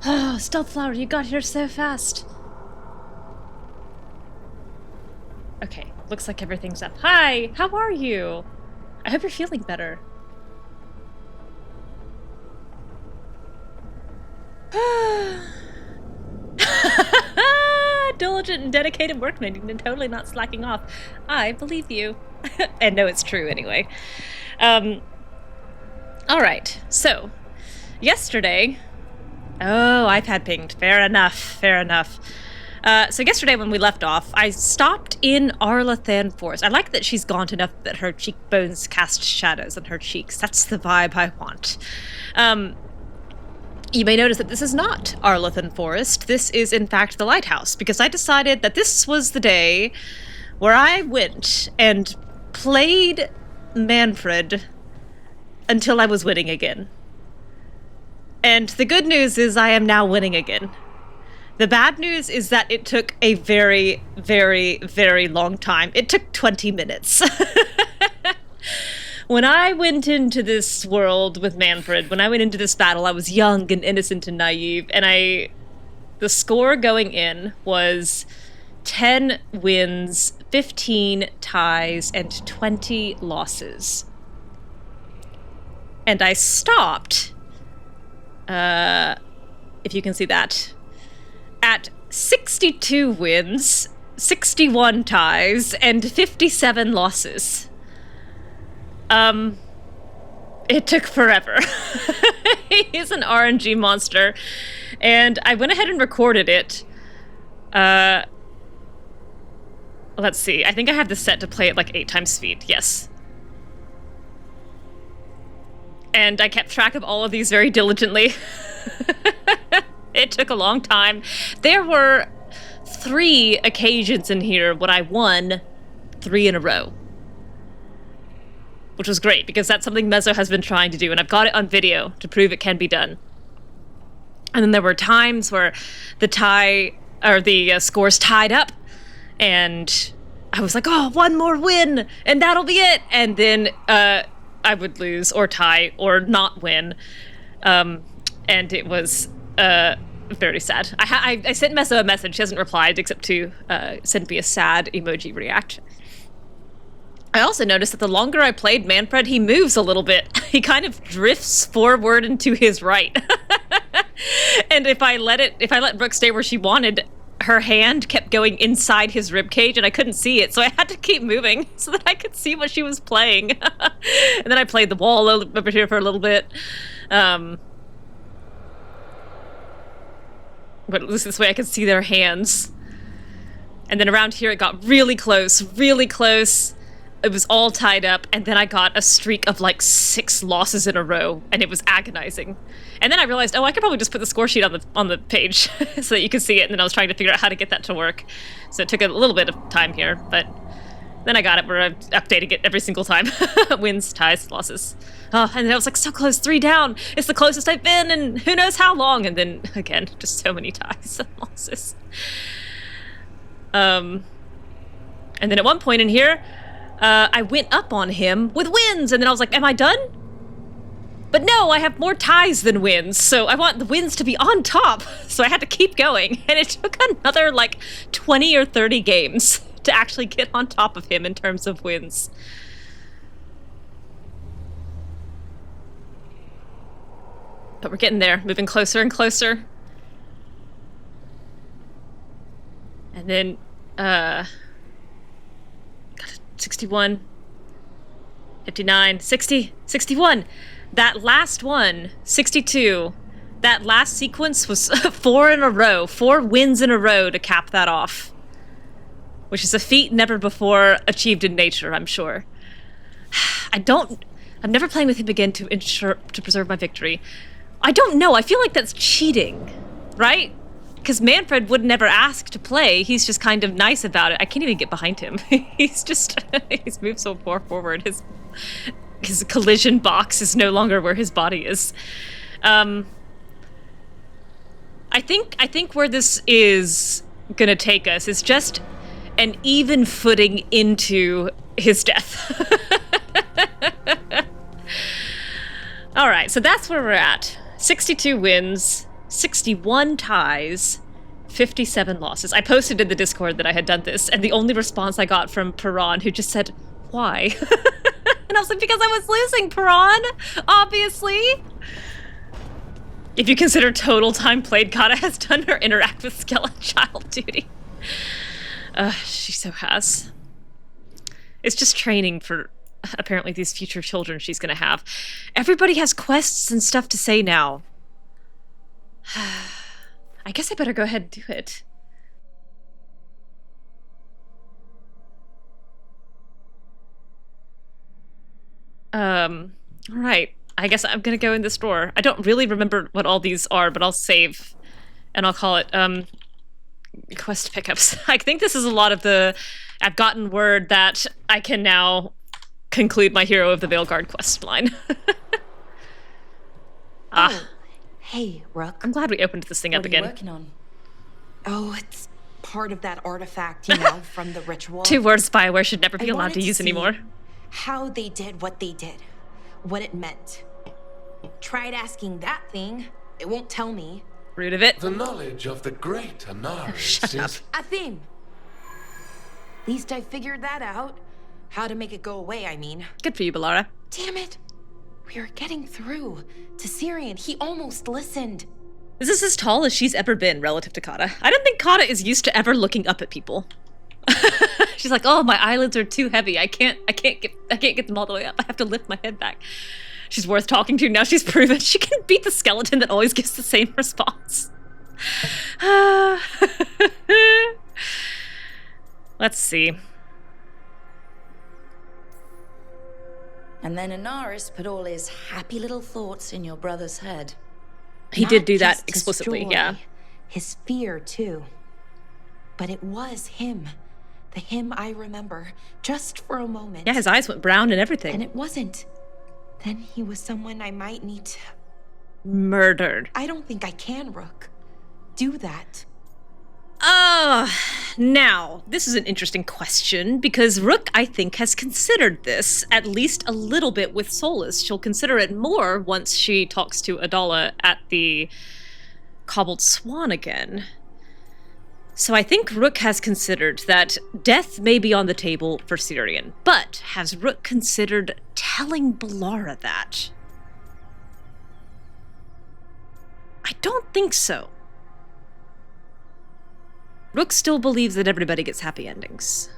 Oh, Stealth Flower, you got here so fast. Okay, looks like everything's up. Hi, how are you? I hope you're feeling better. Diligent and dedicated workman, and totally not slacking off. I believe you. And no, it's true anyway. Alright, so, yesterday... Oh, iPad pinged. Fair enough, fair enough. So yesterday when we left off, I stopped in Arlathan Forest. I like that she's gaunt enough that her cheekbones cast shadows on her cheeks. That's the vibe I want. You may notice that this is not Arlathan Forest. This is, in fact, the lighthouse, because I decided that this was the day where I went and played Manfred until I was winning again. And the good news is I am now winning again. The bad news is that it took a very, very, very long time. It took 20 minutes. When I went into this world with Manfred, when I went into this battle, I was young and innocent and naive, and the score going in was 10 wins, 15 ties, and 20 losses. And I stopped, if you can see that, at 62 wins, 61 ties, and 57 losses. It took forever. He's an RNG monster, and I went ahead and recorded it. Let's see, I think I have this set to play at like 8 times speed, yes. And I kept track of all of these very diligently. It took a long time. There were 3 occasions in here when I won 3 in a row. Which was great, because that's something Mezzo has been trying to do, and I've got it on video to prove it can be done. And then there were times where the scores tied up, and I was like, oh, 1 more win, and that'll be it! And then I would lose, or tie, or not win. And it was very sad. I sent Mezzo a message. She hasn't replied, except to send me a sad emoji react. I also noticed that the longer I played Manfred, he moves a little bit. He kind of drifts forward and to his right. And if I let Brooke stay where she wanted, her hand kept going inside his ribcage and I couldn't see it, so I had to keep moving so that I could see what she was playing. And then I played the wall over here for a little bit. But at least this way I could see their hands. And then around here it got really close, really close. It was all tied up, and then I got a streak of like 6 losses in a row, and it was agonizing. And then I realized, oh, I could probably just put the score sheet on the page so that you could see it, and then I was trying to figure out how to get that to work. So it took a little bit of time here, but then I got it where I'm updating it every single time. Wins, ties, losses. Oh, and then I was like, so close, 3 down. It's the closest I've been in who knows how long, and then, again, just so many ties and losses. And then at one point in here, I went up on him with wins, and then I was like, am I done? But no, I have more ties than wins, so I want the wins to be on top, so I had to keep going, and it took another, like, 20 or 30 games to actually get on top of him in terms of wins. But we're getting there, moving closer and closer. And then, 61, 59, 60, 61. That last one, 62, that last sequence was 4 in a row, 4 wins in a row to cap that off. Which is a feat never before achieved in nature, I'm sure. I'm never playing with him again to preserve my victory. I don't know, I feel like that's cheating, right? Because Manfred would never ask to play. He's just kind of nice about it. I can't even get behind him. He's moved so far forward. His collision box is no longer where his body is. I think where this is gonna take us is just an even footing into his death. All right, so that's where we're at. 62 wins, 61 ties, 57 losses. I posted in the Discord that I had done this, and the only response I got from Piran, who just said, why? And I was like, because I was losing, Piran, obviously. If you consider total time played, Kata has done her interact with skeleton child duty. She so has. It's just training for, apparently, these future children she's gonna have. Everybody has quests and stuff to say now. I guess I better go ahead and do it. Alright. I guess I'm gonna go in the store. I don't really remember what all these are, but I'll save. And I'll call it, quest pickups. I think this is a lot of the... I've gotten word that I can now conclude my Hero of the Veilguard quest line. Oh, hey, Rook. I'm glad we opened this thing up again. What are you working on? Oh, it's part of that artifact, you know, from the ritual. 2 words Bioware should never be allowed to use anymore. How they did what they did. What it meant. Tried asking that thing. It won't tell me. Root of it. The knowledge of the great Anaris is... A theme. At least I figured that out. How to make it go away, I mean. Good for you, Bellara. Damn it. We are getting through. To Cyrian, he almost listened. This is as tall as she's ever been relative to Kata. I don't think Kata is used to ever looking up at people. She's like, oh, my eyelids are too heavy. I can't get them all the way up. I have to lift my head back. She's worth talking to. Now she's proven she can beat the skeleton that always gives the same response. Let's see. And then Anaris put all his happy little thoughts in your brother's head. He did do that explicitly, yeah. His fear, too. But it was him. The him I remember, just for a moment. Yeah, his eyes went brown and everything. And it wasn't. Then he was someone I might need to... Murdered. I don't think I can, Rook. Do that. Now, this is an interesting question, because Rook, I think, has considered this at least a little bit with Solas. She'll consider it more once she talks to Adala at the Cobbled Swan again. So I think Rook has considered that death may be on the table for Cyrian, but has Rook considered telling Bellara that? I don't think so. Rook still believes that everybody gets happy endings.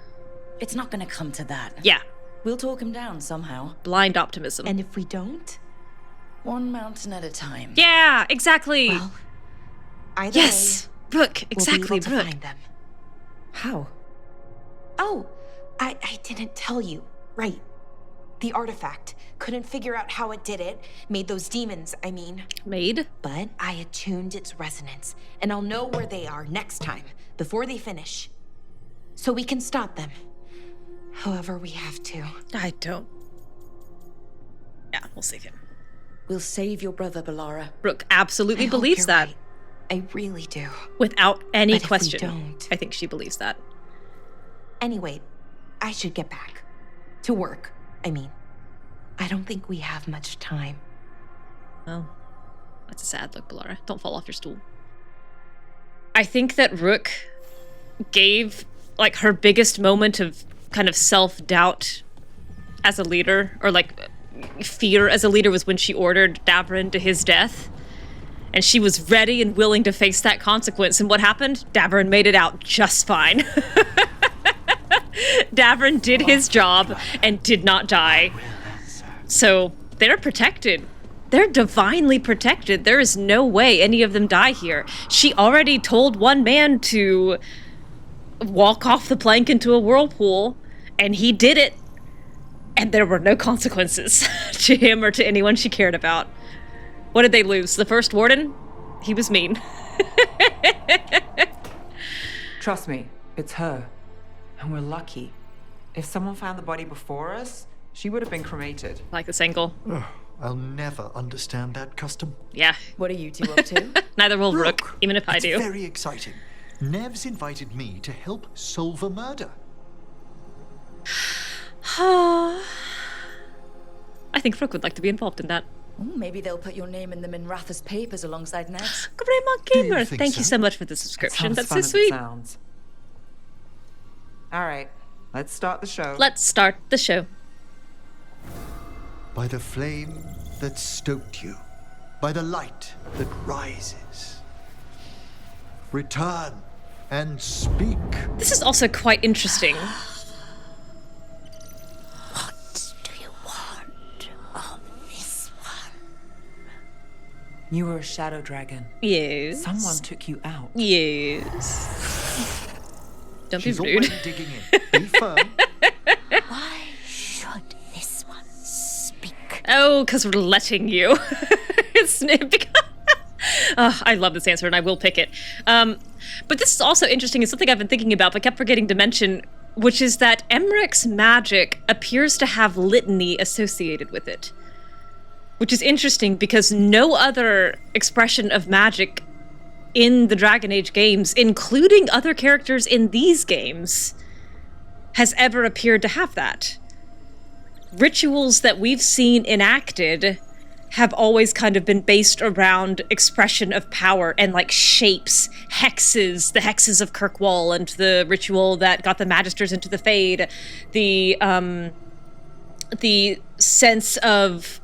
It's not gonna come to that. Yeah. We'll talk him down somehow. Blind optimism. And if we don't? One mountain at a time. Yeah, exactly. Well, either yes, way, Rook, exactly, we'll be able to Rook. find them. How? Oh, I didn't tell you. Right. The artifact. Couldn't figure out how it did it. Made those demons, I mean. Made? But I attuned its resonance, and I'll know where they are next time, before they finish. So we can stop them. However we have to. I don't. Yeah, we'll save him. We'll save your brother, Bellara. Rook absolutely I hope believes you're that. right. I really do. Without any But if we question. don't... I think she believes that. Anyway, I should get back. To work, I mean. I don't think we have much time. Well, that's a sad look, Bellara. Don't fall off your stool. I think that Rook gave, like, her biggest moment of kind of self-doubt as a leader, or, like, fear as a leader, was when she ordered Davrin to his death. And she was ready and willing to face that consequence. And what happened? Davrin made it out just fine. Davrin did his job and did not die. So they're protected. They're divinely protected. There is no way any of them die here. She already told one man to walk off the plank into a whirlpool, and he did it. And there were no consequences to him or to anyone she cared about. What did they lose? The first warden? He was mean. Trust me, it's her. And we're lucky. If someone found the body before us, she would have been cremated. Like this angle. Oh, I'll never understand that custom. Yeah. What are you two up to? Neither will Rook, even if I do. It's very exciting. Nev's invited me to help solve a murder. I think Rook would like to be involved in that. Ooh, maybe they'll put your name in the Minratha's papers alongside Nev's. Grandma Gamer, think thank you so? so much for the subscription. Sounds That's fun so as it sweet. sounds. All right, let's start the show. Let's start the show. By the flame that stoked you, by the light that rises. Return and speak. This is also quite interesting. What do you want of this one? You were a shadow dragon. Yes. Someone took you out. Yes. Don't She's be rude. already digging in. Be firm. Why should this one speak? Oh, because we're letting you. It's oh, I love this answer, and I will pick it. But this is also interesting. It's something I've been thinking about, but kept forgetting to mention, which is that Emmrich's magic appears to have litany associated with it. Which is interesting because no other expression of magic in the Dragon Age games, including other characters in these games, has ever appeared to have that. Rituals that we've seen enacted have always kind of been based around expression of power and like shapes, hexes, the hexes of Kirkwall and the ritual that got the Magisters into the Fade, the sense of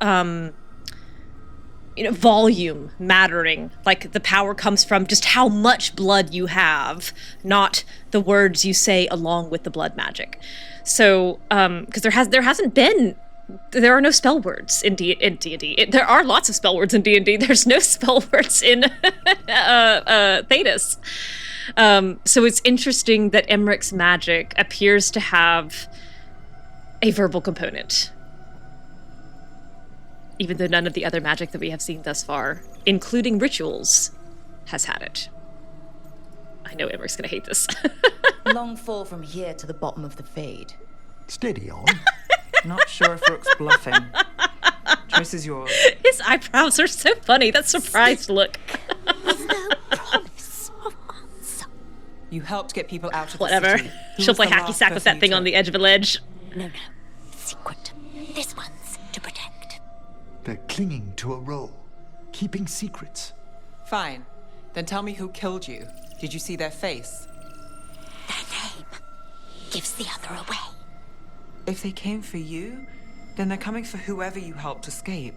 volume mattering, like the power comes from just how much blood you have, not the words you say along with the blood magic. So, because there are no spell words in D&D. There are lots of spell words in D&D. There's no spell words in Thedas. So it's interesting that Emmrich's magic appears to have a verbal component, even though none of the other magic that we have seen thus far, including rituals, has had it. I know Emmrich's gonna hate this. Long fall from here to the bottom of the Fade. Steady on. Not sure if Rook's bluffing. Choice is yours. His eyebrows are so funny. That surprised look. With no promise of answer. You helped get people out of the Whatever. city. Who She'll was play the hacky last sack with person that thing you on the took? edge of a ledge. No. Secret. This one's to protect. They're clinging to a role, keeping secrets. Fine. Then tell me who killed you. Did you see their face? Their name gives the other away. If they came for you, then they're coming for whoever you helped escape.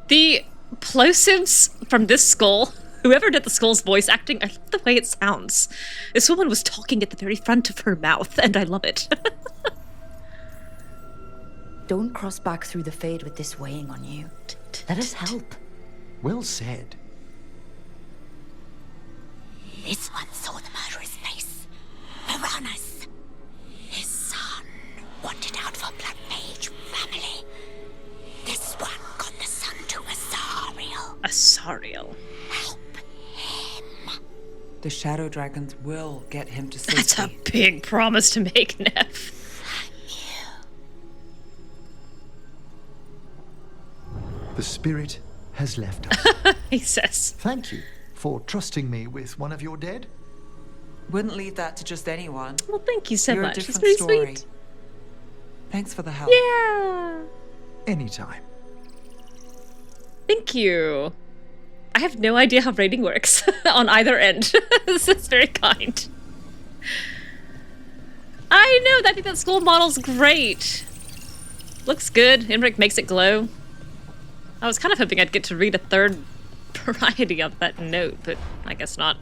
The plosives from this skull, whoever did the skull's voice acting, I love the way it sounds. This woman was talking at the very front of her mouth, and I love it. Don't cross back through the Fade with this weighing on you. Let us help. Well said. This one saw the murderer's face. Piranhas. His son wanted out for Blood Mage family. This one got the son to Asariel. Asariel. Help him. The shadow dragons will get him to safety. That's a big promise to make, Neve. The spirit has left us. He says. Thank you for trusting me with one of your dead. Wouldn't leave that to just anyone. Well, thank you so You're much. a It's different very story. sweet. Thanks for the help. Yeah. Anytime. Thank you. I have no idea how rating works on either end. This is very kind. I know, I think that skull model's great. Looks good. Emmrich makes it glow. I was kind of hoping I'd get to read a third variety of that note, but I guess not.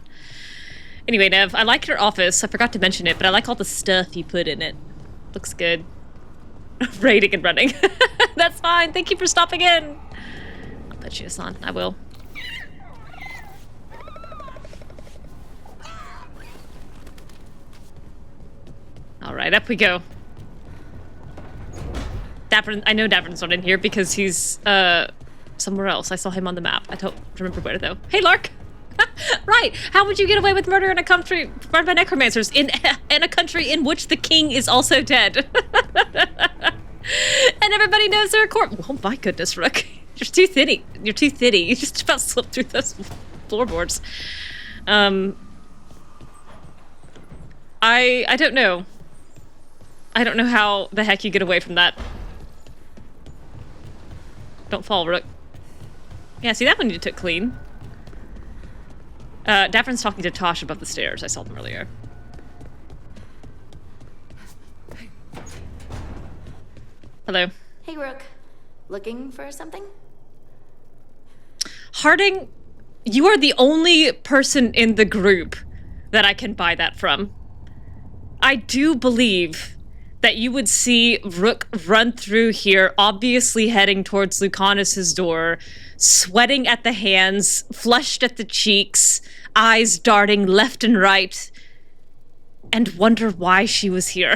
Anyway, Nev, I like your office. I forgot to mention it, but I like all the stuff you put in it. Looks good. Raiding and running. That's fine. Thank you for stopping in. I'll put you this on. I will. All right, up we go. Davrin, I know Davrin's not in here because he's somewhere else. I saw him on the map. I don't remember where though. Hey, Lark. Right. How would you get away with murder in a country run by necromancers in a country in which the king is also dead? And everybody knows they're a corpse. Oh my goodness, Rook. You're too thinny. You're too thinny. You just about slipped through those floorboards. I don't know. I don't know how the heck you get away from that. Don't fall, Rook. Yeah, see, that one you took clean. Davrin's talking to Tosh above the stairs. I saw them earlier. Hello. Hey, Rook. Looking for something? Harding, you are the only person in the group that I can buy that from. I do believe that you would see Rook run through here, obviously heading towards Lucanis' door, sweating at the hands, flushed at the cheeks, eyes darting left and right, and wonder why she was here.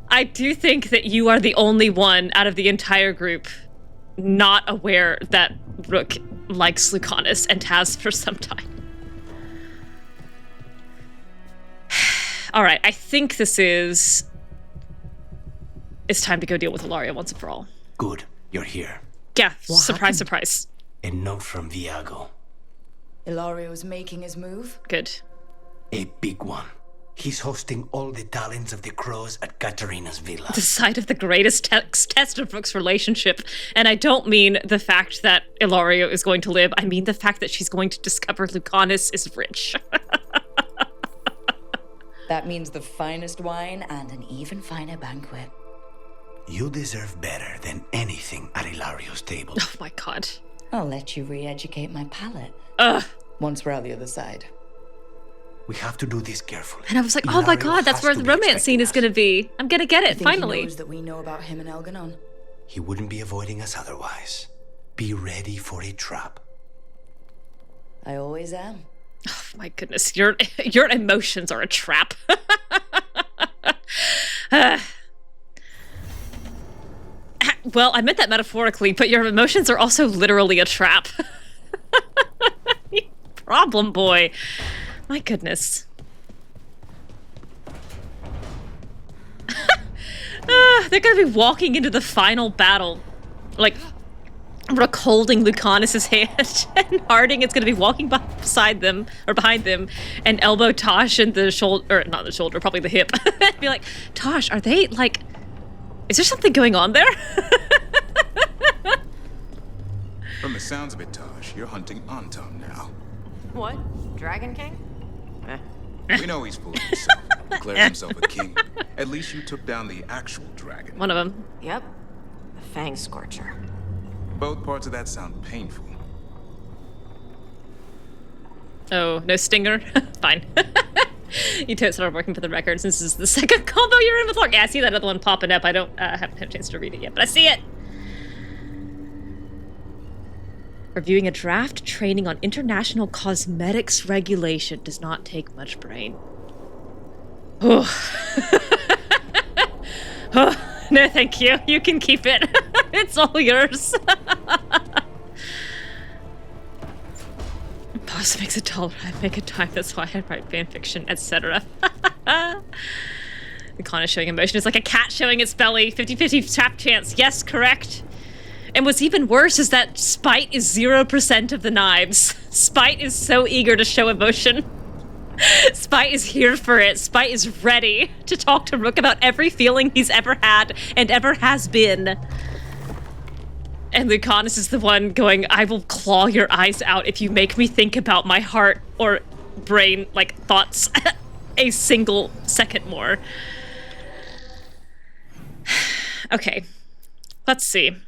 I do think that you are the only one out of the entire group not aware that Rook likes Lucanis and has for some time. Alright, I think this is... It's time to go deal with Ilaria once and for all. Good, you're here. Yeah, surprise, surprise. A note from Viago. Ilario's making his move? Good. A big one. He's hosting all the talents of the crows at Katarina's villa. The site of the greatest test of Rook's relationship. And I don't mean the fact that Ilario is going to live. I mean the fact that she's going to discover Lucanis is rich. That means the finest wine and an even finer banquet. You deserve better than anything at Ilario's table. Oh my god. I'll let you re-educate my palate. Ugh. Once we're on the other side. We have to do this carefully. And I was like, oh my god, that's where the romance scene is going to be. I'm going to get it, finally. He knows that we know about him and Elgar'nan. He wouldn't be avoiding us otherwise. Be ready for a trap. I always am. Oh my goodness, your emotions are a trap. Well, I meant that metaphorically, but your emotions are also literally a trap. Problem boy. My goodness. They're gonna be walking into the final battle. Like, Rook holding Lucanis' hand, and Harding is gonna be walking beside them, or behind them, and elbow Tosh in the shoulder, or not the shoulder, probably the hip. Be like, Tosh, are they, like, is there something going on there? From the sounds of it, Tosh, you're hunting Anton now. What? Dragon King? We know he's fooling himself, declared himself a king. At least you took down the actual dragon. One of them. Yep. The Fang Scorcher. Both parts of that sound painful. Oh, no stinger? Fine. You two started working for the record since this is the second combo you're in with Lork. Yeah, I see that other one popping up. I don't haven't had a chance to read it yet, but I see it. Reviewing a draft training on international cosmetics regulation does not take much brain. Oh. Oh, no, thank you. You can keep it. It's all yours. Boss makes $1, I make a dime. That's why I write fanfiction, etc. Lucanis showing emotion is like a cat showing its belly. 50-50 tap chance. Yes, correct. And what's even worse is that Spite is 0% of the knives. Spite is so eager to show emotion. Spite is here for it. Spite is ready to talk to Rook about every feeling he's ever had and ever has been. And Lucanis is the one going, I will claw your eyes out if you make me think about my heart or brain, like, thoughts a single second more. Okay. Let's see.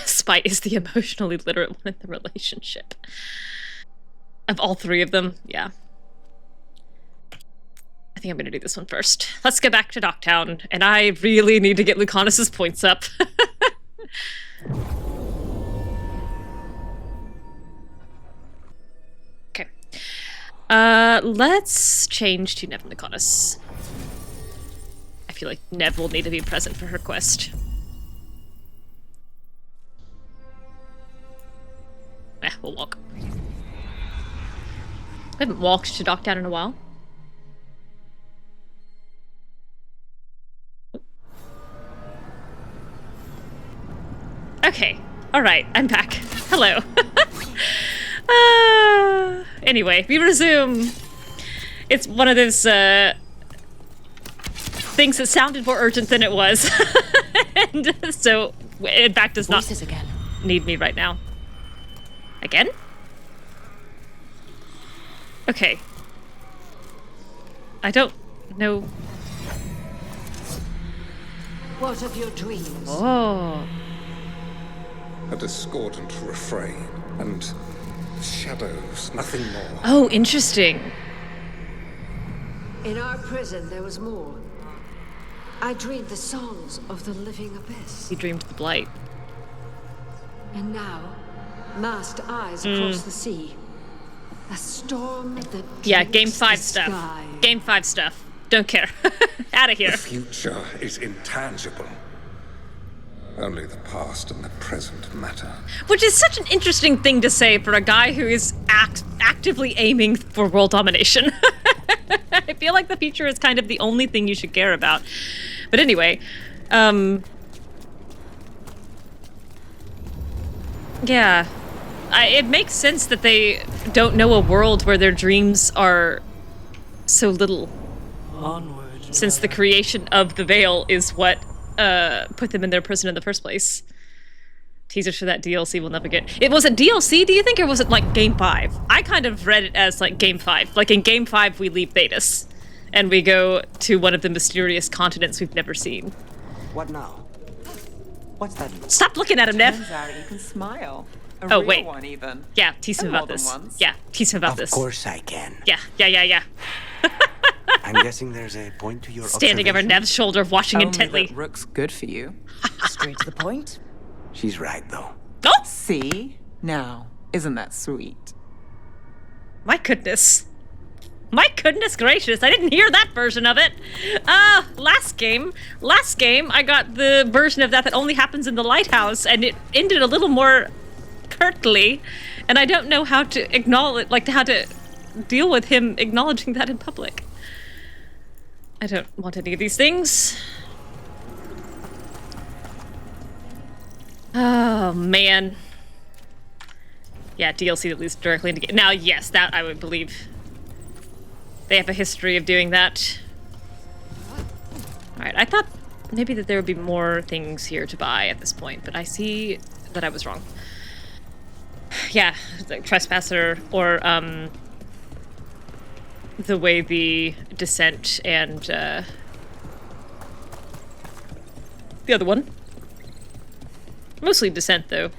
Spite is the emotionally literate one in the relationship. Of all three of them, yeah. I think I'm gonna do this one first. Let's get back to Docktown, and I really need to get Lucanis' points up. Okay. Let's change to Neve and Lucanis. I feel like Neve will need to be present for her quest. We'll walk. I haven't walked to Docktown in a while. Okay. Alright, I'm back. Hello. Anyway, we resume. It's one of those things that sounded more urgent than it was. And so, in fact, does not need me right now. Again? Okay. I don't know. What of your dreams? Oh. A discordant refrain and shadows, nothing more. Oh, interesting. In our prison, there was more. I dreamed the songs of the living abyss. He dreamed the blight. And now, masked eyes across the sea. A storm that yeah, game 5 the stuff. Sky. Game 5 stuff. Don't care. Out of here. The future is intangible. Only the past and the present matter. Which is such an interesting thing to say for a guy who is actively aiming for world domination. I feel like the future is kind of the only thing you should care about. But anyway, yeah. It makes sense that they don't know a world where their dreams are so little. Onward. Since the creation of the Veil is what put them in their prison in the first place. Teasers for that DLC we'll never get. Was it DLC, do you think, or was it like Game 5? I kind of read it as like Game 5. Like in Game 5 we leave Thedas, and we go to one of the mysterious continents we've never seen. What now? What's that? Stop looking at him, Nev! Turns out you can smile. A Oh, real wait. one, even. Yeah, tease him And more about than this. once. Yeah, tease him about this. Of course I can. Yeah. I'm guessing there's a point to your Standing over observation? Nev's shoulder, watching Only intently. that Rook's good for you. Straight to the point. She's right, though. Oh! See? Now, isn't that sweet? My goodness. My goodness gracious, I didn't hear that version of it. Last game, I got the version of that only happens in the lighthouse, and it ended a little more curtly, and I don't know how to acknowledge, like, how to deal with him acknowledging that in public. I don't want any of these things. Oh, man. Yeah, DLC that leads directly into game. Now, yes, that I would believe. They have a history of doing that. Alright, I thought maybe that there would be more things here to buy at this point, but I see that I was wrong. Yeah, like Trespasser, or, the way the Descent and, the other one. Mostly Descent, though.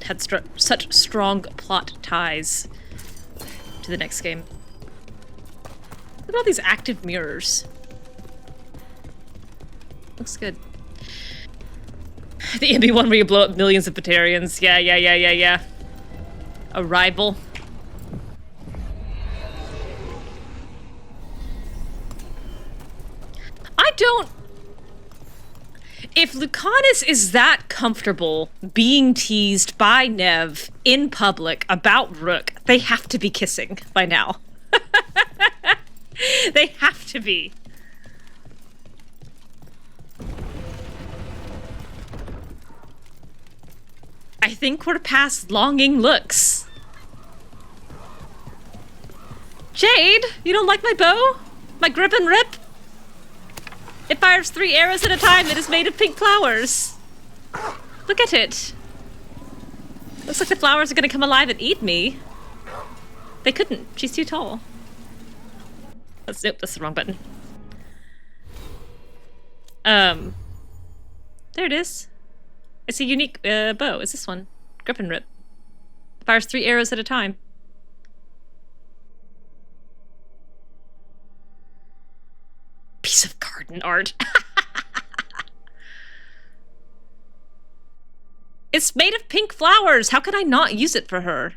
Had such strong plot ties to the next game. Look at all these active mirrors. Looks good. The MB one where you blow up millions of Batarians. Yeah. Arrival. I don't... If Lucanis is that comfortable being teased by Neve in public about Rook, they have to be kissing by now. They have to be. I think we're past longing looks. Jade, you don't like my bow? My grip and rip? It fires 3 arrows at a time. It is made of pink flowers. Look at it. Looks like the flowers are gonna come alive and eat me. They couldn't. She's too tall. Nope, that's the wrong button. There it is. It's a unique bow. It's this one. Grip and rip. Fires 3 arrows at a time. Piece of garden art. It's made of pink flowers. How could I not use it for her?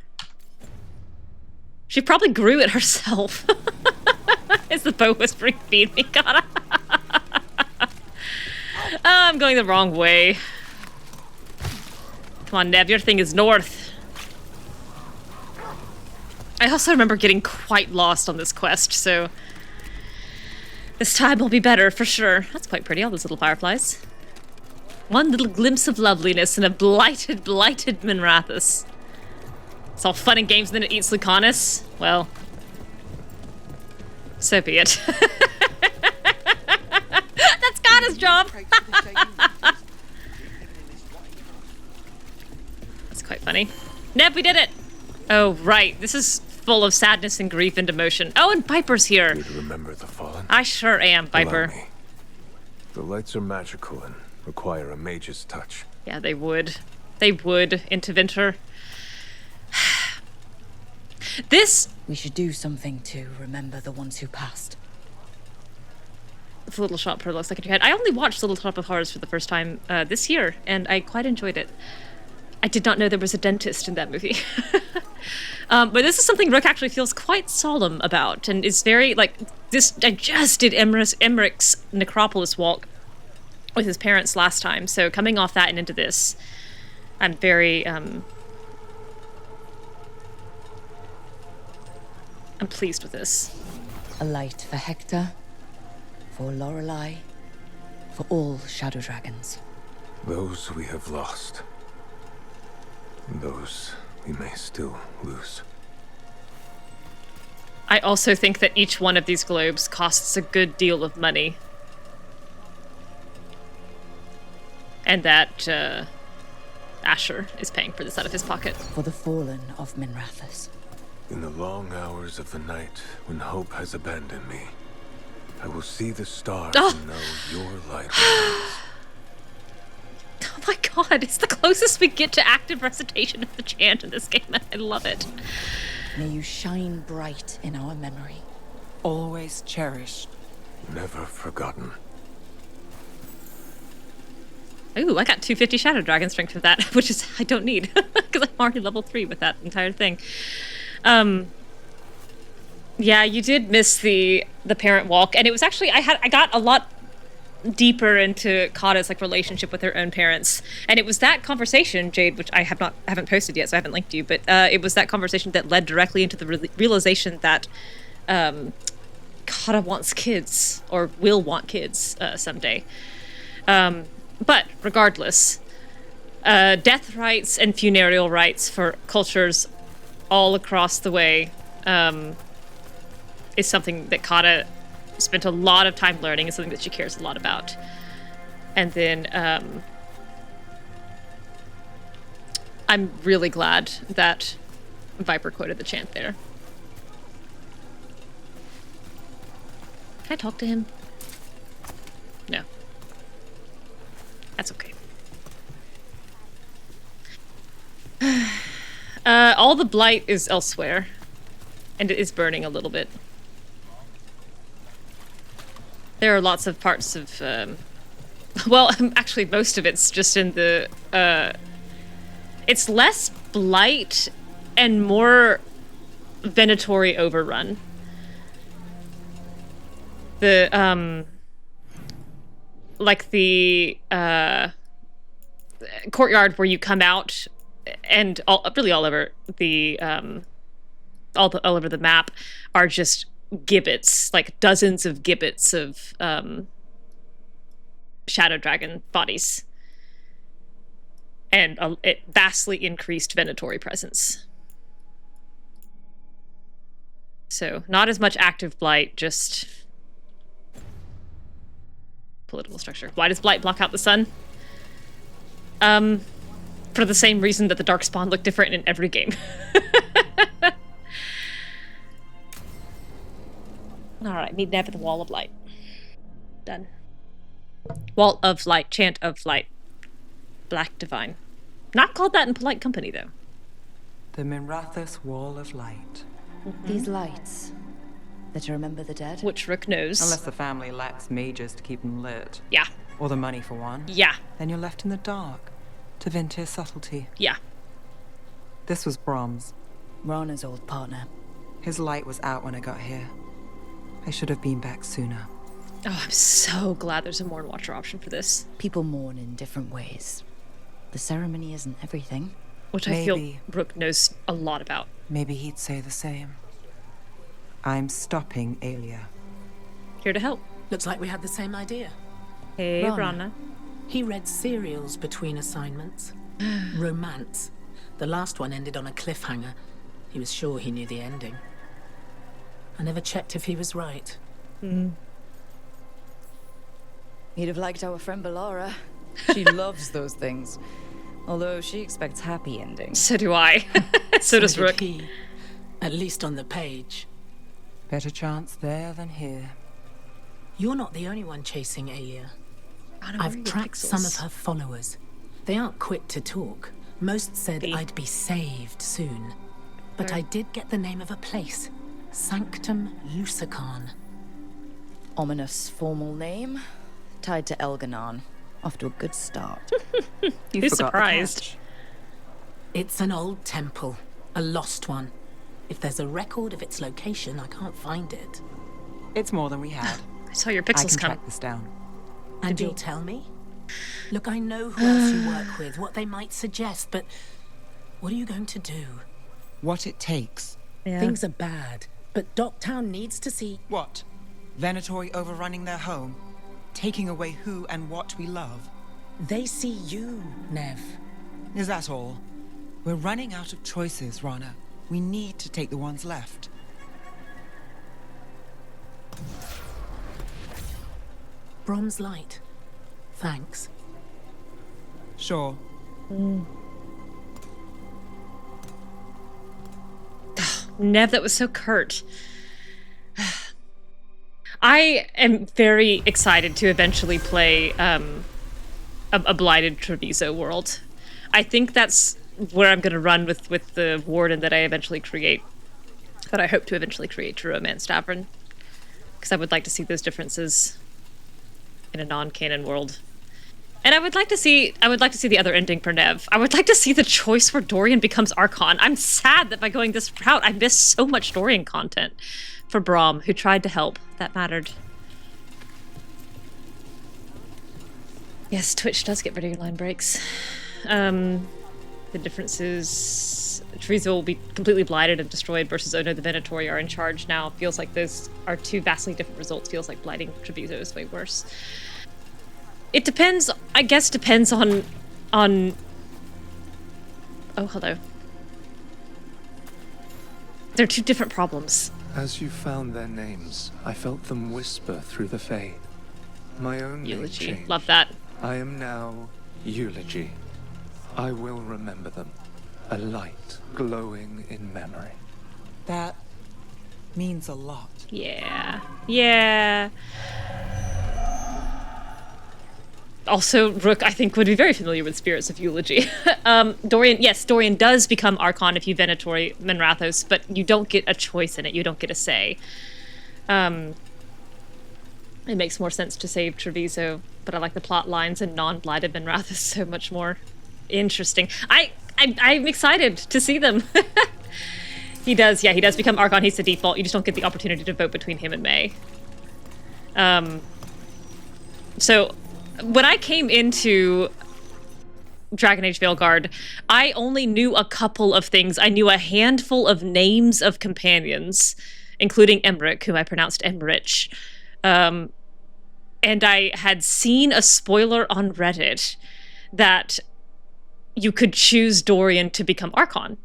She probably grew it herself. Is the bow whispering feed me, Kata? I'm going the wrong way. Come on, Neve, your thing is north. I also remember getting quite lost on this quest, so this time will be better for sure. That's quite pretty, all those little fireflies. One little glimpse of loveliness in a blighted Minrathous. It's all fun and games and then it eats Lucanis. Well, So be it. That's Kata's job. That's quite funny. Neve, we did it. Oh, right. This is full of sadness and grief and emotion. Oh, and Viper's here. You remember the fallen? I sure am, Viper. Allow me. The lights are magical and require a mage's touch. Yeah, they would. They would, Interventor. This... We should do something to remember the ones who passed. The Little Shop of Horrors looks like in your head. I only watched Little Shop of Horrors for the first time this year, and I quite enjoyed it. I did not know there was a dentist in that movie. But this is something Rook actually feels quite solemn about, and is very, like, this... I just did Emmrich's Necropolis walk with his parents last time, so coming off that and into this, I'm very, I'm pleased with this. A light for Hector, for Lorelei, for all shadow dragons. Those we have lost. Those we may still lose. I also think that each one of these globes costs a good deal of money. And that, Asher is paying for this out of his pocket. For the fallen of Minrathous. In the long hours of the night, when hope has abandoned me, I will see the stars and know your light remains. Oh my god, it's the closest we get to active recitation of the chant in this game, and I love it. May you shine bright in our memory. Always cherished. Never forgotten. Ooh, I got 250 Shadow Dragon strength for that, which is I don't need, because I'm already level 3 with that entire thing. Yeah, you did miss the parent walk, and it was actually I got a lot deeper into Kata's like relationship with her own parents, and it was that conversation, Jade, which I haven't posted yet, so I haven't linked you, but it was that conversation that led directly into the realization that Kata wants kids, or will want kids someday. But regardless, death rites and funereal rites for cultures all across the way is something that Kata spent a lot of time learning, and something that she cares a lot about. And then I'm really glad that Viper quoted the chant there. Can I talk to him? No. That's okay. All the blight is elsewhere, and it is burning a little bit. There are lots of parts of, well, actually most of it's just in the, it's less blight and more Venatori overrun. The, like the, courtyard where you come out, and really all over the, all over the map are just gibbets, like dozens of gibbets of shadow dragon bodies, and it vastly increased Venatori presence. So not as much active blight, just political structure. Why does blight block out the sun? For the same reason that the darkspawn look different in every game. Alright, meet Neve at the Wall of Light. Done. Wall of Light, chant of light. Black divine. Not called that in polite company, though. The Minrathous Wall of Light. These lights, that to remember the dead? Which Rook knows. Unless the family lacks mages to keep them lit. Yeah. Or the money for one. Yeah. Then you're left in the dark to Ventir's subtlety. Yeah. This was Brahms. Rana's old partner. His light was out when I got here. I should have been back sooner. Oh, I'm so glad there's a Mourn Watcher option for this. People mourn in different ways. The ceremony isn't everything. Which I feel Rook knows a lot about. Maybe he'd say the same. I'm stopping Aelia. Here to help. Looks like we had the same idea. Hey, Rana. He read serials between assignments. Romance. The last one ended on a cliffhanger. He was sure he knew the ending. I never checked if he was right. He'd have liked our friend Bellara. She loves those things. Although she expects happy endings. So do I. So does Rook. He, at least on the page. Better chance there than here. You're not the only one chasing Aia. I've tracked some of her followers. They aren't quick to talk. Most said I'd be saved soon. But I did get the name of a place. Sanctum Lusacan. Ominous formal name. Tied to Elgar'nan. Off to a good start. Who's surprised? It's an old temple. A lost one. If there's a record of its location, I can't find it. It's more than we had. I saw your pixels I can come. track this down. And you'll tell me? Look, I know who else you work with, what they might suggest, but what are you going to do? What it takes. Yeah. Things are bad, but Docktown needs to see... What? Venatori overrunning their home? Taking away who and what we love? They see you, Neve. Is that all? We're running out of choices, Rana. We need to take the ones left. Brom's light. Thanks. Sure. Neve, that was so curt. I am very excited to eventually play a blighted Treviso world. I think that's where I'm going to run with the warden that I eventually create. That I hope to eventually create to romance Davrin. Because I would like to see those differences in a non-canon world. And I would like to see the other ending for Neve. I would like to see the choice where Dorian becomes Archon. I'm sad that by going this route, I missed so much Dorian content for Brom, who tried to help. That mattered. Yes, Twitch does get rid of your line breaks. The difference is Treviso will be completely blighted and destroyed versus Ono the Venatori are in charge now. Feels like those are two vastly different results. Feels like blighting Treviso is way worse. It depends, I guess depends on... Oh, hello. They're two different problems. As you found their names, I felt them whisper through the Fae. My own Eulogy. name changed. Love that. I am now Eulogy. I will remember them. A light glowing in memory. That means a lot. Yeah. Yeah. Also, Rook, I think, would be very familiar with Spirits of Eulogy. Dorian does become Archon if you Venatori Minrathos, but you don't get a choice in it. You don't get a say. It makes more sense to save Treviso, but I like the plot lines and non-blighted Minrathos so much more interesting. I'm excited to see them. He does become Archon. He's the default. You just don't get the opportunity to vote between him and May. So... when I came into Dragon Age Veilguard, I only knew a couple of things. I knew a handful of names of companions, including Emmrich, whom I pronounced Emmrich. And I had seen a spoiler on Reddit that you could choose Dorian to become Archon.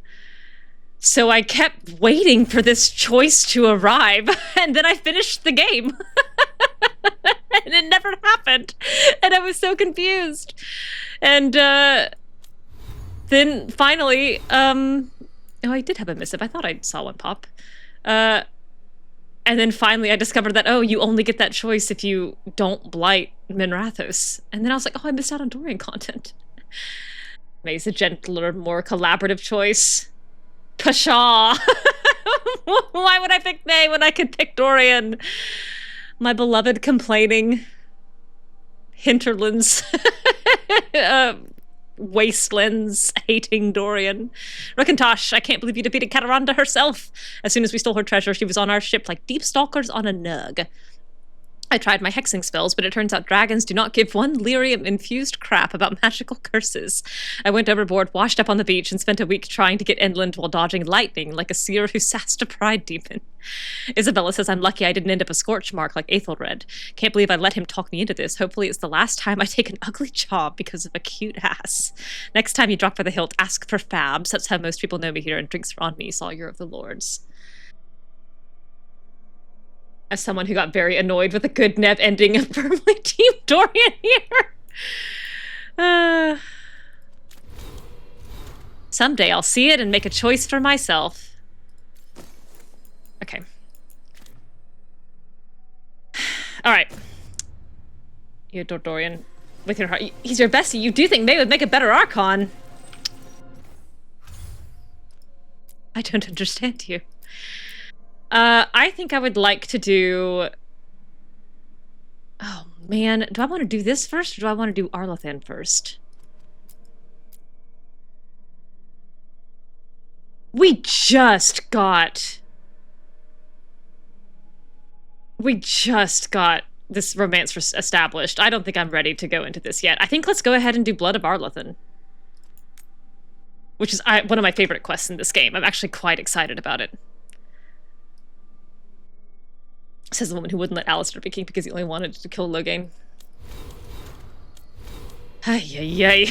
So I kept waiting for this choice to arrive, and then I finished the game. And it never happened. And I was so confused. And then finally, oh, I did have a missive. I thought I saw one pop. And then finally I discovered that, oh, you only get that choice if you don't blight Minrathos. And then I was like, oh, I missed out on Dorian content. May's a gentler, more collaborative choice. Pshaw! Why would I pick May when I could pick Dorian? My beloved complaining hinterlands, wastelands hating Dorian. Rukkantosh, I can't believe you defeated Kataranda herself. As soon as we stole her treasure, she was on our ship like deep stalkers on a nug. I tried my hexing spells, but it turns out dragons do not give one lyrium-infused crap about magical curses. I went overboard, washed up on the beach, and spent a week trying to get inland while dodging lightning like a seer who sassed a pride demon. Isabella says I'm lucky I didn't end up a scorch mark like Aethelred. Can't believe I let him talk me into this. Hopefully it's the last time I take an ugly job because of a cute ass. Next time you drop by the hilt, ask for Fabs. That's how most people know me here, and drinks are on me, Sawyer of the Lords. As someone who got very annoyed with a good Neve ending and firmly Team Dorian here. Someday I'll see it and make a choice for myself. Okay. Alright. You adore Dorian with your heart. He's your bestie. You do think May would make a better Archon. I don't understand you. I think I would like to do... Oh, man. Do I want to do this first, or do I want to do Arlathan first? We just got this romance established. I don't think I'm ready to go into this yet. I think let's go ahead and do Blood of Arlathan. Which is one of my favorite quests in this game. I'm actually quite excited about it. Says the woman who wouldn't let Alistair be king because he only wanted to kill Logain. Ay, ay, ay.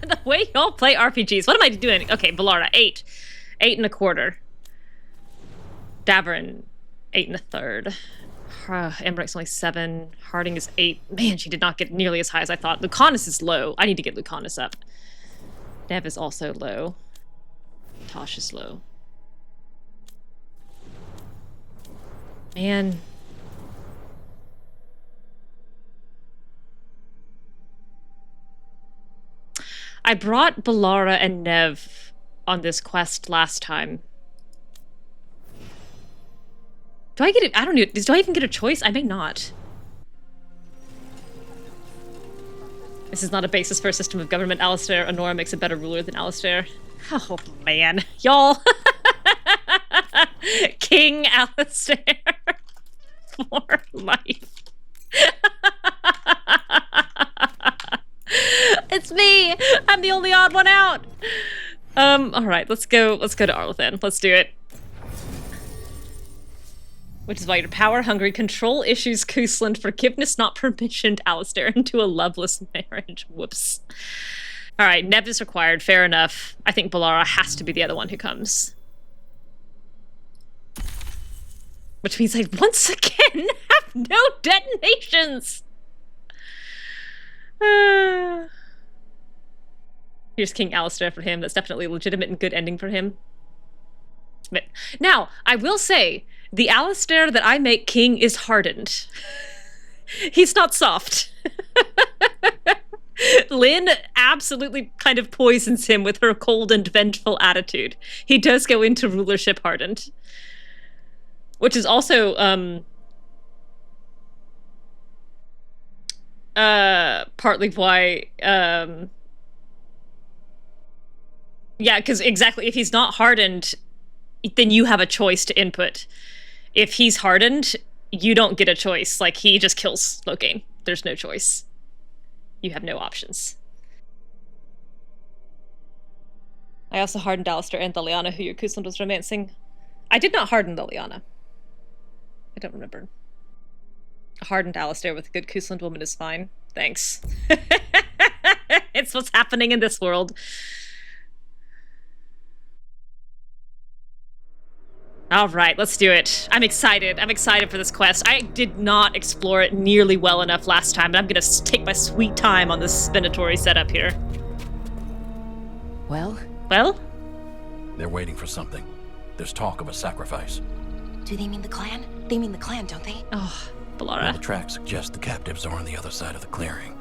The way y'all play RPGs. What am I doing? Okay, Bellara, 8. 8 1/4. Davrin, 8 1/3. Emmrich's only 7. Harding is 8. Man, she did not get nearly as high as I thought. Lucanis is low. I need to get Lucanis up. Neve is also low. Tosh is low. Man. I brought Bellara and Neve on this quest last time. Do I get it? I don't know. Do I even get a choice? I may not. This is not a basis for a system of government. Alistair Honora makes a better ruler than Alistair. Oh, man. Y'all. King Alistair. For life. It's me! I'm the only odd one out! Alright, let's go to Arlathan. Let's do it. Which is why your power-hungry control issues Cousland, forgiveness not permissioned Alistair into a loveless marriage. Whoops. Alright, Neve is required, fair enough. I think Bellara has to be the other one who comes. Which means I once again have no detonations! Here's King Alistair for him. That's definitely a legitimate and good ending for him. But now, I will say, the Alistair that I make king is hardened. He's not soft. Lynn absolutely kind of poisons him with her cold and vengeful attitude. He does go into rulership hardened. Which is also, partly why, yeah, because exactly, if he's not hardened, then you have a choice to input. If he's hardened, you don't get a choice. Like, he just kills Logain. There's no choice. You have no options. I also hardened Alistair and Liliana, who your Cousland was romancing. I did not harden Liliana. I don't remember. A hardened Alistair with a good Cousland woman is fine. Thanks. It's what's happening in this world. Alright, let's do it. I'm excited. I'm excited for this quest. I did not explore it nearly well enough last time, but I'm gonna take my sweet time on this Venatori setup here. Well? Well? They're waiting for something. There's talk of a sacrifice. Do they mean the clan? They mean the clan, don't they? Oh, Bellara. Well, the tracks suggest the captives are on the other side of the clearing.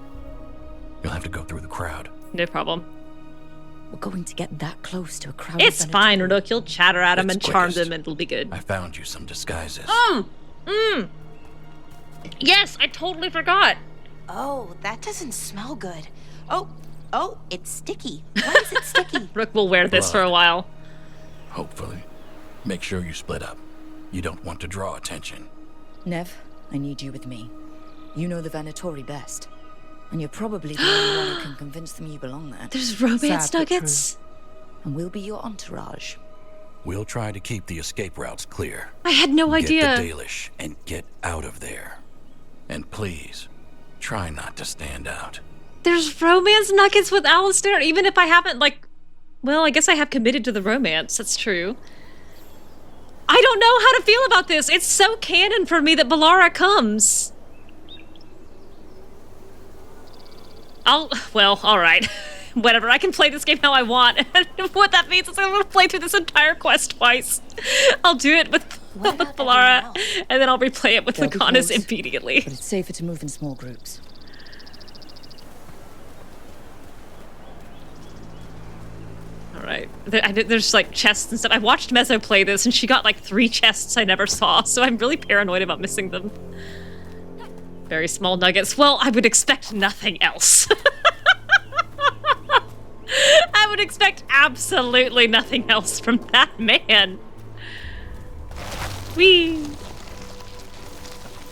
You'll have to go through the crowd. No problem. We're going to get that close to a crowd. It's fine, Rook. You'll chatter at them and charm them and it'll be good. I found you some disguises. Yes, I totally forgot. Oh, that doesn't smell good. Oh, it's sticky. Why is it sticky? Rook will wear this for a while. Hopefully. Make sure you split up. You don't want to draw attention. Neve, I need you with me. You know the Venatori best. And you're probably the only one who can convince them you belong there. There's romance nuggets? And we'll be your entourage. We'll try to keep the escape routes clear. I had no idea. Get the Dalish and get out of there. And please, try not to stand out. There's romance nuggets with Alistair, even if I haven't, like... Well, I guess I have committed to the romance. That's true. I don't know how to feel about this. It's so canon for me that Bellara comes. Well, alright. Whatever, I can play this game how I want. What that means is I'm gonna play through this entire quest twice. I'll do it with Bellara, and then I'll replay it with Lucanis immediately. But it's safer to move in small groups. Alright, there's like chests and stuff. I watched Mezzo play this, and she got like 3 chests I never saw, so I'm really paranoid about missing them. Very small nuggets. Well, I would expect nothing else. I would expect absolutely nothing else from that man. Whee!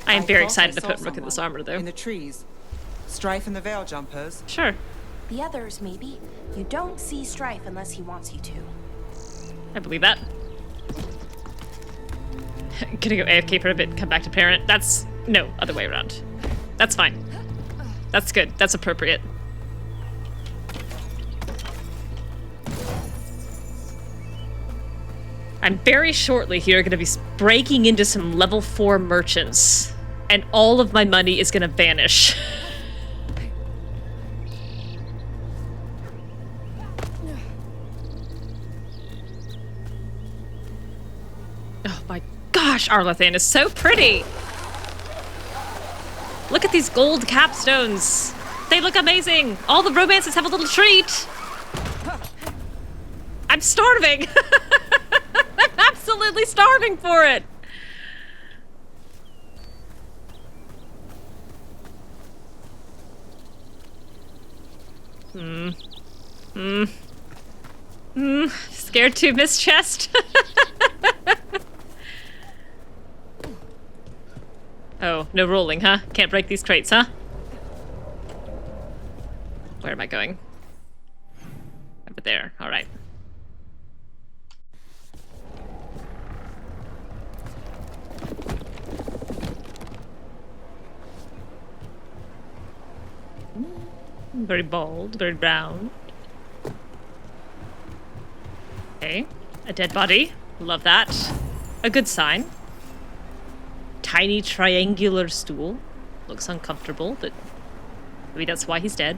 I am very excited to put Rook in this armor, though. In the trees. Strife and the veil jumpers. Sure. The others, maybe. You don't see Strife unless he wants you to. I believe that. Gonna go AFK for a bit and come back to parent. That's... no, other way around. That's fine. That's good. That's appropriate. I'm very shortly here going to be breaking into some level 4 merchants, and all of my money is going to vanish. Oh my gosh, Arlathan is so pretty! Look at these gold capstones! They look amazing! All the romances have a little treat! I'm starving! I'm absolutely starving for it! Scared to miss chest? Oh, no rolling, huh? Can't break these crates, huh? Where am I going? Over there, alright. Very bald, very brown. Okay, a dead body. Love that. A good sign. Tiny triangular stool. Looks uncomfortable, but maybe that's why he's dead.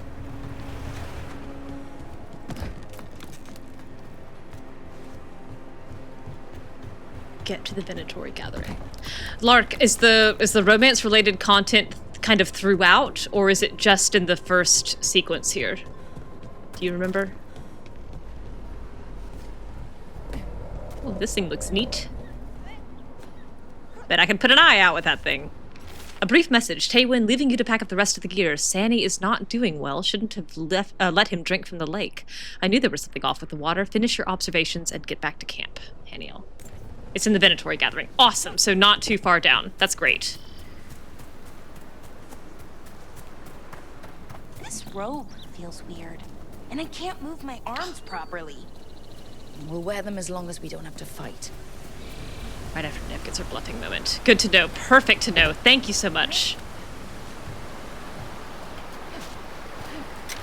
Get to the Veilguard gathering. Lark, is the romance-related content kind of throughout, or is it just in the first sequence here? Do you remember? Oh, this thing looks neat. Bet I can put an eye out with that thing. A brief message. Taywin, leaving you to pack up the rest of the gear. Sani is not doing well. Shouldn't have let him drink from the lake. I knew there was something off with the water. Finish your observations and get back to camp. Haniel. It's in the Veilguard gathering. Awesome. So not too far down. That's great. This robe feels weird, and I can't move my arms properly. We'll wear them as long as we don't have to fight. Right after Neve gets her bluffing moment. Good to know. Perfect to know. Thank you so much.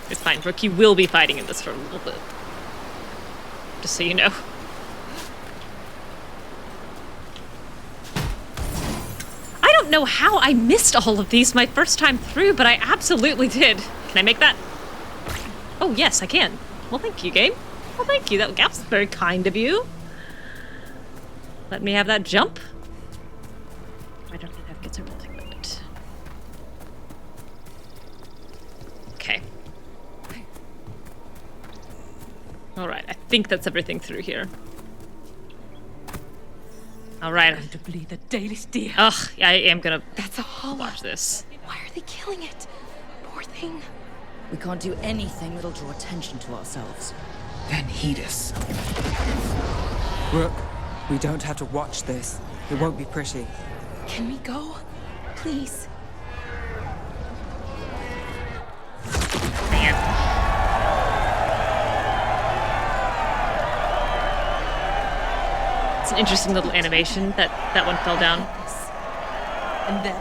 It's fine. Rook, you will be fighting in this for a little bit. Just so you know. I don't know how I missed all of these my first time through, but I absolutely did. Can I make that? Oh, yes, I can. Well, thank you, game. Well, thank you. That was very kind of you. Let me have that jump. I don't know if that gets a rolling moment. Okay. Alright, I think that's everything through here. Alright. The dailies, dear. Ugh, I am gonna That's a hollow. watch this. Why are they killing it? Poor thing. We can't do anything that'll draw attention to ourselves. Then heed us. Rook, we don't have to watch this. It won't be pretty. Can we go? Please. Man. It's an interesting little animation that one fell down. And then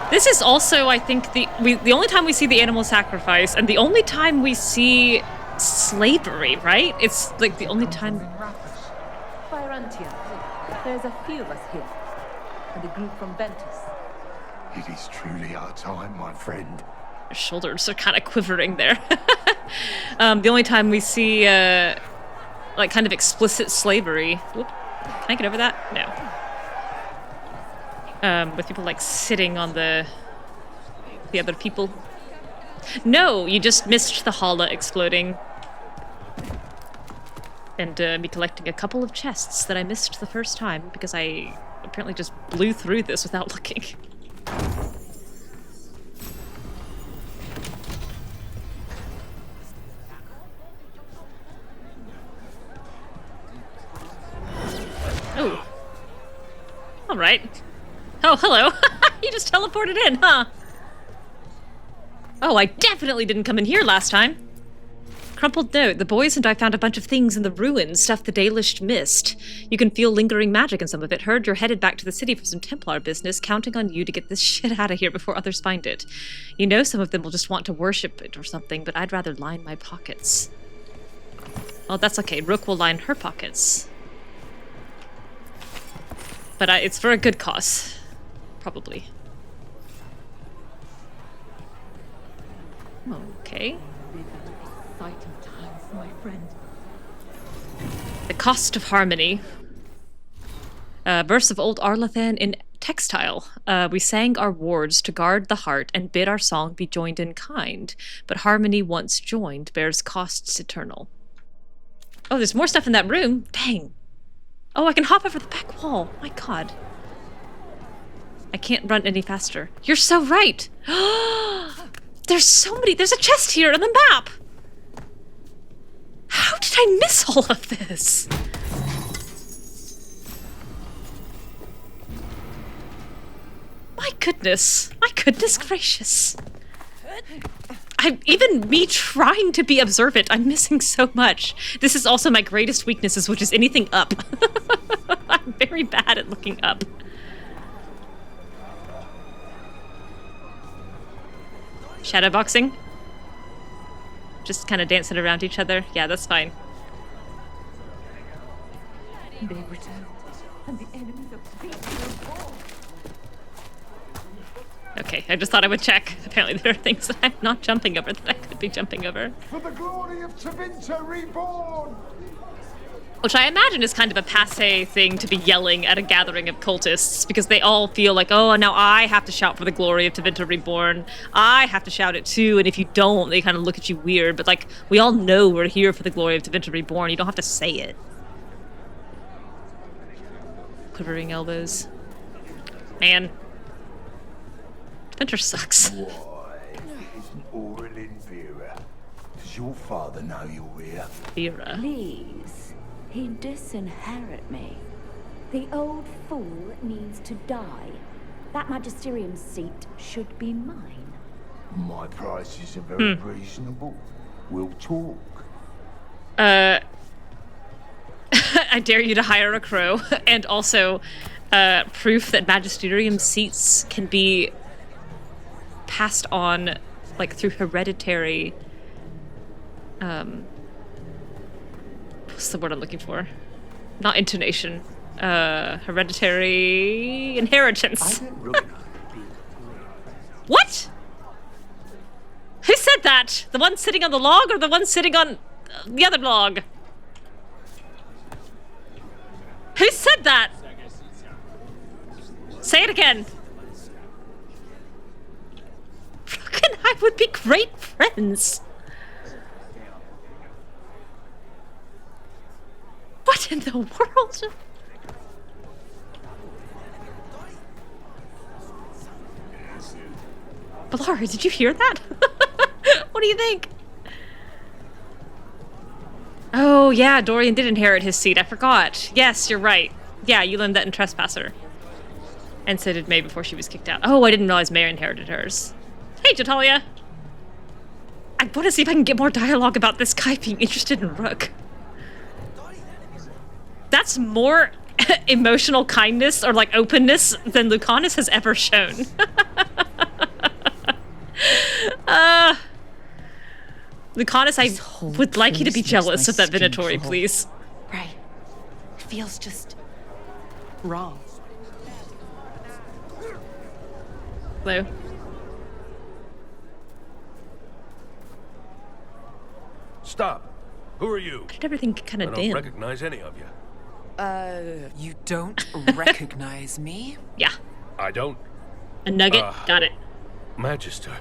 This is also, I think, the only time we see the animal sacrifice, and the only time we see slavery, right? It's like the only time. Frontier. There's a few of us here. And a group from Ventus. It is truly our time, my friend. Your shoulders are kind of quivering there. The only time we see, like, kind of explicit slavery. Whoop. Can I get over that? No. With people, like, sitting on the other people. No, you just missed the Hala exploding. And me collecting a couple of chests that I missed the first time because I apparently just blew through this without looking. Oh. Alright. Oh, hello. You just teleported in, huh? Oh, I definitely didn't come in here last time. Crumpled note. The boys and I found a bunch of things in the ruins, stuff the Dalish missed. You can feel lingering magic in some of it. Heard you're headed back to the city for some Templar business, counting on you to get this shit out of here before others find it. You know some of them will just want to worship it or something, but I'd rather line my pockets. Oh, that's okay. Rook will line her pockets. But it's for a good cause. Probably. Okay. The Cost of Harmony. Verse of old Arlathan in textile. We sang our wards to guard the heart and bid our song be joined in kind. But harmony once joined bears costs eternal. Oh, there's more stuff in that room. Dang. Oh, I can hop over the back wall. My god. I can't run any faster. You're so right. There's so many. There's a chest here on the map. How did I miss all of this? My goodness. My goodness gracious. Even me trying to be observant, I'm missing so much. This is also my greatest weaknesses, which is anything up. I'm very bad at looking up. Shadowboxing? Just kind of dancing around each other? Yeah, that's fine. They returned, and the enemies of peace. Okay, I just thought I would check. Apparently there are things that I'm not jumping over that I could be jumping over. For the glory of Tevinter reborn! Which I imagine is kind of a passé thing to be yelling at a gathering of cultists, because they all feel like, oh, now I have to shout for the glory of Tevinter reborn. I have to shout it too, and if you don't, they kind of look at you weird. But, like, we all know we're here for the glory of Tevinter reborn. You don't have to say it. Quivering elbows. Man. Tevinter sucks. Why, isn't Aurelin Vera? Does your father know you're here? Vera. Please, he disinherit me. The old fool needs to die. That magisterium seat should be mine. My prices are very reasonable. We'll talk. I dare you to hire a crow, and also proof that magisterium seats can be passed on, like, through hereditary, what's the word I'm looking for? Not intonation. Hereditary inheritance. What? Who said that? The one sitting on the log or the one sitting on the other log? Who said that? Say it again. Rook and I would be great friends. What in the world? Bellara, did you hear that? What do you think? Oh, yeah, Dorian did inherit his seat. I forgot. Yes, you're right. Yeah, you learned that in Trespasser. And so did May before she was kicked out. Oh, I didn't realize May inherited hers. Hey, Jatalia. I want to see if I can get more dialogue about this guy being interested in Rook. That's more emotional kindness or, like, openness than Lucanis has ever shown. Lucanis, I would like you to be jealous of that Venatori, please. Pray. feels just wrong. Hello. Stop. Who are you? Did everything kind I of don't dim? recognize any of you. You don't recognize me? Yeah. I don't. A nugget. Got it. Magister.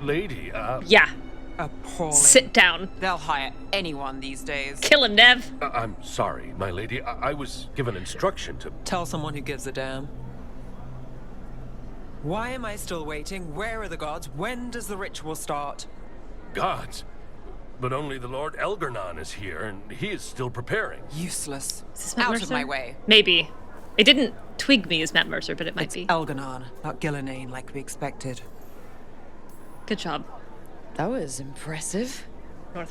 Lady, Yeah. Appalling. Sit down. They'll hire anyone these days. Kill him, Nev. I'm sorry, my lady. I was given instruction to... Tell someone who gives a damn. Why am I still waiting? Where are the gods? When does the ritual start? Gods. But only the Lord Elgar'nan is here, and he is still preparing. Useless. Is this Matt Out Mercer? of my way. Maybe. It didn't twig me as Matt Mercer, but it might be. Elgar'nan, not Gillenane like we expected. Good job. That was impressive.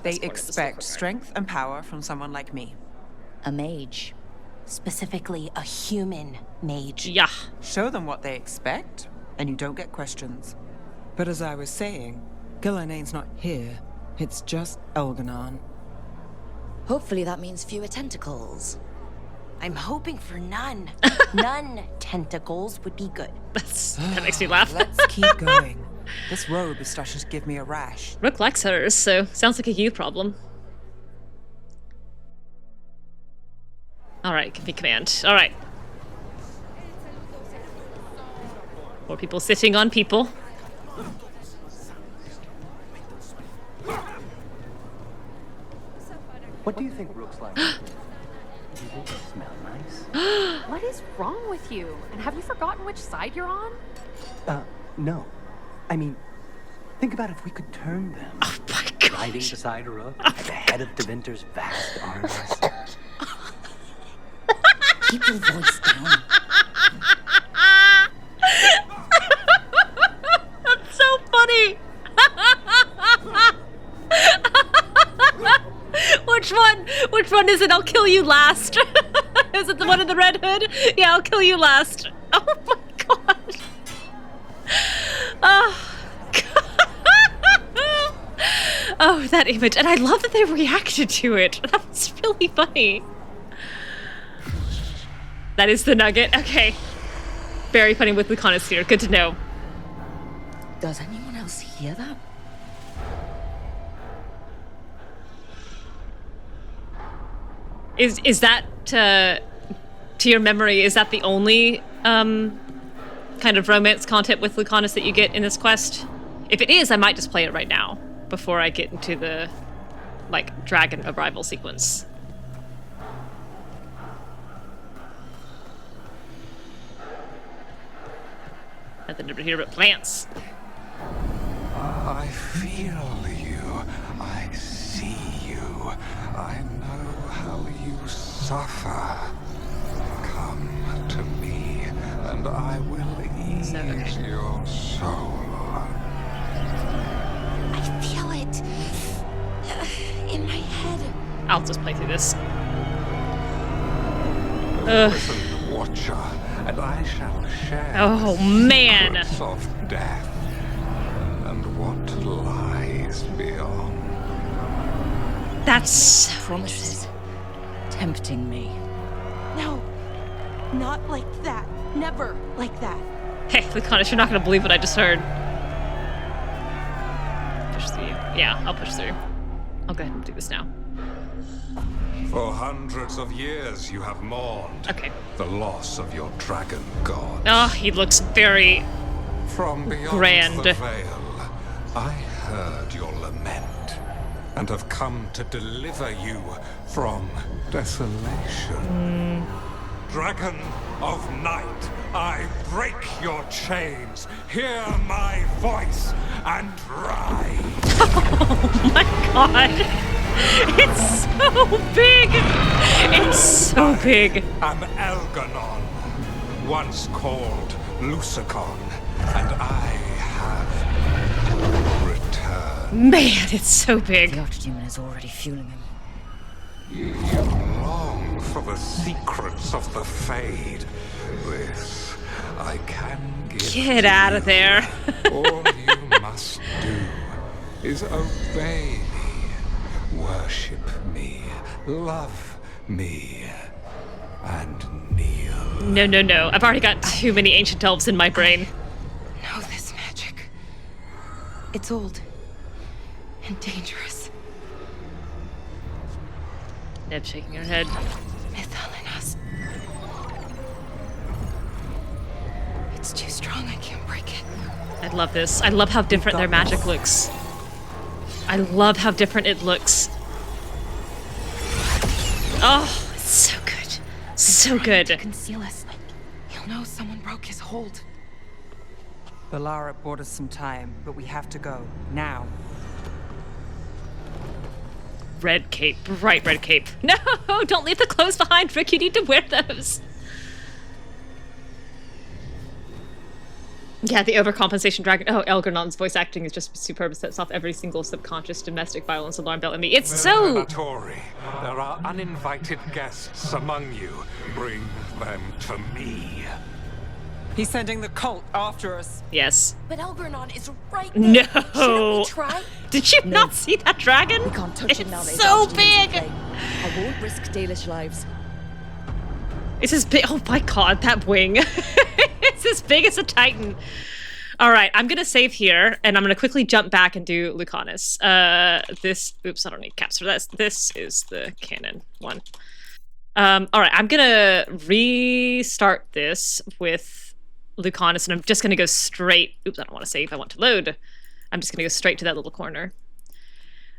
They expect strength and power from someone like me. A mage. Specifically, a human mage. Yeah. Show them what they expect, and you don't get questions. But as I was saying, Gillenane's not here. It's just Elgar'nan. Hopefully that means fewer tentacles. I'm hoping for none. None tentacles would be good. That makes me laugh. Let's keep going. This robe is starting to give me a rash. Rook likes hers, so sounds like a you problem. Alright, give me command. Alright. More people sitting on people. What do you think Rook's like? Do you think it smells nice? What is wrong with you? And have you forgotten which side you're on? No. I mean, think about if we could turn them. Oh my god. Riding beside Rook at the head of Devinter's vast armies. Keep your voice down. That's so funny. Which one is it? I'll kill you last. Is it the one in the red hood? Yeah, I'll kill you last. Oh my god. Oh, god. Oh, that image. And I love that they reacted to it. That was really funny. That is the nugget. Okay. Very funny with Lucanis here. Good to know. Does anyone else hear that? Is that, to your memory, is that the only kind of romance content with Lucanis that you get in this quest? If it is, I might just play it right now before I get into the, like, dragon arrival sequence. Nothing to hear but plants. I feel you. I see you. I know how you suffer. Come to me, and I will ease your soul. I feel it in my head. I'll just play through this. Listen, Watcher, and I shall share Oh, the man. secrets of death and what lies beyond. That's promises. Tempting me. No, not like that. Never like that. Hey, Lucanis, you're not going to believe what I just heard. Push through. Yeah, I'll push through. I'll go ahead and do this now. For hundreds of years you have mourned the loss of your dragon god. Oh, he looks very From beyond grand. the veil, I heard your lament and have come to deliver you from desolation. Dragon of night, I break your chains. Hear my voice and ride. Oh my god. It's so big. It's so big. I'm Elgar'nan, once called Lusacan, and I have returned. Man, it's so big. The Archdemon is already fueling him. You long for the secrets of the Fade. This I can give. Get out of there. All you must do is obey me, worship me, love me and kneel. No, no, no. I've already got too many ancient elves in my brain. Know this magic. It's old and dangerous. Neve shaking her head. Mythalinas. It's too strong. I can't break it. I love this. I love how different their magic looks. I love how different it looks. Oh, it's so good. So good. To conceal us. He'll know someone broke his hold. Bellara bought us some time, but we have to go. Now. Red cape. Bright red cape. No! Don't leave the clothes behind, Rick. You need to wear those. Yeah, the overcompensation dragon. Oh, Elgar'nan's voice acting is just superb. It sets off every single subconscious domestic violence alarm bell in me. It's so... Veilguard, there are uninvited guests among you. Bring them to me. He's sending the cult after us. Yes. But Elgar'nan is right there. No! We try? Did you not see that dragon? We can't touch it now. It's so big! I won't risk Dalish lives. It's as big. Oh my god, that wing. It's as big as a titan. All right, I'm gonna save here, and I'm gonna quickly jump back and do Lucanis. Oops, I don't need caps for this. This is the canon one. All right, I'm gonna restart this with Lucanis, and I'm just gonna go straight. Oops, I don't want to save. I want to load. I'm just gonna go straight to that little corner.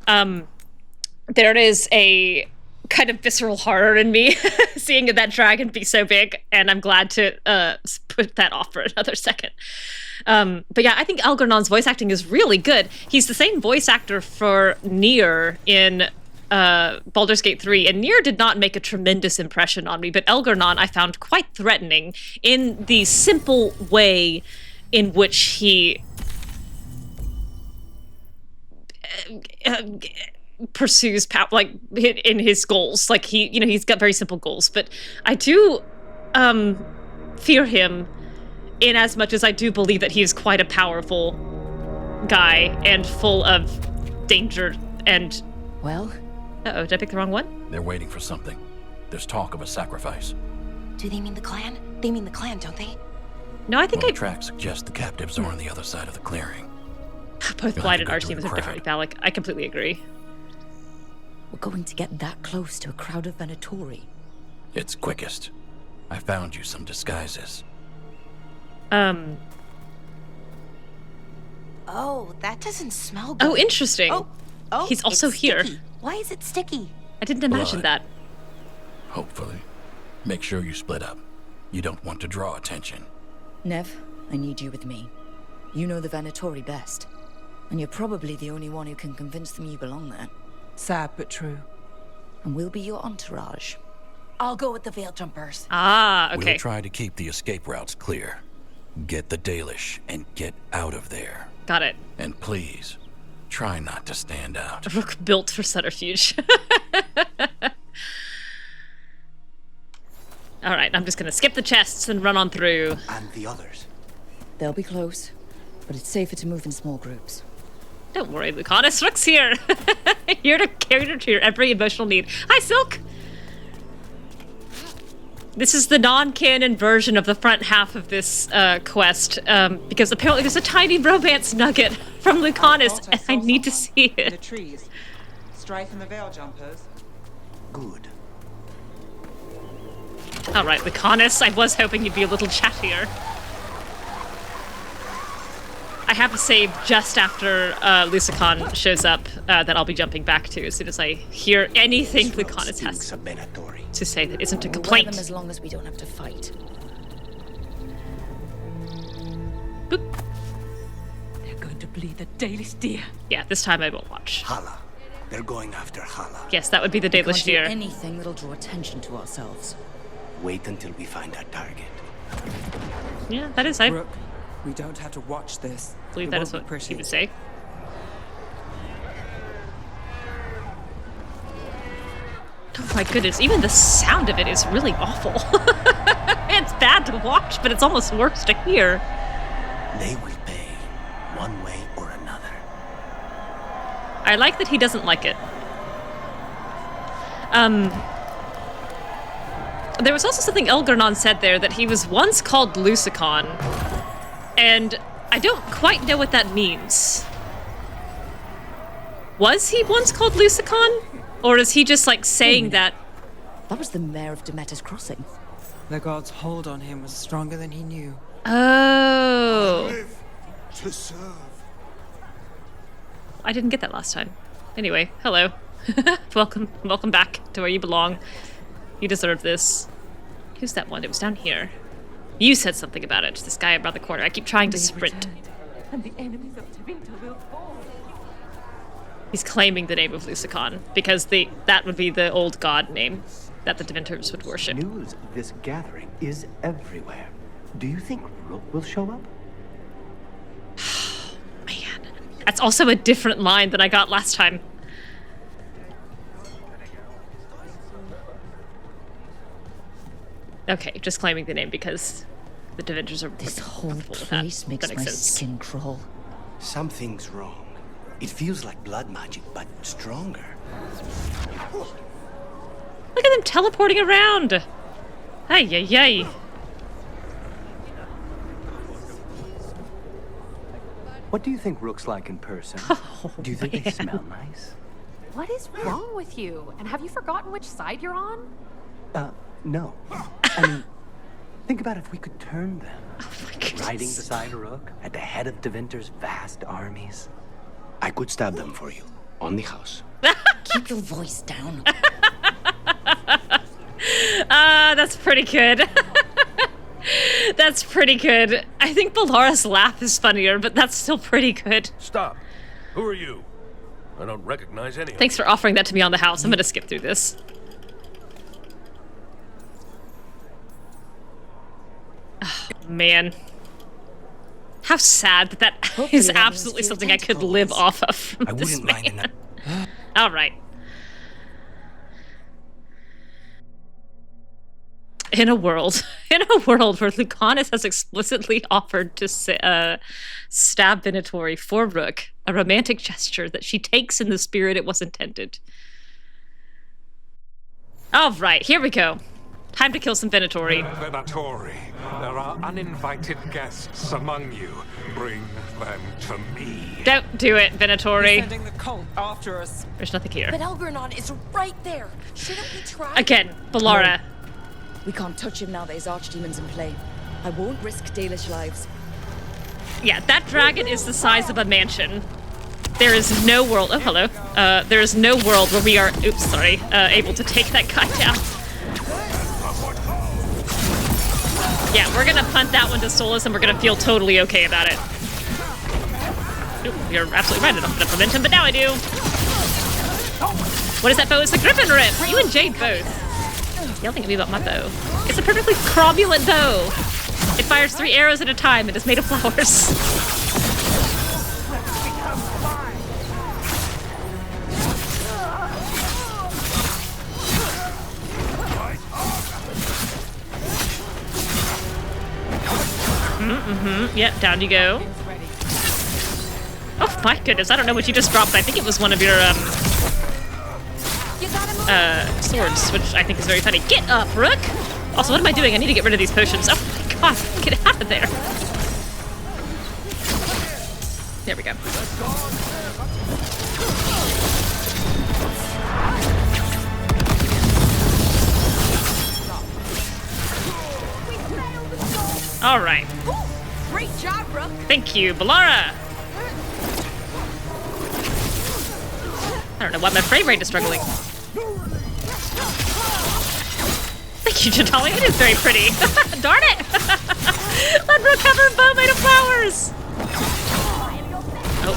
There is a kind of visceral horror in me seeing that dragon be so big, and I'm glad to put that off for another second. But yeah, I think Elgar'nan's voice acting is really good. He's the same voice actor for Nier in Baldur's Gate 3, and Nier did not make a tremendous impression on me, but Elgar'nan I found quite threatening in the simple way in which he pursues power, like in his goals. Like he's got very simple goals, but I do fear him in as much as I do believe that he is quite a powerful guy and full of danger and... Well? Uh-oh, did I pick the wrong one? They're waiting for something. There's talk of a sacrifice. Do they mean the clan? They mean the clan, don't they? No, I think the tracks suggest the captives are on the other side of the clearing. Both Blight and Artemis are differently phallic. I completely agree. We're going to get that close to a crowd of Venatori. It's quickest. I found you some disguises. Oh, that doesn't smell good. Oh, interesting. Oh, he's also it's here. Sticky. Why is it sticky? I didn't imagine that. Hopefully. Make sure you split up. You don't want to draw attention. Neve, I need you with me. You know the Venatori best. And you're probably the only one who can convince them you belong there. Sad but true. And we'll be your entourage. I'll go with the Veil Jumpers. Ah, okay. We'll try to keep the escape routes clear. Get the Dalish and get out of there. Got it. And please, try not to stand out. Rook built for subterfuge. All right, I'm just gonna skip the chests and run on through. And the others? They'll be close, but it's safer to move in small groups. Don't worry, Lucanis Rook's here. Here to cater to your every emotional need. Hi, Silk! This is the non-canon version of the front half of this quest, because apparently there's a tiny romance nugget from Lucanis, and I need to see it. The trees, striking the Veil Jumpers. Good. All right, Lucanis, I was hoping you'd be a little chattier. I have a save just after Lusacan shows up that I'll be jumping back to as soon as I hear anything Lucanis has to say that isn't a complaint. We'll wear them as long as we don't have to fight. Boop. They're going to bleed the Dalish deer. Yeah, this time I won't watch. Hala. They're going after Hala. Yes, that would be the Dalish deer. Anything that'll draw attention to ourselves. Wait until we find our target. Yeah, that is. I Rook, we don't have to watch this. believe that is what he would say. Oh my goodness, even the sound of it is really awful. It's bad to watch, but it's almost worse to hear. They will pay, one way or another. I like that he doesn't like it. There was also something Elgar'nan said there, that he was once called Lusacan, and I don't quite know what that means. Was he once called Lusacan? Or is he just like saying that? That was the mayor of Demeter's Crossing. The god's hold on him was stronger than he knew. Oh. Live to serve. I didn't get that last time. Anyway, hello. Welcome back to where you belong. You deserve this. Who's that one? It was down here. You said something about it. This guy around the corner. I keep trying to sprint. And the enemies of Tevinter will fall. He's claiming the name of Lusacan, because that would be the old god name that the Devinters would worship. News of this gathering is everywhere. Do you think Rook will show up? Man. That's also a different line than I got last time. Okay, just claiming the name because the Devinters are This whole place makes my skin crawl. Something's wrong. It feels like blood magic, but stronger. Look at them teleporting around. Ay, ay, ay. What do you think Rook's like in person? Do you think they smell nice? What is wrong with you? And have you forgotten which side you're on? No. I mean, think about if we could turn them. Oh my goodness. Riding beside Rook at the head of Devinter's vast armies. I could stab them for you, on the house. Keep your voice down. That's pretty good. That's pretty good. I think Bellara's laugh is funnier, but that's still pretty good. Stop. Who are you? I don't recognize any of Thanks for offering that to me on the house. I'm gonna skip through this. Oh, man. How sad that is absolutely something I could live off of from this man. All right. In a world where Lucanis has explicitly offered to stab Venatori for Rook, a romantic gesture that she takes in the spirit it was intended. All right, here we go. Time to kill some Venatori. Venatori, there are uninvited guests among you. Bring them to me. Don't do it, Venatori. Sending the cult after us. There's nothing here. But Elgar'nan is right there. Shouldn't we try? Again, Bellara. No. We can't touch him now that his archdemon's in play. I won't risk Dalish lives. Yeah, that dragon is the size of a mansion. There is no world. Oh, hello. There is no world where we are. Oops, sorry. Able to take that guy down. Yeah, we're gonna punt that one to Solas, and we're gonna feel totally okay about it. Oop, you're absolutely right. I don't have enough momentum, but now I do. What is that bow? It's the Griffin Rip. You and Jade both. Yelling at me about my bow. It's a perfectly cromulent bow. It fires 3 arrows at a time and is made of flowers. Yep, down you go. Oh my goodness, I don't know what you just dropped, but I think it was one of your, swords, which I think is very funny. Get up, Rook! Also, what am I doing? I need to get rid of these potions. Oh my god, get out of there. There we go. All right. Great job, Rook. Thank you, Bellara. I don't know why my frame rate is struggling. Thank you, Jatali. It is very pretty. Darn it! Let Rook have her bow made of flowers. Oh.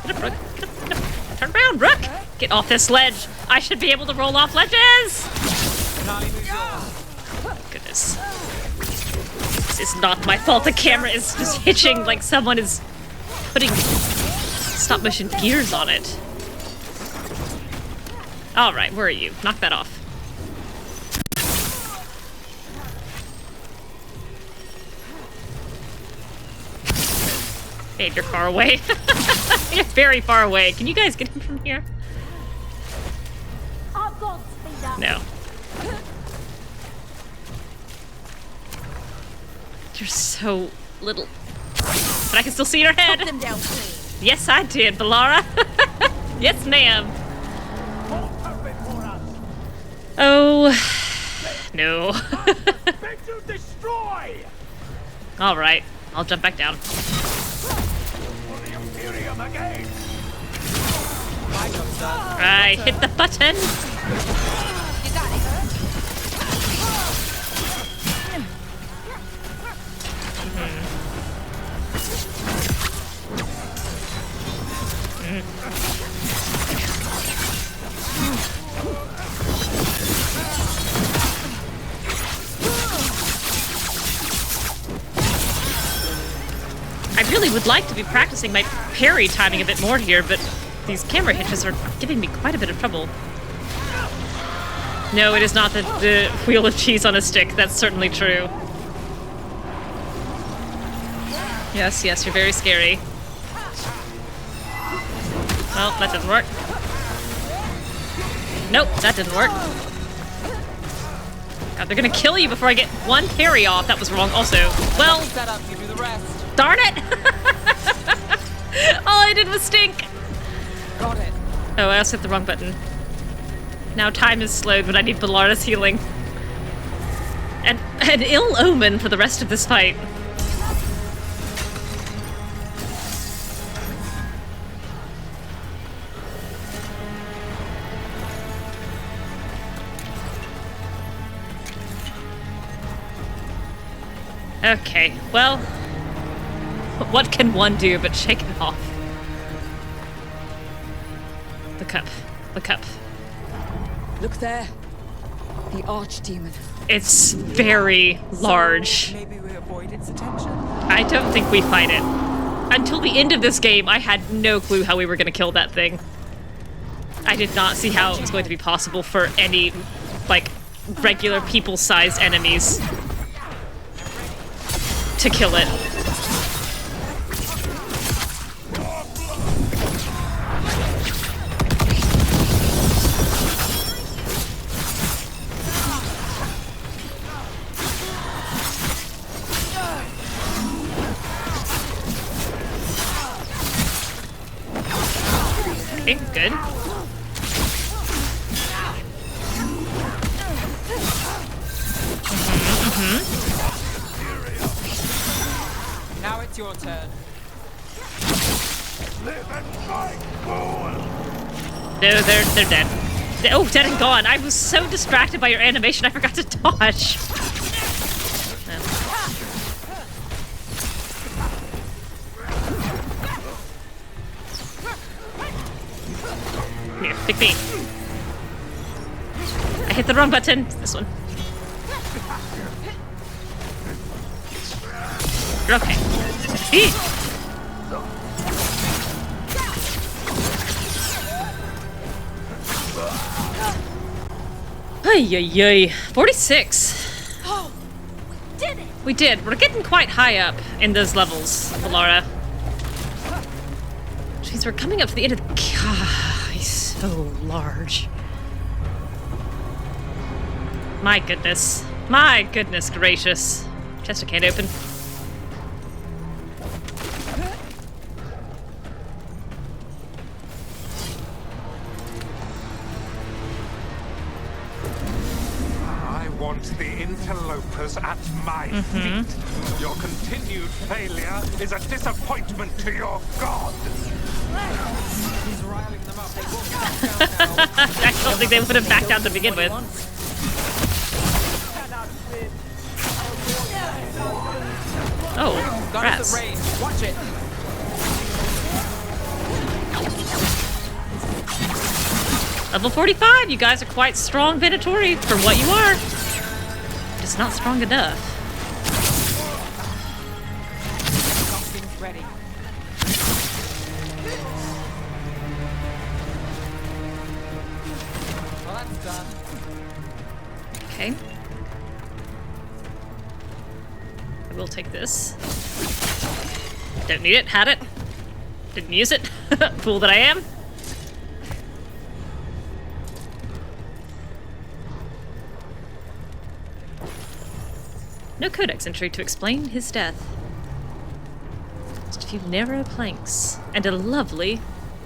Get up, Rook. Get up. Turn around, Rook. Get off this ledge. I should be able to roll off ledges. Goodness. This is not my fault. The camera is just hitching like someone is putting stop motion gears on it. All right, where are you? Knock that off. Hey, you're far away. You're very far away. Can you guys get him from here? No. You're so little. But I can still see your head. Them down, please. Yes, I did, Bellara. Yes, ma'am. Oh, no. All right, I'll jump back down. I hit the button. You got it. I really would like to be practicing my parry timing a bit more here, but these camera hitches are giving me quite a bit of trouble. No, it is not the wheel of cheese on a stick. That's certainly true. Yes, yes, you're very scary. Well, that didn't work. Nope, that didn't work. God, they're gonna kill you before I get one parry off. That was wrong also. Well, darn it! All I did was stink. Got it. Oh, I also hit the wrong button. Now time is slowed, but I need Bellara's healing. And an ill omen for the rest of this fight. Okay, well, what can one do but shake it off? The cup. The cup. Look there. The archdemon. It's very large. Maybe we avoid its attention. I don't think we fight it. Until the end of this game, I had no clue how we were going to kill that thing. I did not see how it was going to be possible for any, like, regular people-sized enemies to kill it. Okay, good. Now it's your turn. No, they're dead. Oh, dead and gone. I was so distracted by your animation, I forgot to dodge. Here, pick me. I hit the wrong button. It's this one. Okay. Eek. Ay, ay, ay. 46. Oh, we did it. We did. We're getting quite high up in those levels, Bellara. Jeez, we're coming up to the end of the... God, he's so large. My goodness. My goodness gracious. Chest I can't open. I want the interlopers at my feet. Your continued failure is a disappointment to your god. He's riling them up. They won't back down now. I don't think they would have backed down to begin with. Oh, rats. Guns at range. Watch it. Level 45, you guys are quite strong Venatori for what you are. Just not strong enough. Something's ready. Well, that's done. Okay. I will take this. Don't need it, had it. Didn't use it. Fool that I am. No codex entry to explain his death. Just a few narrow planks and a lovely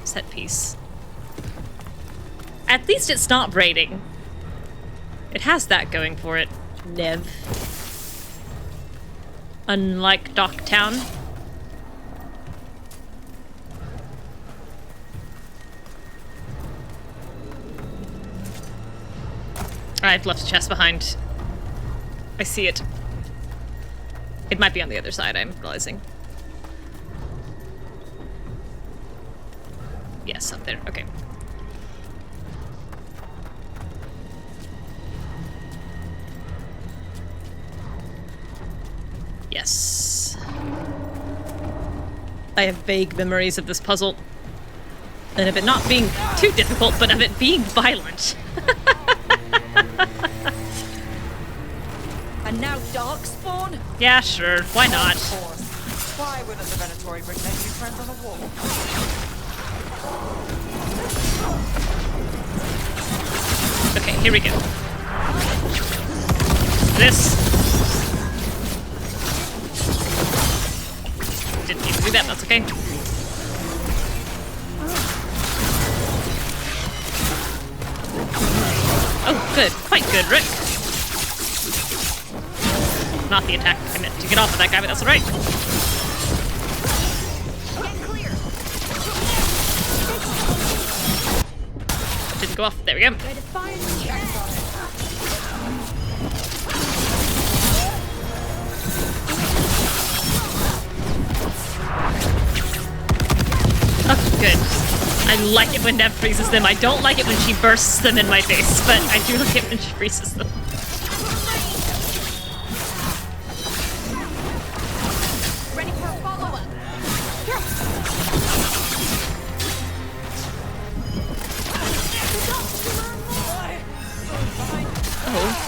set piece. At least it's not braiding. It has that going for it, Neve. Unlike Docktown. I've left a chest behind. I see it. It might be on the other side, I'm realizing. Yes, up there. Okay. Yes. I have vague memories of this puzzle. And of it not being too difficult, but of it being violent. And now Darkspawn? Yeah, sure. Why not? Why wouldn't the Venatori bring their new friends on the wall? Okay, here we go. This. Didn't need to do that, that's okay. Oh, good. Quite good, Rick. Not the attack. I meant to get off of that guy, but that's alright. Didn't go off. There we go. Oh, good. I like it when Neve freezes them. I don't like it when she bursts them in my face, but I do like it when she freezes them. Ready for a follow-up. Oh.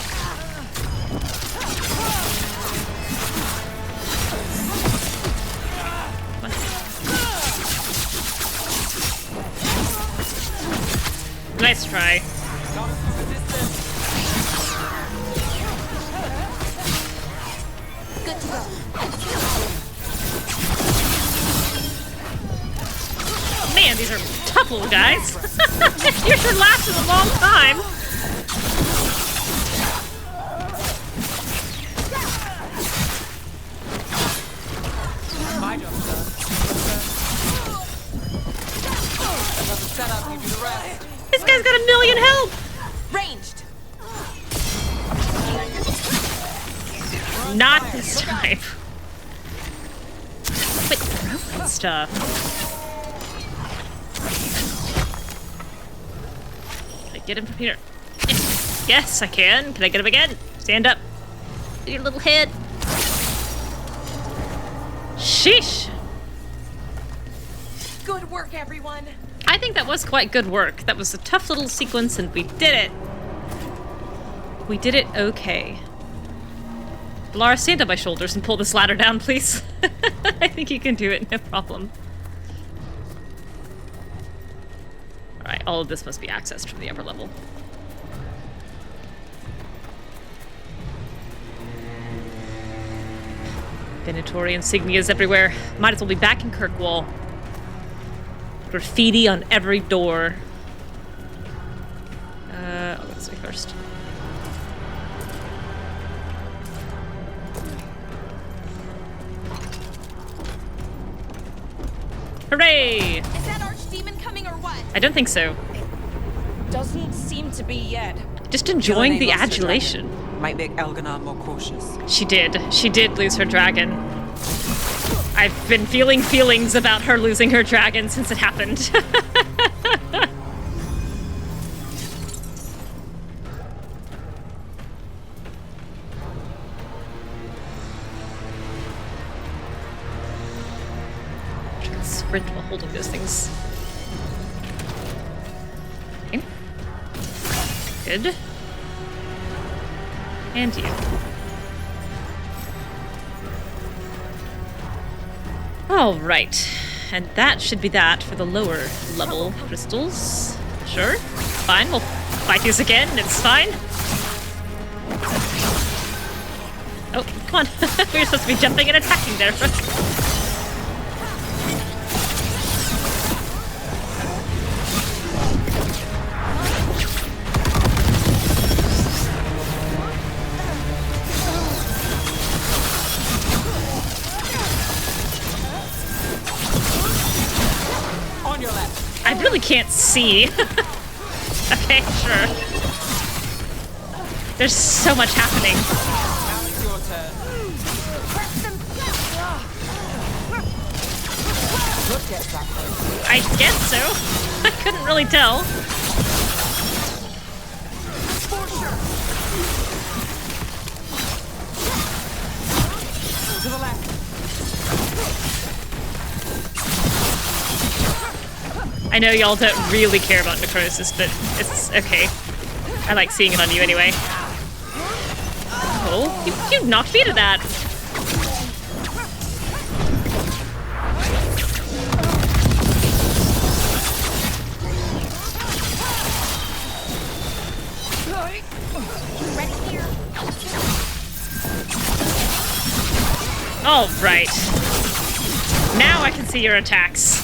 Nice try. Good to go. Man, these are tough little guys. You should last a long time. My job's done. Another setup, you do the rest. This guy's got 1,000,000 health. Ranged. Not this time. Quit throwing stuff. Can I get him from here? Yes, I can. Can I get him again? Stand up. Your little head. Sheesh. Good work, everyone. I think that was quite good work. That was a tough little sequence and we did it. We did it okay. Bellara, stand on my shoulders and pull this ladder down, please. I think you can do it, no problem. Alright, all of this must be accessed from the upper level. Venatori insignias everywhere. Might as well be back in Kirkwall. Graffiti on every door. I'll go this way first. Hooray! Is that archdemon coming or what? I don't think so. Doesn't seem to be yet. Just enjoying the adulation. Might make Elgar'nan more cautious. She did. She did lose her dragon. I've been feeling feelings about her losing her dragon since it happened. Try to sprint while holding those things. Okay. Good. And you. All right, and that should be that for the lower level crystals. Sure, fine, we'll fight these again, it's fine. Oh, Come on. We were supposed to be jumping and attacking there. On your left. I really can't see. Okay, sure. There's so much happening. Now it's your turn. Look at that thing. I guess so. I couldn't really tell. To the left. I know y'all don't really care about necrosis, but it's okay. I like seeing it on you anyway. Oh, you knocked me to that. Ready here. All right. Now I can see your attacks.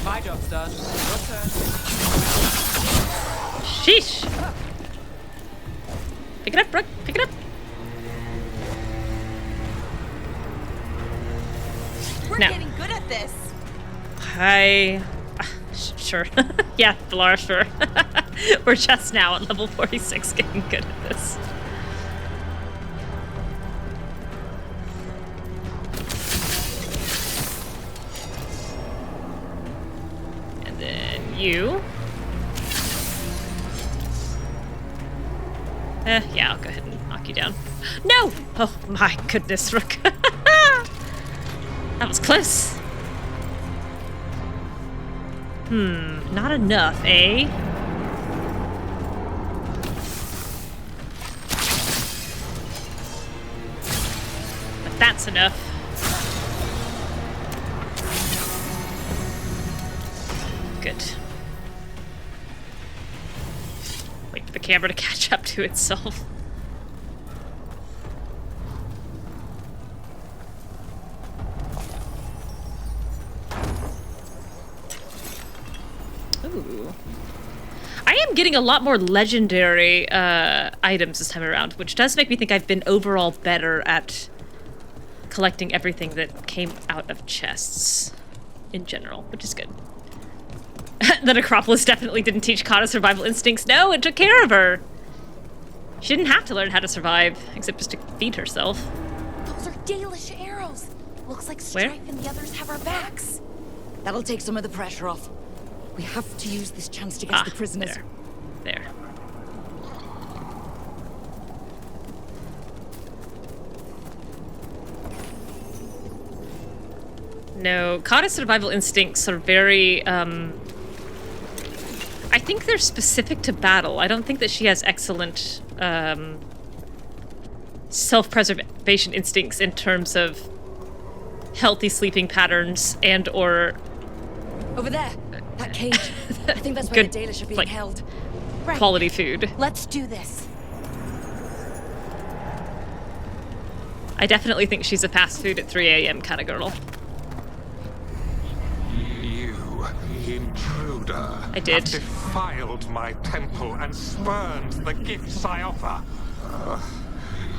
My job's done. Your turn. Sheesh. Pick it up, Brooke. Pick it up. We're No. getting good at this. Sure. Yeah, Bellara, sure. We're just now at level 46 getting good at this. And then you. Yeah, I'll go ahead and knock you down. No! Oh my goodness, Rook. That was close. Not enough, eh? But that's enough. Good. Wait for the camera to catch up to itself. Ooh. I am getting a lot more legendary items this time around, which does make me think I've been overall better at collecting everything that came out of chests in general, which is good. The Necropolis definitely didn't teach Kata survival instincts. No, it took care of her. She didn't have to learn how to survive, except just to feed herself. Those are Dalish arrows. Looks like Strife and the others have our backs. That'll take some of the pressure off. We have to use this chance to get the prisoners. There. No, Kata's survival instincts are very, I think they're specific to battle. I don't think that she has excellent, self-preservation instincts in terms of healthy sleeping patterns and or... Over there! That cage. I think that's where the Dalish are being held. Right. Quality food. Let's do this. I definitely think she's a fast food at 3 a.m. kind of girl. You, intruder. I did. Have defiled my temple and spurned the gifts I offer.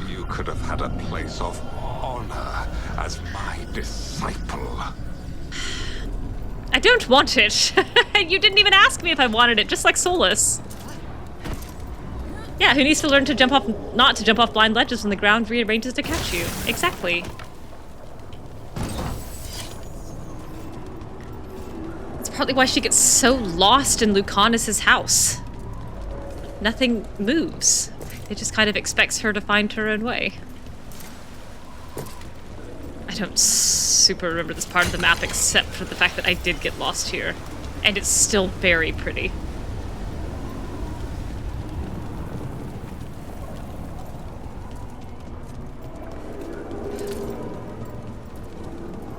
You could have had a place of honor as my disciple. I don't want it. You didn't even ask me if I wanted it, just like Solas. Yeah, who needs to learn to jump off, not to jump off blind ledges when the ground rearranges to catch you? Exactly. That's partly why she gets so lost in Lucanis' house. Nothing moves. It just kind of expects her to find her own way. I don't super remember this part of the map except for the fact that I did get lost here. And it's still very pretty.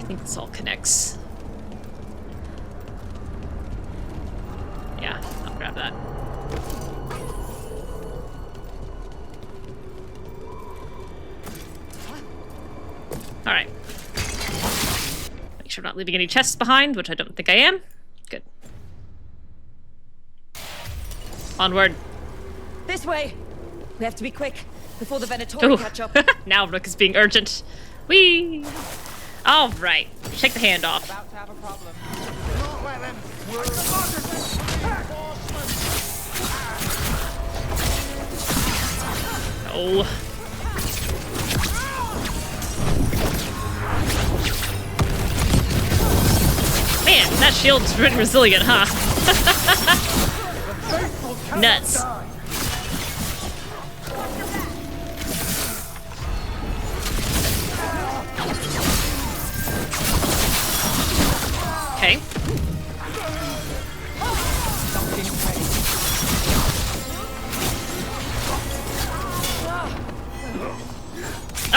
I think this all connects. Yeah, I'll grab that. Alright. Make sure I'm not leaving any chests behind, which I don't think I am. Good. Onward. This way! We have to be quick before the Venatori catch up. Now Rook is being urgent. Whee! Alright. Shake the hand off. About to have a problem. Oh. Man, that shield's pretty resilient, huh? Nuts. Okay.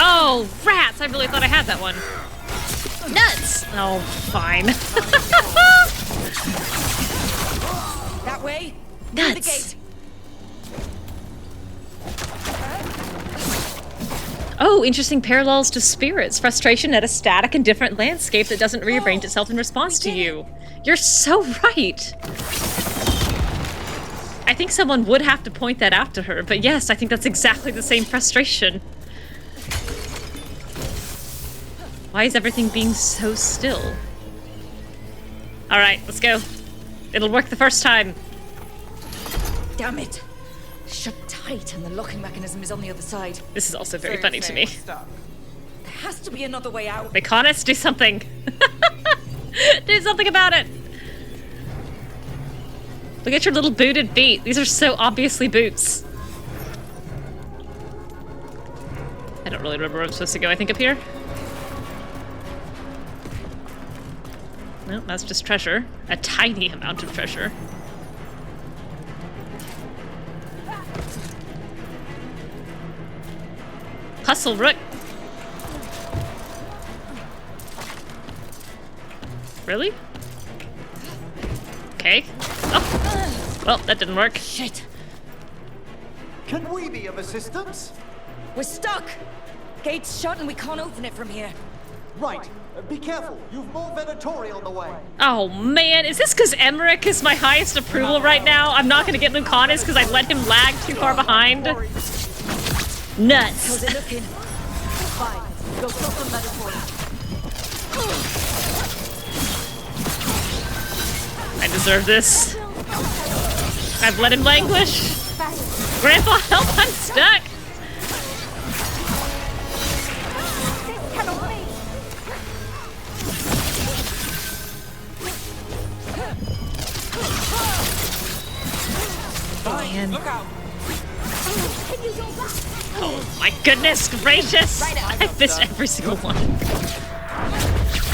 Oh, rats! I really thought I had that one. Nuts! Oh, fine. That way. Nuts. The gate. Oh, interesting parallels to spirits. Frustration at a static and different landscape that doesn't rearrange itself in response to you. You're so right. I think someone would have to point that out to her, but yes, I think that's exactly the same frustration. Why is everything being so still? Alright, let's go. It'll work the first time. Damn it. Shut tight and the locking mechanism is on the other side. This is also very funny to me. There has to be another way out. Lucanis, do something. Do something about it. Look at your little booted feet. These are so obviously boots. I don't really remember where I'm supposed to go. I think up here. No, that's just treasure. A tiny amount of treasure. Hustle, Rook. Really? Okay. Oh. Well, that didn't work. Shit. Can we be of assistance? We're stuck. Gate's shut and we can't open it from here. Right. Be careful. You've more Venatori on the way. Oh man, is this because Emmrich is my highest approval right now? I'm not gonna get Lucanis because I let him lag too far behind. Nuts. How's it looking? Fine. Go stop them Venatori. I deserve this. I've let him languish. Grandpa, help! I'm stuck. Man. Oh my goodness gracious! I've missed every single one.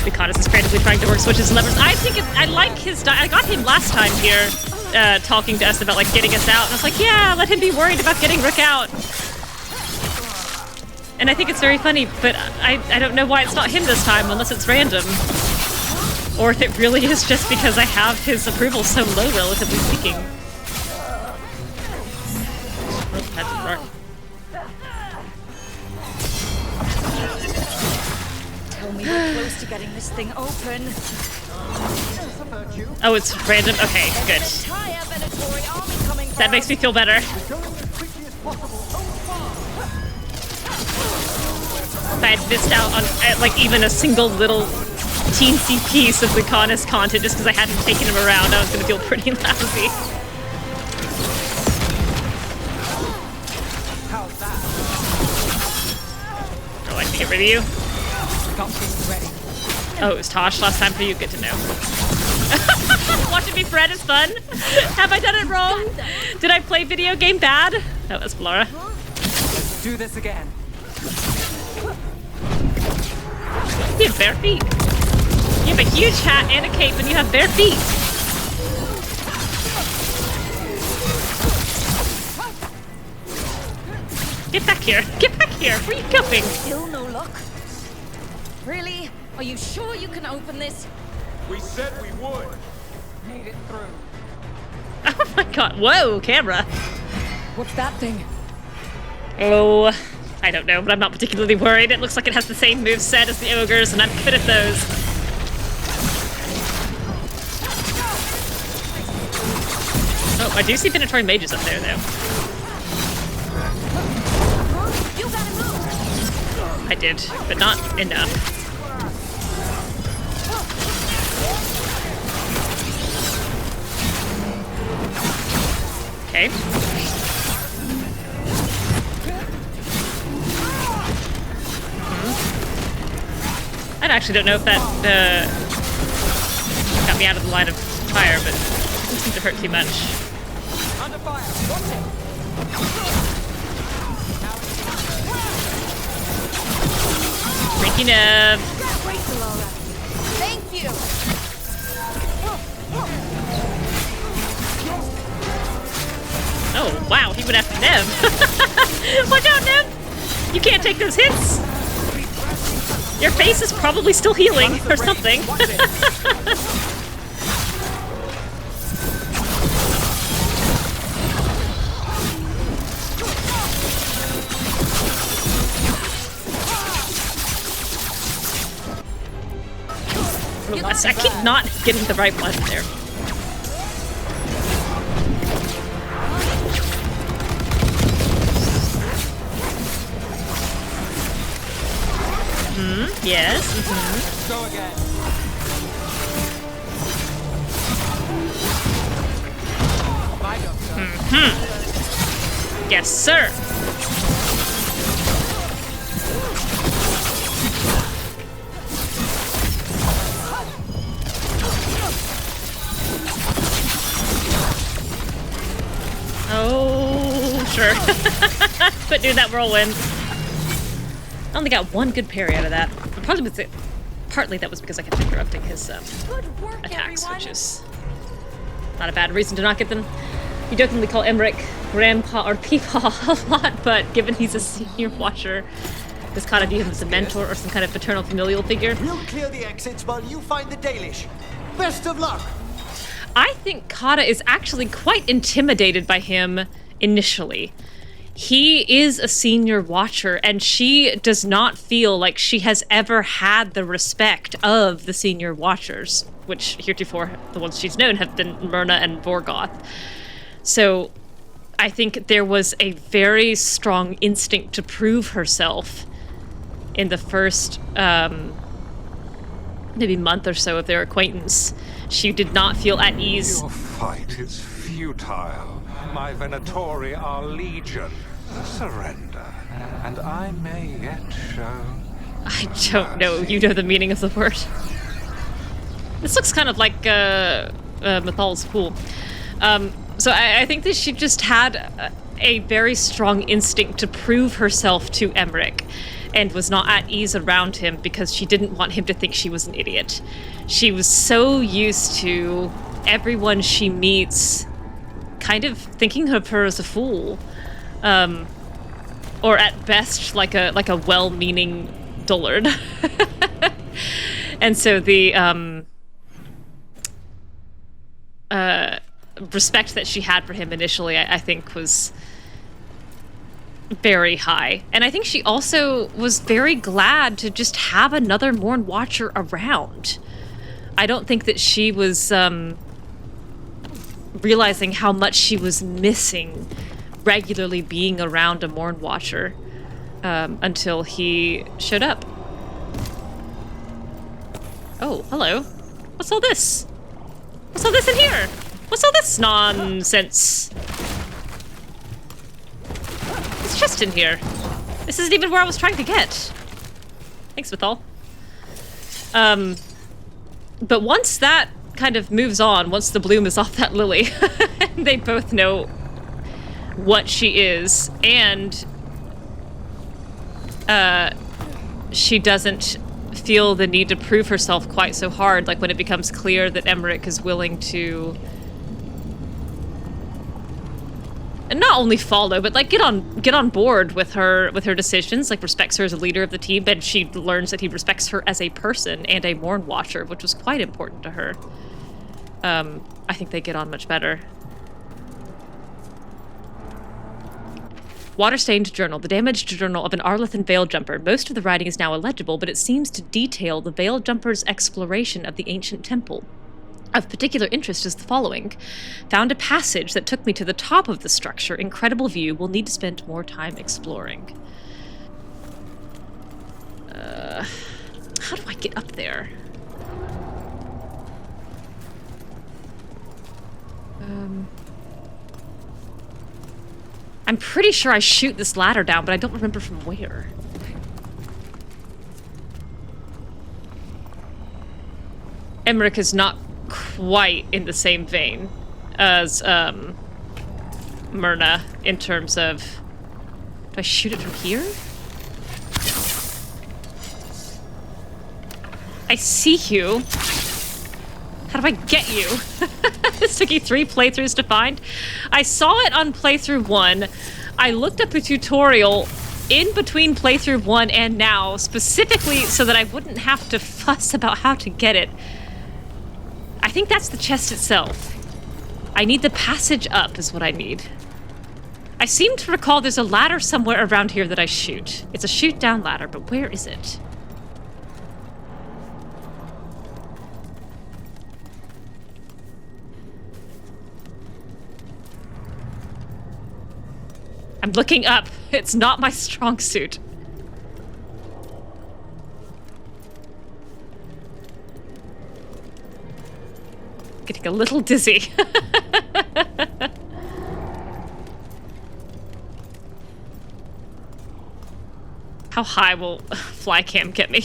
Lucanis is frantically trying to work switches and levers. I think I like his I got him last time here, talking to us about like getting us out. And I was like, yeah, let him be worried about getting Rook out. And I think it's very funny, but I don't know why it's not him this time, unless it's random. Or if it really is just because I have his approval so low, relatively speaking. Oh, that didn't work. Tell me we're close to getting this thing open. Oh, it's random? Okay, good. That makes me feel better. If I had missed out on like even a single little teensy piece of Lucanis content just because I hadn't taken him around, I was gonna feel pretty lousy. Oh, I can get rid of you. Oh, it was Tosh last time for you. Good to know. Watching me fret is fun. Have I done it wrong? Did I play video game bad? That was Bellara. Let's do this again. You have bare feet. You have a huge hat and a cape, and you have bare feet. Get back here. Get back here. Where are you going? Still no luck. Really? Are you sure you can open this? We said we would. Made it through. Oh my god. Whoa, camera. What's that thing? Oh, I don't know, but I'm not particularly worried. It looks like it has the same moveset as the ogres, and I'm good at those. Oh, I do see penetratory mages up there, though. I did, but not enough. Okay. I actually don't know if that got me out of the line of fire, but it didn't seem to hurt too much. Under fire. Watch it. Thank you, Neve. Thank you. Oh, wow, he went after Neve. Watch out, Neve! You can't take those hits! Your face is probably still healing, or something. I keep not getting the right one there. Yes. Go again. Yes, sir. Oh, sure. But dude, that whirlwind. I only got one good parry out of that. But partly that was because I kept interrupting his attacks, which is not a bad reason to not get them. You jokingly call Emmrich Grandpa or Peepaw a lot, but given he's a senior watcher, does Kata view him as a mentor or some kind of paternal familial figure? We'll clear the exits while you find the Dalish. Best of luck! I think Kata is actually quite intimidated by him initially. He is a senior watcher, and she does not feel like she has ever had the respect of the senior watchers, which heretofore the ones she's known have been Myrna and Vorgoth. So I think there was a very strong instinct to prove herself in the first maybe month or so of their acquaintance. She did not feel at ease. Your fight is futile. My Venatori are legion. Surrender, and I may yet show. I don't know. You know the meaning of the word. This looks kind of like Mathal's pool. So I think that she just had a very strong instinct to prove herself to Emmrich, and was not at ease around him because she didn't want him to think she was an idiot. She was so used to everyone she meets kind of thinking of her as a fool, or at best like a well-meaning dullard. And so the respect that she had for him initially, I think, was very high. And I think she also was very glad to just have another Mourn Watcher around. I don't think that she was realizing how much she was missing regularly being around a Mourn Watcher until he showed up. Oh, hello. What's all this? What's all this in here? What's all this nonsense? There's a chest in here. This isn't even where I was trying to get. Thanks, Vithal. But once that kind of moves on, once the bloom is off that lily, they both know what she is, and she doesn't feel the need to prove herself quite so hard, like when it becomes clear that Emmrich is willing to not only follow, but like get on board with her decisions, like respects her as a leader of the team, and she learns that he respects her as a person and a Mourn Watcher, which was quite important to her. I think they get on much better. Water-stained journal. The damaged journal of an Arlathan veil jumper. Most of the writing is now illegible, but it seems to detail the veil jumper's exploration of the ancient temple. Of particular interest is the following. Found a passage that took me to the top of the structure. Incredible view. We'll need to spend more time exploring. How do I get up there? I'm pretty sure I shoot this ladder down, but I don't remember from where. Emmrich is not quite in the same vein as Myrna in terms of... Do I shoot it from here? I see you. How do I get you? This took you 3 playthroughs to find. I saw it on playthrough 1. I looked up a tutorial in between playthrough 1 and now, specifically so that I wouldn't have to fuss about how to get it. I think that's the chest itself. I need the passage up is what I need. I seem to recall there's a ladder somewhere around here that I shoot. It's a shoot down ladder, but where is it? I'm looking up. It's not my strong suit. Getting a little dizzy. How high will flycam get me?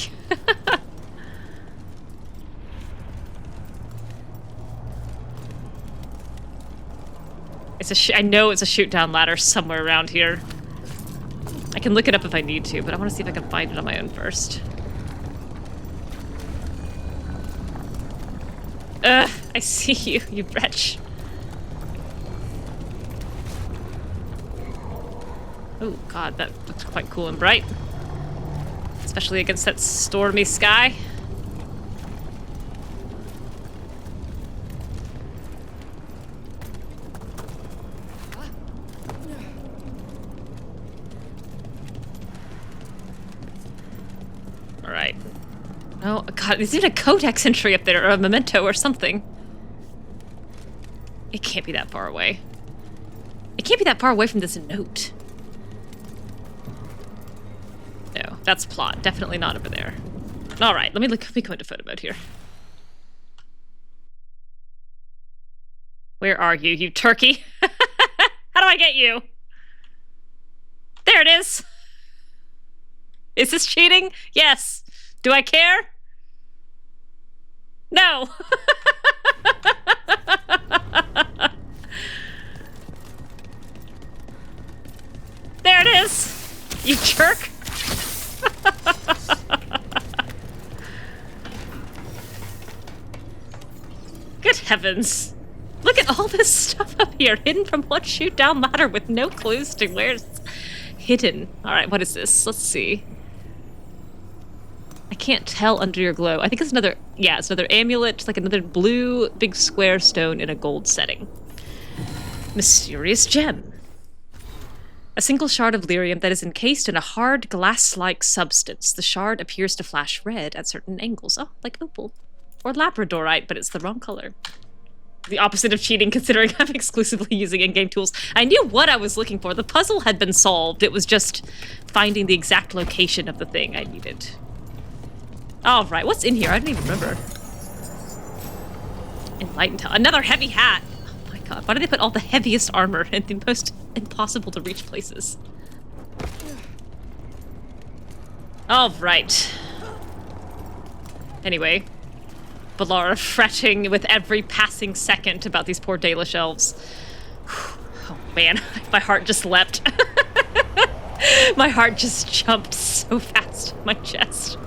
I know it's a shoot down ladder somewhere around here. I can look it up if I need to, but I want to see if I can find it on my own first. I see you, you wretch. Oh god, that looks quite cool and bright. Especially against that stormy sky. Alright. Oh god, there's even a codex entry up there, or a memento or something. It can't be that far away. It can't be that far away from this note. No, that's plot. Definitely not over there. Alright, let me go into photo mode here. Where are you, you turkey? How do I get you? There it is! Is this cheating? Yes. Do I care? No. There it is. You jerk. Good heavens. Look at all this stuff up here, hidden from one shoot down ladder with no clues to where it's hidden. Alright, what is this? Let's see. I can't tell under your glow. I think it's another, yeah, it's another amulet, like another blue big square stone in a gold setting. Mysterious gem. A single shard of lyrium that is encased in a hard glass-like substance. The shard appears to flash red at certain angles. Oh, like opal. Or labradorite, but it's the wrong color. The opposite of cheating, considering I'm exclusively using in-game tools. I knew what I was looking for. The puzzle had been solved. It was just finding the exact location of the thing I needed. All right, what's in here? I don't even remember. Enlightened. Another heavy hat. Oh my god, why do they put all the heaviest armor in the most impossible to reach places? All right. Anyway, Bellara fretting with every passing second about these poor Dalish elves. Oh man, my heart just leapt. My heart just jumped so fast in my chest.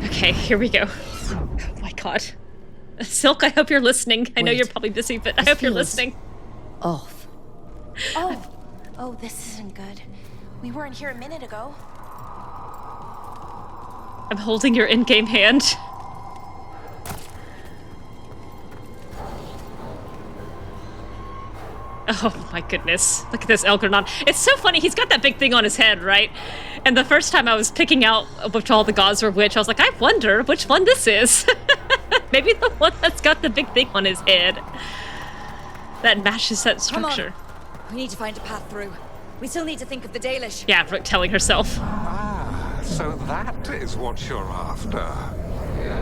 Okay, here we go. Oh my god. Silk, I hope you're listening. I know you're probably busy, but I hope you're listening. Off. Oh, this isn't good. We weren't here a minute ago. I'm holding your in-game hand. Oh my goodness. Look at this Elgar'nan. It's so funny, he's got that big thing on his head, right? And the first time I was picking out which all the gods were which, I was like, I wonder which one this is. Maybe the one that's got the big thing on his head. That matches that structure. Come on. We need to find a path through. We still need to think of the Dalish. Yeah, Rook telling herself. Ah, so that is what you're after.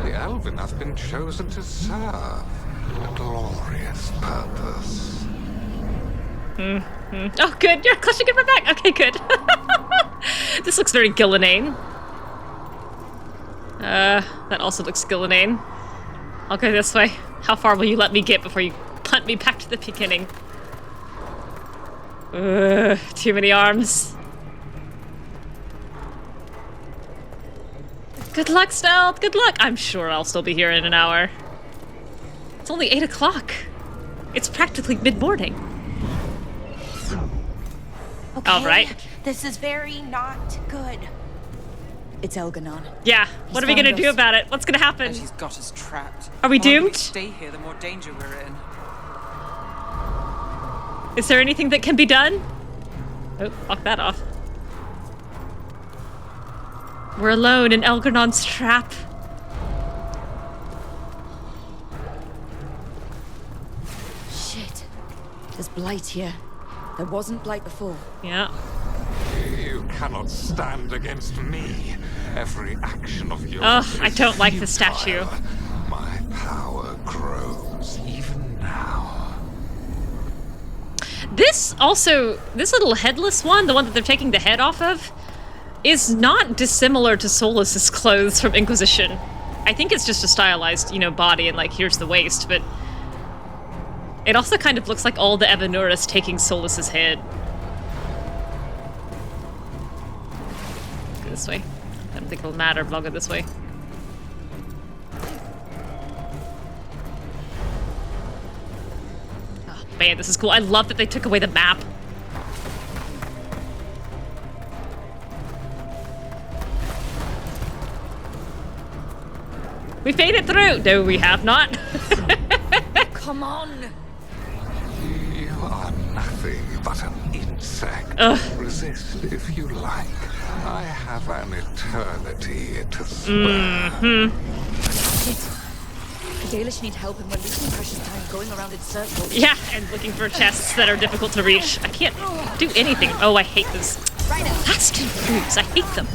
The Elven have been chosen to serve a glorious purpose. Oh, good. You're clutching at my back. Okay, good. This looks very Elgar'nan. That also looks Elgar'nan. I'll go this way. How far will you let me get before you punt me back to the beginning? Too many arms. Good luck, Stealth. Good luck. I'm sure I'll still be here in an hour. It's only 8 o'clock. It's practically mid-morning. Okay, All right. This is very not good. It's Elgar'nan. Yeah. What are we gonna do about it? What's gonna happen? And he's got us trapped. Are we The longer doomed? we stay here, the more danger we're in. Is there anything that can be done? Oh, fuck that off. We're alone in Elgar'nan's trap. Shit. There's blight here. There wasn't blight before. Yeah. You cannot stand against me. Every action of yours. Ugh, I don't like the statue. My power grows even now. This little headless one, the one that they're taking the head off of, is not dissimilar to Solas's clothes from Inquisition. I think it's just a stylized, body and like, here's the waist, but it also kind of looks like all the Evanuris taking Solas's head. Go this way. I don't think it'll matter if I'll go this way. Oh man, this is cool. I love that they took away the map. We made it through! No, we have not. Come on! You are nothing but an insect. Resist if you like. I have an eternity to spare. Shit. The Dalish need help and we're losing precious time going around in circles. Yeah, and looking for chests that are difficult to reach. I can't do anything. Oh, I hate those blasted foods. I hate them.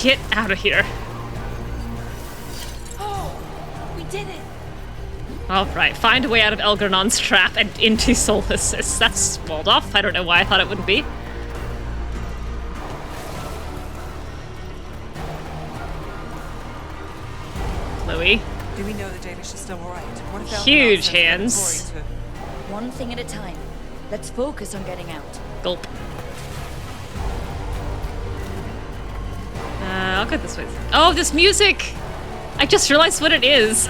Get out of here. Oh, we did it. Alright, find a way out of Elgar'nan's trap and into Solas. That's walled off. I don't know why I thought it wouldn't be. Chloe. Do we know the Dalish is still alright? What if Huge hands. One thing at a time. Let's focus on getting out. Gulp. I'll go this way. Oh, this music! I just realized what it is.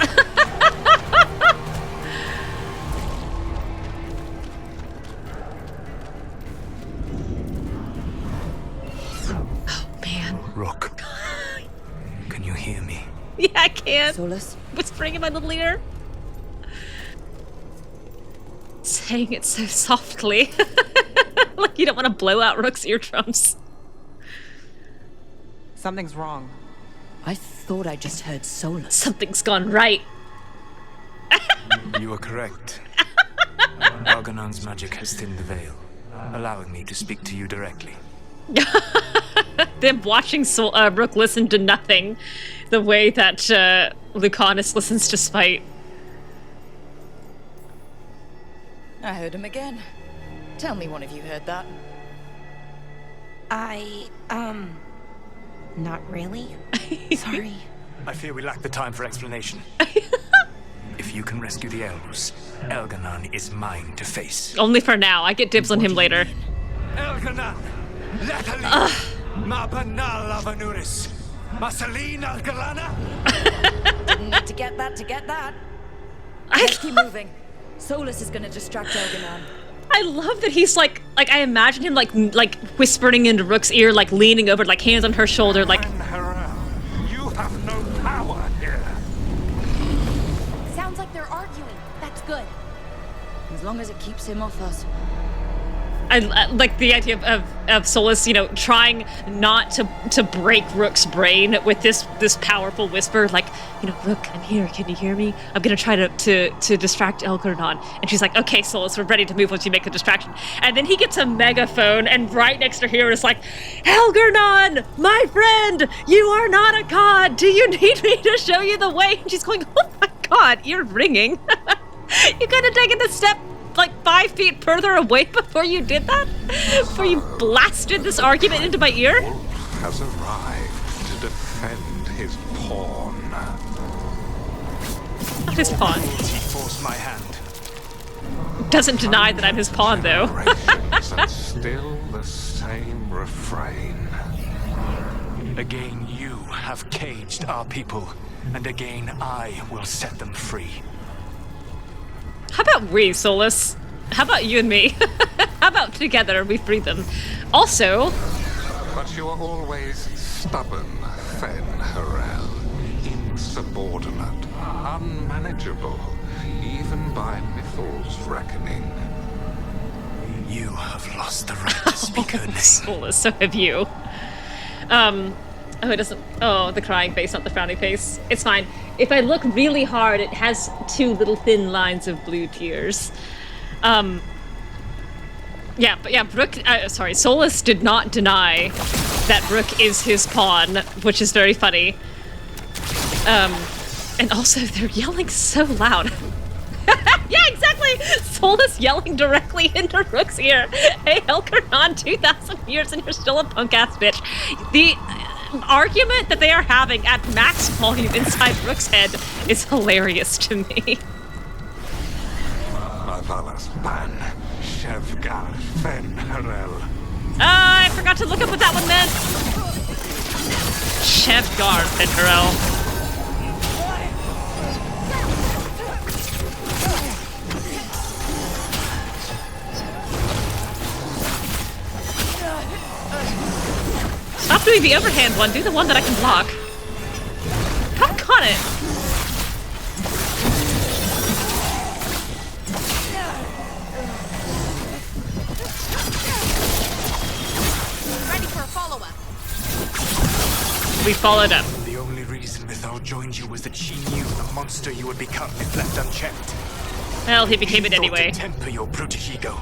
Oh, man. Rook. Can you hear me? Yeah, I can. Solas. Whispering in my little ear. Saying it so softly. Like you don't want to blow out Rook's eardrums. Something's wrong. I thought I just heard Solas. Something's gone right. You are correct. Elgar'nan's magic has thinned the veil, allowing me to speak to you directly. Them watching Rook listen to nothing the way that Lucanis listens to spite. I heard him again. Tell me one of you heard that. Not really. Sorry. I fear we lack the time for explanation. If you can rescue the elves, Elgar'nan is mine to face. Only for now. I get dibs on him later. Elgar'nan! Letali! Ma banal avanuris! Marceline Elgar'nan? Didn't need to get that. Let's keep moving. Solas is gonna distract Elgar'nan. I love that he's like I imagine him like whispering into Rook's ear, like leaning over, like hands on her shoulder, like. You have no power here. Sounds like they're arguing. That's good. As long as it keeps him off us. I like the idea of Solas, you know, trying not to break Rook's brain with this powerful whisper, like, you know, Rook, I'm here. Can you hear me? I'm gonna try to distract Elgar'nan. And she's like, okay, Solas, we're ready to move once you make a distraction. And then he gets a megaphone, and right next to her is like, Elgar'nan, my friend, you are not a god. Do you need me to show you the way? And she's going, oh my god, you're ringing. You could have taken a step like 5 feet further away before you did that? Before you blasted this argument into my ear? Wolf has arrived to defend his pawn. Not his pawn. He forced my hand. Doesn't deny that I'm his pawn, though. And still the same refrain. Again, you have caged our people, and again I will set them free. How about we, Solas? How about you and me? How about together we free them? Also... But you are always stubborn, Fen'Harel. Insubordinate, unmanageable, even by Mythal's reckoning. You have lost the right to speak her name. Solas, so have you. Oh, it doesn't... Oh, the crying face, not the frowning face. It's fine. If I look really hard, it has 2 little thin lines of blue tears. Yeah, but yeah, Solas did not deny that Rook is his pawn, which is very funny. And also, they're yelling so loud. Yeah, exactly! Solas yelling directly into Rook's ear. Hey, Elgar'nan, 2,000 years and you're still a punk-ass bitch. The argument that they are having at max volume inside Rook's head is hilarious to me. I forgot to look up what that one meant. Veilguard, Fen'Harel. Stop doing the overhand one, do the one that I can block. Come on it! Ready for a follow-up. We followed up. The only reason Mythal joined you was that she knew the monster you would become if left unchecked. Well, he became it anyway. To temper your brutish ego.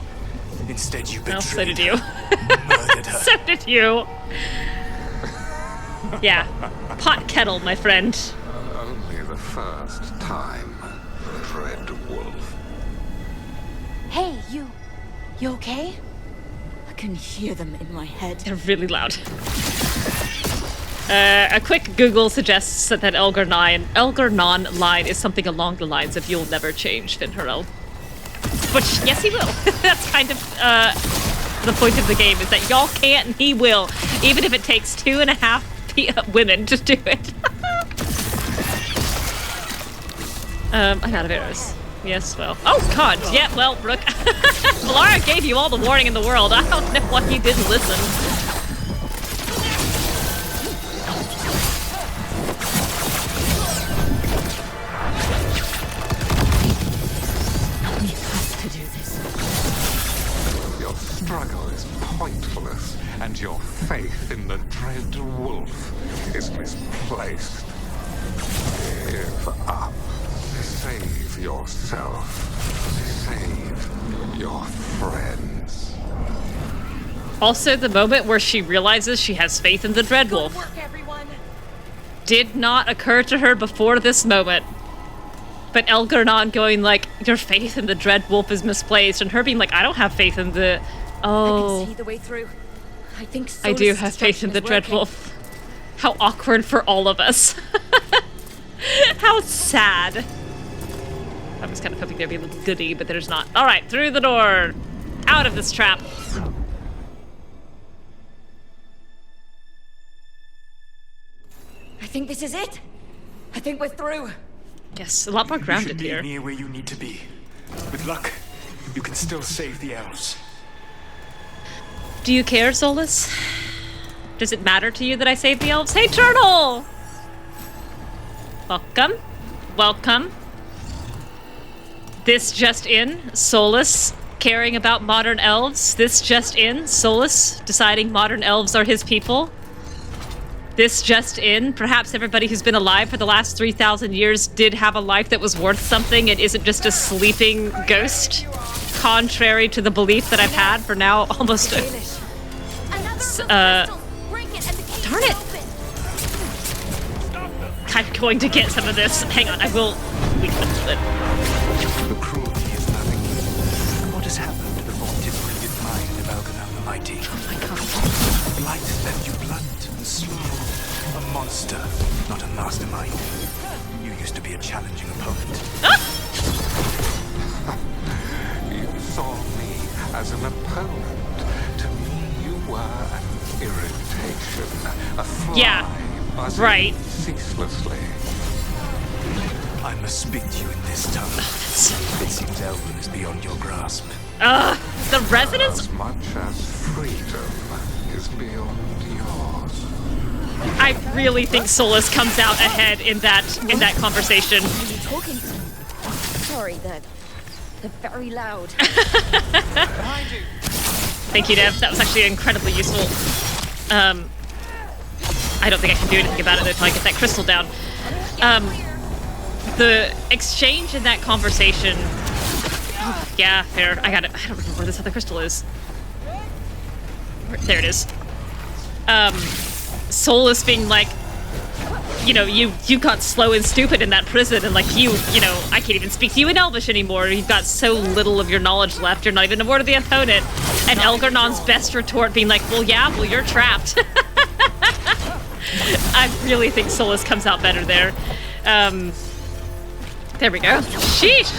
Instead, you betrayed so did you. Murdered her. So did you. Yeah. Pot kettle, my friend. Only the first time, Dread Wolf. Hey, you okay? I can hear them in my head. They're really loud. A quick Google suggests that Elgar'nan line is something along the lines of "You'll never change, Fen'Harel." Which, yes, he will. That's kind of the point of the game, is that y'all can't and he will, even if it takes 2.5 women to do it. I'm out of arrows. Yes, well. Oh, God. Yeah, well, Rook. Bellara gave you all the warning in the world. I don't know why you didn't listen. Your struggle is pointless, and your faith in the Dread Wolf is misplaced. Give up. Save yourself. Save your friends. Also, the moment where she realizes she has faith in the Dread Wolf did not occur to her before this moment. But Elgar'nan going like, your faith in the Dread Wolf is misplaced, and her being like, I don't have faith in the... Oh. I can see the way through. I think I do Solas' have faith in the distraction is Dread Wolf. How awkward for all of us. How sad. I was kind of hoping there'd be a little goodie, but there's not. All right, through the door. Out of this trap. I think this is it. I think we're through. Yes, a lot more grounded you here. should be near where you need to be. With luck, you can still save the elves. Do you care, Solas? Does it matter to you that I saved the elves? Hey, Turtle! Welcome. Welcome. This just in, Solas caring about modern elves. This just in, Solas deciding modern elves are his people. This just in, perhaps everybody who's been alive for the last 3,000 years did have a life that was worth something and isn't just a sleeping ghost, contrary to the belief that I've had for now almost a... darn it! I'm going to get some of this. Hang on, I will... The cruelty is nothing new. What has happened to the vortibrated mind of Elgar'nan the Mighty? Oh my god. Blight left you blunt and slow. A monster, not a mastermind. You used to be a challenging opponent. You saw me as an opponent. To me, you were an irritation. A fly buzzing right. ceaselessly. I must speak to you in this tongue. It seems Elven is beyond your grasp. The resonance? As much as freedom is beyond yours. I really think Solas comes out ahead in that conversation. Are you talking to me? Sorry, they're very loud. Behind you. Thank you, Nev. That was actually incredibly useful. I don't think I can do anything about it until I get that crystal down. The exchange in that conversation... yeah, fair. I don't remember where this other crystal is. There it is. Solas being like, you know, you got slow and stupid in that prison, and like you know, I can't even speak to you in Elvish anymore. You've got so little of your knowledge left. You're not even a word of the opponent. And Elgar'nan's best retort being like, well, you're trapped. I really think Solas comes out better there. There we go. Sheesh!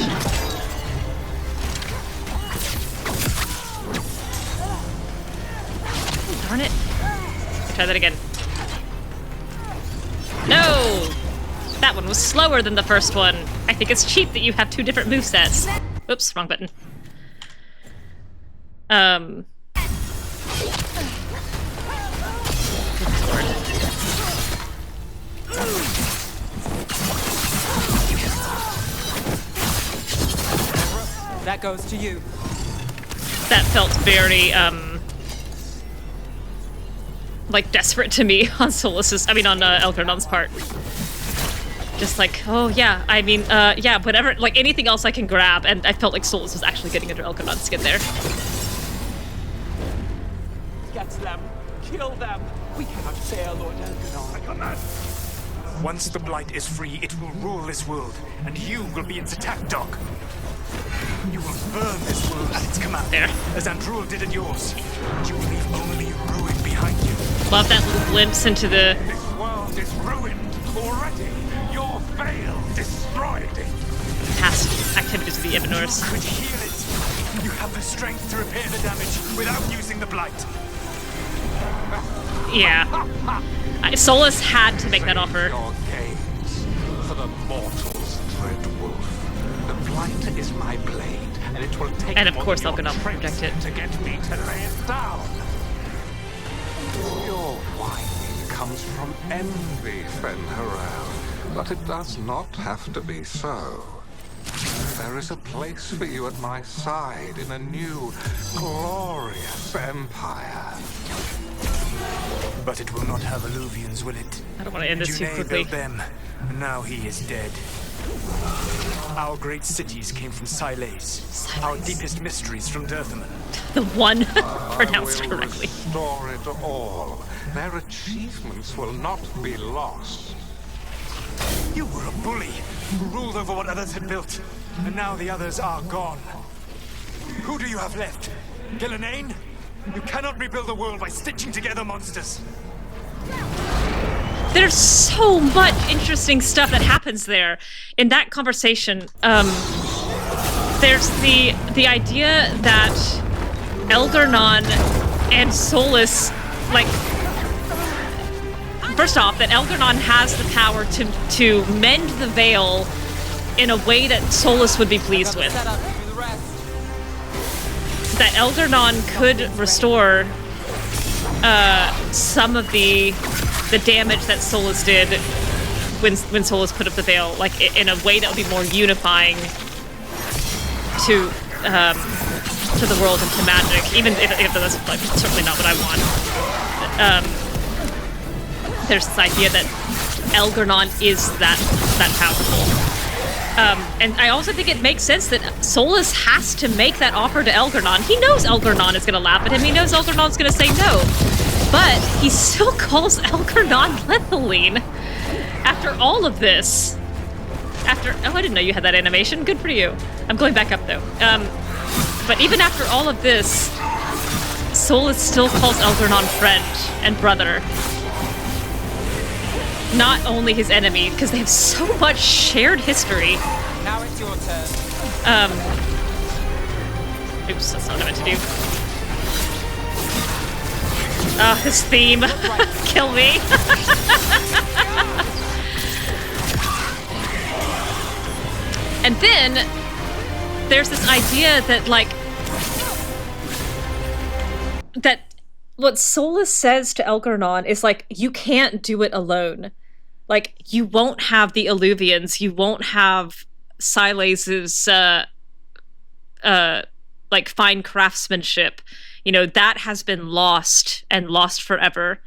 Darn it. Try that again. No! That one was slower than the first one. I think it's cheap that you have two different movesets. Oops, wrong button. That goes to you. That felt very, like, desperate to me on Solas's, on Elgar'nan's part. Just like, oh yeah, yeah, whatever, like anything else I can grab, and I felt like Solas was actually getting under Elgar'nan's skin there. Get them. Kill them. We cannot fail Lord Elgar'nan. Once the Blight is free, it will rule this world, and you will be its attack dog. You will burn this world at its command, there, as Andrul did at yours. You will leave only ruin behind you. Love that little glimpse into the... This world is ruined already. Your veil destroyed it. past activities of the Ibnors. You could heal it. You have the strength to repair the damage without using the Blight. Yeah. Solas had to make that offer. Your gaze for the mortal's dread wolf. The Blight is my blade, and it will take and of course Elgar'nan will project it. to get me to lay it down. Your whining comes from envy, Fen'Harel, but it does not have to be so. There is a place for you at my side in a new, glorious empire. But it will not have Alluvians, will it? I don't want to end this too quickly. Built them, and now he is dead. Our great cities came from Siles. Our deepest mysteries from Dirthaman. The one pronounced correctly. Restore it all. Their achievements will not be lost. You were a bully who ruled over what others had built, and now the others are gone. Who do you have left? Elgar'nan? You cannot rebuild the world by stitching together monsters. There's so much interesting stuff that happens there in that conversation. There's the idea that Elgar'nan and Solas, like, first off, that Elgar'nan has the power to mend the veil in a way that Solas would be pleased with. That Elgar'nan could restore some of the damage that Solas did when Solas put up the veil, like in a way that would be more unifying to the world and to magic, even if that's like certainly not what I want. There's this idea that Elgar'nan is that powerful. And I also think it makes sense that Solas has to make that offer to Elgar'nan. He knows Elgar'nan is going to laugh at him. He knows Elgar'nan's going to say no. But he still calls Elgar'nan litany. After all of this, oh, I didn't know you had that animation. Good for you. I'm going back up though. But even after all of this, Solas still calls Elgar'nan friend and brother. Not only his enemy, because they have so much shared history. Now it's your turn. Oops, that's not what I meant to do. Oh, his theme. Kill me. And then there's this idea that, like, that what Solas says to Elgar'nan is like, you can't do it alone. Like, you won't have the Illuvians, you won't have Silas's like fine craftsmanship. You know, that has been lost and lost forever.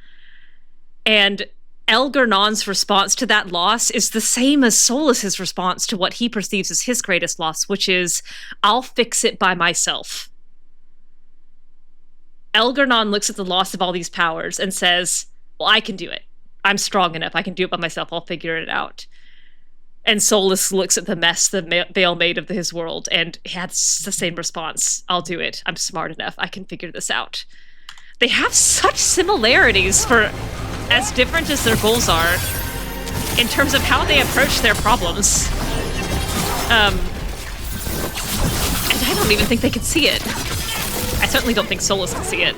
And Elgar'nan's response to that loss is the same as Solas's response to what he perceives as his greatest loss, which is, I'll fix it by myself. Elgar'nan looks at the loss of all these powers and says, well, I can do it. I'm strong enough. I can do it by myself. I'll figure it out. And Solas looks at the mess the veil made of his world and has the same response. I'll do it. I'm smart enough. I can figure this out. They have such similarities for as different as their goals are in terms of how they approach their problems. And I don't even think they can see it. I certainly don't think Solas can see it.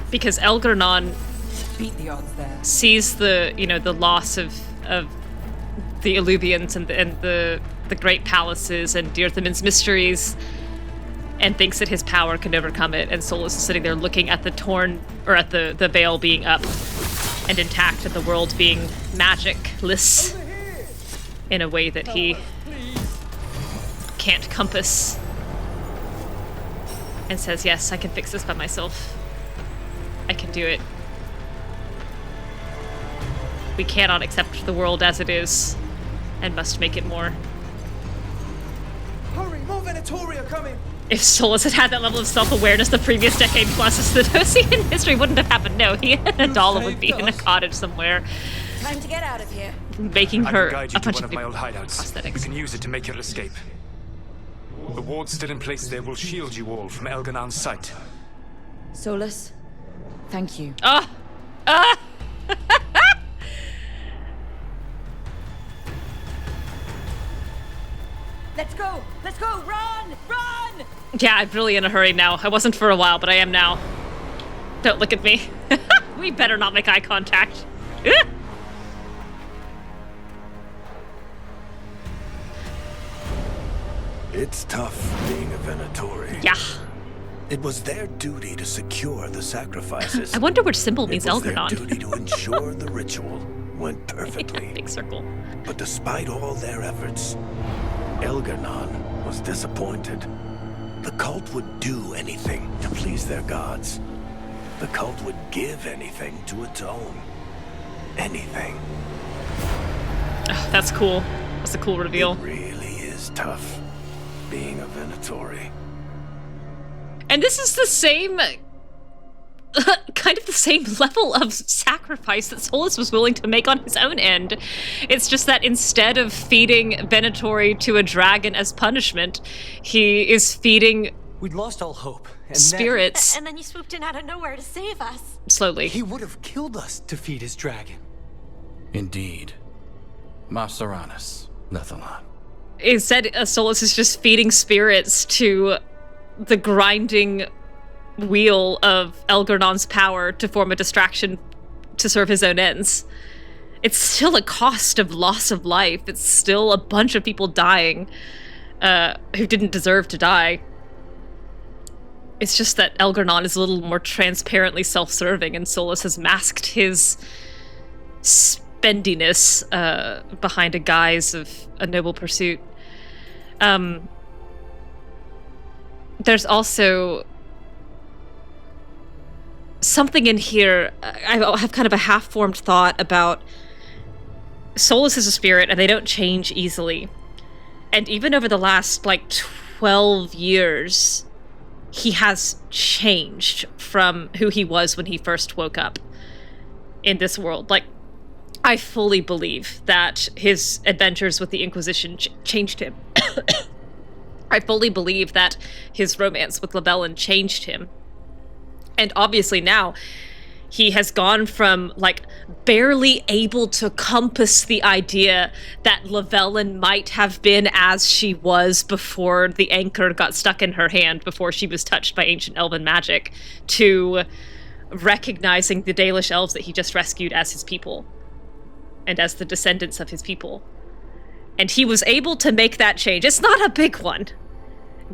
Because Elgar'nan beat the odds there. Sees the loss of the Illuvians and the great palaces and Dirthamin's mysteries, and thinks that his power can overcome it. And Solas is sitting there looking at the veil being up and intact, and the world being magicless in a way that he can't compass. And says, yes, I can fix this by myself. I can do it. We cannot accept the world as it is, and must make it more. Hurry, more Venatori are coming! If Solas had had that level of self-awareness the previous decade plus, the Dosian history wouldn't have happened. No, he and Adala would be in a cottage somewhere. Time to get out of here. Making her I can guide you a to bunch one of my old hideouts. prosthetics. You can use it to make your escape. The wards still in place there will shield you all from Elgar'nan's sight. Solas, thank you. Let's go, run! Yeah, I'm really in a hurry now. I wasn't for a while, but I am now. Don't look at me. We better not make eye contact. It's tough being a Venatori. Yeah. It was their duty to secure the sacrifices. I wonder which symbol means It was Elgar'nan. their duty to ensure the ritual went perfectly. Big circle. But despite all their efforts, Elgar'nan was disappointed. The cult would do anything to please their gods. The cult would give anything to atone. Anything. Oh, that's cool. That's a cool reveal. It really is tough being a Venatori. And this is the same, kind of the same level of sacrifice that Solas was willing to make on his own end. It's just that instead of feeding Venatori to a dragon as punishment, he is feeding We'd lost all hope. And spirits. And then you swooped in out of nowhere to save us. Slowly. He would have killed us to feed his dragon. Indeed. Maseranis, Lethalon. Instead, Solas is just feeding spirits to the grinding wheel of Elgar'nan's power to form a distraction to serve his own ends. It's still a cost of loss of life. It's still a bunch of people dying who didn't deserve to die. It's just that Elgar'nan is a little more transparently self-serving, and Solas has masked his spendiness behind a guise of a noble pursuit. There's also something in here. I have kind of a half-formed thought about Solas is a spirit, and they don't change easily. And even over the last, 12 years, he has changed from who he was when he first woke up in this world. I fully believe that his adventures with the Inquisition changed him. I fully believe that his romance with Lebellin changed him. And obviously now, he has gone from, barely able to compass the idea that Lebellin might have been as she was before the anchor got stuck in her hand, before she was touched by ancient elven magic, to recognizing the Dalish elves that he just rescued as his people, and as the descendants of his people. And he was able to make that change. It's not a big one,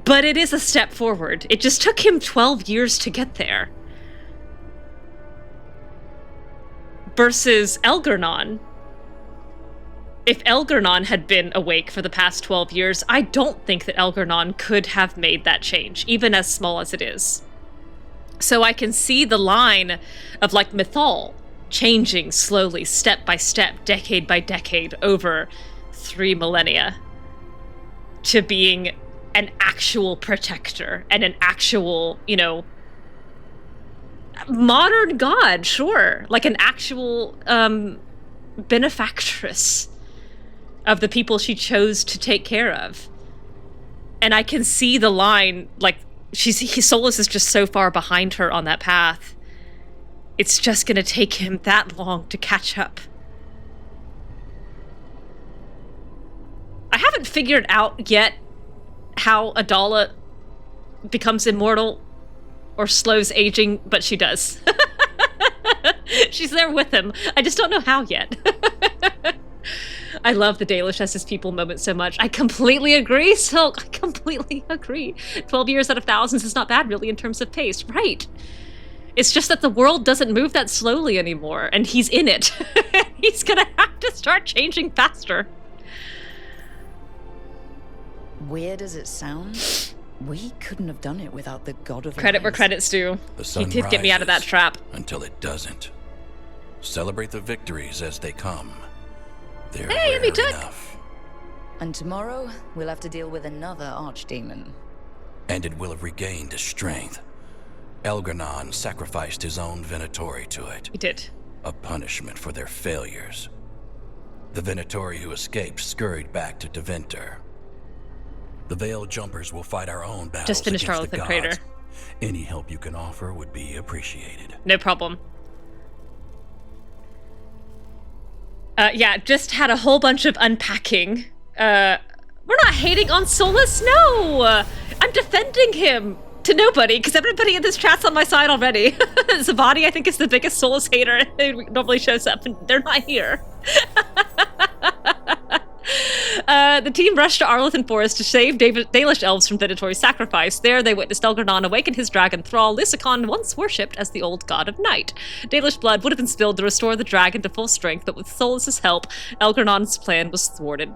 but it is a step forward. It just took him 12 years to get there. Versus Elgar'nan. If Elgar'nan had been awake for the past 12 years, I don't think that Elgar'nan could have made that change, even as small as it is. So I can see the line of, Mythal changing slowly, step by step, decade by decade, over 3 millennia, to being an actual protector and an actual, modern god, sure. An actual benefactress of the people she chose to take care of. And I can see the line, Solas is just so far behind her on that path. It's just gonna take him that long to catch up. I haven't figured out yet how Adala becomes immortal or slows aging, but she does. She's there with him. I just don't know how yet. I love the Dalish as his people moment so much. I completely agree, Silk. I completely agree. 12 years out of thousands is not bad, really, in terms of pace. Right. It's just that the world doesn't move that slowly anymore, and he's in it. He's gonna have to start changing faster. Weird as it sounds, we couldn't have done it without the god of Credit where credit's due. He did get me out of that trap. Until it doesn't. Celebrate the victories as they come. They're hey, rare enough. And tomorrow, we'll have to deal with another archdemon. And it will have regained its strength. Elgar'nan sacrificed his own Venatori to it. He did. A punishment for their failures. The Venatori who escaped scurried back to Deventer. The Veil Jumpers will fight our own battles just finished against the Arlathan gods. Crater. Any help you can offer would be appreciated. No problem. Yeah, just had a whole bunch of unpacking. We're not hating on Solas, no! I'm defending him to nobody, because everybody in this chat's on my side already. Zavadi, I think, is the biggest Solas hater who normally shows up, and they're not here. The team rushed to Arlathan Forest to save Dalish elves from Venatori's sacrifice. There, they witnessed Elgar'nan awaken his dragon thrall, Lusacan, once worshipped as the old god of night. Dalish blood would have been spilled to restore the dragon to full strength, but with Solas' help, Elgar'nan's plan was thwarted.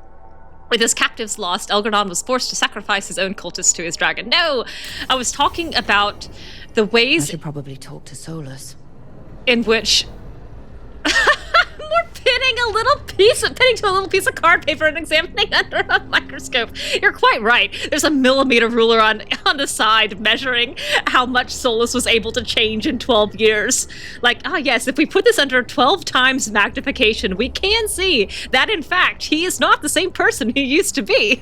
With his captives lost, Elgar'nan was forced to sacrifice his own cultists to his dragon. No! I was talking about the ways... I should probably talk to Solas. In which... We're pinning to a little piece of card paper and examining under a microscope. You're quite right. There's a millimeter ruler on the side measuring how much Solas was able to change in 12 years. Yes, if we put this under 12 times magnification, we can see that, in fact, he is not the same person he used to be.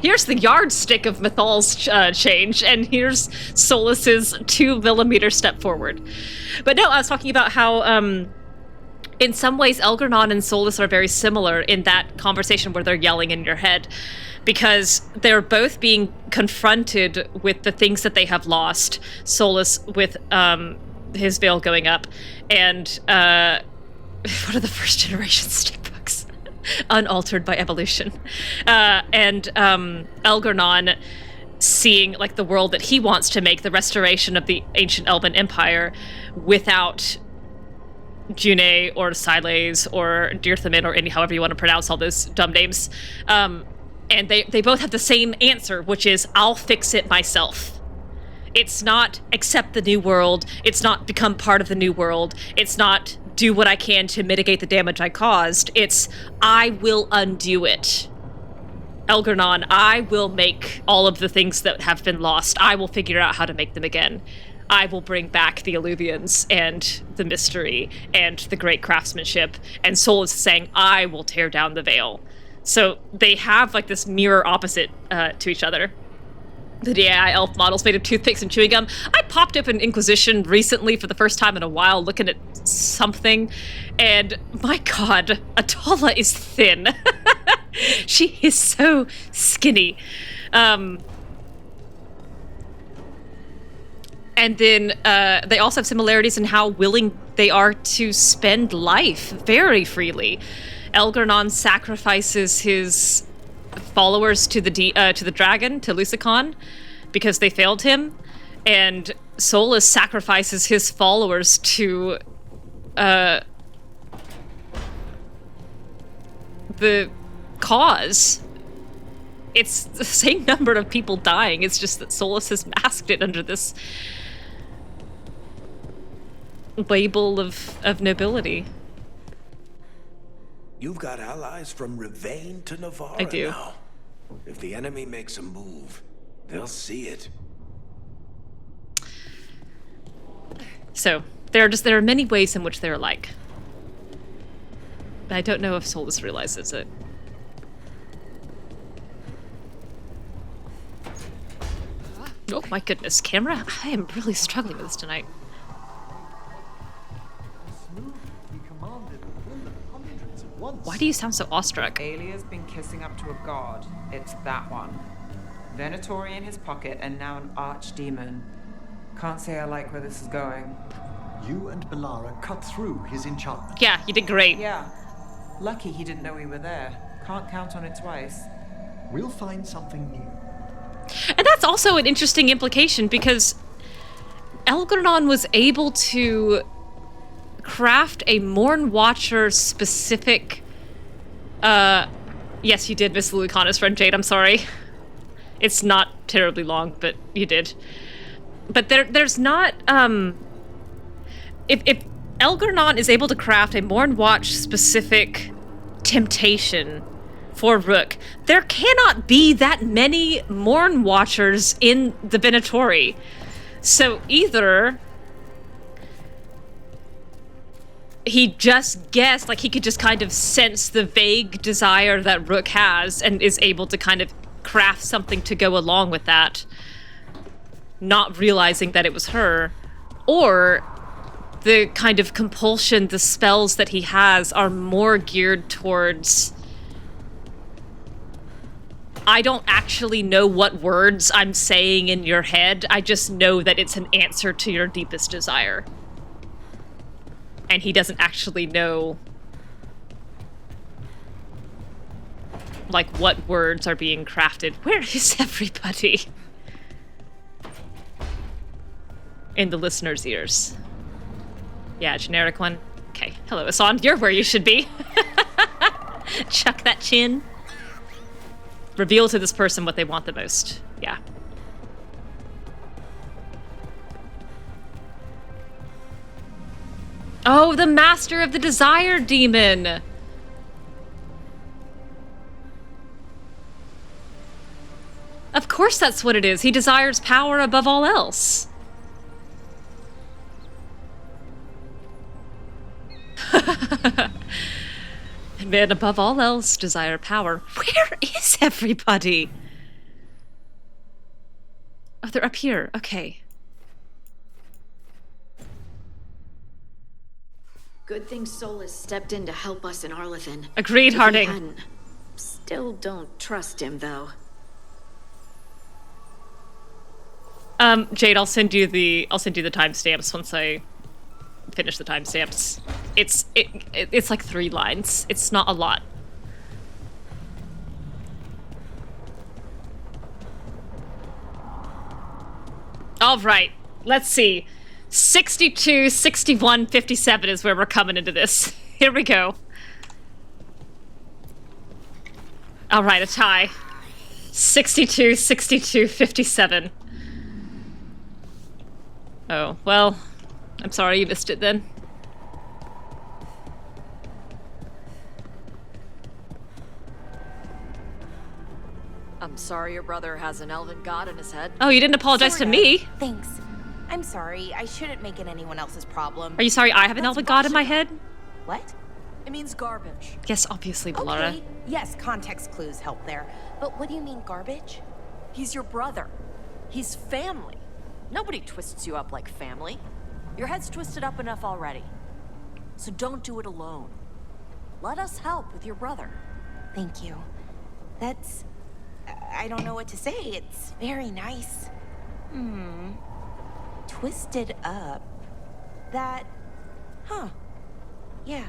here's the yardstick of Mythal's change, and here's Solas's 2mm step forward. But no, I was talking about how, in some ways, Elgar'nan and Solas are very similar in that conversation where they're yelling in your head, because they're both being confronted with the things that they have lost. Solas with his veil going up, and one of the first generation stick books, unaltered by evolution, and Elgar'nan seeing like the world that he wants to make, the restoration of the ancient Elven Empire, without June or Siles or Dirthamin or however you want to pronounce all those dumb names. And they both have the same answer, which is, I'll fix it myself. It's not accept the new world. It's not become part of the new world. It's not do what I can to mitigate the damage I caused. It's I will undo it. Elgar'nan, I will make all of the things that have been lost. I will figure out how to make them again. I will bring back the Illuvians and the mystery and the great craftsmanship. And Solas is saying, I will tear down the veil. So they have like this mirror opposite to each other. The AI elf model's made of toothpicks and chewing gum. I popped up an Inquisition recently for the first time in a while looking at something, and my god, Atala is thin. She is so skinny. And then they also have similarities in how willing they are to spend life very freely. Elgar'nan sacrifices his followers to the dragon, to Lusacan, because they failed him, and Solas sacrifices his followers to the cause. It's the same number of people dying, it's just that Solas has masked it under this label of nobility. You've got allies from Rivain to Navarra I do. now. If the enemy makes a move, they'll see it. So, there are many ways in which they're alike. I don't know if Solas realizes it. Oh my goodness, camera? I am really struggling with this tonight. Why do you sound so awestruck? Alia's been kissing up to a god. It's that one. Venatori in his pocket, and now an archdemon. Can't say I like where this is going. You and Bellara cut through his enchantment. Yeah, you did great. Yeah. Lucky he didn't know we were there. Can't count on it twice. We'll find something new. And that's also an interesting implication, because Elgar'nan was able to craft a Mourn Watcher specific... yes, you did, Miss Lucanis, friend Jade, I'm sorry. It's not terribly long, but you did. But there's not, If Elgar'nan is able to craft a Mourn Watch specific temptation for Rook, there cannot be that many Mourn Watchers in the Venatori. So either he just guessed, like he could just kind of sense the vague desire that Rook has and is able to kind of craft something to go along with that, not realizing that it was her, or the kind of compulsion, the spells that he has are more geared towards, I don't actually know what words I'm saying in your head, I just know that it's an answer to your deepest desire. And he doesn't actually know, like, what words are being crafted. Where is everybody? In the listener's ears. Yeah, generic one. Okay, hello, Asan. You're where you should be. Chuck that chin. Reveal to this person what they want the most. Yeah. Oh, the master of the desire demon! Of course that's what it is. He desires power above all else. And men above all else desire power. Where is everybody? Oh, they're up here. Okay. Good thing Solas stepped in to help us in Arlathan. Agreed, If he Harding. hadn't, still don't trust him, though. Jade, I'll send you the timestamps once I finish the timestamps. It's like 3 lines. It's not a lot. All right, let's see. 62, 61, 57 is where we're coming into this. Here we go. All right, a tie. 62, 62, 57. Oh, well, I'm sorry you missed it then. I'm sorry your brother has an elven god in his head. Oh, you didn't apologize to me? Thanks. I'm sorry. I shouldn't make it anyone else's problem. Are you sorry I have an elven god in my head? What? It means garbage. Yes, obviously, Bellara. Okay. Yes, context clues help there. But what do you mean, garbage? He's your brother. He's family. Nobody twists you up like family. Your head's twisted up enough already. So don't do it alone. Let us help with your brother. Thank you. That's... I don't know what to say. It's very nice. Twisted up. That... Huh. Yeah.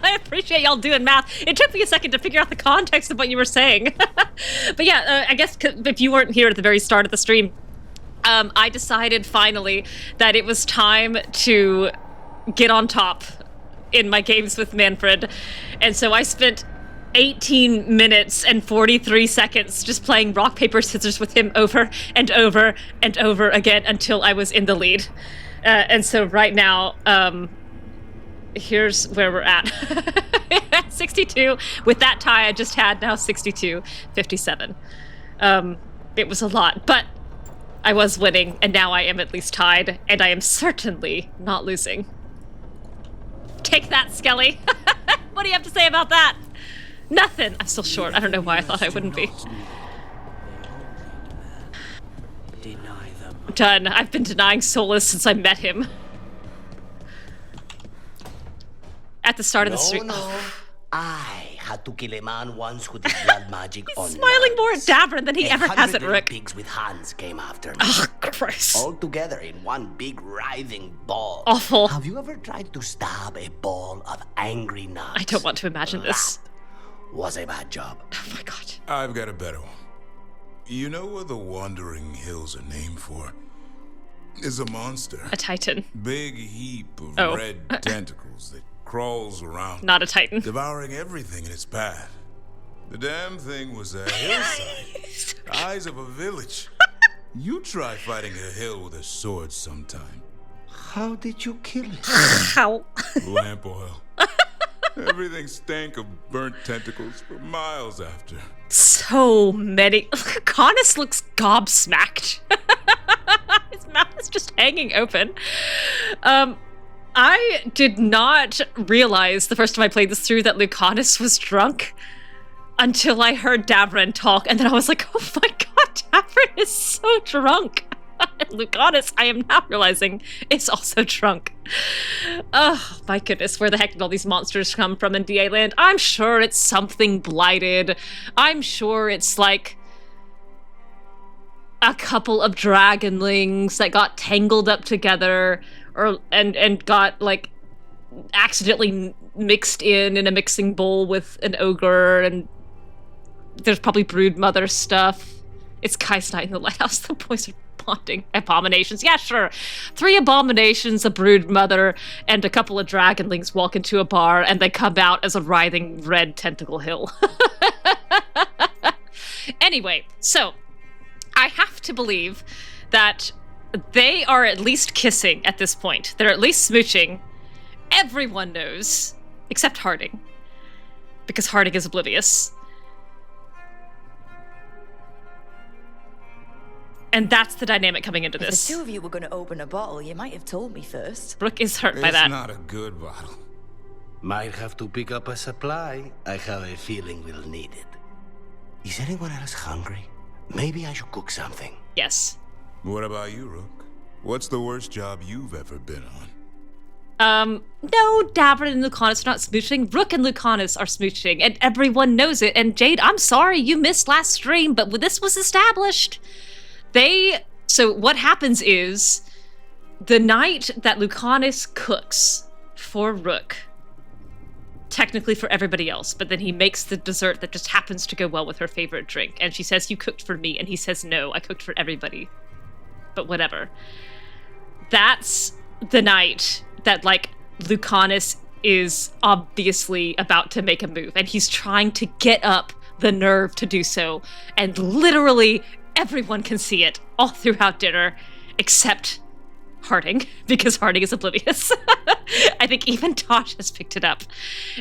I appreciate y'all doing math. It took me a second to figure out the context of what you were saying. But yeah, I guess if you weren't here at the very start of the stream, I decided finally that it was time to get on top in my games with Manfred. And so I spent 18 minutes and 43 seconds just playing rock, paper, scissors with him over and over and over again until I was in the lead. And so right now, here's where we're at. 62 with that tie I just had, now 62, 57. It was a lot, but I was winning, and now I am at least tied, and I am certainly not losing. Take that, Skelly. What do you have to say about that? Nothing. I'm still short. I don't know why I thought I wouldn't be. Done. I've been denying Solas since I met him. At the start of the stream. No. I had to kill a man once who did blood magic on smiling more at Davrin than he ever has at Rook. Pigs with hands came after me. Oh, Christ. All together in one big writhing ball. Awful. Have you ever tried to stab a ball of angry nuts? I don't want to imagine this. Was a bad job. Oh my god. I've got a better one. You know what the Wandering Hills are named for? Is a monster. A titan. Big heap of red tentacles that crawls around. Not a titan. Devouring everything in its path. The damn thing was a hillside. The eyes of a village. You try fighting a hill with a sword sometime. How did you kill it? How? Lamp oil. Everything stank of burnt tentacles for miles after. So many. Lucanis looks gobsmacked. His mouth is just hanging open. I did not realize the first time I played this through that Lucanis was drunk until I heard Davrin talk, and then I was like, oh my god, Davrin is so drunk. And Lucanis, I am now realizing, is also drunk. Oh my goodness, where the heck did all these monsters come from in DA land? I'm sure it's something blighted. I'm sure it's like a couple of dragonlings that got tangled up together and got like accidentally mixed in a mixing bowl with an ogre, and there's probably brood mother stuff. It's Kai's night in the lighthouse. The boys are bonding. Abominations. Yeah, sure. 3 abominations, a brood mother, and a couple of dragonlings walk into a bar, and they come out as a writhing red tentacle hill. Anyway, so I have to believe that they are at least kissing at this point. They're at least smooching. Everyone knows, except Harding, because Harding is oblivious. And that's the dynamic coming into this. If the 2 of you were going to open a bottle, you might have told me first. Brooke is hurt by that. It's not a good bottle. Might have to pick up a supply. I have a feeling we'll need it. Is anyone else hungry? Maybe I should cook something. Yes. What about you, Rook? What's the worst job you've ever been on? No, Davrin and Lucanis are not smooching. Rook and Lucanis are smooching, and everyone knows it. And Jade, I'm sorry you missed last stream, but this was established. So what happens is, the night that Lucanis cooks for Rook, technically for everybody else, but then he makes the dessert that just happens to go well with her favorite drink, and she says, "You cooked for me," and he says, "No, I cooked for everybody." But whatever. That's the night that, like, Lucanis is obviously about to make a move, and he's trying to get up the nerve to do so, and literally everyone can see it all throughout dinner, except Harding, because Harding is oblivious. I think even Tosh has picked it up.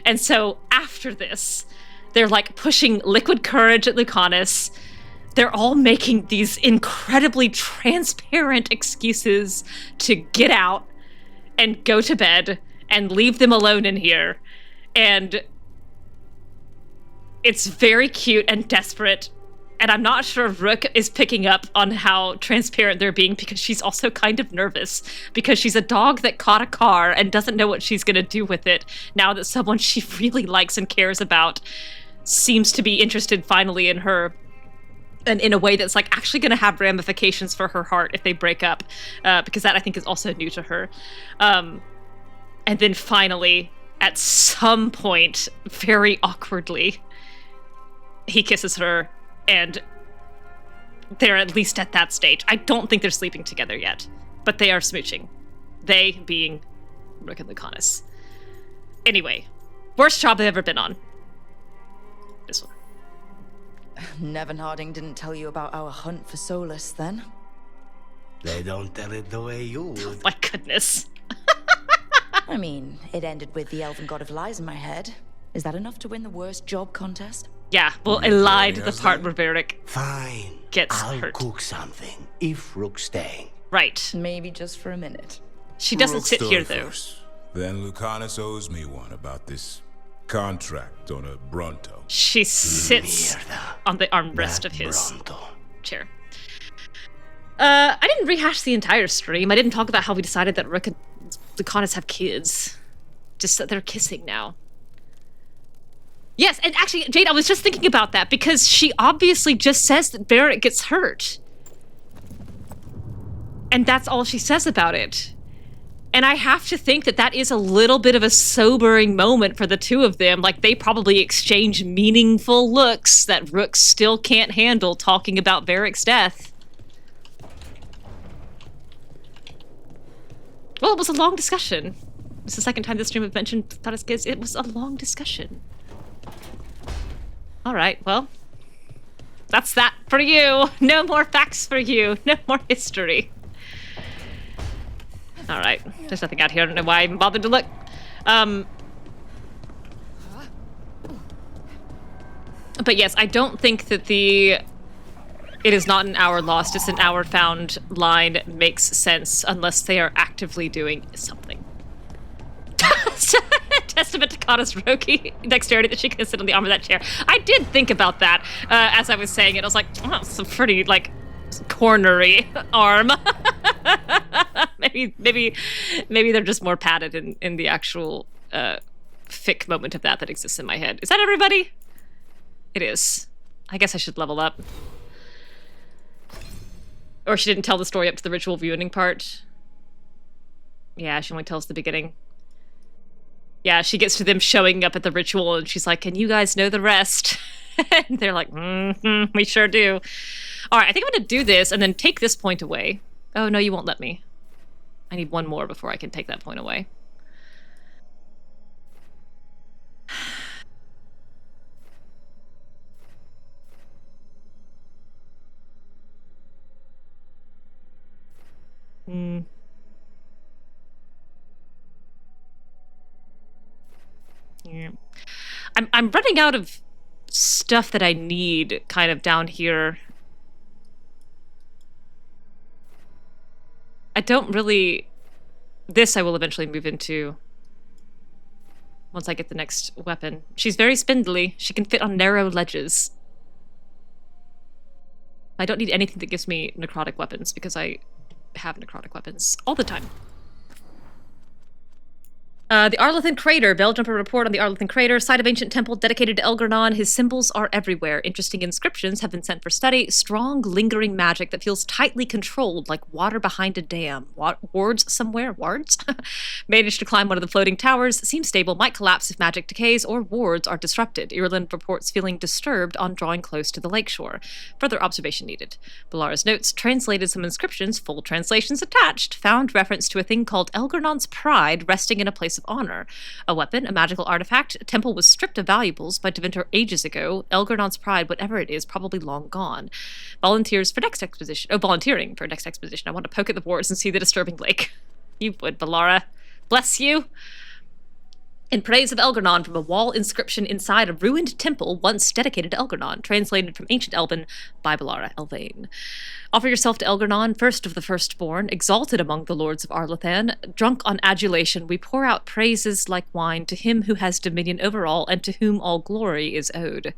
And so after this, they're like pushing liquid courage at Lucanis. They're all making these incredibly transparent excuses to get out and go to bed and leave them alone in here. And it's very cute and desperate. And I'm not sure Rook is picking up on how transparent they're being, because she's also kind of nervous, because she's a dog that caught a car and doesn't know what she's going to do with it now that someone she really likes and cares about seems to be interested finally in her, and in a way that's like actually going to have ramifications for her heart if they break up, because that I think is also new to her. And then finally, at some point, very awkwardly, he kisses her, and they're at least at that stage. I don't think they're sleeping together yet, but they are smooching. They being Rook and Lucanis. Anyway, worst job I've ever been on. This one. Nevin Harding didn't tell you about our hunt for Solas, then? They don't tell it the way you would. Oh my goodness. I mean, it ended with the elven god of lies in my head. Is that enough to win the worst job contest? Yeah, well, I lied the part where Varric gets I'll hurt. cook something, if Rook's staying. Right. Maybe just for a minute. She doesn't Rook sit here, story though. first. Then Lucanis owes me one about this contract on a Bronto. She sits on the armrest of his chair. I didn't rehash the entire stream. I didn't talk about how we decided that Rook and Lucanis have kids. Just that they're kissing now. Yes, and actually, Jade, I was just thinking about that, because she obviously just says that Barrett gets hurt. And that's all she says about it. And I have to think that that is a little bit of a sobering moment for the two of them. Like, they probably exchange meaningful looks that Rook still can't handle talking about Varric's death. Well, it was a long discussion. It's the second time this stream I've mentioned about his kids. It was a long discussion. All right, well, that's that for you. No more facts for you. No more history. All right, there's nothing out here. I don't know why I even bothered to look. But yes, I don't think that it is not an hour lost, it's an hour found line makes sense unless they are actively doing something. Testament to Kata's Roki dexterity that she can sit on the arm of that chair. I did think about that as I was saying it. I was like, oh, it's a pretty, like, cornery arm. maybe they're just more padded in the actual fic moment of that exists in my head. Is that everybody? It is. I guess I should level up. Or she didn't tell the story up to the ritual viewing part. Yeah, she only tells the beginning. Yeah, she gets to them showing up at the ritual and she's like, and you guys know the rest. And they're like, we sure do. All right, I think I'm going to do this and then take this point away. Oh, no, you won't let me. I need one more before I can take that point away. Yeah. I'm running out of stuff that I need kind of down here. I don't really... This I will eventually move into. once I get the next weapon. She's very spindly. She can fit on narrow ledges. I don't need anything that gives me necrotic weapons, because I have necrotic weapons all the time. The Arlathan Crater. Belljumper report on the Arlathan Crater. Site of ancient temple dedicated to Elgar'nan. His symbols are everywhere. Interesting inscriptions have been sent for study. Strong, lingering magic that feels tightly controlled, like water behind a dam. Wards somewhere? Wards? Managed to climb one of the floating towers. Seems stable. Might collapse if magic decays or wards are disrupted. Ireland reports feeling disturbed on drawing close to the lakeshore. Further observation needed. Bellara's notes translated some inscriptions, full translations attached, found reference to a thing called Elgar'nan's pride resting in a place of honor. A weapon, a magical artifact. Temple was stripped of valuables by Devinter ages ago. Elgar'nan's pride, whatever it is, probably long gone. Volunteers for next exposition. Oh, volunteering for next exposition. I want to poke at the wards and see the disturbing lake. You would, Bellara. Bless you. In praise of Elgar'nan from a wall inscription inside a ruined temple once dedicated to Elgar'nan, translated from Ancient Elven by Bellara Elvain. Offer yourself to Elgar'nan, first of the firstborn, exalted among the lords of Arlathan. Drunk on adulation, we pour out praises like wine to him who has dominion over all and to whom all glory is owed.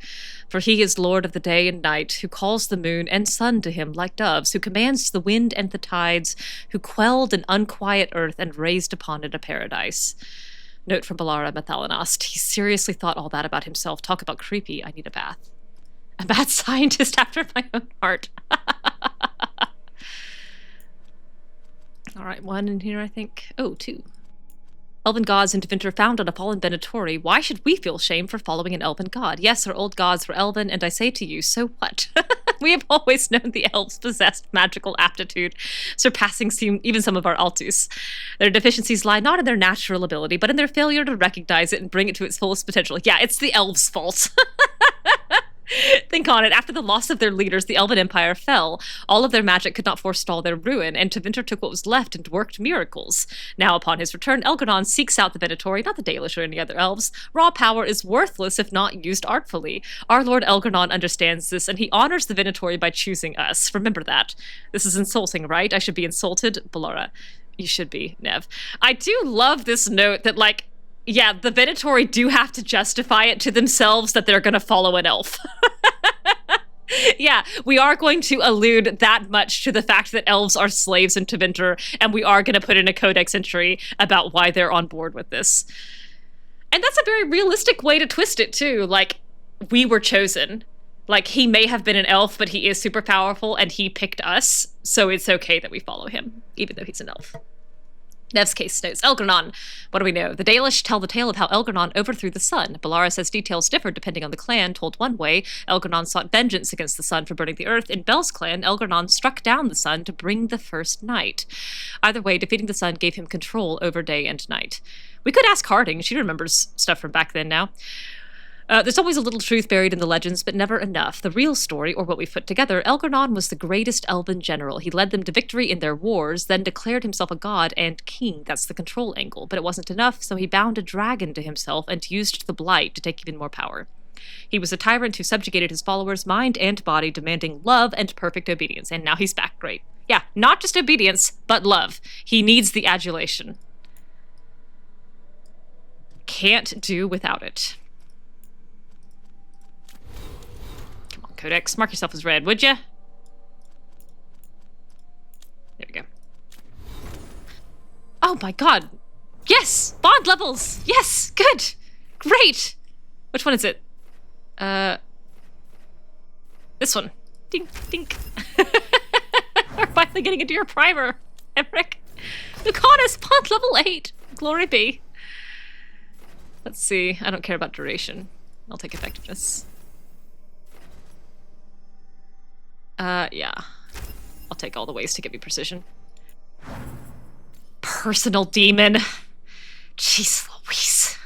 For he is lord of the day and night, who calls the moon and sun to him like doves, who commands the wind and the tides, who quelled an unquiet earth and raised upon it a paradise. Note from Bellara Methalanast. He seriously thought all that about himself. Talk about creepy. I need a bath. A mad scientist after my own heart. Alright, one in here, I think. Oh, two. Elven gods in Devinter found on a fallen Venatori. Why should we feel shame for following an elven god? Yes, our old gods were elven, and I say to you, so what? We have always known the elves possessed magical aptitude, surpassing even some of our altus. Their deficiencies lie not in their natural ability, but in their failure to recognize it and bring it to its fullest potential. Yeah, it's the elves' fault. Think on it. After the loss of their leaders, the Elven Empire fell. All of their magic could not forestall their ruin, and Tevinter took what was left and worked miracles. Now, upon his return, Elgar'nan seeks out the Venatori, not the Dalish or any other elves. Raw power is worthless if not used artfully. Our Lord Elgar'nan understands this, and he honors the Venatori by choosing us. Remember that. This is insulting, right? I should be insulted? Bellara. You should be, Neve. I do love this note that, like, yeah, the Venatori do have to justify it to themselves that they're going to follow an elf. Yeah, we are going to allude that much to the fact that elves are slaves in Tevinter, and we are going to put in a codex entry about why they're on board with this. And that's a very realistic way to twist it, too. Like, we were chosen. Like, he may have been an elf, but he is super powerful, and he picked us, so it's okay that we follow him, even though he's an elf. Nev's case notes. Elgar'nan. What do we know? The Dalish tell the tale of how Elgar'nan overthrew the sun. Bellara says details differ depending on the clan. Told one way, Elgar'nan sought vengeance against the sun for burning the earth. In Bel's clan, Elgar'nan struck down the sun to bring the first night. Either way, defeating the sun gave him control over day and night. We could ask Harding. She remembers stuff from back then now. There's always a little truth buried in the legends, but never enough. The real story, or what we've put together, Elgar'nan was the greatest elven general. He led them to victory in their wars, then declared himself a god and king. That's the control angle. But it wasn't enough, so he bound a dragon to himself and used the blight to take even more power. He was a tyrant who subjugated his followers, mind and body, demanding love and perfect obedience. And now he's back. Great. Yeah, not just obedience, but love. He needs the adulation. Can't do without it. Codex. Mark yourself as red, would ya? There we go. Oh my god. Yes! Bond levels! Yes! Good! Great! Which one is it? This one. Dink, dink. We're finally getting into your primer, Emmrich. Lucanis, bond level 8. Glory be. Let's see. I don't care about duration. I'll take effectiveness. Yeah. I'll take all the ways to give you precision. Personal demon. Jeez Louise.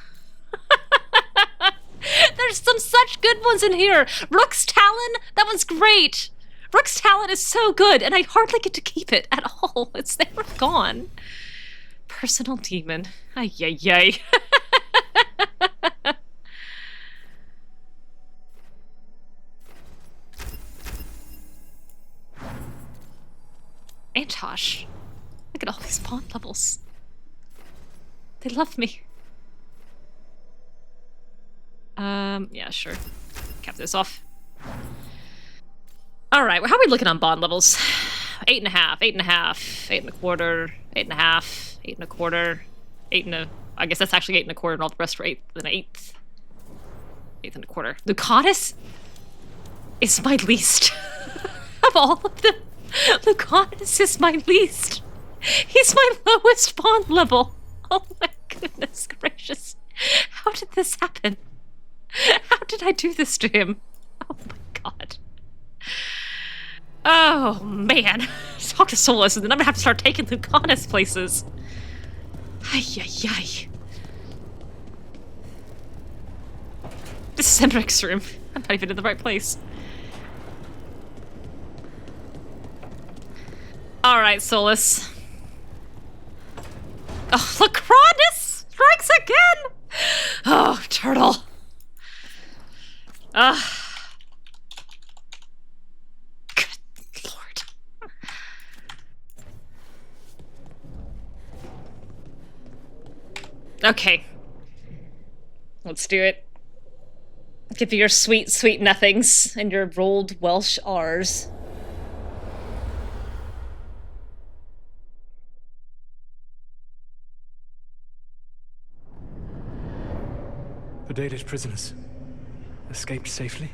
There's some such good ones in here. Rook's Talon, that one's great. Rook's Talon is so good, and I hardly get to keep it at all. It's never gone. Personal demon. Ay, ay, ay. Antosh. Look at all these bond levels. They love me. Yeah, sure. Cap this off. All right, how are we looking on bond levels? 8.5, 8.5, 8 1/4, 8.5, 8 1/4, 8 I guess that's actually 8 1/4, and all the rest were 8 1/8. 8 1/4. Lucanis is my least of all of them. Lucanis is my least. He's my lowest bond level. Oh my goodness gracious. How did this happen? How did I do this to him? Oh my god. Oh man. Talk to Solas and then I'm gonna have to start taking Lucanis places. Ay ay ay. This is Emmrich's room. I'm not even in the right place. Alright, Solas. Oh, Lucanis strikes again! Oh, turtle. Good lord. Okay. Let's do it. Give you your sweet, sweet nothings and your rolled Welsh R's. The Dalish prisoners escaped safely?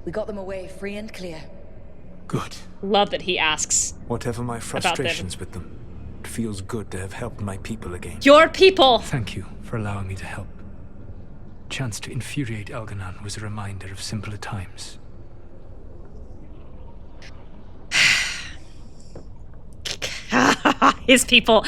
We got them away free and clear. Good. Love that he asks. Whatever my frustrations with them, it feels good to have helped my people again. Your people! Thank you for allowing me to help. Chance to infuriate Elgar'nan was a reminder of simpler times. His people,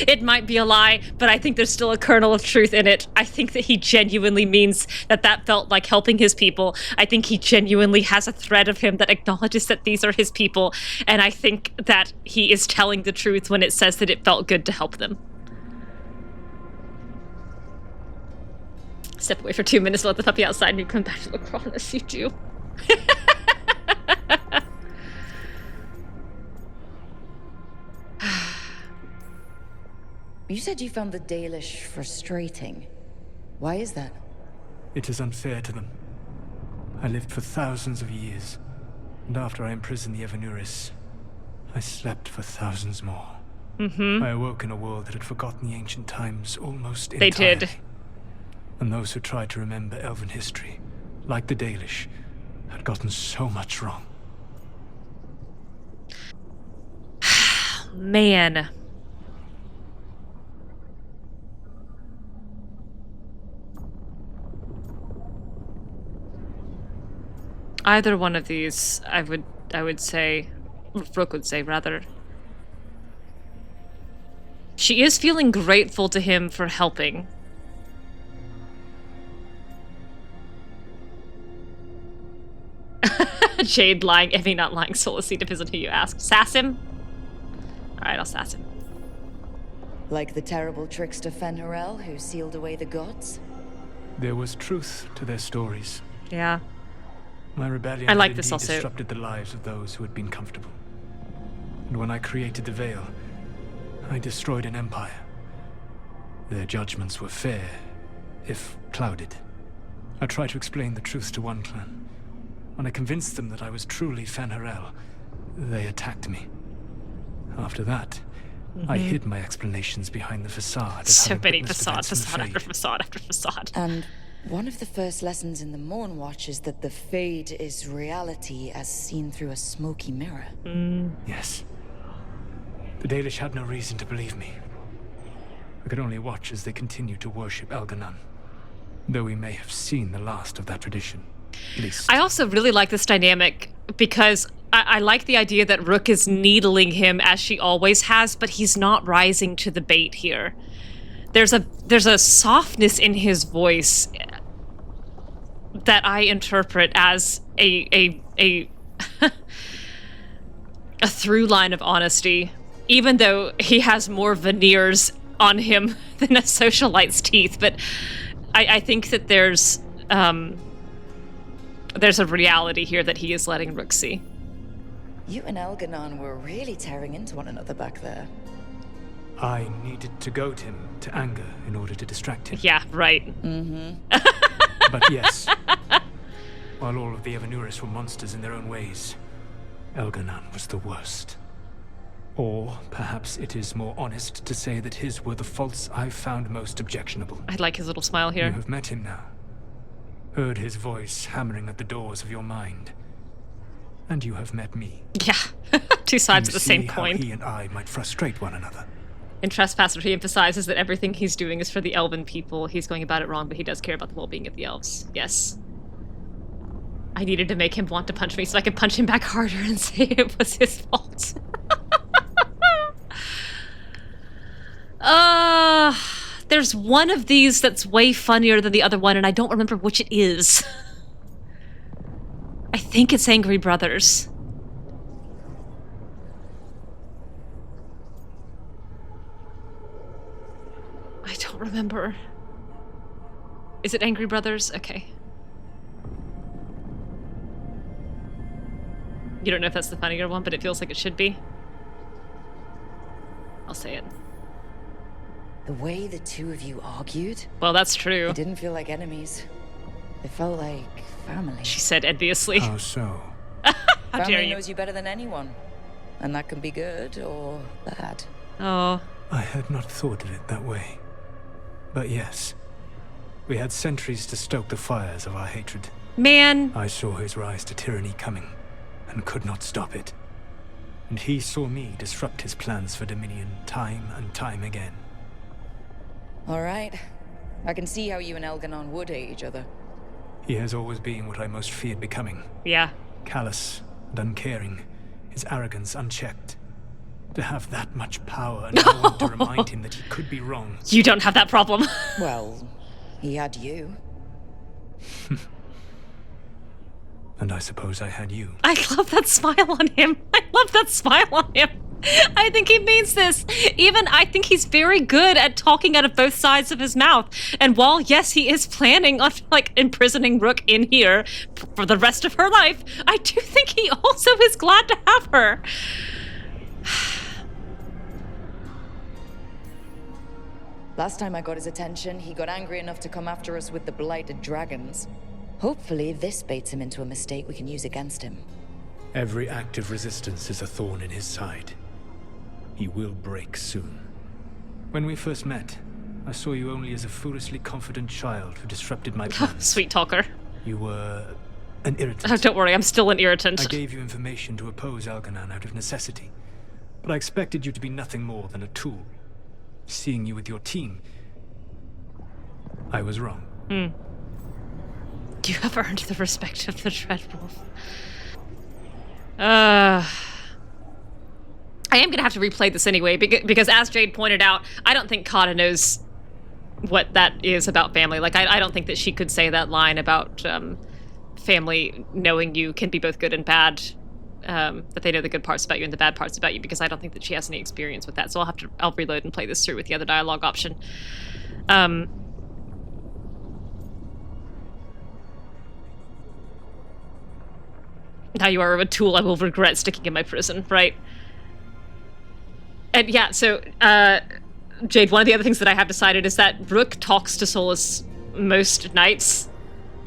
it might be a lie, but I think there's still a kernel of truth in it. I think that he genuinely means that felt like helping his people. I think he genuinely has a thread of him that acknowledges that these are his people, and I think that he is telling the truth when it says that it felt good to help them. Step away for 2 minutes, let the puppy outside, and you come back to the Lucanis, you do. You said you found the Dalish frustrating. Why is that? It is unfair to them. I lived for thousands of years, and after I imprisoned the Evanuris, I slept for thousands more. I awoke in a world that had forgotten the ancient times almost entirely. They did. And those who tried to remember elven history, like the Dalish, had gotten so much wrong. Man. Either one of these, I would say, Rook would say rather. She is feeling grateful to him for helping. Jade lying, Emmy not lying, Solas depends on who you ask. Sass him? Alright, I'll sass him. Like the terrible trickster Fen'Harel who sealed away the gods? There was truth to their stories. Yeah. My rebellion I like had this indeed also. disrupted the lives of those who had been comfortable. And when I created the Veil, I destroyed an empire. Their judgments were fair, if clouded. I tried to explain the truth to one clan. When I convinced them that I was truly Fen'Harel, they attacked me. After that, I hid my explanations behind the facade of So having many witnessed facade events in the after Fade. facade after facade. And one of the first lessons in the Mourn Watcher is that the Fade is reality as seen through a smoky mirror. Yes. The Dalish had no reason to believe me. I could only watch as they continued to worship Elgar'nan, though we may have seen the last of that tradition. At least. I also really like this dynamic because I like the idea that Rook is needling him as she always has, but he's not rising to the bait here. There's a softness in his voice that I interpret as a through line of honesty, even though he has more veneers on him than a socialite's teeth. But I think that there's a reality here that he is letting Rook see. You and Elgar'nan were really tearing into one another back there. I needed to goad him to anger in order to distract him. Yeah, right. But yes, while all of the Evanuris were monsters in their own ways, Elgar'nan was the worst. Or perhaps it is more honest to say that his were the faults I've found most objectionable. I'd like his little smile here. You have met him now. Heard his voice hammering at the doors of your mind. And you have met me. Yeah, two sides of the same You see coin. how he and I might frustrate one another. In Trespasser, he emphasizes that everything he's doing is for the elven people. He's going about it wrong, but he does care about the well-being of the elves. Yes. I needed to make him want to punch me so I could punch him back harder and say it was his fault. There's one of these that's way funnier than the other one, and I don't remember which it is. I think it's Angry Brothers. I don't remember. Is it Angry Brothers? Okay. You don't know if that's the funnier one, but it feels like it should be. I'll say it. The way the two of you argued? Well, that's true. It didn't feel like enemies. It felt like family. She said enviously. How so? How family dare you? knows you better than anyone. And that can be good or bad. Oh. I had not thought of it that way. But yes, we had centuries to stoke the fires of our hatred. Man. I saw his rise to tyranny coming, and could not stop it. And he saw me disrupt his plans for dominion time and time again. All right. I can see how you and Elgar'nan would hate each other. He has always been what I most feared becoming. Yeah. Callous and uncaring, his arrogance unchecked. To have that much power and no one to remind him that he could be wrong. You don't have that problem. Well, he had you. And I suppose I had you. I love that smile on him. I love that smile on him. I think he means this. Even I think he's very good at talking out of both sides of his mouth. And while, yes, he is planning on, like, imprisoning Rook in here for the rest of her life, I do think he also is glad to have her. Last time I got his attention, he got angry enough to come after us with the blighted dragons. Hopefully this baits him into a mistake we can use against him. Every act of resistance is a thorn in his side. He will break soon. When we first met, I saw you only as a foolishly confident child who disrupted my plans. Sweet talker. You were an irritant. Oh, don't worry, I'm still an irritant. I gave you information to oppose Elgar'nan out of necessity, but I expected you to be nothing more than a tool. Seeing you with your team, I was wrong. You have earned the respect of the Dreadwolf. I am gonna have to replay this anyway, because as Jade pointed out, I don't think Kata knows what that is about family. Like, I don't think that she could say that line about family knowing you can be both good and bad. That they know the good parts about you and the bad parts about you, because I don't think that she has any experience with that. So I'll reload and play this through with the other dialogue option. Now you are a tool I will regret sticking in my prison, right? And yeah, so Jade, one of the other things that I have decided is that Rook talks to Solas most nights.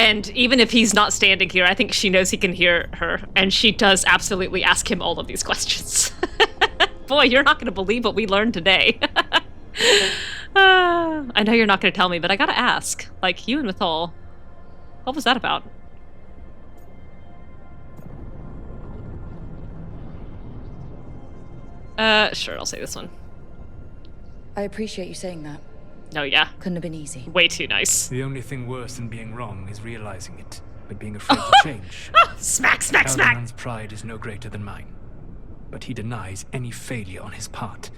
And even if he's not standing here, I think she knows he can hear her. And she does absolutely ask him all of these questions. Boy, you're not going to believe what we learned today. I know you're not going to tell me, but I got to ask. Like, you and Mythal, what was that about? Sure, I'll say this one. I appreciate you saying that. No, yeah. Couldn't have been easy. Way too nice. The only thing worse than being wrong is realizing it, but being afraid to change. Smack, smack, smack! Elgar'nan's pride is no greater than mine, but he denies any failure on his part,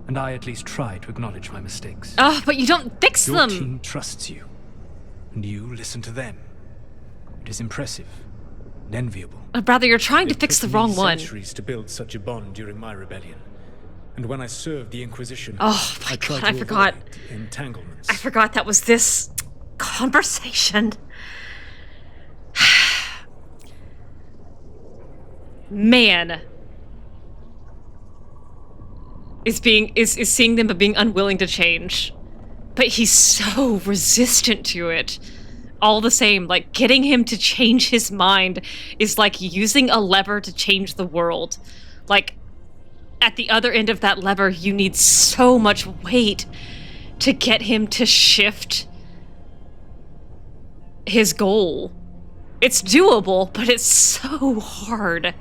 and I at least try to acknowledge my mistakes. Oh, but you don't fix Your them! Your team trusts you, and you listen to them. It is impressive and enviable. Brother, you're trying to fix the wrong one. It took me centuries to build such a bond during my rebellion. And when I served the Inquisition, oh my God, I forgot. Entanglements. I forgot that was this conversation. Man. Is seeing them but being unwilling to change. But he's so resistant to it. all the same, like, getting him to change his mind is like using a lever to change the world. Like, at the other end of that lever, you need so much weight to get him to shift his goal. It's doable, but it's so hard.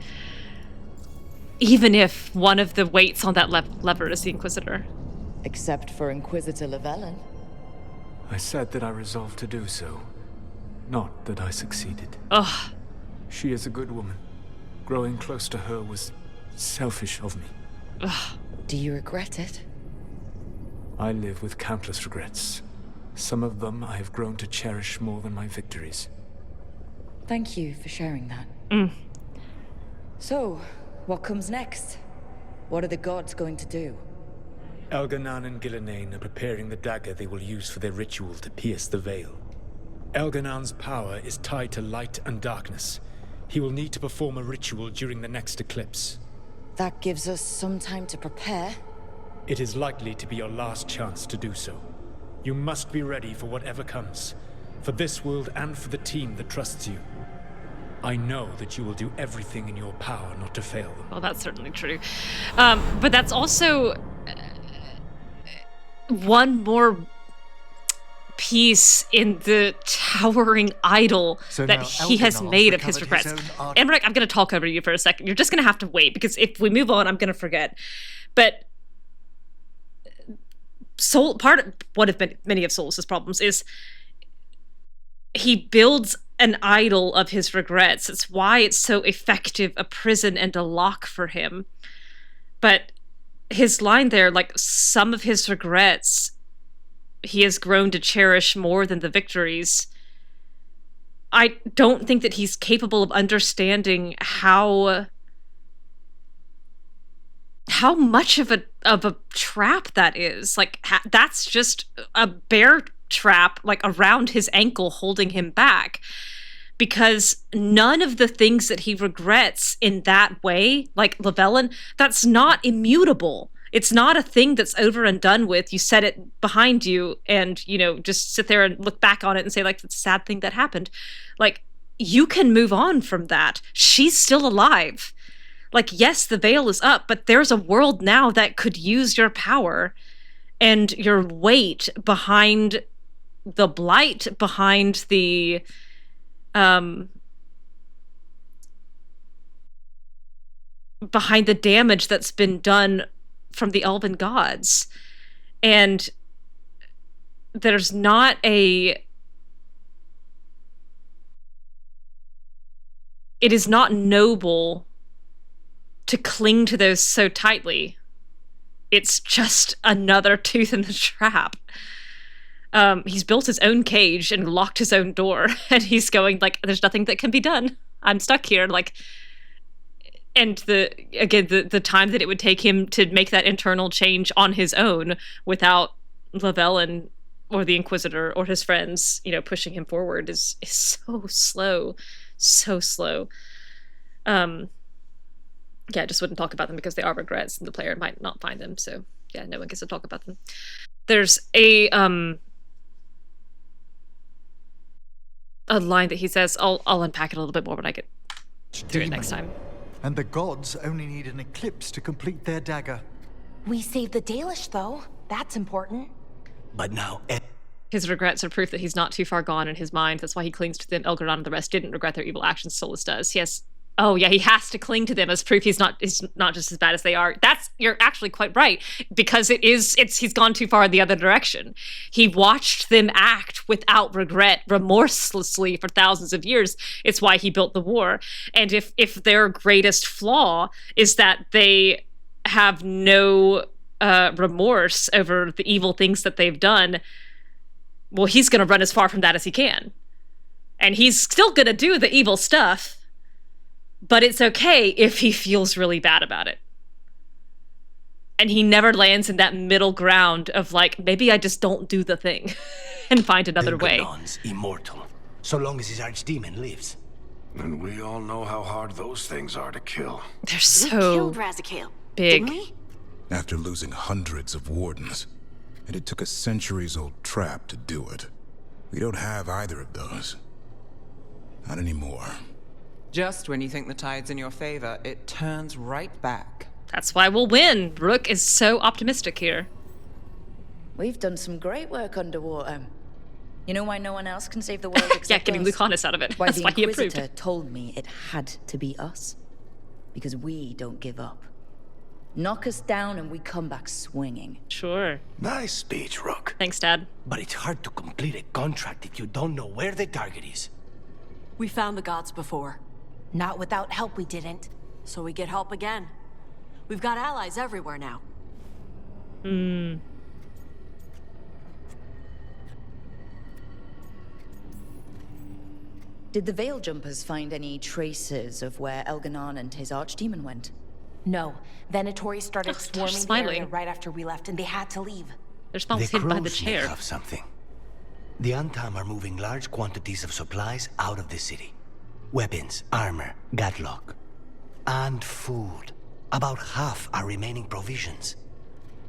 Even if one of the weights on that lever is the Inquisitor. Except for Inquisitor Llewellyn. I said that I resolved to do so. Not that I succeeded. Ugh. She is a good woman. Growing close to her was selfish of me. Ugh. Do you regret it? I live with countless regrets. Some of them I have grown to cherish more than my victories. Thank you for sharing that. So, what comes next? What are the gods going to do? Elgar'nan and Gillenane are preparing the dagger they will use for their ritual to pierce the veil. Elgar'nan's power is tied to light and darkness. He will need to perform a ritual during the next eclipse. That gives us some time to prepare. It is likely to be your last chance to do so. You must be ready for whatever comes, for this world and for the team that trusts you. I know that you will do everything in your power not to fail them. Well, that's certainly true. But that's also one more piece in the towering idol that he has made of his regrets. Emmrich, I'm going to talk over you for a second. You're just going to have to wait, because if we move on, I'm going to forget. But part of one of many of Solas' problems is he builds an idol of his regrets. It's why it's so effective a prison and a lock for him. But his line there, like, some of his regrets he has grown to cherish more than the victories. I don't think that he's capable of understanding how much of a trap that is. Like, that's just a bear trap, like, around his ankle holding him back. Because none of the things that he regrets in that way, like Llewellyn, that's not immutable. It's not a thing that's over and done with. You set it behind you and, just sit there and look back on it and say, like, that's a sad thing that happened. Like, you can move on from that. She's still alive. Like, yes, the veil is up, but there's a world now that could use your power and your weight behind the blight, behind the behind the damage that's been done from the elven gods. And there's not it is not noble to cling to those so tightly. It's just another tooth in the trap. He's built his own cage and locked his own door, and he's going, like, there's nothing that can be done. I'm stuck here. Like, and the time that it would take him to make that internal change on his own without Llewellyn or the Inquisitor or his friends, pushing him forward is so slow. So slow. Yeah, I just wouldn't talk about them because they are regrets and the player might not find them. So yeah, no one gets to talk about them. There's a line that he says, I'll unpack it a little bit more when I get through it next time. And the gods only need an eclipse to complete their dagger. We saved the Dalish, though. That's important. But now... His regrets are proof that he's not too far gone in his mind. That's why he clings to them. Elgar'nan and the rest didn't regret their evil actions. Solas does. Yes. Oh yeah, he has to cling to them as proof he's not just as bad as they are. You're actually quite right, because he's gone too far in the other direction. He watched them act without regret, remorselessly for thousands of years. It's why he built the war. And if their greatest flaw is that they have no remorse over the evil things that they've done, well, he's going to run as far from that as he can. And he's still going to do the evil stuff, but it's okay if he feels really bad about it. And he never lands in that middle ground of, like, maybe I just don't do the thing and find another way. Elgar'nan's immortal, so long as his archdemon lives. And we all know how hard those things are to kill. They're We so killed Razikale, big. didn't we? After losing hundreds of wardens, and it took a centuries-old trap to do it. We don't have either of those. Not anymore. Just when you think the tide's in your favor, it turns right back. That's why we'll win. Rook is so optimistic here. We've done some great work underwater. You know why no one else can save the world except Yeah, getting us? Lucanis out of it. Why That's the why he approved. Inquisitor told me it had to be us. Because we don't give up. Knock us down and we come back swinging. Sure. Nice speech, Rook. Thanks, Dad. But it's hard to complete a contract if you don't know where the target is. We found the gods before. Not without help, we didn't. So we get help again. We've got allies everywhere now. Did the Veil Jumpers find any traces of where Elgar'nan and his archdemon went? No. Venatori started swarming the smiling. area right after we left, and they had to leave. There's spells hidden behind the crows may chair. have something. The Untam are moving large quantities of supplies out of the city. Weapons, armor, gadlock. And food. About half are remaining provisions.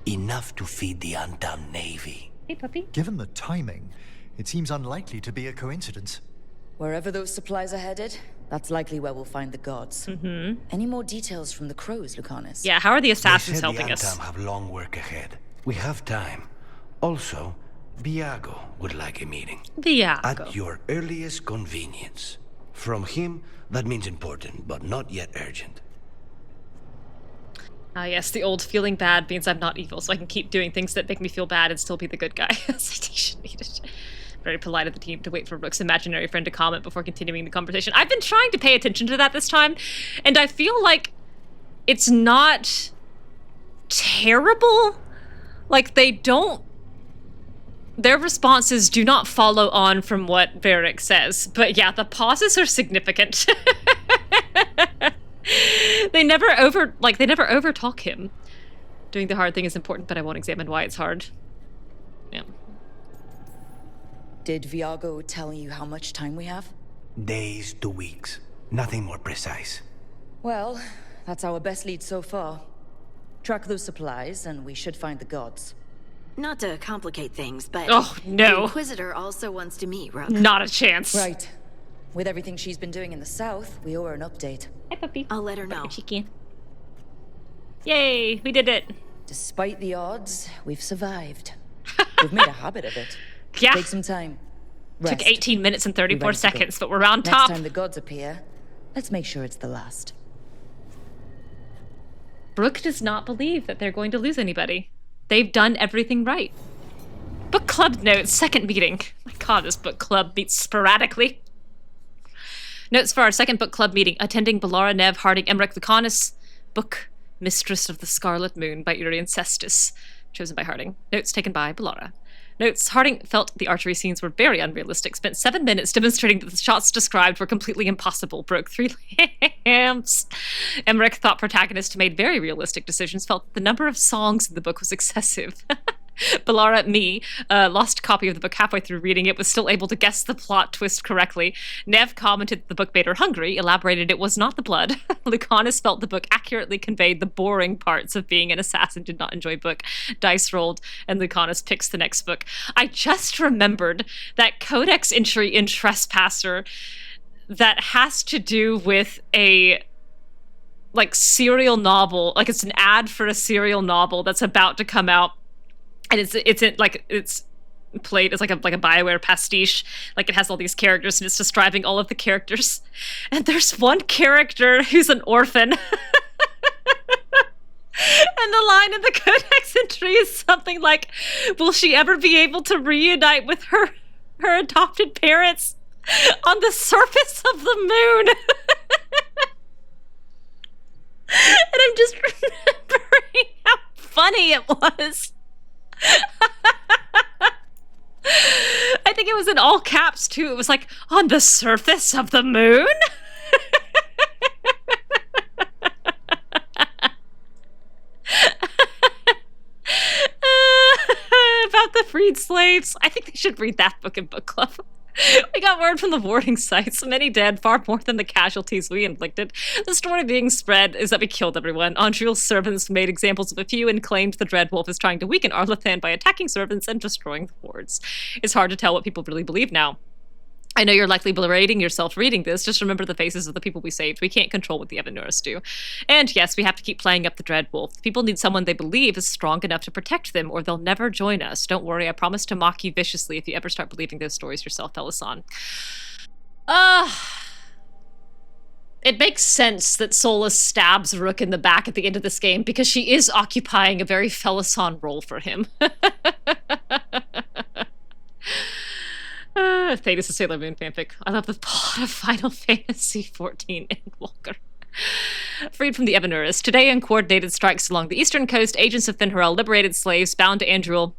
Enough to feed the Untam navy. Hey, puppy. Given the timing, it seems unlikely to be a coincidence. Wherever those supplies are headed, that's likely where we'll find the gods. Any more details from the crows, Lucanis? Yeah, how are the assassins They said helping the us? Untam have long work ahead. We have time. Also, Viago would like a meeting. Viago. At your earliest convenience. From him, that means important, but not yet urgent. Ah, yes, the old feeling bad means I'm not evil, so I can keep doing things that make me feel bad and still be the good guy. Citation needed. Very polite of the team to wait for Rook's imaginary friend to comment before continuing the conversation. I've been trying to pay attention to that this time, and I feel like it's not terrible. Like, they don't... Their responses do not follow on from what Varric says. But yeah, the pauses are significant. They never overtalk him. Doing the hard thing is important, but I won't examine why it's hard. Yeah. Did Viago tell you how much time we have? Days to weeks. Nothing more precise. Well, that's our best lead so far. Track those supplies, and we should find the gods. Not to complicate things, but Oh, no. the Inquisitor also wants to meet Rook. Not a chance. Right. With everything she's been doing in the south, we owe her an update. Hi, puppy. I'll let her know. Yay, we did it. Despite the odds, we've survived. We've made a habit of it. Yeah. Take some time. Rest. Took 18 minutes and 34 Be ready to go. seconds, but we're on Next top. time the gods appear, let's make sure it's the last. Brooke does not believe that they're going to lose anybody. They've done everything right. Book club notes, second meeting. My god, this book club meets sporadically. Notes for our second book club meeting. Attending Bellara, Neve, Harding, Emmrich, Lucanis. Book Mistress of the Scarlet Moon by Urian Cestus. Chosen by Harding. Notes taken by Bellara. Notes, Harding felt the archery scenes were very unrealistic, spent 7 minutes demonstrating that the shots described were completely impossible, broke 3 lamps. Emmrich thought protagonist made very realistic decisions, felt that the number of songs in the book was excessive. Bellara, me, lost a copy of the book halfway through reading it, was still able to guess the plot twist correctly. Neve commented that the book made her hungry, elaborated it was not the blood. Lucanis felt the book accurately conveyed the boring parts of being an assassin, did not enjoy book. Dice rolled, and Lucanis picks the next book. I just remembered that codex entry in Trespasser that has to do with a serial novel, like it's an ad for a serial novel that's about to come out. And it's played as like a BioWare pastiche. Like it has all these characters and it's describing all of the characters. And there's one character who's an orphan. And the line in the codex entry is something like, will she ever be able to reunite with her adopted parents on the surface of the moon? And I'm just remembering how funny it was. I think it was in all caps too. It was like, on the surface of the moon? About the freed slaves. I think they should read that book in book club. We got word from the warding sites. Many dead, far more than the casualties we inflicted. The story being spread is that we killed everyone. Andriel's servants made examples of a few and claimed the Dreadwolf is trying to weaken Arlathan by attacking servants and destroying the wards. It's hard to tell what people really believe now. I know you're likely berating yourself reading this. Just remember the faces of the people we saved. We can't control what the Evanurus do. And yes, we have to keep playing up the Dreadwolf. People need someone they believe is strong enough to protect them, or they'll never join us. Don't worry, I promise to mock you viciously if you ever start believing those stories yourself, Felisan. It makes sense that Solas stabs Rook in the back at the end of this game, because she is occupying a very Felisan role for him. Thetis is Sailor Moon fanfic. I love the plot of Final Fantasy XIV Endwalker. Freed from the Evanurus. Today, in coordinated strikes along the eastern coast, agents of Fen'Harel liberated slaves bound to Andriel.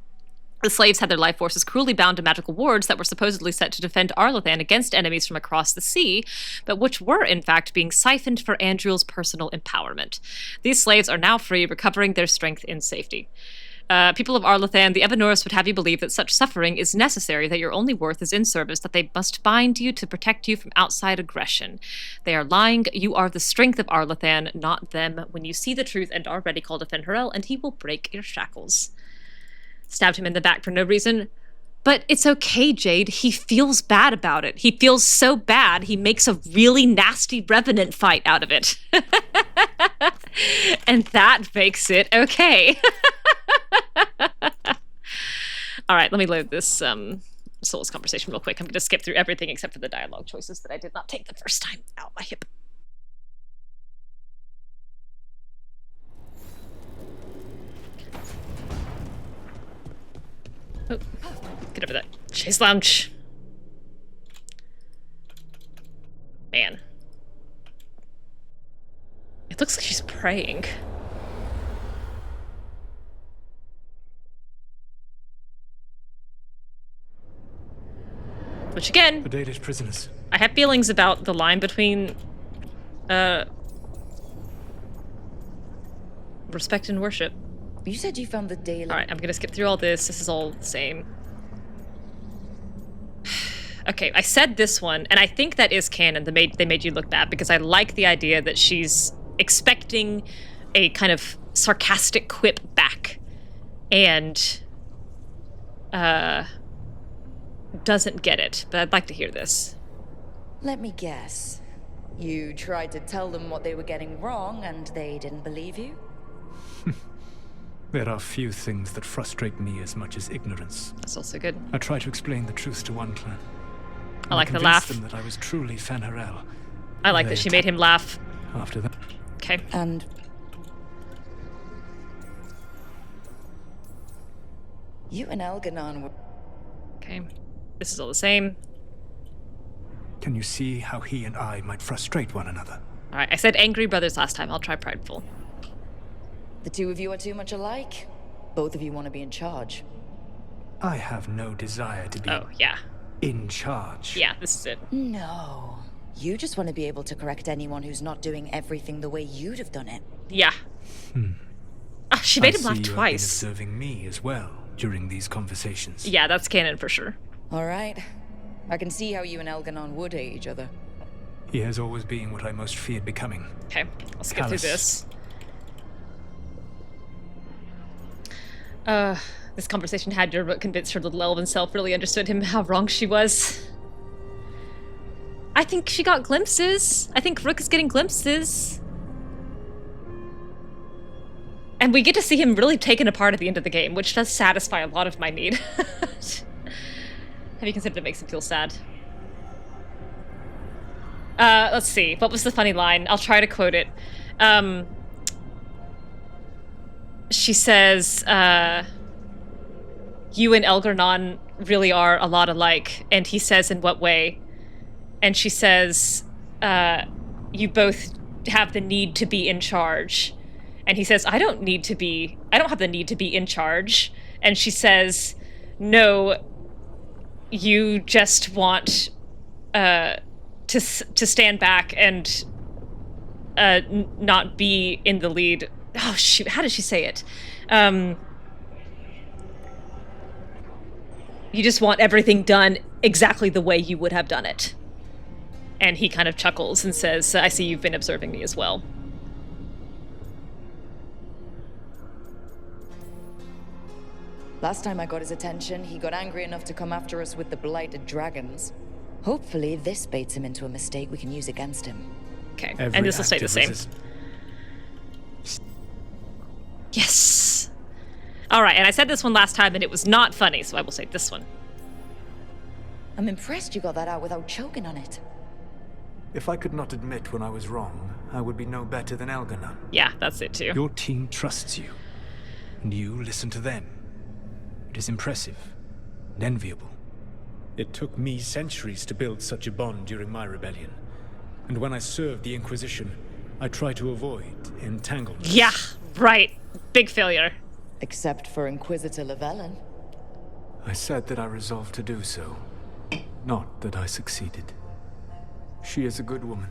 The slaves had their life forces cruelly bound to magical wards that were supposedly set to defend Arlathan against enemies from across the sea, but which were, in fact, being siphoned for Andriel's personal empowerment. These slaves are now free, recovering their strength in safety. People of Arlathan, the Evanurus would have you believe that such suffering is necessary, that your only worth is in service, that they must bind you to protect you from outside aggression. They are lying. You are the strength of Arlathan, not them. When you see the truth and are ready, call to Fen'Harel, and he will break your shackles. Stabbed him in the back for no reason. But it's okay, Jade. He feels bad about it. He feels so bad, he makes a really nasty revenant fight out of it. And that makes it okay. All right, let me load this Solas conversation real quick. I'm going to skip through everything except for the dialogue choices that I did not take the first time. Ow, my hip. Oh, get over that chaise lounge. Man. It looks like she's praying. Which again, the Dalish prisoners. I have feelings about the line between respect and worship. You said you found the Dalish. Alright, I'm gonna skip through all this. This is all the same. Okay, I said this one, and I think that is canon. They made you look bad, because I like the idea that she's expecting a kind of sarcastic quip back, and doesn't get it, but I'd like to hear this. Let me guess. You tried to tell them what they were getting wrong, and they didn't believe you? There are few things that frustrate me as much as ignorance. That's also good. I try to explain the truth to one clan. I like the laugh. Them that I was truly Fen'Harel. I like that she made him laugh. After that. Okay. And you and Elgar'nan were... Okay. This is all the same. Can you see how he and I might frustrate one another? Alright, I said angry brothers last time. I'll try prideful. The two of you are too much alike. Both of you want to be in charge. I have no desire to be in charge. Yeah, this is it. No. You just want to be able to correct anyone who's not doing everything the way you'd have done it. Yeah. Oh, she made him laugh twice. You have been observing me as well during these conversations. Yeah, that's canon for sure. All right. I can see how you and Elgar'nan would hate each other. He has always been what I most feared becoming. Okay, I'll skip through this. This conversation had her, but convinced her little elven self really understood him, how wrong she was. I think she got glimpses. I think Rook is getting glimpses. And we get to see him really taken apart at the end of the game, which does satisfy a lot of my need. Have you considered it makes him feel sad? Let's see. What was the funny line? I'll try to quote it. She says, you and Elgar'nan really are a lot alike. And he says, in what way? And she says, you both have the need to be in charge. And he says, I don't have the need to be in charge. And she says, no, you just want to stand back and not be in the lead. Oh shoot, how did she say it? You just want everything done exactly the way you would have done it. And he kind of chuckles and says, I see you've been observing me as well. Last time I got his attention, he got angry enough to come after us with the blighted dragons. Hopefully this baits him into a mistake we can use against him. Okay, and this will stay the same. Yes! Alright, and I said this one last time and it was not funny, so I will say this one. I'm impressed you got that out without choking on it. If I could not admit when I was wrong, I would be no better than Elgar'nan. Yeah, that's it too. Your team trusts you, and you listen to them. It is impressive and enviable. It took me centuries to build such a bond during my rebellion. And when I served the Inquisition, I tried to avoid entanglements. Yeah, right. Big failure. Except for Inquisitor Llewellyn. I said that I resolved to do so. Not that I succeeded. She is a good woman.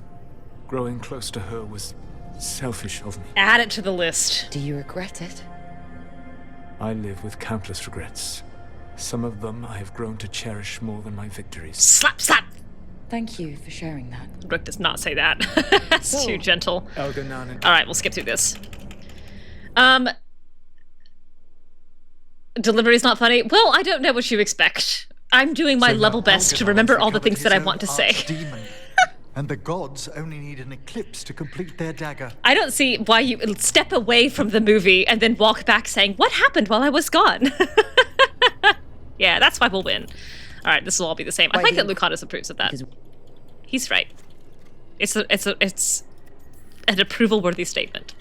Growing close to her was selfish of me. Add it to the list. Do you regret it? I live with countless regrets. Some of them I have grown to cherish more than my victories. Slap, slap! Thank you for sharing that. Rook does not say that. That's too gentle. Elgar'nan and... Alright, we'll skip through this. Delivery's not funny? Well, I don't know what you expect. I'm doing my level best to remember all the things that I want to say. And the gods only need an eclipse to complete their dagger. I don't see why you step away from the movie and then walk back saying, what happened while I was gone? Yeah, that's why we'll win. Alright, this will all be the same. I think that Lucanis approves of that. He's right. It's an approval-worthy statement.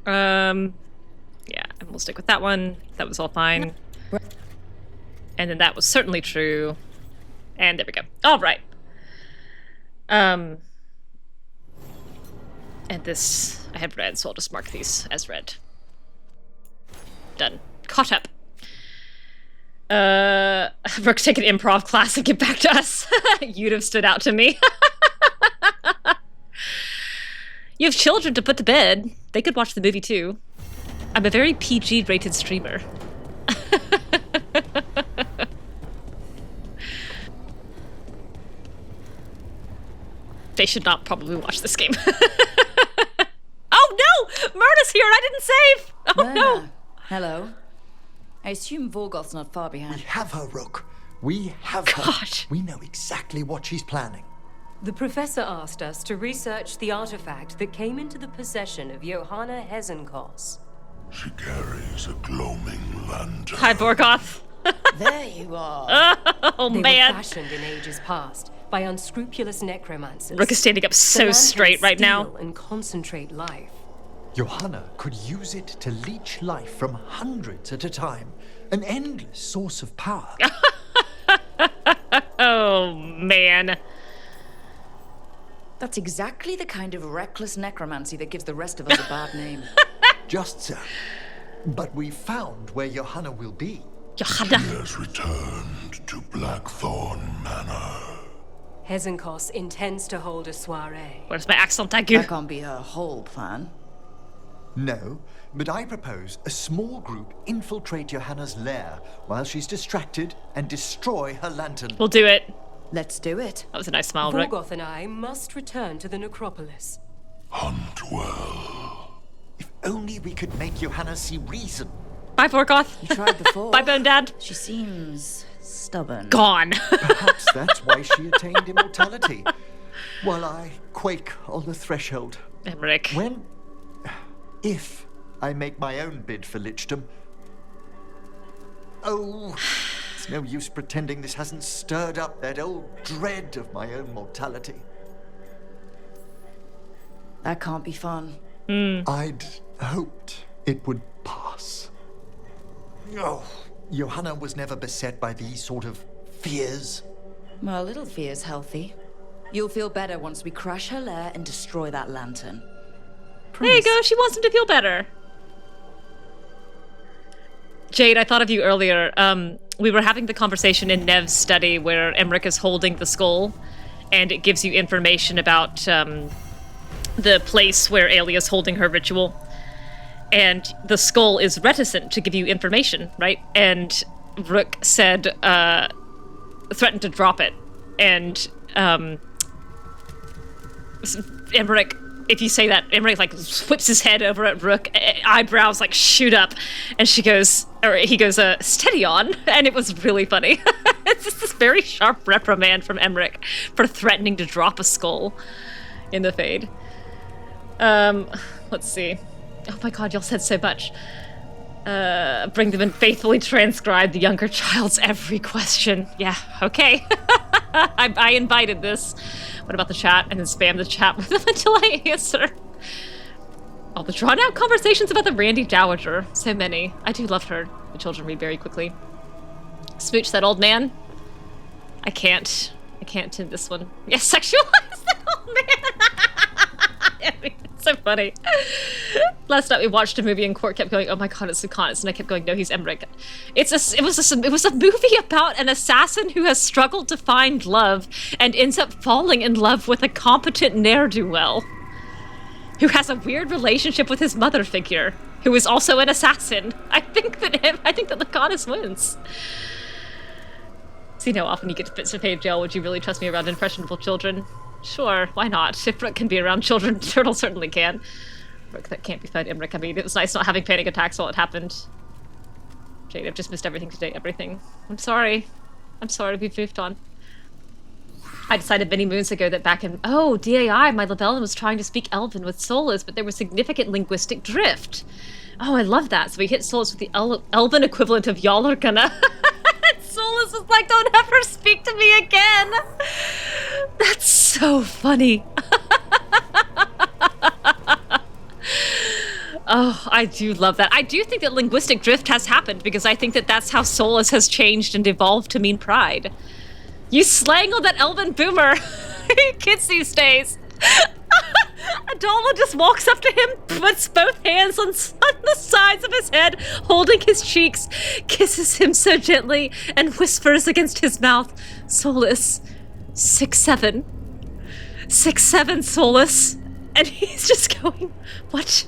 Yeah, and we'll stick with that one. That was all fine. And then that was certainly true. And there we go. All right. And this, I have read, so I'll just mark these as read. Done. Caught up. Rook, take an improv class and get back to us. You'd have stood out to me. You have children to put to bed. They could watch the movie too. I'm a very PG-rated streamer. They should not probably watch this game. Oh no! Murda's here! I didn't save! Oh no! Hello. I assume Vorgoth's not far behind. We have her, Rook. We have her. We know exactly what she's planning. The professor asked us to research the artifact that came into the possession of Johanna Hezenkos. She carries a gloaming lantern. Hi, Vorgoth. There you are. Oh, they man. Were fashioned in ages past by unscrupulous necromancers. Rook is standing up so straight right now. And concentrate life. Johanna could use it to leech life from hundreds at a time. An endless source of power. Oh, man. That's exactly the kind of reckless necromancy that gives the rest of us a bad name. Just so. But we found where Johanna will be. Johanna. She has returned to Blackthorn Manor. Hezenkos intends to hold a soiree. Where's my accent, thank you? That can't be her whole plan. No, but I propose a small group infiltrate Johanna's lair while she's distracted and destroy her lantern. We'll do it. Let's do it. That was a nice smile, Rook. Vorgoth and I must return to the Necropolis. Hunt well. If only we could make Johanna see reason. Bye, Vorgoth. You tried before. Bye, Bone Dad. She seems stubborn. Gone. Perhaps that's why she attained immortality. While I quake on the threshold. Emmrich. If I make my own bid for lichdom. Oh, it's no use pretending this hasn't stirred up that old dread of my own mortality. That can't be fun. I'd hoped it would pass. Oh, Johanna was never beset by these sort of fears. Well, a little fear's healthy. You'll feel better once we crash her lair and destroy that lantern. There you go, she wants him to feel better. Jade, I thought of you earlier. We were having the conversation in Neve's study where Emmrich is holding the skull, and it gives you information about the place where Aelia is holding her ritual. and the skull is reticent to give you information, right? And Rook said, threatened to drop it. And Emmrich, if you say that, Emmrich like whips his head over at Rook, eyebrows like shoot up, and he goes, steady on, and it was really funny. It's just this very sharp reprimand from Emmrich for threatening to drop a skull in the Fade. Let's see. Oh my god, y'all said so much. Bring them and faithfully transcribe the younger child's every question. Yeah, okay. I invited this. What about the chat? And then spam the chat with them until I answer. All the drawn out conversations about the Randy Dowager. So many. I do love her. The children read very quickly. Smooch that old man. I can't in this one. Yes, sexualize that old man. It's so funny. Last night we watched a movie and Court kept going, oh my god, it's Lucanis, and I kept going, no, he's Emmrich. It was a movie about an assassin who has struggled to find love and ends up falling in love with a competent ne'er-do-well who has a weird relationship with his mother figure, who is also an assassin. I think that Lucanis wins. See how often you get to pay jail. Would you really trust me around impressionable children? Sure, why not? If Rook can be around children, Turtle certainly can. Rook, that can't be fun, Emmrich. I mean, it was nice not having panic attacks while it happened. Jade, I've just missed everything today, everything. I'm sorry. We've moved on. I decided many moons ago that back in, DAI, my Lavellan was trying to speak Elven with Solas, but there was significant linguistic drift. Oh, I love that. So we hit Solas with the Elven equivalent of Elgar'nan. Solas was like, don't ever speak to me again. That's so funny. Oh, I do love that. I do think that linguistic drift has happened because I think that that's how Solas has changed and evolved to mean pride. You slang on that Elven boomer. Kids these days. Adala just walks up to him, puts both hands on the sides of his head, holding his cheeks, kisses him so gently, and whispers against his mouth, Solas, 6'7". 6'7", Solas. And he's just going, What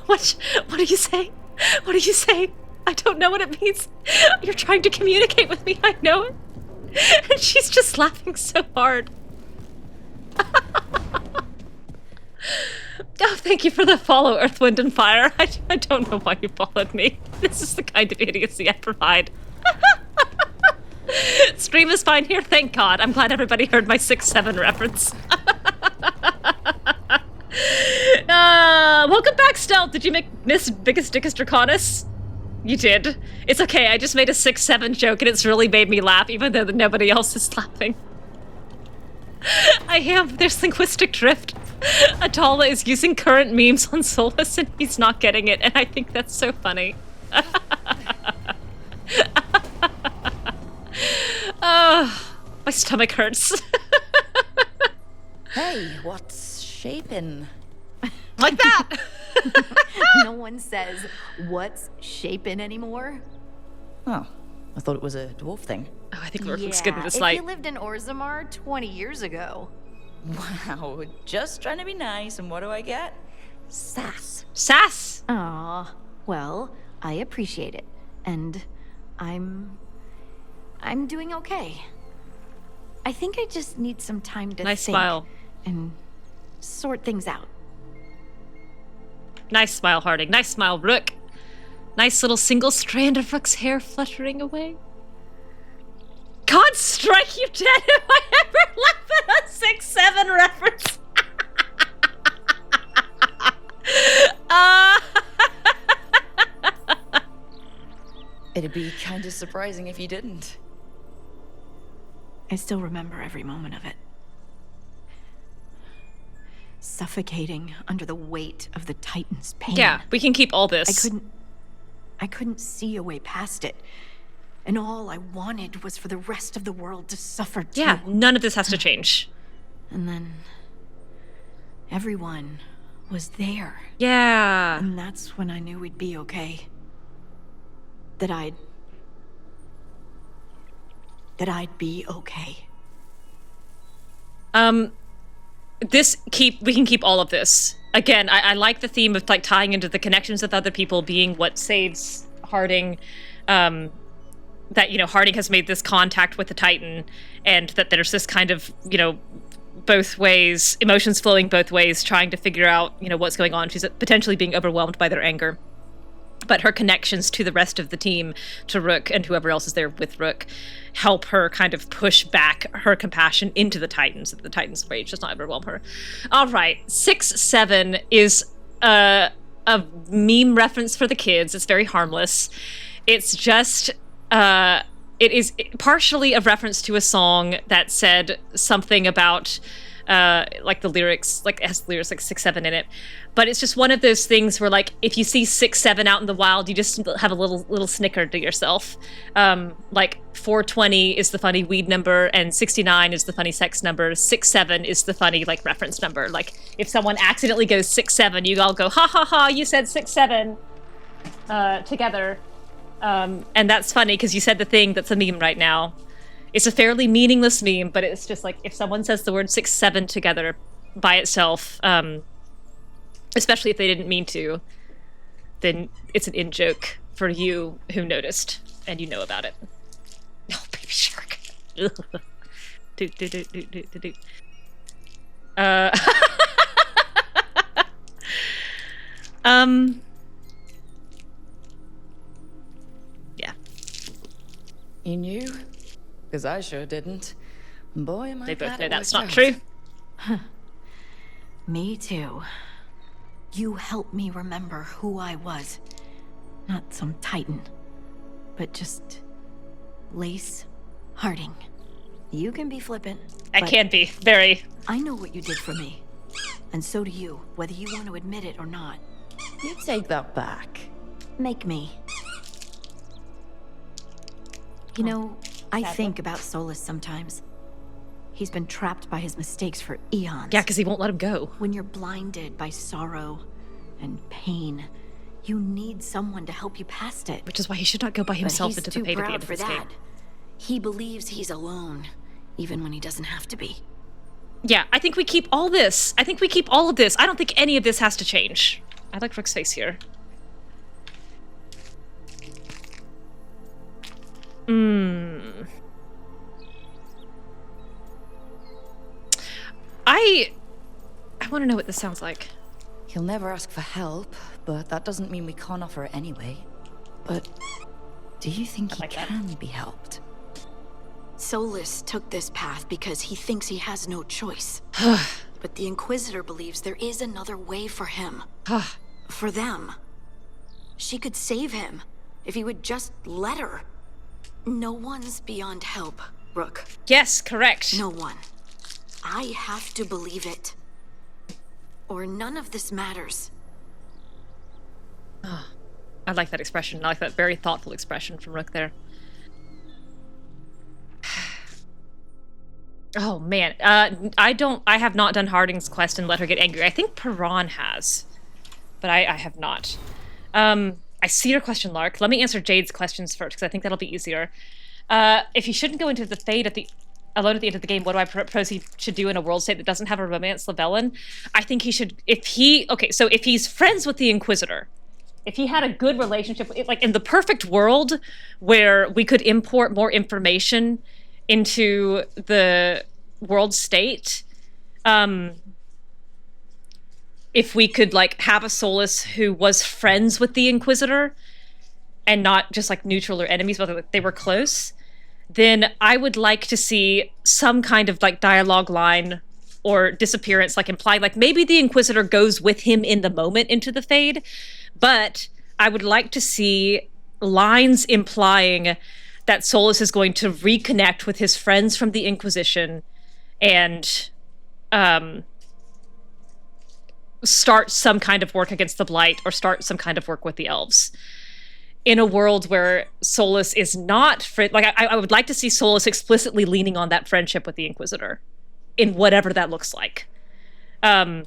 are you saying? What are you saying? I don't know what it means. You're trying to communicate with me, I know it. And she's just laughing so hard. Oh, thank you for the follow, Earth, Wind, and Fire. I don't know why you followed me. This is the kind of idiocy I provide. Stream is fine here, thank God. I'm glad everybody heard my 6'7" reference. Welcome back, Stealth. Did you miss Biggest Dickest Draconis? You did. It's okay, I just made a 6'7" joke and it's really made me laugh, even though nobody else is laughing. I am. There's linguistic drift. Atala is using current memes on Solas and he's not getting it, and I think that's so funny. Oh, my stomach hurts. Hey, what's shaping? Like that! No one says, what's shaping anymore? Oh, I thought it was a dwarf thing. Oh, I think Rook looks good in this light. If you lived in Orzammar 20 years ago. Wow, just trying to be nice, and what do I get? Sass. Sass! Aw, well, I appreciate it. And I'm doing okay. I think I just need some time to nice think smile. And sort things out. Nice smile, Harding. Nice smile, Rook. Nice little single strand of Rook's hair fluttering away. God strike you dead if I ever laugh at a 6'7" reference. It'd be kind of surprising if you didn't. I still remember every moment of it. Suffocating under the weight of the Titan's pain. Yeah, we can keep all this. I couldn't see a way past it. And all I wanted was for the rest of the world to suffer too. Yeah, none of this has to change. And then everyone was there. Yeah. And that's when I knew we'd be okay. That I'd be okay. We can keep all of this. again, I like the theme of like tying into the connections with other people being what saves Harding. That, you know, Harding has made this contact with the Titan, and that there's this kind of, you know, both ways, emotions flowing both ways, trying to figure out, you know, what's going on. She's potentially being overwhelmed by their anger. But her connections to the rest of the team, to Rook and whoever else is there with Rook, help her kind of push back her compassion into the Titans, so that the Titans' rage does not overwhelm her. All right, 6-7 is a meme reference for the kids. It's very harmless. It's just... it is partially a reference to a song that said something about, like the lyrics, like it has lyrics like 6-7 in it. But it's just one of those things where, like, if you see 6-7 out in the wild, you just have a little snicker to yourself. Like 420 is the funny weed number, and 69 is the funny sex number. 6-7 is the funny, like, reference number. Like, if someone accidentally goes 6-7, you all go, ha ha ha, you said 6-7 together. And that's funny because you said the thing that's a meme right now. It's a fairly meaningless meme, but it's just like if someone says the word 6-7 together by itself, especially if they didn't mean to, then it's an in-joke for you who noticed and you know about it. Oh, baby shark. You knew? Because I sure didn't. Boy, am I They both glad know it that's worked not out. true. Me too. You helped me remember who I was. Not some titan, but just Lace Harding. You can be flippant. I but can be. Very. I know what you did for me. And so do you, whether you want to admit it or not. You take that back. Make me. You know, I think about Solas sometimes. He's been trapped by his mistakes for eons. Yeah, because he won't let him go. When you're blinded by sorrow and pain, you need someone to help you past it. Which is why he should not go by himself into the fate at the end of this game. He believes he's alone, even when he doesn't have to be. Yeah, I think we keep all this. I think we keep all of this. I don't think any of this has to change. I like Rook's face here. I want to know what this sounds like. He'll never ask for help, but that doesn't mean we can't offer it anyway. But do you think he can be helped? Solas took this path because he thinks he has no choice. But the Inquisitor believes there is another way for him. For them. She could save him if he would just let her. No one's beyond help, Rook. Yes, correct. No one. I have to believe it. Or none of this matters. I like that expression. I like that very thoughtful expression from Rook there. Oh, man. I have not done Harding's quest and let her get angry. I think Piran has, but I have not. I see your question, Lark. Let me answer Jade's questions first, because I think that'll be easier. If he shouldn't go into the Fade alone at the end of the game, what do I propose he should do in a world state that doesn't have a romance Llewellyn? I think he should, if he's friends with the Inquisitor, if he had a good relationship, like in the perfect world where we could import more information into the world state, if we could like have a Solas who was friends with the Inquisitor and not just like neutral or enemies, but they were close, then I would like to see some kind of like dialogue line or disappearance, like implied, like maybe the Inquisitor goes with him in the moment into the Fade, but I would like to see lines implying that Solas is going to reconnect with his friends from the Inquisition and start some kind of work against the Blight or start some kind of work with the elves. In a world where Solas is not... I would like to see Solas explicitly leaning on that friendship with the Inquisitor in whatever that looks like. And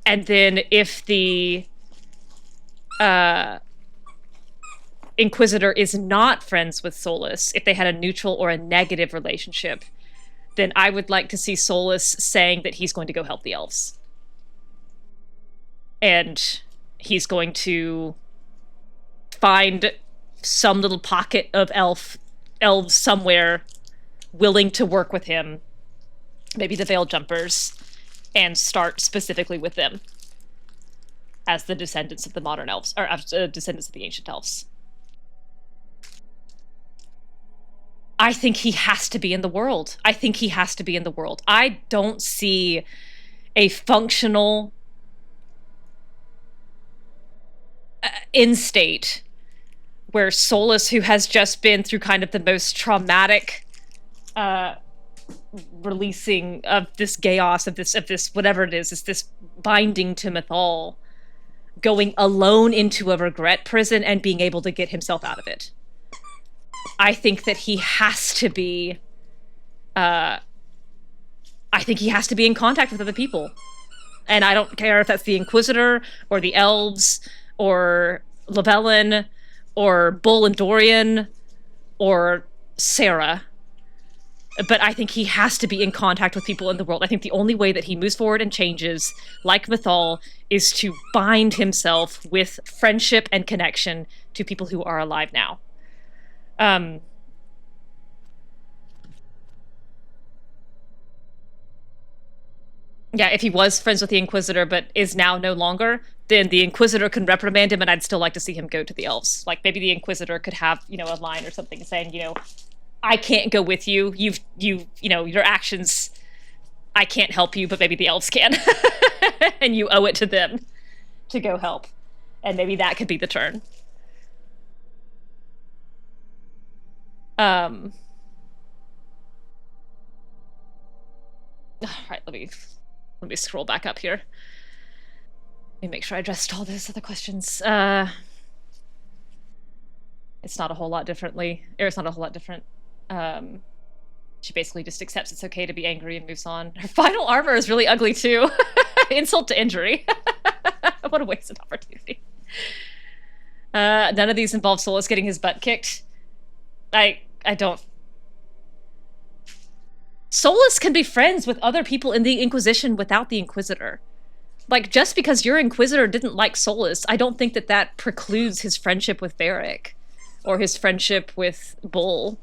then if the Inquisitor is not friends with Solas, if they had a neutral or a negative relationship, then I would like to see Solas saying that he's going to go help the elves. and he's going to find some little pocket of elves somewhere willing to work with him, maybe the Veil Jumpers, and start specifically with them as the descendants of the modern elves, or descendants of the ancient elves. I think he has to be in the world. I think he has to be in the world. I don't see a functional in-state where Solas, who has just been through kind of the most traumatic releasing of this chaos, of this whatever it is this binding to Mythal, going alone into a regret prison and being able to get himself out of it. I think that he has to be I think he has to be in contact with other people. And I don't care if that's the Inquisitor or the elves or Llewellyn or Bull and Dorian or Sarah. But I think he has to be in contact with people in the world. I think the only way that he moves forward and changes, like Mythal, is to bind himself with friendship and connection to people who are alive now. Yeah, if he was friends with the Inquisitor but is now no longer, then the Inquisitor can reprimand him, and I'd still like to see him go to the elves. Like, maybe the Inquisitor could have, you know, a line or something saying, you know, I can't go with you. You know, your actions, I can't help you, but maybe the elves can. And you owe it to them to go help. And maybe that could be the turn. All right, let me scroll back up here. Let me make sure I addressed all those other questions. It's not a whole lot differently. Or it's not a whole lot different. She basically just accepts it's okay to be angry and moves on. Her final armor is really ugly too. Insult to injury. What a wasted opportunity. None of these involve Solas getting his butt kicked. I don't. Solas can be friends with other people in the Inquisition without the Inquisitor. Like, just because your Inquisitor didn't like Solas, I don't think that that precludes his friendship with Varric. Or his friendship with Bull.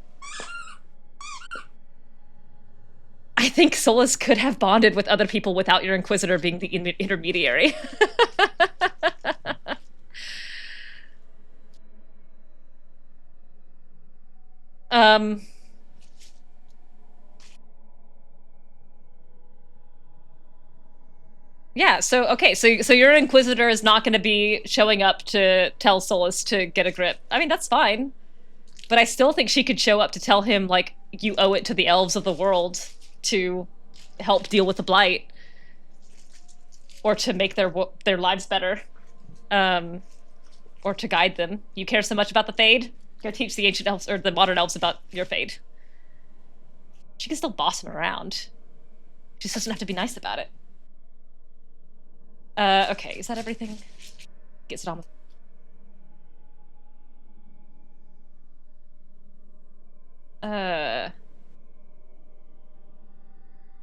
I think Solas could have bonded with other people without your Inquisitor being the intermediary. Yeah, so, okay, so your Inquisitor is not going to be showing up to tell Solas to get a grip. I mean, that's fine. But I still think she could show up to tell him, like, you owe it to the elves of the world to help deal with the Blight. Or to make their lives better. Or to guide them. You care so much about the Fade? Go teach the ancient elves, or the modern elves, about your Fade. She can still boss him around. She just doesn't have to be nice about it. Okay, is that everything? Gets it on.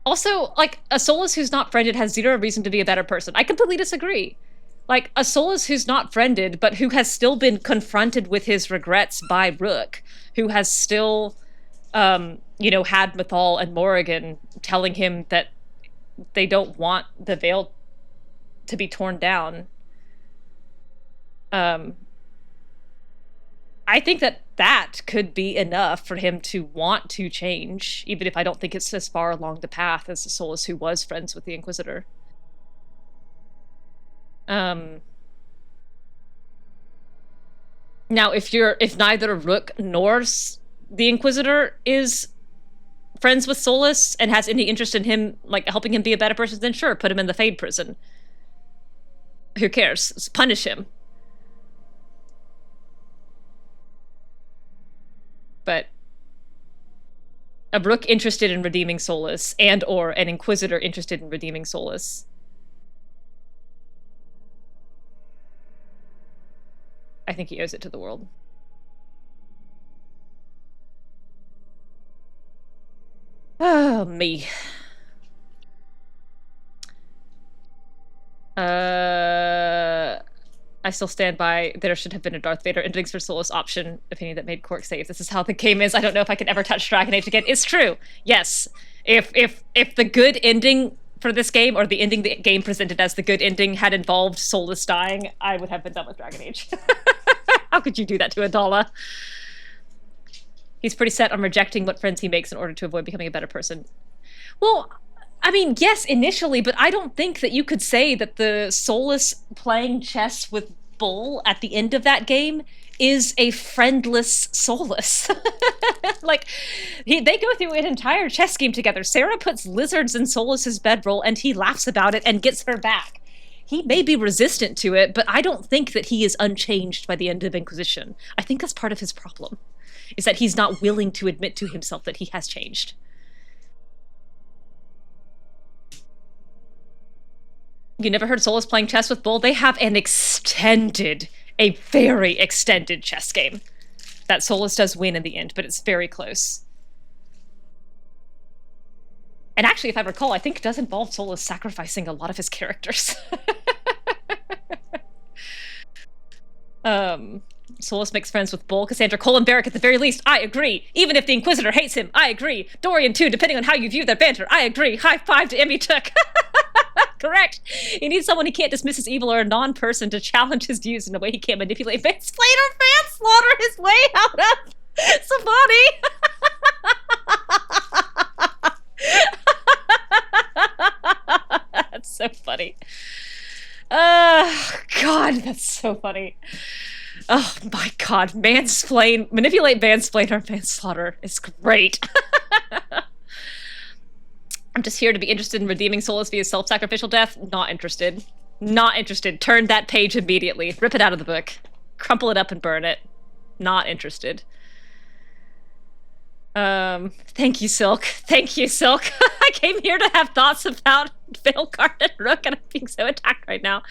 Also, like, a Solas who's not friended has zero reason to be a better person. I completely disagree. Like, a Solas who's not friended, but who has still been confronted with his regrets by Rook, who has still, you know, had Mythal and Morrigan telling him that they don't want the Veil to be torn down. I think that could be enough for him to want to change, even if I don't think it's as far along the path as the Solas who was friends with the Inquisitor. Now, if neither Rook nor the Inquisitor is friends with Solas and has any interest in him, like, helping him be a better person, then sure, put him in the Fade prison. Who cares? Just punish him. But a Rook interested in redeeming Solas, and or an Inquisitor interested in redeeming Solas. I think he owes it to the world. Oh, me. I still stand by there should have been a Darth Vader endings for Solas option opinion that made Cork say if this is how the game is, I don't know if I could ever touch Dragon Age again. It's true. Yes. If the good ending for this game, or the ending the game presented as the good ending, had involved Solas dying, I would have been done with Dragon Age. How could you do that to Adala? He's pretty set on rejecting what friends he makes in order to avoid becoming a better person. Well, I mean, yes, initially, but I don't think that you could say that the Solas playing chess with Bull at the end of that game is a friendless Solas. Like, they go through an entire chess game together. Sarah puts lizards in Solas's bedroll, and he laughs about it and gets her back. He may be resistant to it, but I don't think that he is unchanged by the end of Inquisition. I think that's part of his problem, is that he's not willing to admit to himself that he has changed. You never heard Solas playing chess with Bull? They have a very extended chess game that Solas does win in the end, but it's very close. And actually, if I recall, I think it does involve Solas sacrificing a lot of his characters. Solas makes friends with Bull, Cassandra, Cole, and Barrack at the very least. I agree. Even if the Inquisitor hates him, I agree. Dorian, too, depending on how you view their banter. I agree. High five to Emmy Took. Correct. He needs someone he can't dismiss as evil or a non-person to challenge his views in a way he can't manipulate, mansplain, or manslaughter his way out of Savani. That's so funny. God, that's so funny. Oh my God, mansplain, manipulate, mansplain, or manslaughter is great. I'm just here to be interested in redeeming Solas via self-sacrificial death. Not interested. Not interested. Turn that page immediately. Rip it out of the book. Crumple it up and burn it. Not interested. Thank you, Silk. Thank you, Silk. I came here to have thoughts about Veilguard and Rook, and I'm being so attacked right now.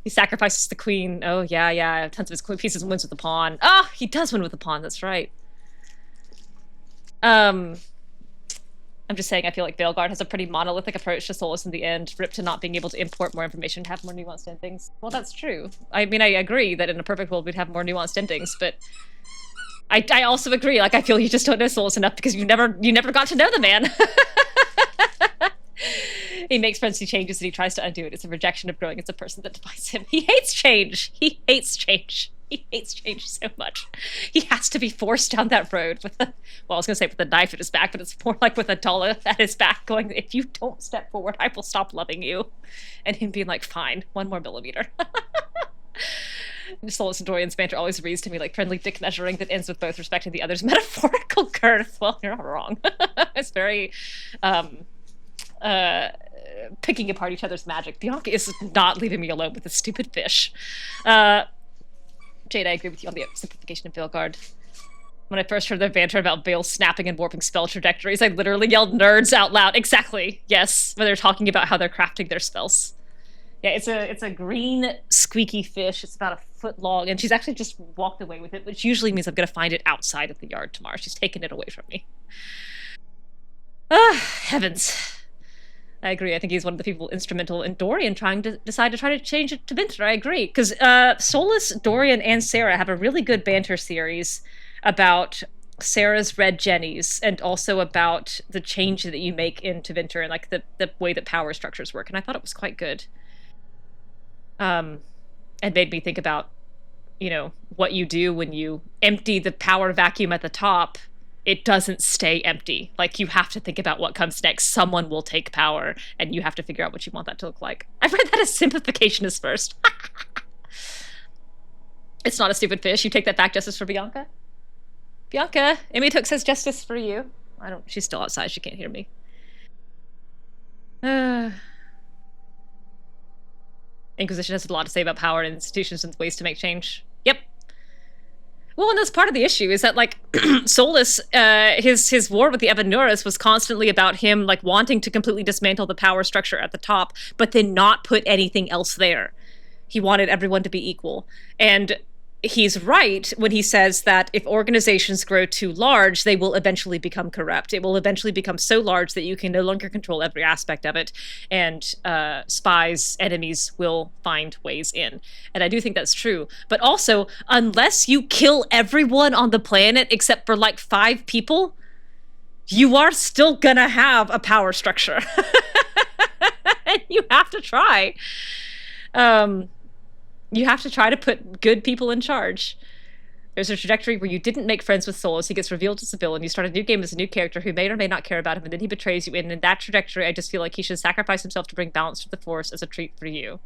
He sacrifices the queen. Oh, yeah. Tons of his pieces and wins with the pawn. Oh, he does win with the pawn. That's right. I'm just saying I feel like Veilguard has a pretty monolithic approach to Solas in the end, ripped to not being able to import more information, have more nuanced endings. Well, that's true. I mean, I agree that in a perfect world we'd have more nuanced endings, but I also agree, like, I feel you just don't know Solas enough because you never got to know the man. He makes friends, he changes, and he tries to undo it. It's a rejection of growing. It's a person that defines him. He hates change. He hates change. He hates change so much. He has to be forced down that road with a, well, I was going to say with a knife at his back, but it's more like with a dollar at his back going, if you don't step forward, I will stop loving you. And him being like, fine, 1 more millimeter. Solas and Dorian's banter always reads to me like friendly dick measuring that ends with both respecting the other's metaphorical girth. Well, you're not wrong. It's very, picking apart each other's magic. Bianca is not leaving me alone with this stupid fish. Jade, I agree with you on the simplification of Veilguard. When I first heard their banter about Veil snapping and warping spell trajectories, I literally yelled nerds out loud. Exactly, yes, when they're talking about how they're crafting their spells. Yeah, it's a green, squeaky fish. It's about 1 foot long, and she's actually just walked away with it, which usually means I'm going to find it outside of the yard tomorrow. She's taken it away from me. Heavens. I agree. I think he's one of the people instrumental in Dorian trying to decide to try to change it to Vinter. I agree. Because Solas, Dorian, and Sarah have a really good banter series about Sarah's red jennies and also about the change that you make into Vinter and like the way that power structures work. And I thought it was quite good. And made me think about, you know, what you do when you empty the power vacuum at the top. It doesn't stay empty. Like, you have to think about what comes next. Someone will take power, and you have to figure out what you want that to look like. I've read that as simplification is first. It's not a stupid fish. You take that back, justice for Bianca? Bianca, Emmy Took says justice for you. She's still outside. She can't hear me. Inquisition has a lot to say about power and institutions and ways to make change. Yep. Well, and that's part of the issue, is that, like, Solas, his war with the Evanuras was constantly about him, like, wanting to completely dismantle the power structure at the top, but then not put anything else there. He wanted everyone to be equal. And he's right when he says that if organizations grow too large, they will eventually become corrupt. It will eventually become so large that you can no longer control every aspect of it, and spies, enemies will find ways in. And I do think that's true. But also, unless you kill everyone on the planet except for like 5 people, you are still gonna have a power structure. And you have to try. You have to try to put good people in charge. There's a trajectory where you didn't make friends with Solas. He gets revealed as a villain. You start a new game as a new character who may or may not care about him, and then he betrays you. And in that trajectory, I just feel like he should sacrifice himself to bring balance to the Force as a treat for you.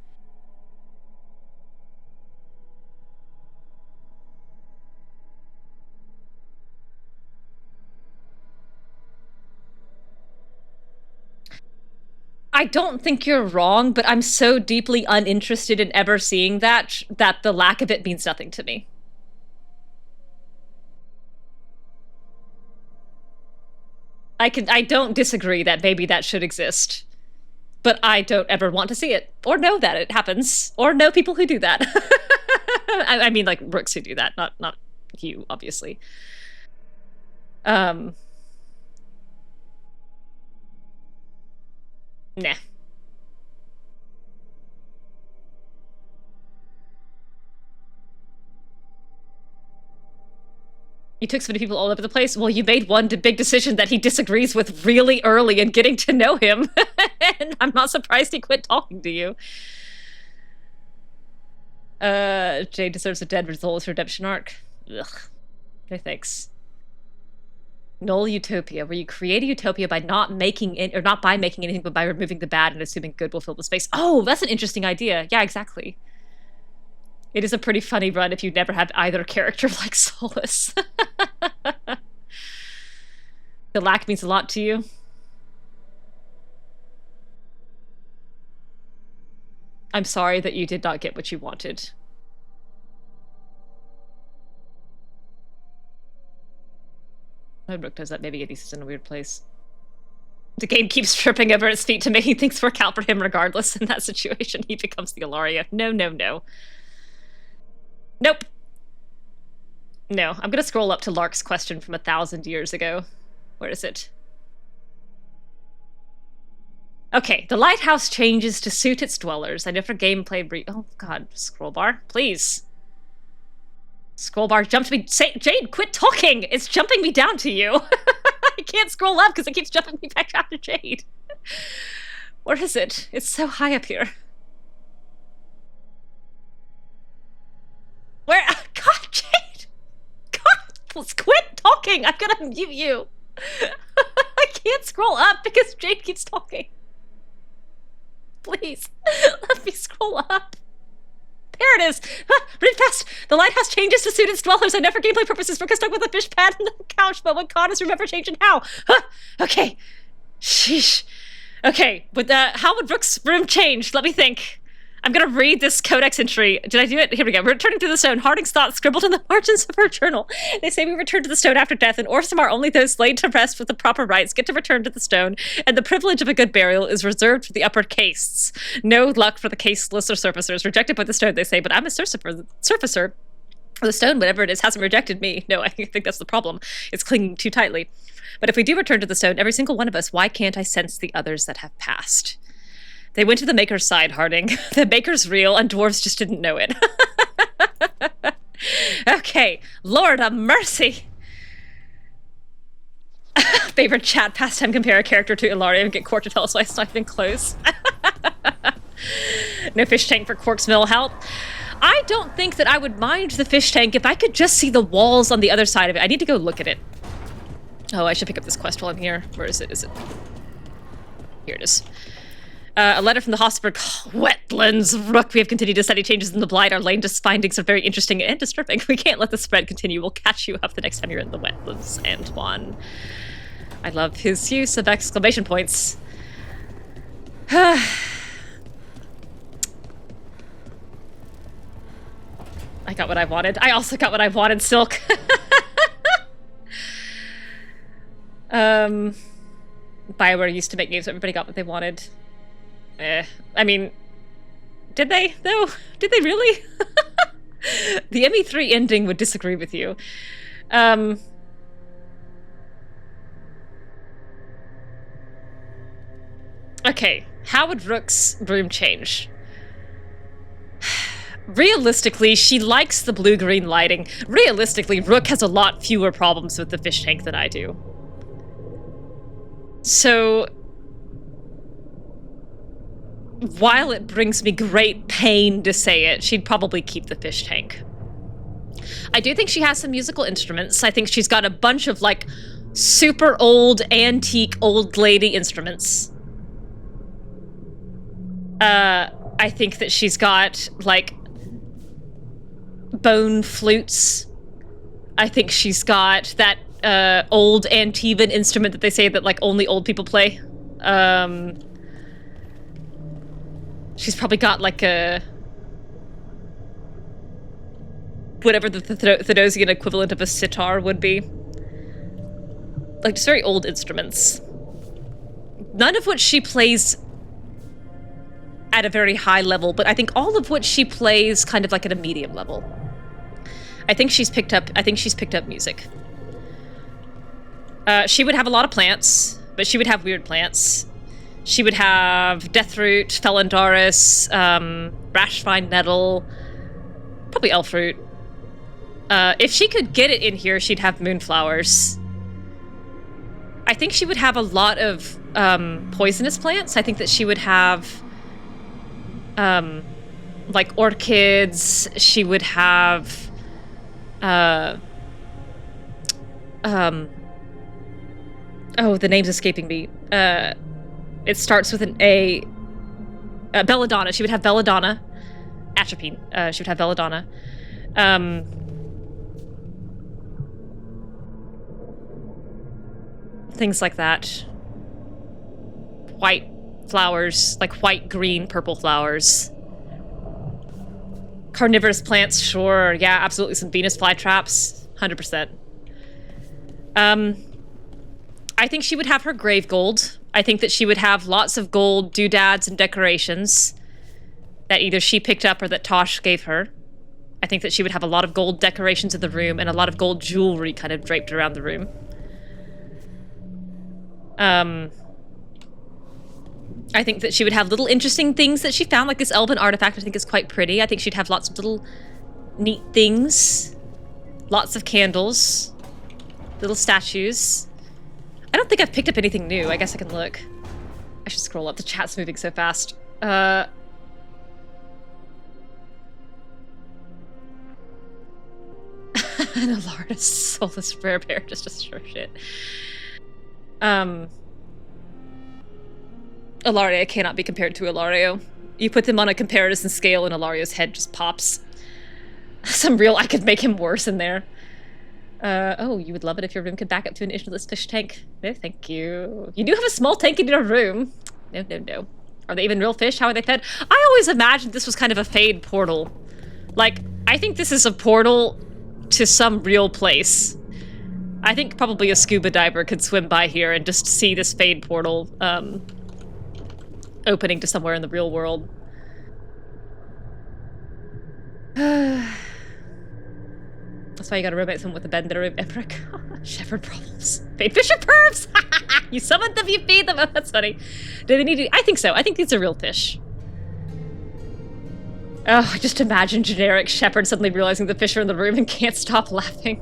I don't think you're wrong, but I'm so deeply uninterested in ever seeing that the lack of it means nothing to me. I don't disagree that maybe that should exist, but I don't ever want to see it, or know that it happens, or know people who do that. I mean, like, Rooks who do that, not you, obviously. Nah. You took so many people all over the place. Well, you made one big decision that he disagrees with really early in getting to know him. And I'm not surprised he quit talking to you. Jade deserves a dead result as redemption arc. Ugh. No thanks. Null utopia, where you create a utopia by not making it, or not by making anything, but by removing the bad and assuming good will fill the space. Oh, that's an interesting idea. Yeah, exactly. It is a pretty funny run if you never had either character like Solas. The lack means a lot to you. I'm sorry that you did not get what you wanted. Rook does that. Maybe Edis is in a weird place. The game keeps tripping over its feet to making things work out for him regardless. In that situation, he becomes the Ilaria. No, no, no. Nope. No, I'm gonna scroll up to Lark's question from 1,000 years ago. Where is it? Okay, the lighthouse changes to suit its dwellers. I know for gameplay oh god, scroll bar, please. Scroll bar jumped me. Jade, quit talking! It's jumping me down to you. I can't scroll up because it keeps jumping me back down to Jade. Where is it? It's so high up here. Where? God, Jade! God, let's quit talking! I'm gonna mute you. I can't scroll up because Jade keeps talking. Please, let me scroll up. There it is! Read fast! The lighthouse changes to suit its dwellers. I know for gameplay purposes, Rook is stuck with a fish pad and the couch, but when caught is remember changing how. Okay. Sheesh. Okay, but how would Rook's room change? Let me think. I'm gonna read this codex entry. Did I do it? Here we go. Returning to the stone. Harding's thoughts scribbled in the margins of her journal. They say we return to the stone after death, and Orsamar only those laid to rest with the proper rites get to return to the stone, and the privilege of a good burial is reserved for the upper castes. No luck for the casteless or surfacers. Rejected by the stone, they say, but I'm a surfacer. The stone, whatever it is, hasn't rejected me. No, I think that's the problem. It's clinging too tightly. But if we do return to the stone, every single one of us, why can't I sense the others that have passed? They went to the Maker's side, Harding. The Maker's real, and dwarves just didn't know it. Okay, Lord of mercy! Favorite chat pastime: compare a character to Ilaria and get Quark to tell us why it's not even close. No fish tank for Quark's mill help. I don't think that I would mind the fish tank if I could just see the walls on the other side of it. I need to go look at it. Oh, I should pick up this quest while I'm here. Where is it? Is it? Here it is. A letter from the Hospital. Wetlands, Rook. We have continued to study changes in the Blight. Our latest findings are very interesting and disturbing. We can't let the spread continue. We'll catch you up the next time you're in the wetlands, Antoine. I love his use of exclamation points. I got what I wanted. I also got what I wanted, Silk. BioWare used to make games so everybody got what they wanted. I mean, did they, though? Did they really? The ME3 ending would disagree with you. Okay, how would Rook's room change? Realistically, she likes the blue-green lighting. Realistically, Rook has a lot fewer problems with the fish tank than I do. So, while it brings me great pain to say it, she'd probably keep the fish tank. I do think she has some musical instruments. I think she's got a bunch of, like, super old, antique, old lady instruments. I think that she's got, like, bone flutes. I think she's got that old Antivan instrument that they say that, like, only old people play. She's probably got, like, a... whatever the Thedosian equivalent of a sitar would be. Like, just very old instruments. None of which she plays at a very high level, but I think all of which she plays kind of like at a medium level. I think she's picked up music. She would have a lot of plants, but she would have weird plants. She would have Deathroot, Felondaris, Rashvine Nettle, probably Elfroot. If she could get it in here, she'd have moonflowers. I think she would have a lot of poisonous plants. I think that she would have like orchids. She would have oh, the name's escaping me. It starts with an A. Belladonna. She would have Belladonna. Atropine. She would have Belladonna. Things like that. White flowers, like white, green, purple flowers. Carnivorous plants, sure. Yeah, absolutely. Some Venus flytraps, 100%. I think she would have her grave gold. I think that she would have lots of gold doodads and decorations that either she picked up or that Tosh gave her. I think that she would have a lot of gold decorations in the room and a lot of gold jewelry kind of draped around the room. I think that she would have little interesting things that she found, like this elven artifact I think is quite pretty. I think she'd have lots of little neat things. Lots of candles. Little statues. I don't think I've picked up anything new. I guess I can look. I should scroll up. The chat's moving so fast. And Alarda's soulless rare bear just a sure shit. Ilaria cannot be compared to Ilario. You put them on a comparison scale and Ilario's head just pops. I could make him worse in there. Oh, you would love it if your room could back up to an issueless fish tank. No, thank you. You do have a small tank in your room. No, no, no. Are they even real fish? How are they fed? I always imagined this was kind of a Fade portal. Like, I think this is a portal to some real place. I think probably a scuba diver could swim by here and just see this Fade portal, opening to somewhere in the real world. That's why you gotta romance someone with a bed better Emmrich. Shepherd problems. Fade fish are pervs! You summoned them, you feed them. Oh, that's funny. Do they need to... I think so. I think these are real fish. Oh, I just imagine generic shepherd suddenly realizing the fish are in the room and can't stop laughing.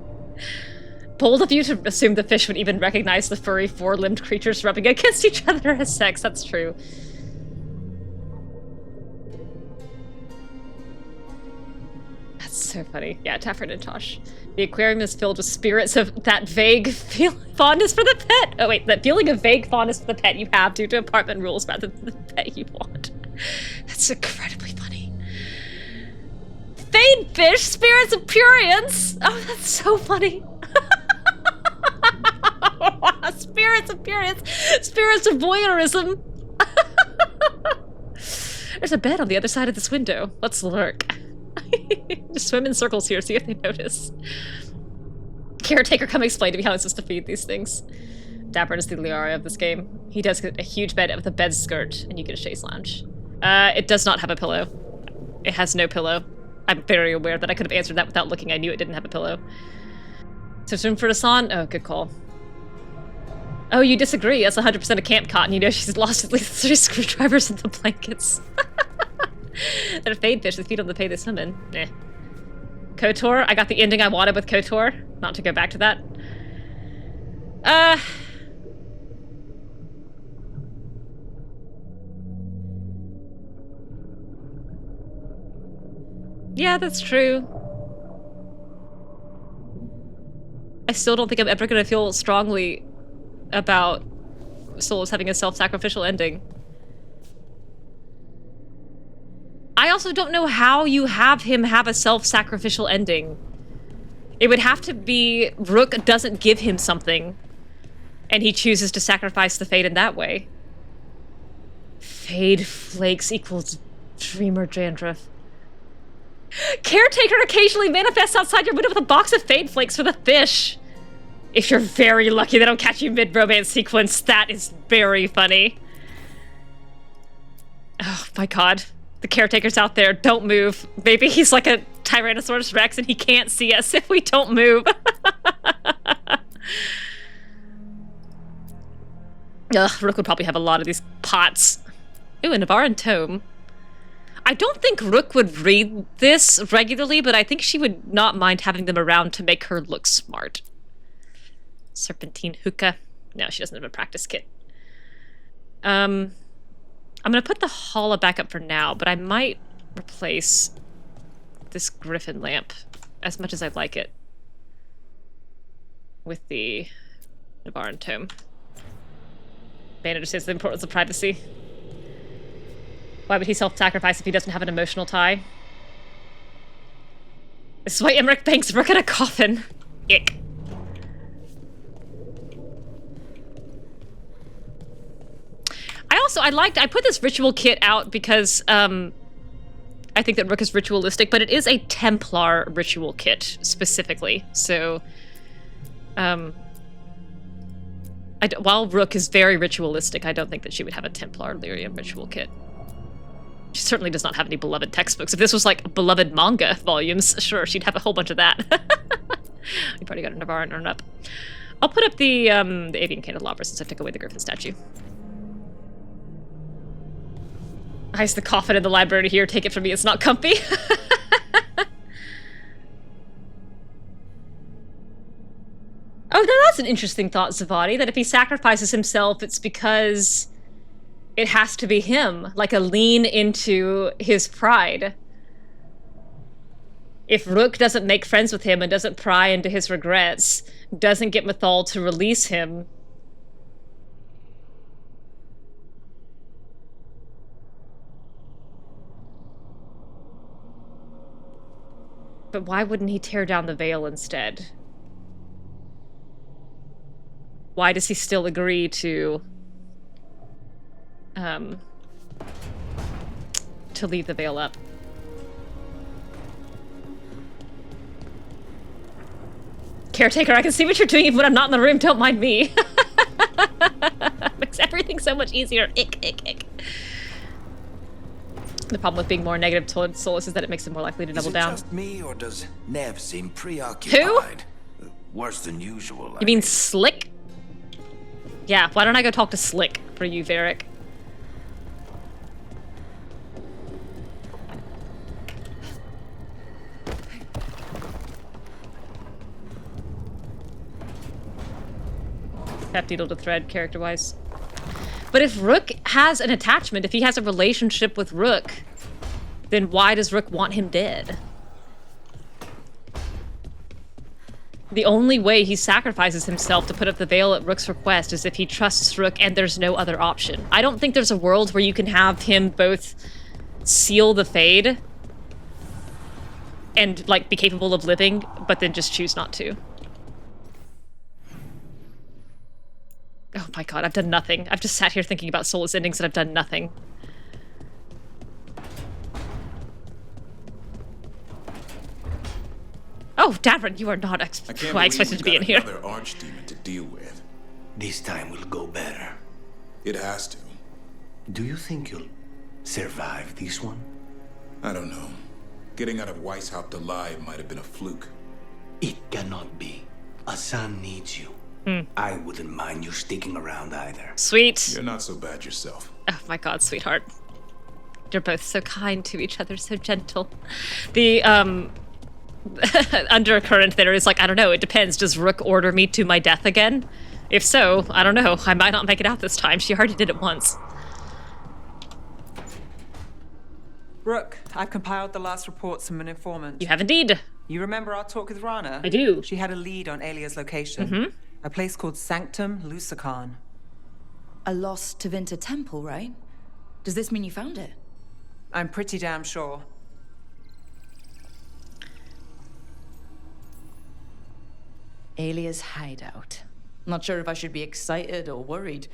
Bold of you to assume the fish would even recognize the furry four-limbed creatures rubbing against each other as sex. That's true. That's so funny. Yeah, Tafford and Tosh. The aquarium is filled with spirits of that vague fondness for the pet. Oh wait, that feeling of vague fondness for the pet you have due to apartment rules rather than the pet you want. That's incredibly funny. Fade fish, spirits of Purians. Oh, that's so funny. Spirits of Purians, spirits of voyeurism. There's a bed on the other side of this window. Let's lurk. Just swim in circles here, see if they notice. Caretaker, come explain to me how it's supposed to feed these things. Davrin is the Liara of this game. He does get a huge bed with a bed skirt, and you get a chaise lounge. It does not have a pillow. It has no pillow. I'm very aware that I could have answered that without looking. I knew it didn't have a pillow. So it's room for Hassan? Oh, good call. Oh, you disagree. That's 100% a camp cot, and you know she's lost at least 3 screwdrivers in the blankets. They're fade fish. They feed on the pay they swim in. Eh. KOTOR? I got the ending I wanted with KOTOR. Not to go back to that. Yeah, that's true. I still don't think I'm ever gonna feel strongly about Solas having a self-sacrificial ending. I also don't know how you have him have a self-sacrificial ending. It would have to be Rook doesn't give him something, and he chooses to sacrifice the Fade in that way. Fade flakes equals dreamer dandruff. Caretaker occasionally manifests outside your window with a box of Fade flakes for the fish. If you're very lucky, they don't catch you mid-romance sequence. That is very funny. Oh my god. The caretaker's out there. Don't move. Maybe he's like a Tyrannosaurus Rex and he can't see us if we don't move. Ugh, Rook would probably have a lot of these pots. Ooh, a Navaran tome. I don't think Rook would read this regularly, but I think she would not mind having them around to make her look smart. Serpentine hookah. No, she doesn't have a practice kit. I'm gonna put the Hala back up for now, but I might replace this Griffin lamp, as much as I'd like it, with the Navaran tome. Ban understands the importance of privacy. Why would he self-sacrifice if he doesn't have an emotional tie? This is why Emmrich bangs Rook in a coffin. Ick. I put this ritual kit out because I think that Rook is ritualistic, but it is a Templar ritual kit specifically. So, while Rook is very ritualistic, I don't think that she would have a Templar Lyrium ritual kit. She certainly does not have any beloved textbooks. If this was like beloved manga volumes, sure, she'd have a whole bunch of that. We probably got a Navaran urn up. I'll put up the avian candelabra since I took away the Griffin statue. Ice the coffin in the library here. Take it from me, it's not comfy. Oh, now that's an interesting thought, Zavadi, that if he sacrifices himself, it's because it has to be him, like a lean into his pride. If Rook doesn't make friends with him and doesn't pry into his regrets, doesn't get Mythal to release him, but why wouldn't he tear down the veil instead? Why does he still agree to leave the veil up? Caretaker, I can see what you're doing even when I'm not in the room. Don't mind me. Makes everything so much easier. Ick, ick, ick. The problem with being more negative towards Solas is that it makes him more likely to double down. Is it just me, or does Neve seem preoccupied? Who? Worse than usual. You mean Slick? Yeah, why don't I go talk to Slick for you, Varric? Have needle to thread, character-wise. But if Rook has an attachment, if he has a relationship with Rook, then why does Rook want him dead? The only way he sacrifices himself to put up the veil at Rook's request is if he trusts Rook and there's no other option. I don't think there's a world where you can have him both seal the Fade and, like, be capable of living, but then just choose not to. Oh my god, I've done nothing. I've just sat here thinking about Solas endings and I've done nothing. Oh, Davrin, you are not who I expected to be in here. Another archdemon to deal with. This time will go better. It has to. Do you think you'll survive this one? I don't know. Getting out of Weishaupt alive might have been a fluke. It cannot be. Asan needs you. I wouldn't mind you sticking around either. Sweet. You're not so bad yourself. Oh my god, sweetheart. You're both so kind to each other, so gentle. The, undercurrent there is like, I don't know, it depends. Does Rook order me to my death again? If so, I don't know. I might not make it out this time. She already did it once. Rook, I've compiled the last reports from an informant. You have indeed. You remember our talk with Rana? I do. She had a lead on Alia's location. A place called Sanctum Lusacan. A lost Tevinter temple, right? Does this mean you found it? I'm pretty damn sure. Alia's hideout. Not sure if I should be excited or worried.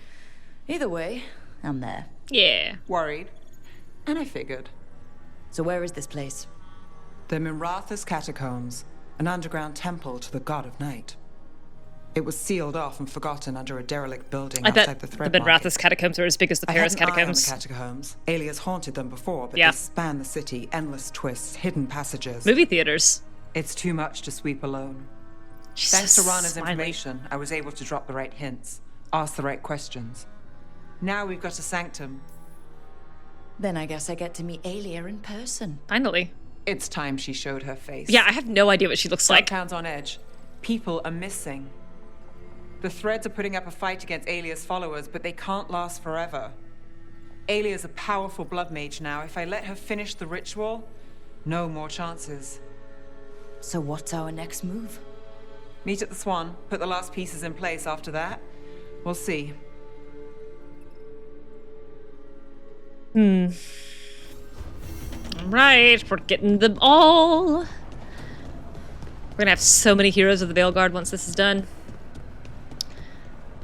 Either way, I'm there. Yeah. Worried. And I figured. So where is this place? The Minratha's Catacombs, an underground temple to the god of night. It was sealed off and forgotten under a derelict building outside the Thread Market. Minratha's catacombs are as big as the Paris catacombs. I had an eye on the catacombs. Alias haunted them before, but yeah. They span the city, endless twists, hidden passages. Movie theaters. It's too much to sweep alone. She's Thanks so to Rana's smiley. information, I was able to drop the right hints, ask the right questions. Now we've got a sanctum. Then I guess I get to meet Alia in person. Finally. It's time she showed her face. Yeah, I have no idea what she looks like. Town's on edge. People are missing. The Threads are putting up a fight against Alia's followers, but they can't last forever. Alia's a powerful blood mage now. If I let her finish the ritual, no more chances. So what's our next move? Meet at the Swan, put the last pieces in place. After that, we'll see. Alright, we're getting them all. We're gonna have so many heroes of the Veilguard once this is done.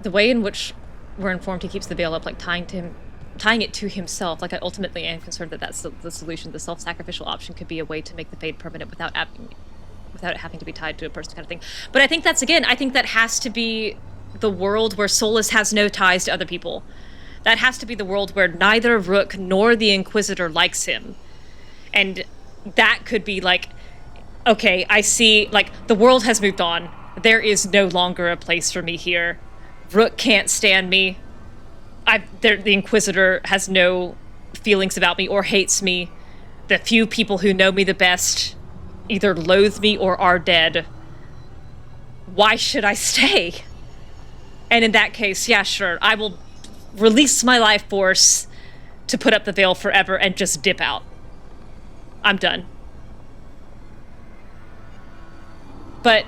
The way in which we're informed he keeps the veil up, like tying it to himself, like I ultimately am concerned that that's the solution. The self-sacrificial option could be a way to make the fade permanent without it having to be tied to a person kind of thing. But I think that's, again, I think that has to be the world where Solas has no ties to other people. That has to be the world where neither Rook nor the Inquisitor likes him. And that could be like, okay, I see, like, the world has moved on. There is no longer a place for me here. Rook can't stand me. The Inquisitor has no feelings about me or hates me. The few people who know me the best either loathe me or are dead. Why should I stay? And in that case, yeah, sure, I will release my life force to put up the veil forever and just dip out. I'm done. But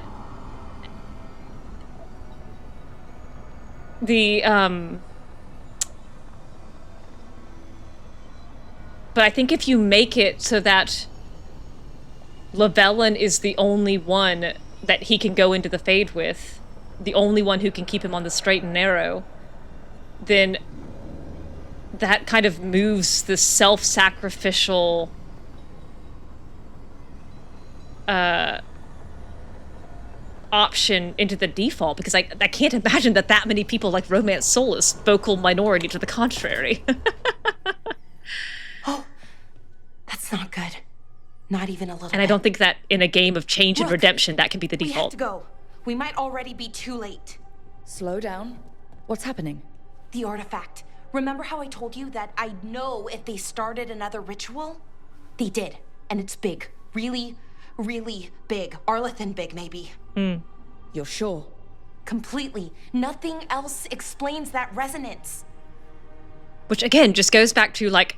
but I think if you make it so that Llewellyn is the only one that he can go into the Fade with, the only one who can keep him on the straight and narrow, then that kind of moves the self-sacrificial option into the default, because I can't imagine that many people like romance Solas, vocal minority to the contrary. Oh, that's not good. Not even a little And I don't think that in a game of change and Rook, redemption that can be the We have default. to go. We might already be too late. Slow down. What's happening? The artifact. Remember how I told you that I'd know if they started another ritual? They did. And it's big. Really, really big. Arlathan big, maybe. You're sure? Completely. Nothing else explains that resonance. Which again just goes back to, like,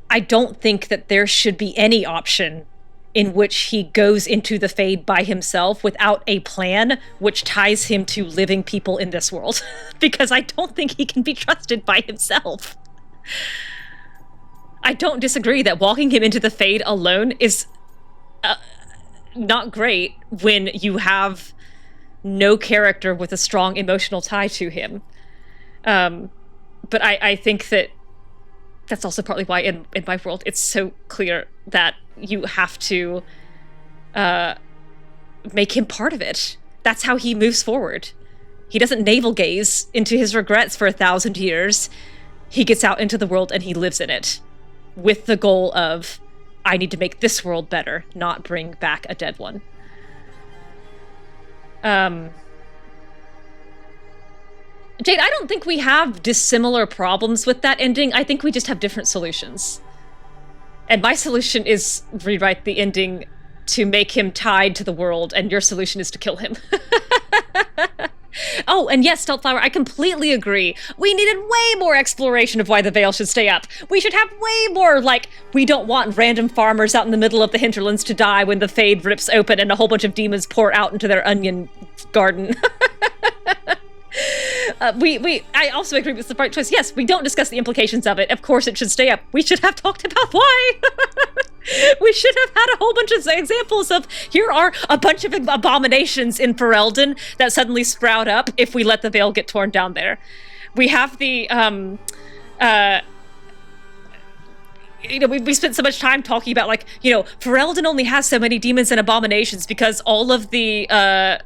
I don't think that there should be any option in which he goes into the Fade by himself without a plan which ties him to living people in this world. Because I don't think he can be trusted by himself. I don't disagree that walking him into the Fade alone is not great when you have no character with a strong emotional tie to him. But I think that that's also partly why in my world it's so clear that you have to make him part of it. That's how he moves forward. He doesn't navel gaze into his regrets for 1,000 years. He gets out into the world and he lives in it with the goal of I need to make this world better, not bring back a dead one. Jade, I don't think we have dissimilar problems with that ending. I think we just have different solutions. And my solution is rewrite the ending to make him tied to the world, and your solution is to kill him. Oh, and yes, Stealthflower, I completely agree. We needed way more exploration of why the Veil should stay up. We should have way more, like, we don't want random farmers out in the middle of the hinterlands to die when the Fade rips open and a whole bunch of demons pour out into their onion garden. I also agree with the right choice. Yes, we don't discuss the implications of it. Of course it should stay up. We should have talked about why. We should have had a whole bunch of examples of, here are a bunch of abominations in Ferelden that suddenly sprout up if we let the Veil get torn down there. We have the, you know, we spent so much time talking about, like, you know, Ferelden only has so many demons and abominations because all of the,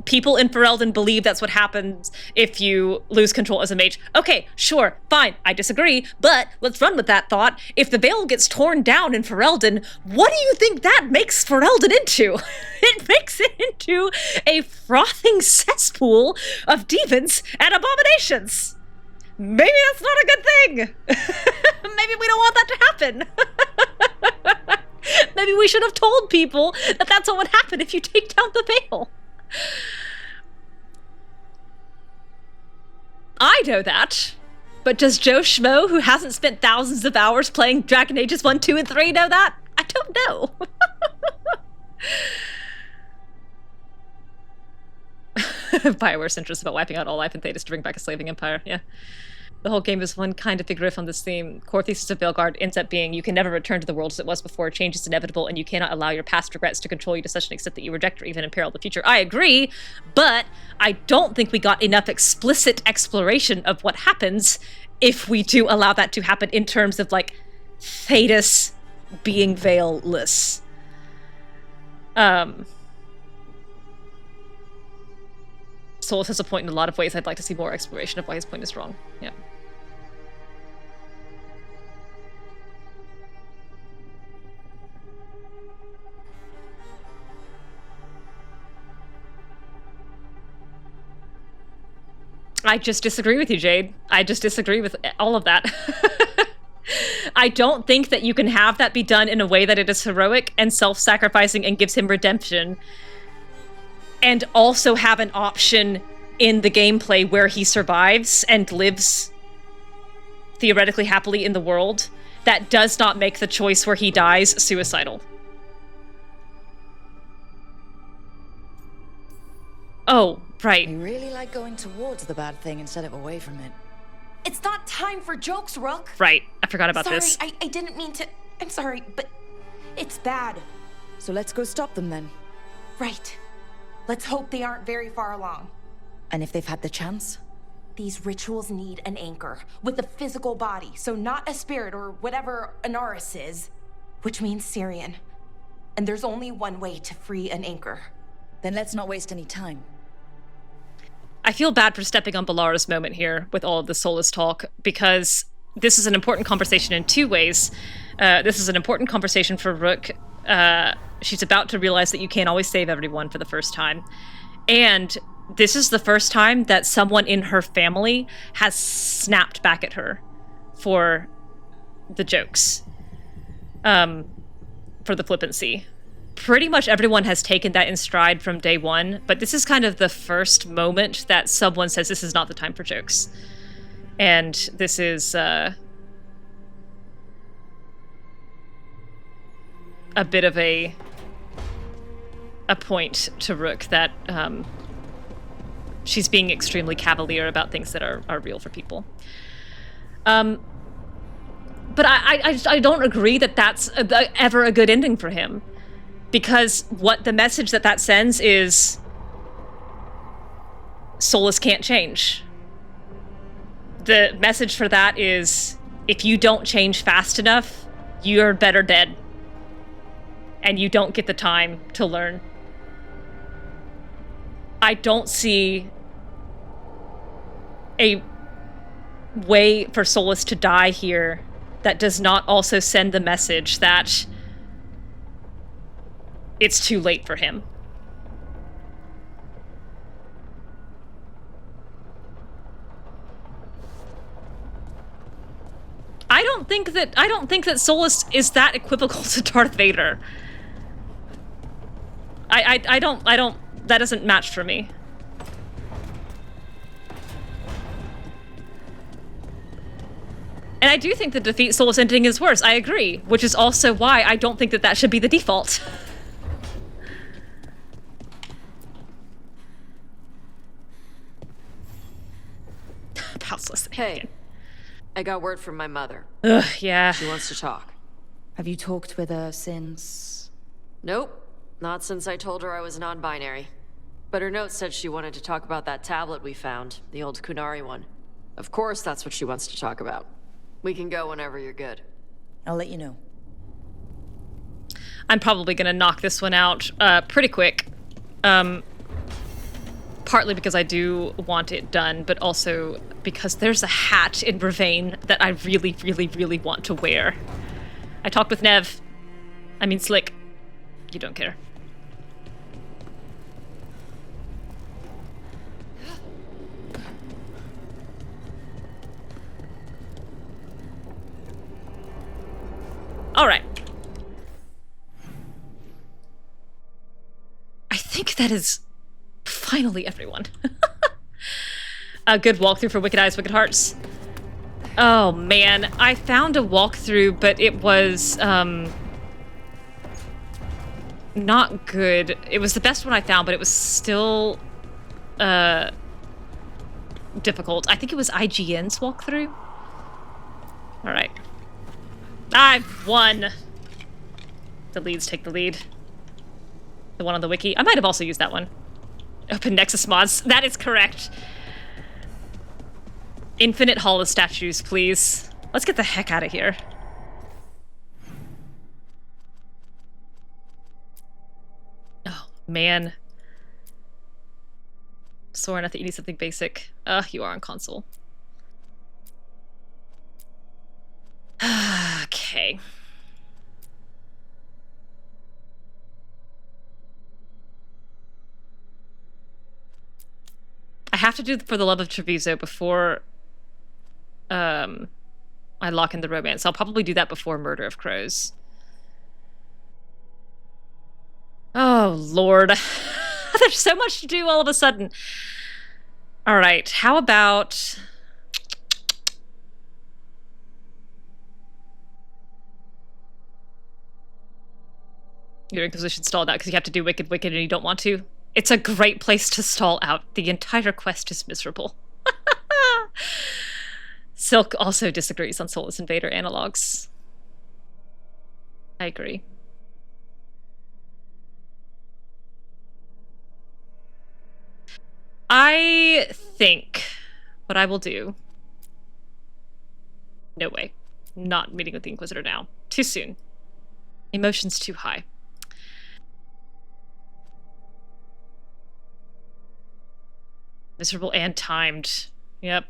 people in Ferelden believe that's what happens if you lose control as a mage. Okay, sure, fine, I disagree, but let's run with that thought. If the Veil gets torn down in Ferelden, what do you think that makes Ferelden into? It makes it into a frothing cesspool of demons and abominations. Maybe that's not a good thing. Maybe we don't want that to happen. Maybe we should have told people that that's what would happen if you take down the Veil. I know that, but does Joe Schmo, who hasn't spent thousands of hours playing Dragon Ages 1, 2, and 3, know that? I don't know. BioWare's interest about wiping out all life in Thedas to bring back a slaving empire, yeah. The whole game is one kind of big riff on this theme. Core thesis of Veilguard ends up being you can never return to the world as it was before. Change is inevitable, and you cannot allow your past regrets to control you to such an extent that you reject or even imperil the future. I agree, but I don't think we got enough explicit exploration of what happens if we do allow that to happen in terms of, like, Thedas being veilless. Solas has a point in a lot of ways. I'd like to see more exploration of why his point is wrong. Yeah. I just disagree with you, Jade. I just disagree with all of that. I don't think that you can have that be done in a way that it is heroic and self-sacrificing and gives him redemption, and also have an option in the gameplay where he survives and lives theoretically happily in the world that does not make the choice where he dies suicidal. Oh, right. You really like going towards the bad thing instead of away from it. It's not time for jokes, Rook. Right, I forgot about this. Sorry, I didn't mean to. I'm sorry, but it's bad. So let's go stop them then. Right. Let's hope they aren't very far along. And if they've had the chance? These rituals need an anchor with a physical body, so not a spirit or whatever Anaris is, which means Cyrian. And there's only one way to free an anchor. Then let's not waste any time. I feel bad for stepping on Bellara's moment here with all of the Solas talk, because this is an important conversation in two ways. This is an important conversation for Rook. She's about to realize that you can't always save everyone for the first time. And this is the first time that someone in her family has snapped back at her for the jokes, for the flippancy. Pretty much everyone has taken that in stride from day one, but this is kind of the first moment that someone says this is not the time for jokes. And this is a bit of a point to Rook that she's being extremely cavalier about things that are real for people. But I don't agree that that's ever a good ending for him. Because what the message that sends is Solas can't change. The message for that is if you don't change fast enough, you're better dead. And you don't get the time to learn. I don't see a way for Solas to die here that does not also send the message that it's too late for him. I don't think that Solas is that equivocal to Darth Vader. I don't, that doesn't match for me. And I do think the defeat Solas ending is worse, I agree, which is also why I don't think that that should be the default. Houseless. Hey, I got word from my mother. Ugh, yeah. She wants to talk. Have you talked with her since? Nope. Not since I told her I was non-binary. But her note said she wanted to talk about that tablet we found, the old Kunari one. Of course that's what she wants to talk about. We can go whenever you're good. I'll let you know. I'm probably gonna knock this one out pretty quick. Partly because I do want it done, but also because there's a hat in Bravain that I really, really, really want to wear. I talked with Neve. I mean Slick. You don't care. All right. I think that is finally everyone. A good walkthrough for Wicked Eyes, Wicked Hearts. Oh man, I found a walkthrough, but it was not good. It was the best one I found, but it was still difficult. I think it was IGN's walkthrough. All right. I've won. The leads take the lead. The one on the wiki. I might have also used that one. Open Nexus mods. That is correct. Infinite Hall of Statues, please. Let's get the heck out of here. Oh, man. Soren, I think you need something basic. You are on console. Okay. I have to do For the Love of Treviso before I lock in the romance. I'll probably do that before Murder of Crows. Oh, Lord. There's so much to do all of a sudden. All right, how about... Your Inquisition stalled out because you have to do Wicked Wicked and you don't want to. It's a great place to stall out. The entire quest is miserable. Silk also disagrees on Solas and Vader analogs. I agree. I think what I will do... No way. Not meeting with the Inquisitor now. Too soon. Emotions too high. Miserable and timed. Yep.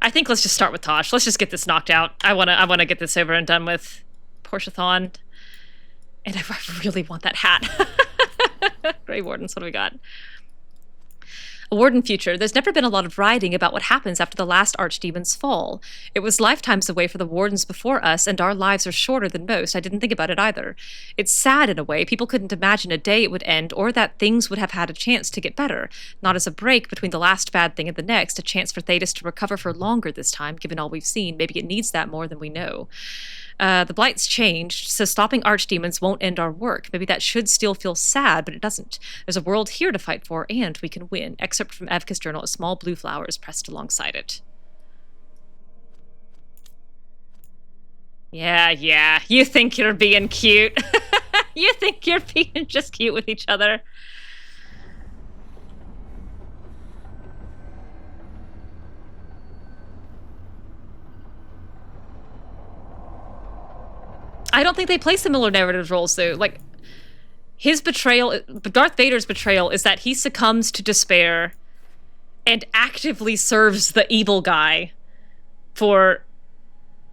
I think let's just start with Tosh. Let's just get this knocked out. I wanna get this over and done with. Portiathon. And I really want that hat. Grey Wardens, what do we got? A Warden future. There's never been a lot of writing about what happens after the last archdemons fall. It was lifetimes away for the Wardens before us, and our lives are shorter than most. I didn't think about it either. It's sad in a way. People couldn't imagine a day it would end, or that things would have had a chance to get better. Not as a break between the last bad thing and the next, a chance for Thetis to recover for longer this time, given all we've seen. Maybe it needs that more than we know. The Blight's changed, so stopping archdemons won't end our work. Maybe that should still feel sad, but it doesn't. There's a world here to fight for, and we can win. Excerpt from Evka's journal, a small blue flower is pressed alongside it. Yeah. You think you're being cute. You think you're being just cute with each other. I don't think they play similar narrative roles, though. Like, his betrayal, Darth Vader's betrayal, is that he succumbs to despair and actively serves the evil guy for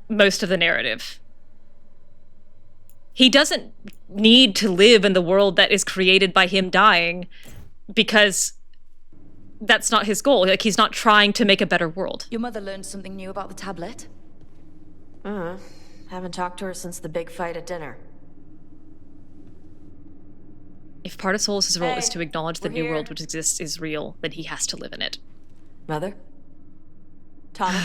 most of the narrative. He doesn't need to live in the world that is created by him dying, because that's not his goal. Like, he's not trying to make a better world. Your mother learned something new about the tablet? Haven't talked to her since the big fight at dinner. If part of Solas' role Hey, is to acknowledge the we're new here. world which exists is real, then he has to live in it. Mother? Tana?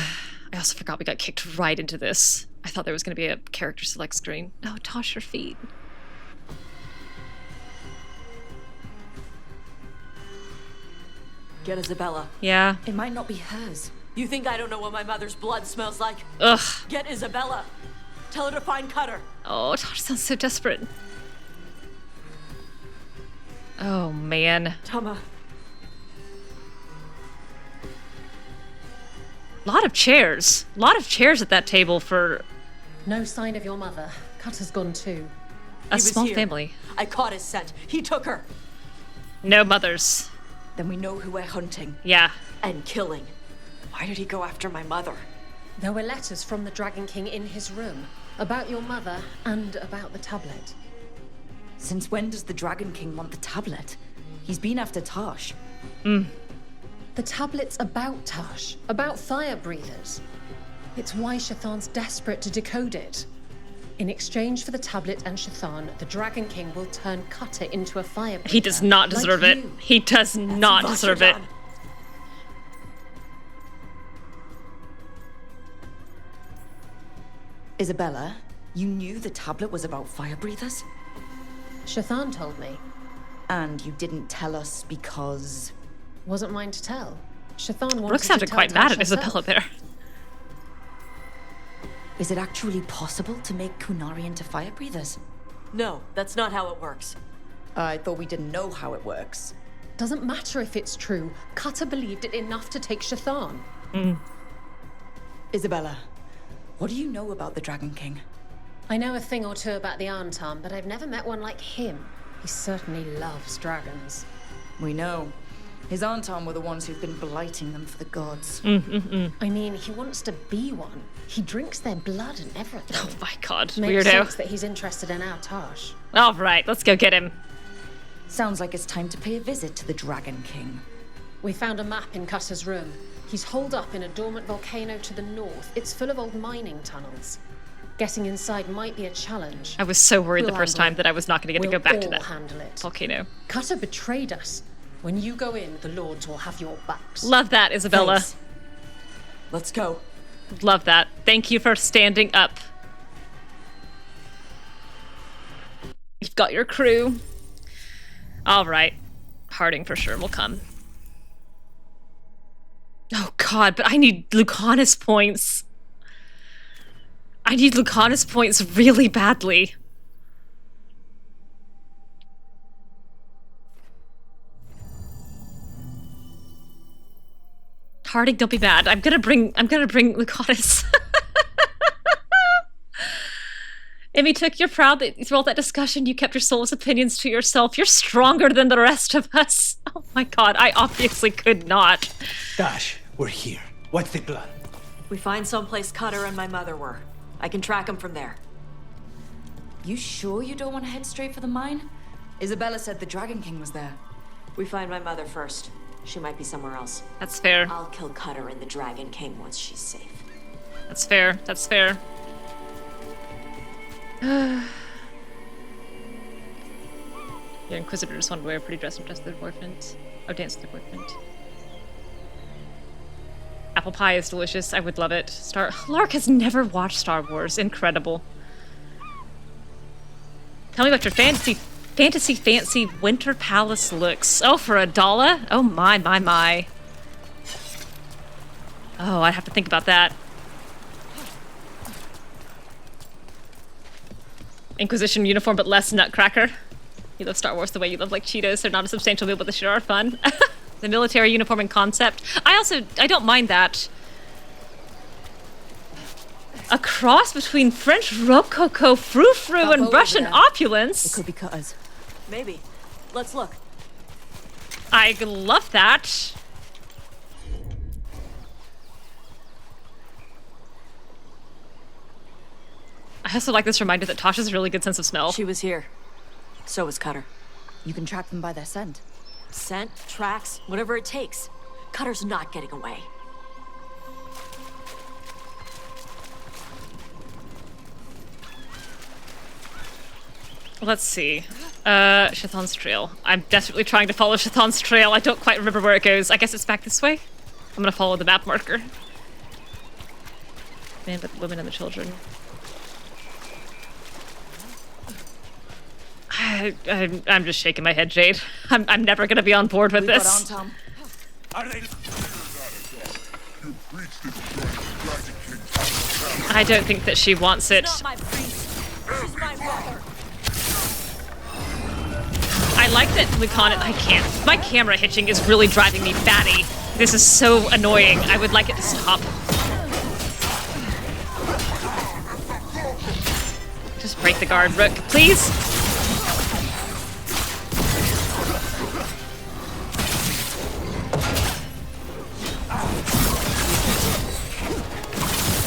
I also forgot we got kicked right into this. I thought there was going to be a character select screen. Oh, toss your feet. Get Isabella. Yeah. It might not be hers. You think I don't know what my mother's blood smells like? Ugh. Get Isabella. Tell her to find Cutter. Oh, Tosh sounds so desperate. Oh, man. Tama. Lot of chairs. Lot of chairs at that table for No sign of your mother. Cutter's gone too. a He was small here. family. I caught his scent. He took her. No mothers. Then we know who we're hunting. Yeah. And killing. Why did he go after my mother? There were letters from the Dragon King in his room about your mother and about the tablet. Since when does the Dragon King want the tablet? He's been after Tosh. The tablet's about Tosh, about fire breathers. It's why Shathan's desperate to decode it. In exchange for the tablet and Shathan, the Dragon King will turn Kata into a fire breather. He does not deserve like it. you. He does not deserve it. Isabella, you knew the tablet was about fire breathers? Shathan told me. And you didn't tell us because... Wasn't mine to tell. Shathan wanted Brooke sounded to tell quite mad Tosh at herself. Isabella there. Is it actually possible to make Kunari into fire breathers? No, that's not how it works. I thought we didn't know how it works. Doesn't matter if it's true. Kata believed it enough to take Shathan. Isabella, what do you know about the Dragon King? I know a thing or two about the Arlathan, but I've never met one like him. He certainly loves dragons. We know. His Arlathan were the ones who've been blighting them for the gods. I mean, he wants to be one. He drinks their blood and everything. Oh my god, Makes weirdo. sense that he's interested in our Tosh. All right, let's go get him. Sounds like it's time to pay a visit to the Dragon King. We found a map in Cutter's room. He's holed up in a dormant volcano to the north. It's full of old mining tunnels. Getting inside might be a challenge. I was so worried the We'll first handle time that I was not going to get to go back to all that handle it. volcano. Cutter betrayed us. When you go in, the Lords will have your backs. Love that, Isabella. Thanks. Let's go. Love that. Thank you for standing up. You've got your crew. All right. Harding for sure will come. Oh god, but I need Lucanis points. I need Lucanis points really badly. Harding, don't be mad. I'm gonna bring Lucanis. Emmy took, you're proud that throughout that discussion you kept your soul's opinions to yourself. You're stronger than the rest of us. Oh my god, I obviously could not. Dash, we're here. What's the plan? We find someplace Cutter and my mother were. I can track them from there. You sure you don't want to head straight for the mine? Isabella said the Dragon King was there. We find my mother first. She might be somewhere else. That's fair. I'll kill Cutter and the Dragon King once she's safe. That's fair. That's fair. Your Inquisitor just wanted to wear a pretty dress and dress with their boyfriends. Oh, dance with their boyfriend. Apple pie is delicious. I would love it. Lark has never watched Star Wars. Incredible. Tell me about your fancy winter palace looks. Oh, for $1? Oh my, my, my. Oh, I'd have to think about that. Inquisition uniform, but less nutcracker. You love Star Wars the way you love like Cheetos. They're not a substantial meal, but they sure are fun. The military uniform and concept. I don't mind that. A cross between French Rococo frou-frou and Russian opulence. It could be Cutter's. Maybe. Let's look. I love that. I also like this reminder that Tasha has a really good sense of smell. She was here. So was Cutter. You can track them by their scent. Scent, tracks, whatever it takes. Cutter's not getting away. Let's see. Chthon's trail. I'm desperately trying to follow Chthon's trail. I don't quite remember where it goes. I guess it's back this way? I'm gonna follow the map marker. Man, but the women and the children. I'm just shaking my head, Jade. I'm never gonna be on board with this. Got on, Tom. I don't think that she wants it. I like that Lucanis. I can't. My camera hitching is really driving me batty. This is so annoying. I would like it to stop. Just break the guard, Rook, please.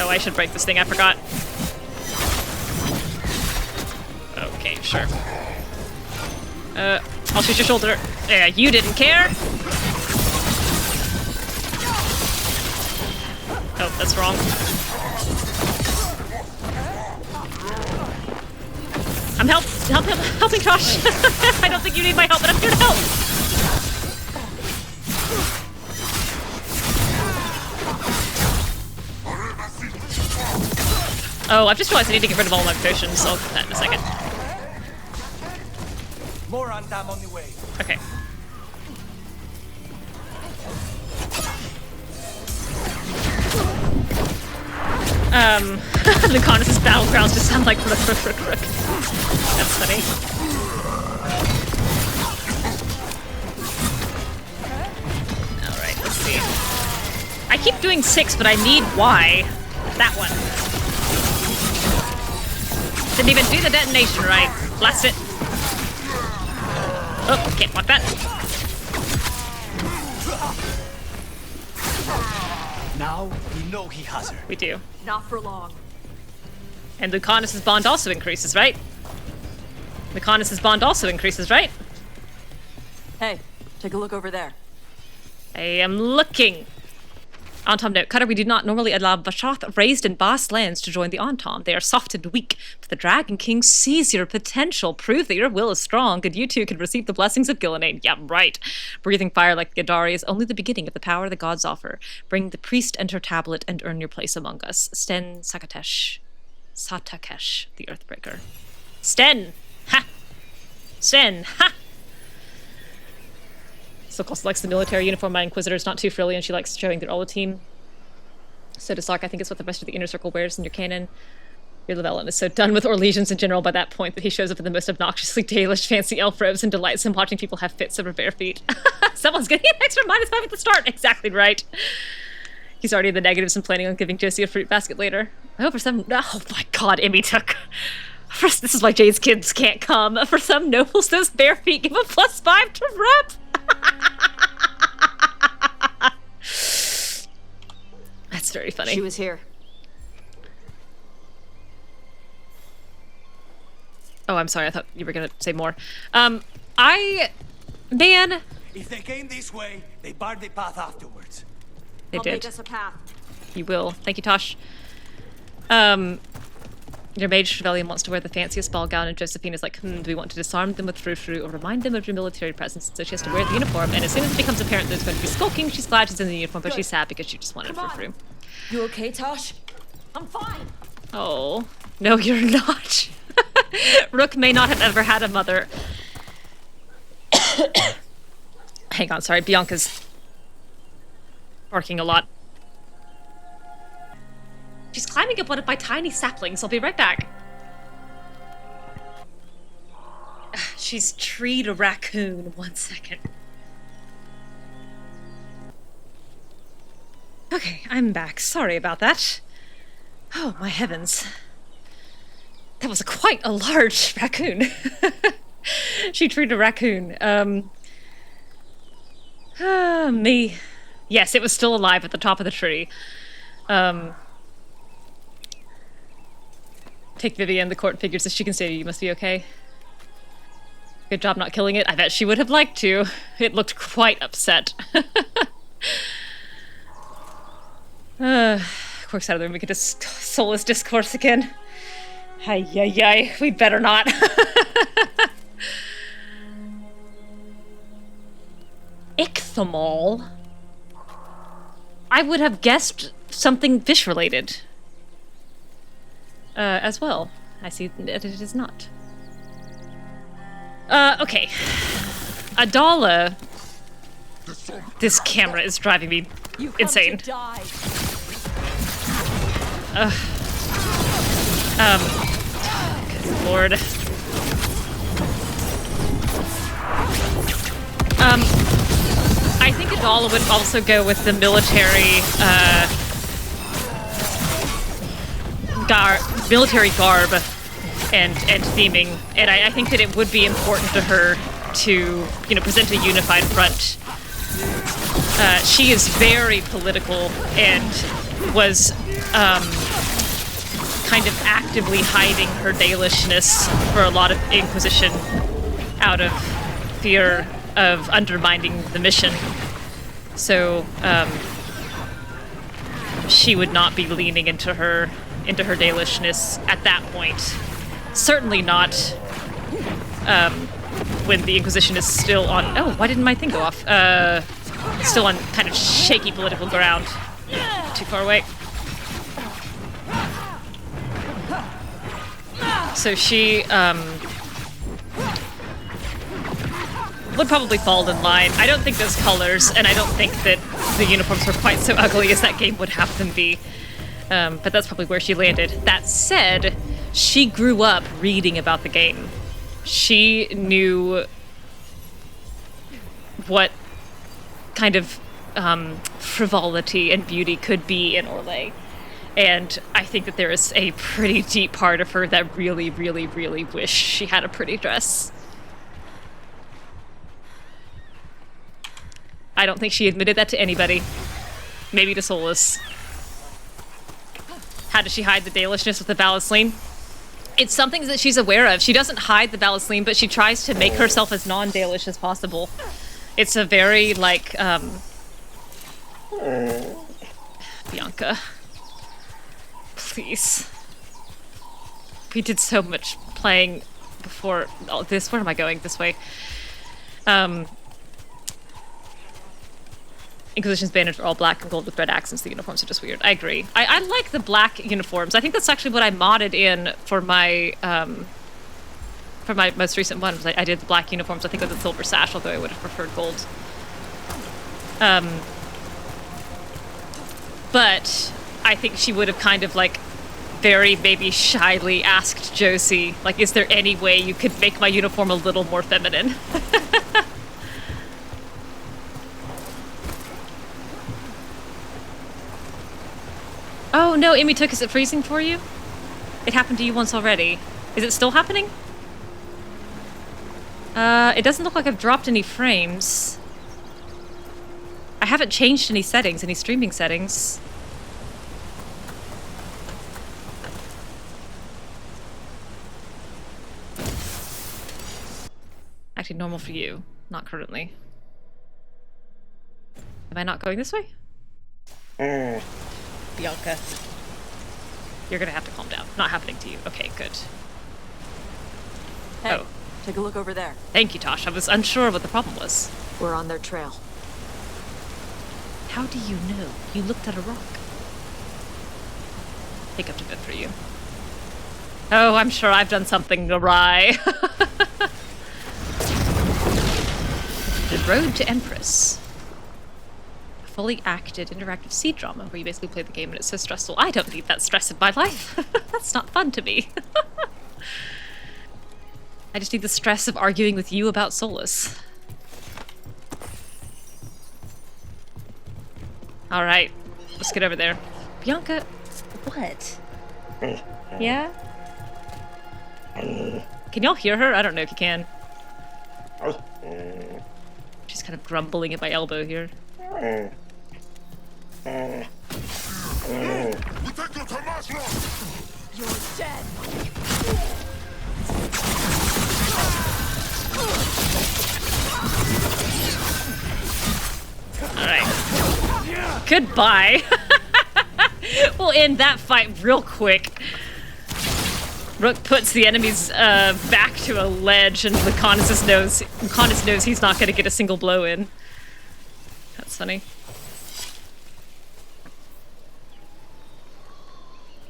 Oh, I should break this thing. I forgot. Okay, sure. I'll shoot your shoulder. Yeah, you didn't care. Oh, that's wrong. I'm helping Josh. I don't think you need my help, but I'm here to help. Oh, I've just realized I need to get rid of all my potions, so I'll do that in a second. More on them on the way. Okay. Lucanis' battlegrounds just sound like rook. That's funny. Alright, let's see. I keep doing 6, but I need Y. That one. Didn't even do the detonation right. Blast it. Oh, can't block that. Now we know he has her. We do. Not for long. And Lucanis' bond also increases, right? Lucanis' bond also increases, right? Hey, take a look over there. I am looking. Antom note, Cutter, we do not normally allow Vashath raised in Bast lands to join the Antom. They are soft and weak, but the Dragon King sees your potential. Prove that your will is strong, and you too can receive the blessings of Elgar'nan. Yeah, right. Breathing fire like the Yadari is only the beginning of the power the gods offer. Bring the priest enter tablet and earn your place among us. Sten Satakesh, the Earthbreaker. Sten! Ha! Sten! Ha! Solas likes the military uniform. My Inquisitor is not too frilly, and she likes showing their Ola team. So does Sark. I think it's what the rest of the Inner Circle wears in your canon. Your Llewellyn is so done with Orlesians in general by that point that he shows up in the most obnoxiously Dalish fancy elf robes and delights in watching people have fits over bare feet. Someone's getting an extra -5 at the start. Exactly right. He's already in the negatives and planning on giving Josie a fruit basket later. I hope for some... Oh my god, Emmy took... First, this is why Jade's kids can't come. For some nobles, those bare feet give a +5 to rep. That's very funny. She was here. Oh, I'm sorry. I thought you were gonna say more. Man. If they came this way, they barred the path afterwards. They did. Make us a path. You will. Thank you, Tosh. Your mage Trevelyan wants to wear the fanciest ball gown, and Josephine is like, do we want to disarm them with frou-frou or remind them of your military presence? So she has to wear the uniform, and as soon as it becomes apparent that it's going to be skulking, she's glad she's in the uniform, but she's sad because she just wanted frou-frou. You okay, Tosh? I'm fine. Oh, no, you're not. Rook may not have ever had a mother. Hang on, sorry, Bianca's barking a lot. She's climbing up one of my tiny saplings. I'll be right back. She's treed a raccoon. 1 second. Okay, I'm back. Sorry about that. Oh, my heavens. That was quite a large raccoon. She treed a raccoon. Me. Yes, it was still alive at the top of the tree. Take Vivian, the court figure, so she can say you must be okay. Good job not killing it. I bet she would have liked to. It looked quite upset. Quark's out of the room. We could just Solas discourse again. Ay. We better not. Ichthymol? I would have guessed something fish-related. As well. I see that it is not. Okay. Adala. This camera is driving me insane. Good lord. I think Adala would also go with the military, military garb and theming, and I think that it would be important to her to, present a unified front. She is very political and was kind of actively hiding her Dalishness for a lot of Inquisition out of fear of undermining the mission. So she would not be leaning into her Dalishness at that point. Certainly not when the Inquisition is still on... Oh, why didn't my thing go off? Still on kind of shaky political ground. Too far away. So she would probably fall in line. I don't think those colors, and I don't think that the uniforms were quite so ugly as that game would have them be. But that's probably where she landed. That said, she grew up reading about the game. She knew what kind of frivolity and beauty could be in Orlais. And I think that there is a pretty deep part of her that really, really, really wish she had a pretty dress. I don't think she admitted that to anybody. Maybe to Solas. How does she hide the Dalishness with the Ballasleen? It's something that she's aware of. She doesn't hide the Ballasleen, but she tries to make herself as non-Dalish as possible. It's a very, Bianca. Please. We did so much playing before all this. Where am I going? This way. Inquisition's banded for all black and gold with red accents. The uniforms are just weird. I agree. I like the black uniforms. I think that's actually what I modded in for my most recent one. I did the black uniforms, I think, with the silver sash, although I would have preferred gold. But I think she would have kind of very maybe shyly asked Josie, is there any way you could make my uniform a little more feminine? Oh no, Emmy took. Is it freezing for you? It happened to you once already. Is it still happening? It doesn't look like I've dropped any frames. I haven't changed any settings, any streaming settings. Actually, normal for you, not currently. Am I not going this way? Bianca. You're gonna have to calm down. Not happening to you. Okay, good. Hey, take a look over there. Thank you, Tosh. I was unsure what the problem was. We're on their trail. How do you know? You looked at a rock. Take up to bed for you. Oh, I'm sure I've done something awry. The Road to Empress. A fully acted interactive seed drama where you basically play the game and it's so stressful. I don't need that stress in my life. That's not fun to me. I just need the stress of arguing with you about Solas. Alright, let's get over there. Bianca, what? Yeah? Can y'all hear her? I don't know if you can. She's kind of grumbling at my elbow here. You're dead. Alright. Goodbye. We'll end that fight real quick. Rook puts the enemies back to a ledge, and Lucanis knows he's not going to get a single blow in. That's funny.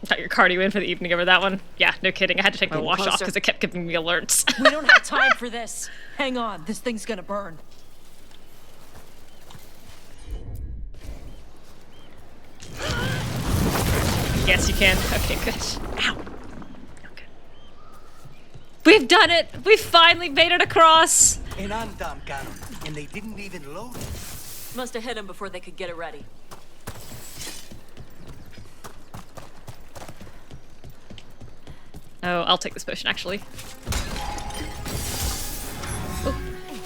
Got your cardio in for the evening over that one? Yeah, no kidding. I had to take my wash off because it kept giving me alerts. We don't have time for this. Hang on, this thing's gonna burn. Yes, you can. Okay, good. Ow. Okay. We've done it! We finally made it across! An undone cannon, and they didn't even load it. Must have hit him before they could get it ready. Oh, I'll take this potion, actually. Oh,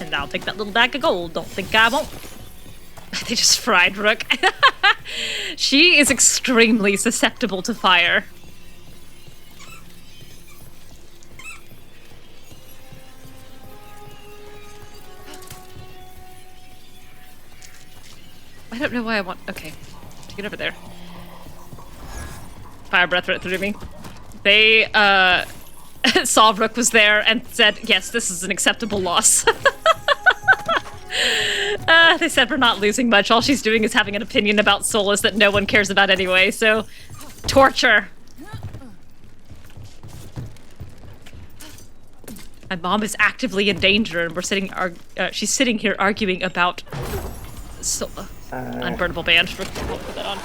and I'll take that little bag of gold. Don't think I won't. They just fried Rook. She is extremely susceptible to fire. I don't know why I want... Okay, get over there. Fire breath right through me. They saw Rook was there and said, yes, this is an acceptable loss. They said we're not losing much. All she's doing is having an opinion about Solas that no one cares about anyway, so torture. My mom is actively in danger, and we're sitting. She's sitting here arguing about unburnable band. We'll put that on.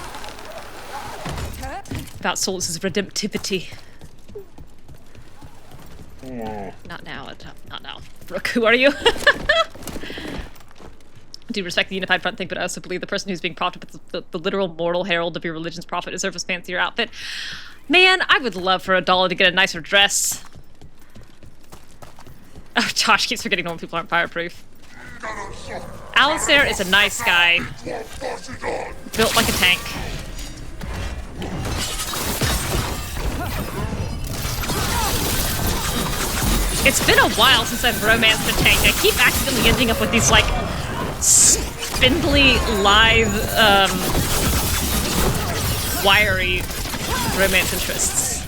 About Solas' redemptivity. Not now. Not now. Rook, who are you? I do respect the unified front thing, but I also believe the person who's being propped up as the literal mortal herald of your religion's prophet deserves a fancier outfit. Man, I would love for Adala to get a nicer dress. Oh, Josh keeps forgetting normal people aren't fireproof. Alistair is a nice guy. Built like a tank. It's been a while since I've romanced a tank. I keep accidentally ending up with these, like, spindly, lithe, wiry romance interests.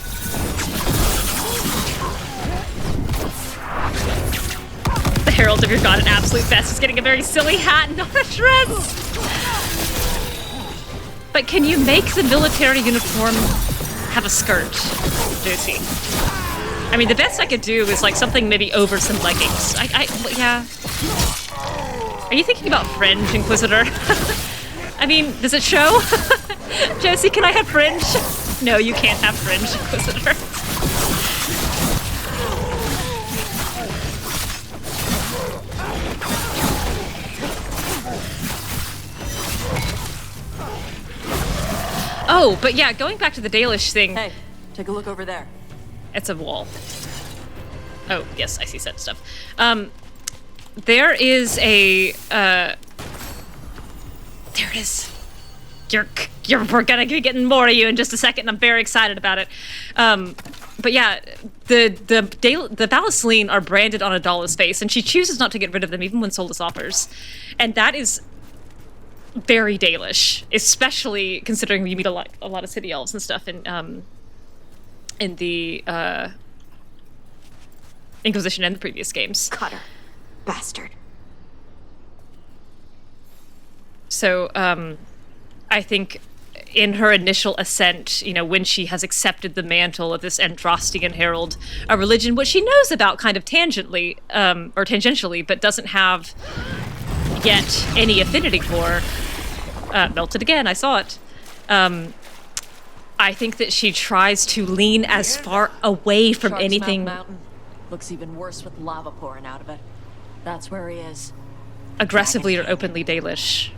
The Herald of your God at absolute best is getting a very silly hat, not a dress! But can you make the military uniform have a skirt, Josie? I mean, the best I could do is like something maybe over some leggings. Yeah. Are you thinking about fringe, Inquisitor? I mean, does it show? Josie, can I have fringe? No, you can't have fringe, Inquisitor. Oh, but yeah, going back to the Dalish thing. Hey, take a look over there. It's a wall. Oh, yes, I see said stuff. There is a, there it is. We're gonna be getting more of you in just a second, and I'm very excited about it. But yeah, the Vallaslin are branded on Adala's face, and she chooses not to get rid of them even when Solas offers. And that is very Dalish, especially considering you meet a lot of city elves and stuff in the Inquisition and the previous games. Cutter. Bastard. So, I think in her initial ascent, you know, when she has accepted the mantle of this Andrastian herald, a religion which she knows about kind of tangentially, or tangentially, but doesn't have yet any affinity for. Melted again, I saw it. I think that she tries to lean as far away from Shark's anything. Mouth Mountain looks even worse with lava pouring out of it. That's where he is. Aggressively or openly Dalish.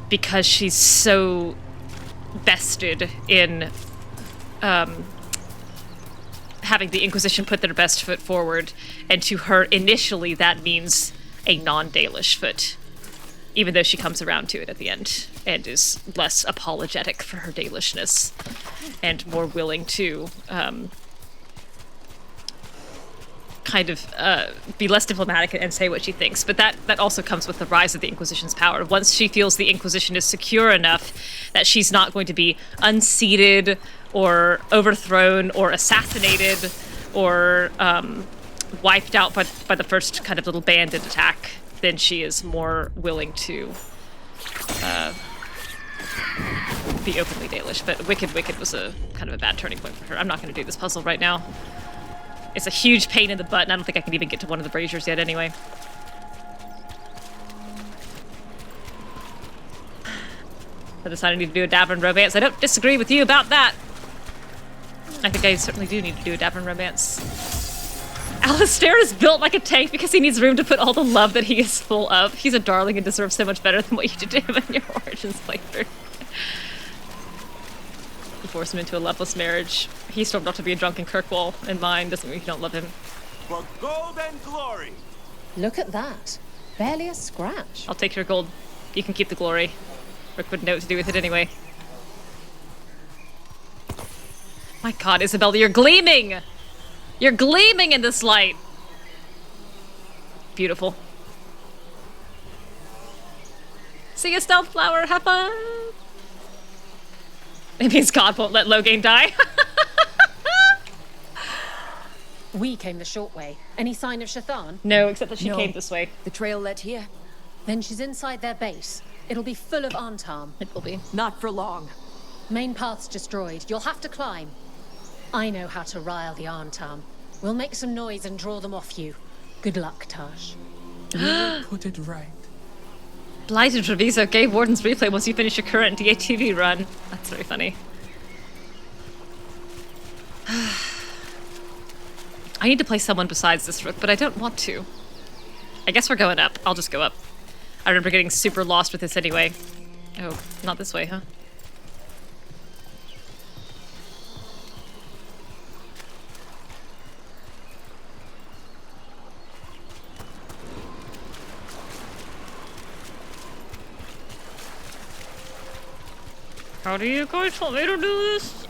Because she's so vested in having the Inquisition put their best foot forward, and to her, initially, that means a non-Dalish foot even though she comes around to it at the end and is less apologetic for her Dalishness and more willing to kind of be less diplomatic and say what she thinks. But that also comes with the rise of the Inquisition's power. Once she feels the Inquisition is secure enough that she's not going to be unseated or overthrown or assassinated or wiped out by the first kind of little bandit attack, then she is more willing to be openly Dalish. But Wicked was a kind of a bad turning point for her. I'm not going to do this puzzle right now. It's a huge pain in the butt, and I don't think I can even get to one of the braziers yet anyway. I decided I need to do a Davrin romance. I don't disagree with you about that. I think I certainly do need to do a Davrin romance. Alistair is built like a tank because he needs room to put all the love that he is full of. He's a darling and deserves so much better than what you did to him in your Origins playthrough. You force him into a loveless marriage. He stormed off to be a drunken Kirkwall, and mine doesn't mean you don't love him. For gold and glory. Look at that. Barely a scratch. I'll take your gold. You can keep the glory. Rick wouldn't know what to do with it anyway. My god, Isabella, you're gleaming! You're gleaming in this light! Beautiful. See you, stealth flower, have fun! It means God won't let Loghain die. We came the short way. Any sign of Shathan? No, except that she came this way. The trail led here. Then she's inside their base. It'll be full of Arntarm. It will be. Not for long. Main path's destroyed. You'll have to climb. I know how to rile the Arntarm. We'll make some noise and draw them off you. Good luck, Tash. We'll put it right. Blighted Treviso gave Warden's replay once you finish your current DATV run. That's very funny. I need to play someone besides this Rook, but I don't want to. I guess we're going up. I'll just go up. I remember getting super lost with this anyway. Oh, not this way, huh? How do you guys want me to do this?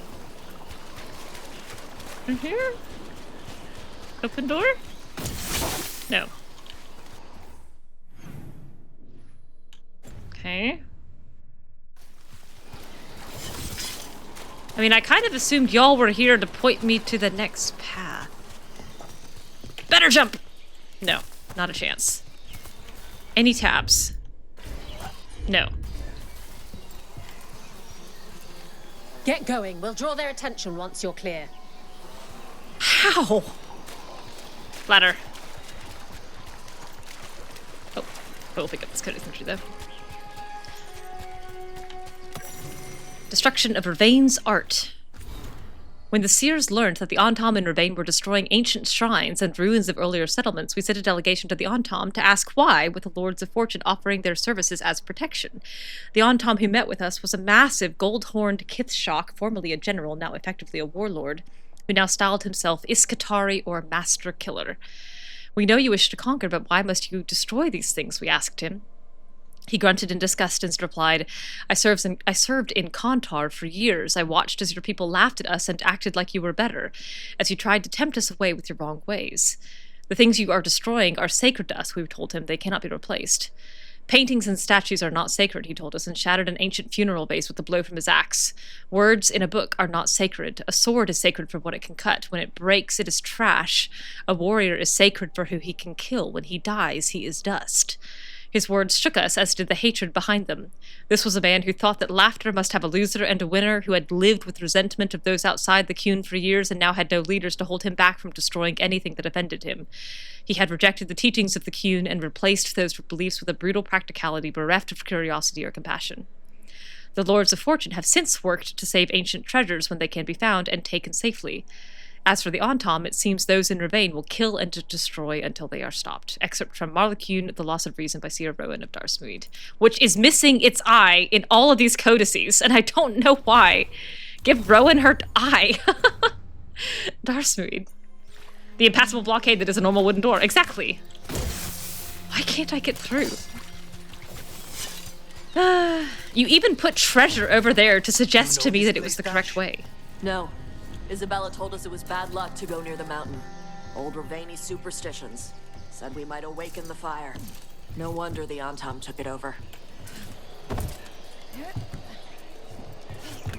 In here? Open door? No. Okay. I mean, I kind of assumed y'all were here to point me to the next path. Better jump! No, not a chance. Any tabs? No. Get going. We'll draw their attention once you're clear. How? Ladder. Oh, we'll pick up this code entry though. Destruction of Ravain's art. When the seers learned that the Ontom and Ravain were destroying ancient shrines and ruins of earlier settlements, we sent a delegation to the Ontom to ask why, with the Lords of Fortune offering their services as protection. The Ontom who met with us was a massive gold-horned Kithshok, formerly a general, now effectively a warlord, who now styled himself Iskatari or Master Killer. We know you wish to conquer, but why must you destroy these things, we asked him. He grunted in disgust and replied, I served in Kontar for years. I watched as your people laughed at us and acted like you were better, as you tried to tempt us away with your wrong ways. The things you are destroying are sacred to us, we told him. They cannot be replaced. Paintings and statues are not sacred, he told us, and shattered an ancient funeral vase with a blow from his axe. Words in a book are not sacred. A sword is sacred for what it can cut. When it breaks, it is trash. A warrior is sacred for who he can kill. When he dies, he is dust. His words shook us, as did the hatred behind them. This was a man who thought that laughter must have a loser and a winner, who had lived with resentment of those outside the Qun for years and now had no leaders to hold him back from destroying anything that offended him. He had rejected the teachings of the Qun and replaced those beliefs with a brutal practicality bereft of curiosity or compassion. The Lords of Fortune have since worked to save ancient treasures when they can be found and taken safely. As for the Ontom, it seems those in Ravain will kill and destroy until they are stopped. Excerpt from Marlacune, The Loss of Reason by Seer Rowan of Darsmuid, which is missing its eye in all of these codices, and I don't know why. Give Rowan her eye. Darsmuid. The impassable blockade that is a normal wooden door. Exactly. Why can't I get through? You even put treasure over there to suggest to me that it was the correct way. No. Isabella told us it was bad luck to go near the mountain. Old Ravani superstitions. Said we might awaken the fire. No wonder the Antam took it over.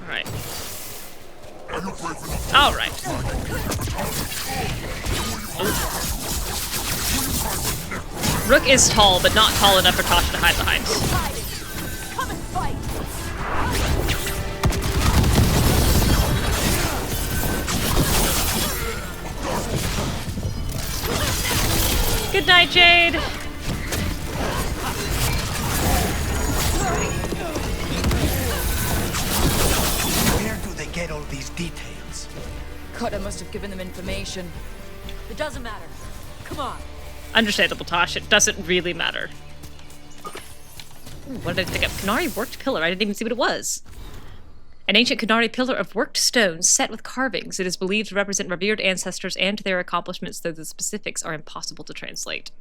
Alright. Alright. Rook is tall, but not tall enough for Tasha to hide behind. Come and fight! Good night, Jade! Where do they get all these details? Kata must have given them information. It doesn't matter. Come on. Understandable, Tosh. It doesn't really matter. Ooh, what did I pick up? Qunari worked pillar. I didn't even see what it was. An ancient Qunari pillar of worked stone set with carvings. It is believed to represent revered ancestors and their accomplishments, though the specifics are impossible to translate.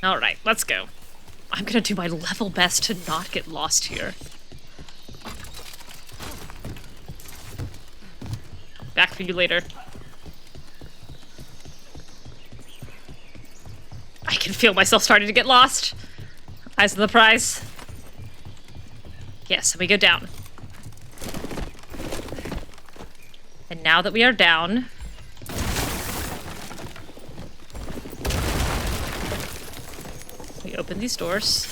Alright, let's go. I'm gonna do my level best to not get lost here. Back for you later. I can feel myself starting to get lost. Eyes on the prize. Yes, and we go down. And now that we are down... we open these doors.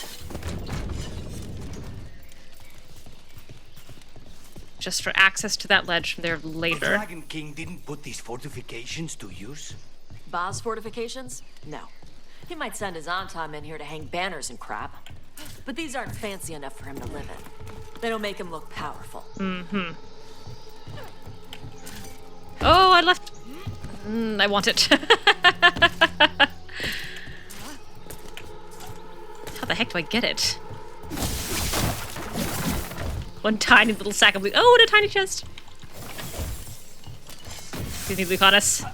Just for access to that ledge from there later. The Dragon King didn't put these fortifications to use? Ba's fortifications? No. He might send his Antam in here to hang banners and crap. But these aren't fancy enough for him to live in. They don't make him look powerful. Mm-hmm. Oh, I left... I want it. How the heck do I get it? One tiny little sack of loot. Oh, and a tiny chest. Excuse me, Lucanis.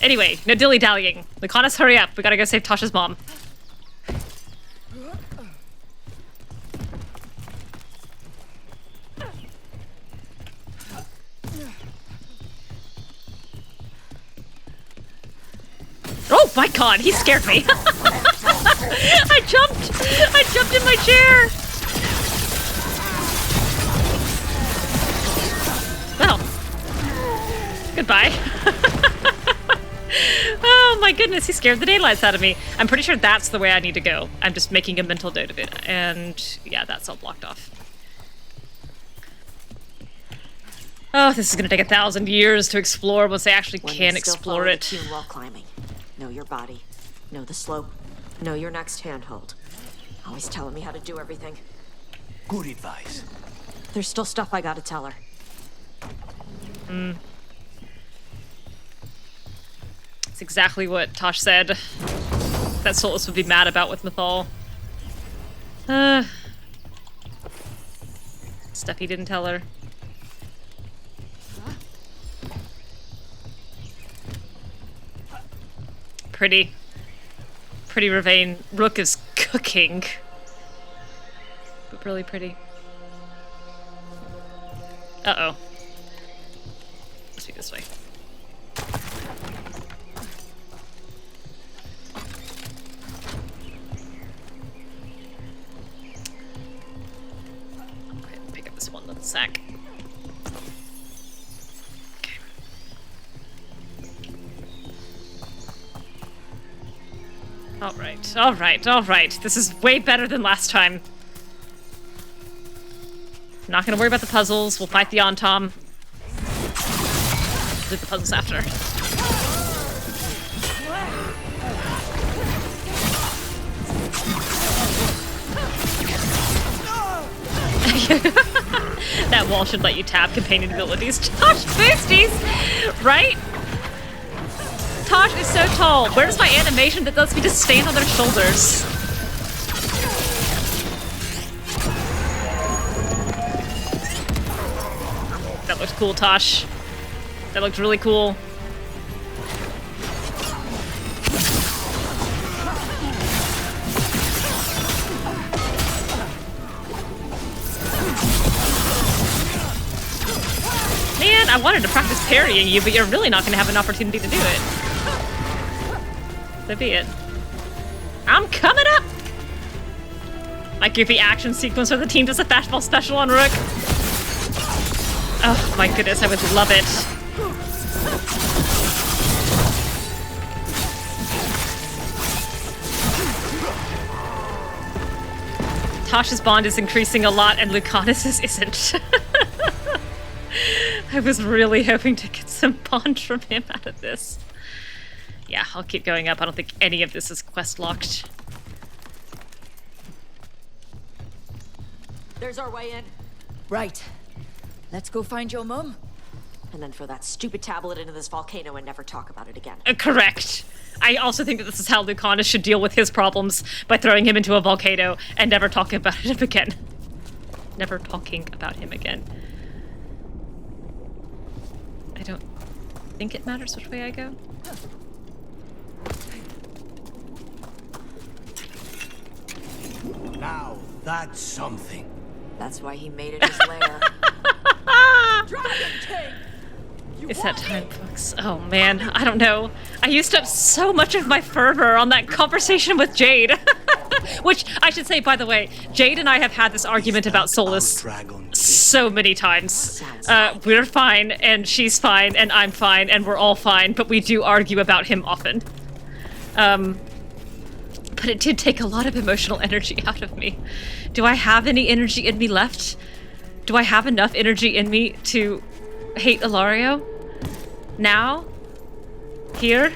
Anyway, no dilly-dallying. Lucanis, hurry up. We gotta go save Tasha's mom. Oh my god, he scared me. I jumped in my chair. Well, goodbye. Oh my goodness, he scared the daylights out of me. I'm pretty sure that's the way I need to go. I'm just making a mental note of it. And yeah, that's all blocked off. Oh, this is gonna take 1,000 years to explore once I actually can explore it. While climbing. Know your body. Know the slope. Know your next handhold. Always telling me how to do everything. Good advice. There's still stuff I gotta tell her. It's exactly what Tosh said that Solas would be mad about with Mythal. Stuff he didn't tell her. Pretty Ravane. Rook is cooking. But really pretty. Uh-oh. Let's be this way. Okay, pick up this one little sack. Alright. This is way better than last time. I'm not gonna worry about the puzzles. We'll fight the Antam. Do the puzzles after. That wall should let you tab companion abilities. Tosh boosties! Right? Tosh is so tall. Where's my animation that lets me just stand on their shoulders? That looked cool, Tosh. That looked really cool. wanted to practice parrying you, but you're really not going to have an opportunity to do it. So be it. I'm coming up! My goofy action sequence where the team does a fastball special on Rook. Oh my goodness, I would love it. Tasha's bond is increasing a lot and Lucanis's isn't. I was really hoping to get some bond from him out of this. Yeah, I'll keep going up. I don't think any of this is quest locked. There's our way in. Right. Let's go find your mum. And then throw that stupid tablet into this volcano and never talk about it again. Correct. I also think that this is how Lucanis should deal with his problems, by throwing him into a volcano and never talking about him again. Never talking about him again. I don't think it matters which way I go. Now, that's something. That's why he made it his lair. Dragon King! It's that time, folks. Oh man, I don't know. I used up so much of my fervor on that conversation with Jade. Which, I should say, by the way, Jade and I have had this argument about Solas so many times. We're fine, and she's fine, and I'm fine, and we're all fine, but we do argue about him often. But it did take a lot of emotional energy out of me. Do I have any energy in me left? Do I have enough energy in me to hate Ilario? Now? Here?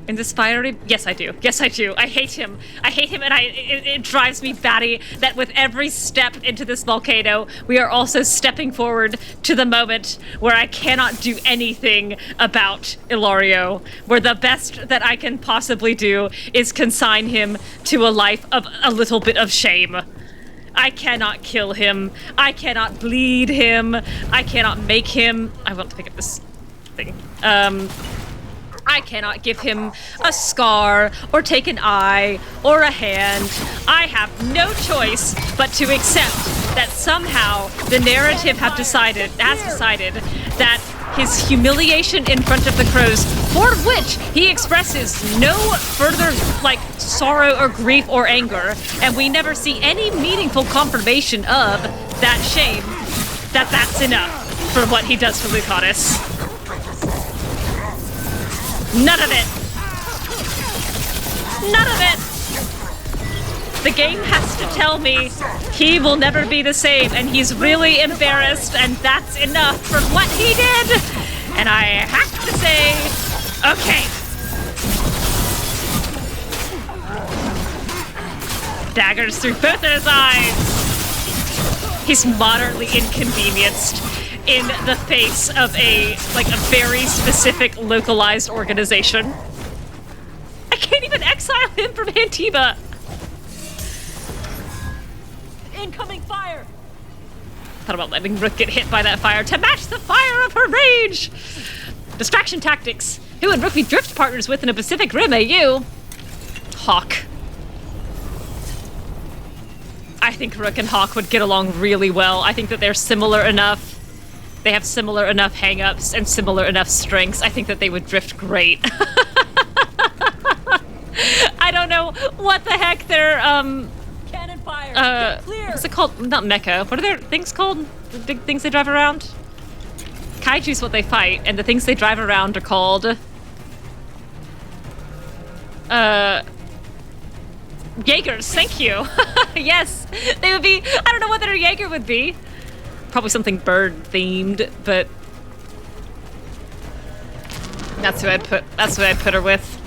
In this fiery... Yes, I do. Yes, I do. I hate him. I hate him, and it drives me batty that with every step into this volcano, we are also stepping forward to the moment where I cannot do anything about Ilario, where the best that I can possibly do is consign him to a life of a little bit of shame. I cannot kill him. I cannot bleed him. I cannot make him... I want to pick up this thing. I cannot give him a scar, or take an eye, or a hand. I have no choice but to accept that somehow the narrative has decided that his humiliation in front of the crows, for which he expresses no further, sorrow or grief or anger, and we never see any meaningful confirmation of that shame, that's enough for what he does for Lucanis. None of it! None of it! The game has to tell me he will never be the same, and he's really embarrassed, and that's enough for what he did! And I have to say, okay. Daggers through both of his eyes! He's moderately inconvenienced in the face of a very specific localized organization. I can't even exile him from Antiba. Incoming fire! Thought about letting Rook get hit by that fire to match the fire of her rage! Distraction tactics. Who would Rook be drift partners with in a Pacific Rim AU? Hawk. I think Rook and Hawk would get along really well. I think that they're similar enough. They have similar enough hang-ups and similar enough strengths. I think that they would drift great. I don't know what the heck their, Cannon fire! Get clear! What's it called? Not mecha. What are their things called? The big things they drive around? Kaiju's what they fight, and the things they drive around are called... Jaegers, thank you. Yes, they would be... I don't know what their Jaeger would be. Probably something bird-themed, but... That's who I'd put her with.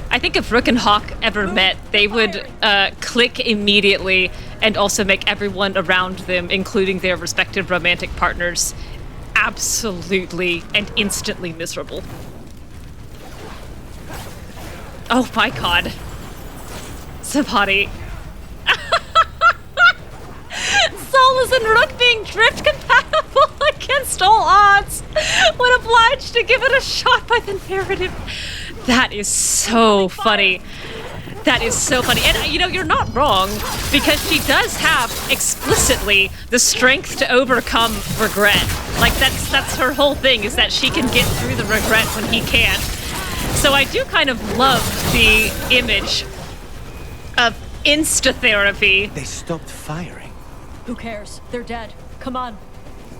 I think if Rook and Hawk ever met, they would click immediately and also make everyone around them, including their respective romantic partners, absolutely and instantly miserable. Oh my god. Sabati. Solas and Rook being drift compatible against all odds when obliged to give it a shot by the narrative. That is so funny. That is so funny. And, you know, you're not wrong, because she does have, explicitly, the strength to overcome regret. Like, that's her whole thing, is that she can get through the regret when he can't. So I do kind of love the image of insta-therapy. They stopped firing. Who cares? They're dead. Come on.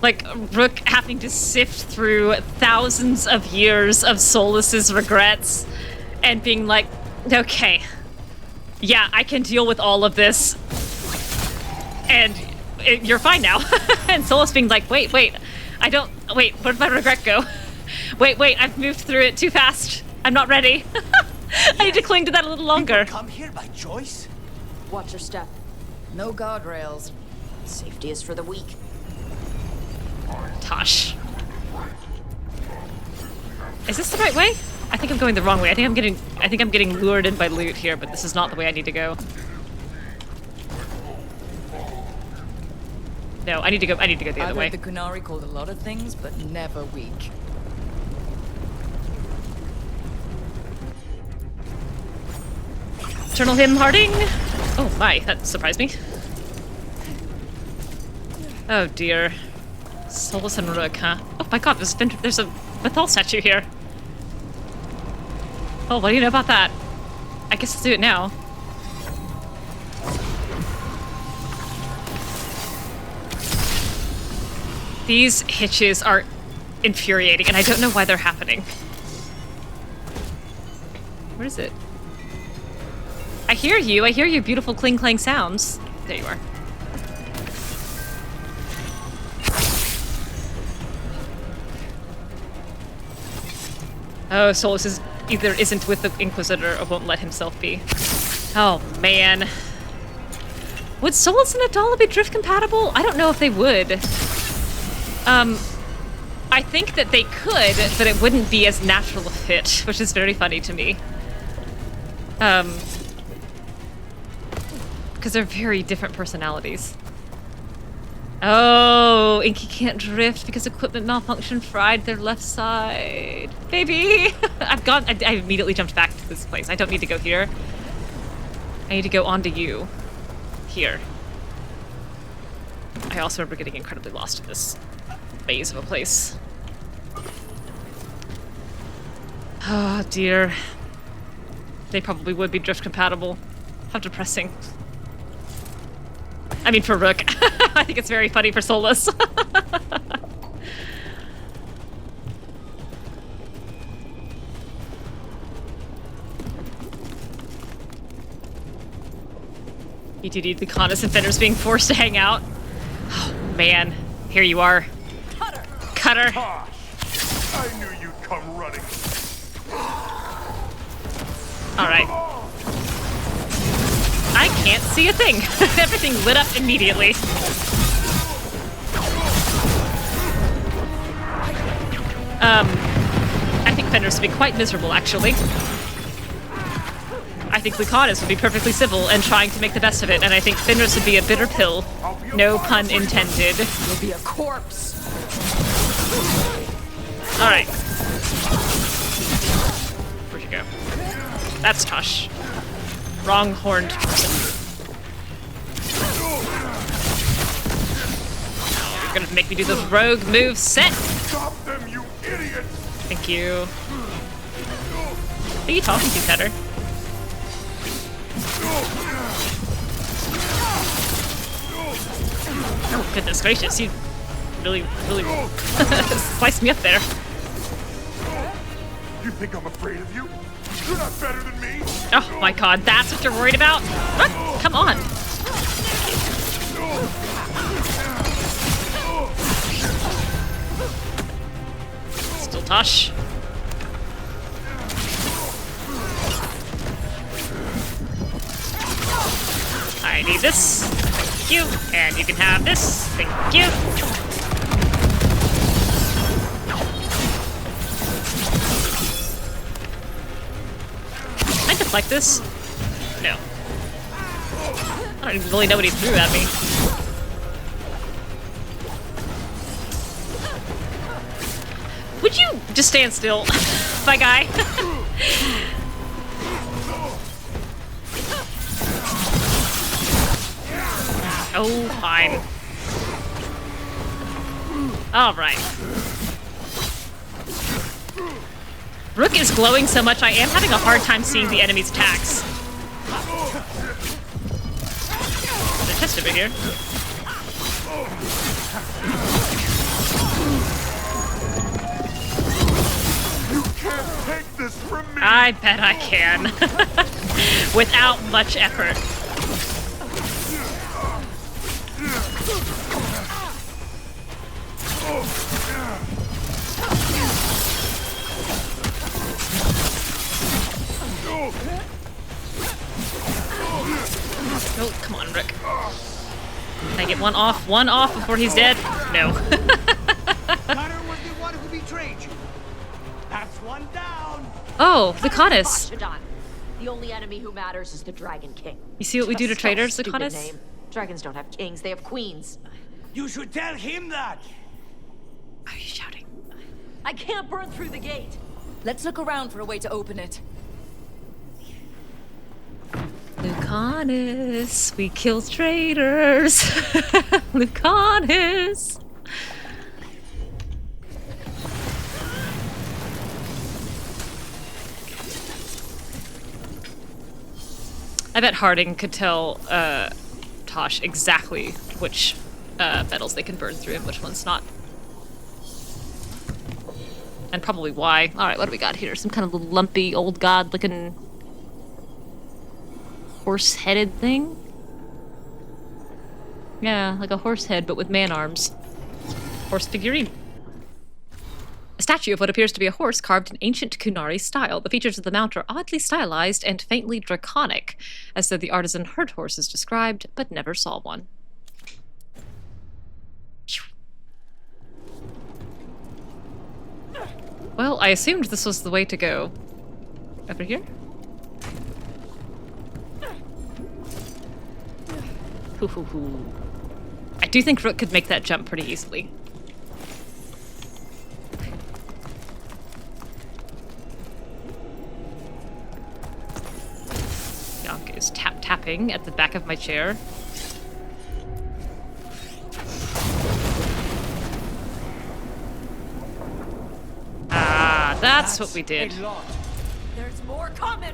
Like, Rook having to sift through thousands of years of Solas's regrets and being like, okay, yeah, I can deal with all of this. And you're fine now. And Solas being like, wait, wait, where did my regret go? Wait, I've moved through it too fast. I'm not ready. I need to cling to that a little longer. Come here by choice? Watch your step. No guardrails. Safety is for the weak. Tosh. Is this the right way? I think I'm going the wrong way. I think I'm getting lured in by loot here, but this is not the way I need to go. No, I need to go the other way. I've heard the Qunari called a lot of things, but never weak. Eternal Hymn Harding. Oh my, that surprised me. Oh dear. Solas and Rook, huh? Oh my god, there's a Bethel statue here. Oh, what do you know about that? I guess let's do it now. These hitches are infuriating, and I don't know why they're happening. Where is it? I hear you beautiful cling-clang sounds. There you are. Oh, Solas either isn't with the Inquisitor or won't let himself be. Oh, man. Would Solas and Adala be drift compatible? I don't know if they would. I think that they could, but it wouldn't be as natural a fit, which is very funny to me. Because they're very different personalities. Oh, Inky can't drift because equipment malfunction fried their left side. Baby! I immediately jumped back to this place. I don't need to go here. I need to go onto you. Here. I also remember getting incredibly lost in this maze of a place. Oh, dear. They probably would be drift compatible. How depressing. I mean, for Rook. I think it's very funny for Solas. ETD, the Lucanis and Fenders being forced to hang out. Oh, man. Here you are. Cutter. I knew you'd come running. Alright. I can't see a thing. Everything lit up immediately. I think Fenders would be quite miserable, actually. I think Lucanis would be perfectly civil and trying to make the best of it, and I think Fenders would be a bitter pill. No pun intended. You'll be a corpse. Alright. Where'd you go? That's Tosh. Wrong horned person. You're gonna make me do the rogue move set. Stop them, you idiot! Thank you. Who are you talking to, Cutter? Oh, goodness gracious, you really sliced me up there. You think I'm afraid of you? You're not better than me! Oh my god, that's what you're worried about? What? Come on. Still Tosh. I need this. Thank you. And you can have this. Thank you. I deflect this? No. I don't even really know what he threw at me. Would you just stand still, my guy? Oh, fine. Alright. Rook is glowing so much I am having a hard time seeing the enemy's attacks. There's a chest over here. You can't take this from me! I bet I can. Without much effort. Oh, come on, Rook. Can I get one off before he's dead? No. Connor was the one who betrayed you. That's one down. Oh, Lucanis. The only enemy who matters is the Dragon King. You see what we do to So traitors, stupid Lucanis? name. Dragons don't have kings, they have queens. You should tell him that. Why are you shouting? I can't burn through the gate. Let's look around for a way to open it. Lucanis, we kill traitors. Lucanis. I bet Harding could tell Tosh exactly which metals they can burn through and which ones not. And probably why. Alright, what do we got here? Some kind of lumpy old god looking horse-headed thing? Yeah, like a horse head, but with man arms. Horse figurine. A statue of what appears to be a horse carved in ancient Kunari style. The features of the mount are oddly stylized and faintly draconic, as though the artisan heard horses described, but never saw one. Well, I assumed this was the way to go. Over here? I do think Rook could make that jump pretty easily. Yonk is tapping at the back of my chair. Ah, that's what we did. There's more coming.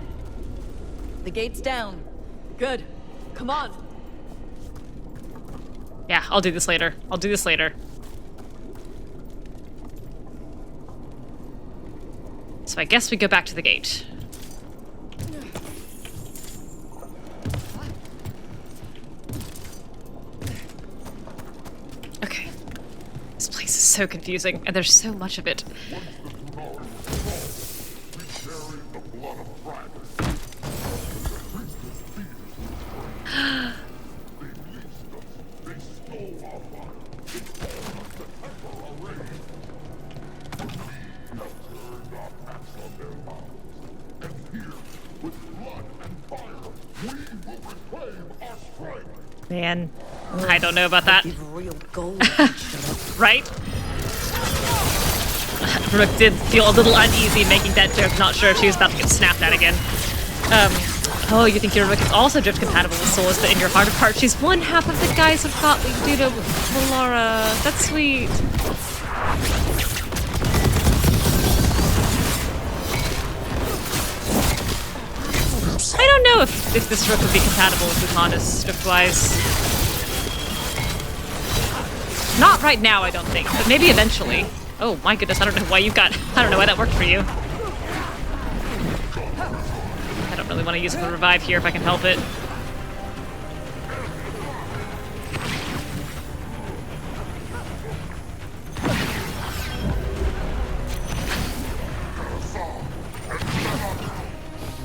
The gate's down. Good. Come on. Yeah, I'll do this later. I'll do this later. So I guess we go back to the gate. Okay. This place is so confusing, and there's so much of it. Man, I don't know about that. Real gold. Right? Rook did feel a little uneasy making that joke, not sure if she was about to get snapped at again. Oh, you think your Rook is also drift compatible with Solas, but in your heart of hearts, she's one half of the guys of Gottlieb due to Bellara. That's sweet. I don't know if this Rook would be compatible with Lucanis, drift-wise. Not right now, I don't think, but maybe eventually. Oh my goodness, I don't know why that worked for you. I don't really want to use the revive here if I can help it.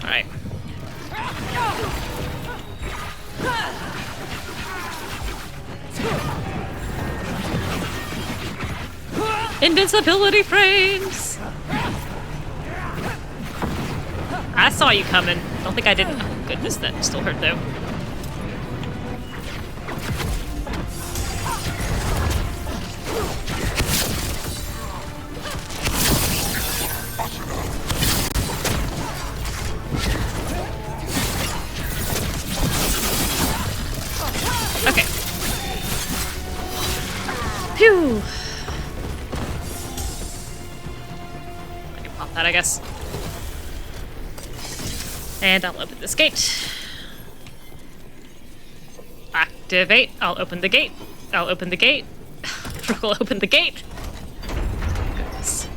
Alright. Invincibility frames! I saw you coming. Don't think I didn't. Oh, goodness, that still hurt though. Okay. that, I guess. And I'll open this gate. Activate. I'll open the gate. I'll open the gate. Rook will open the gate. Goodness.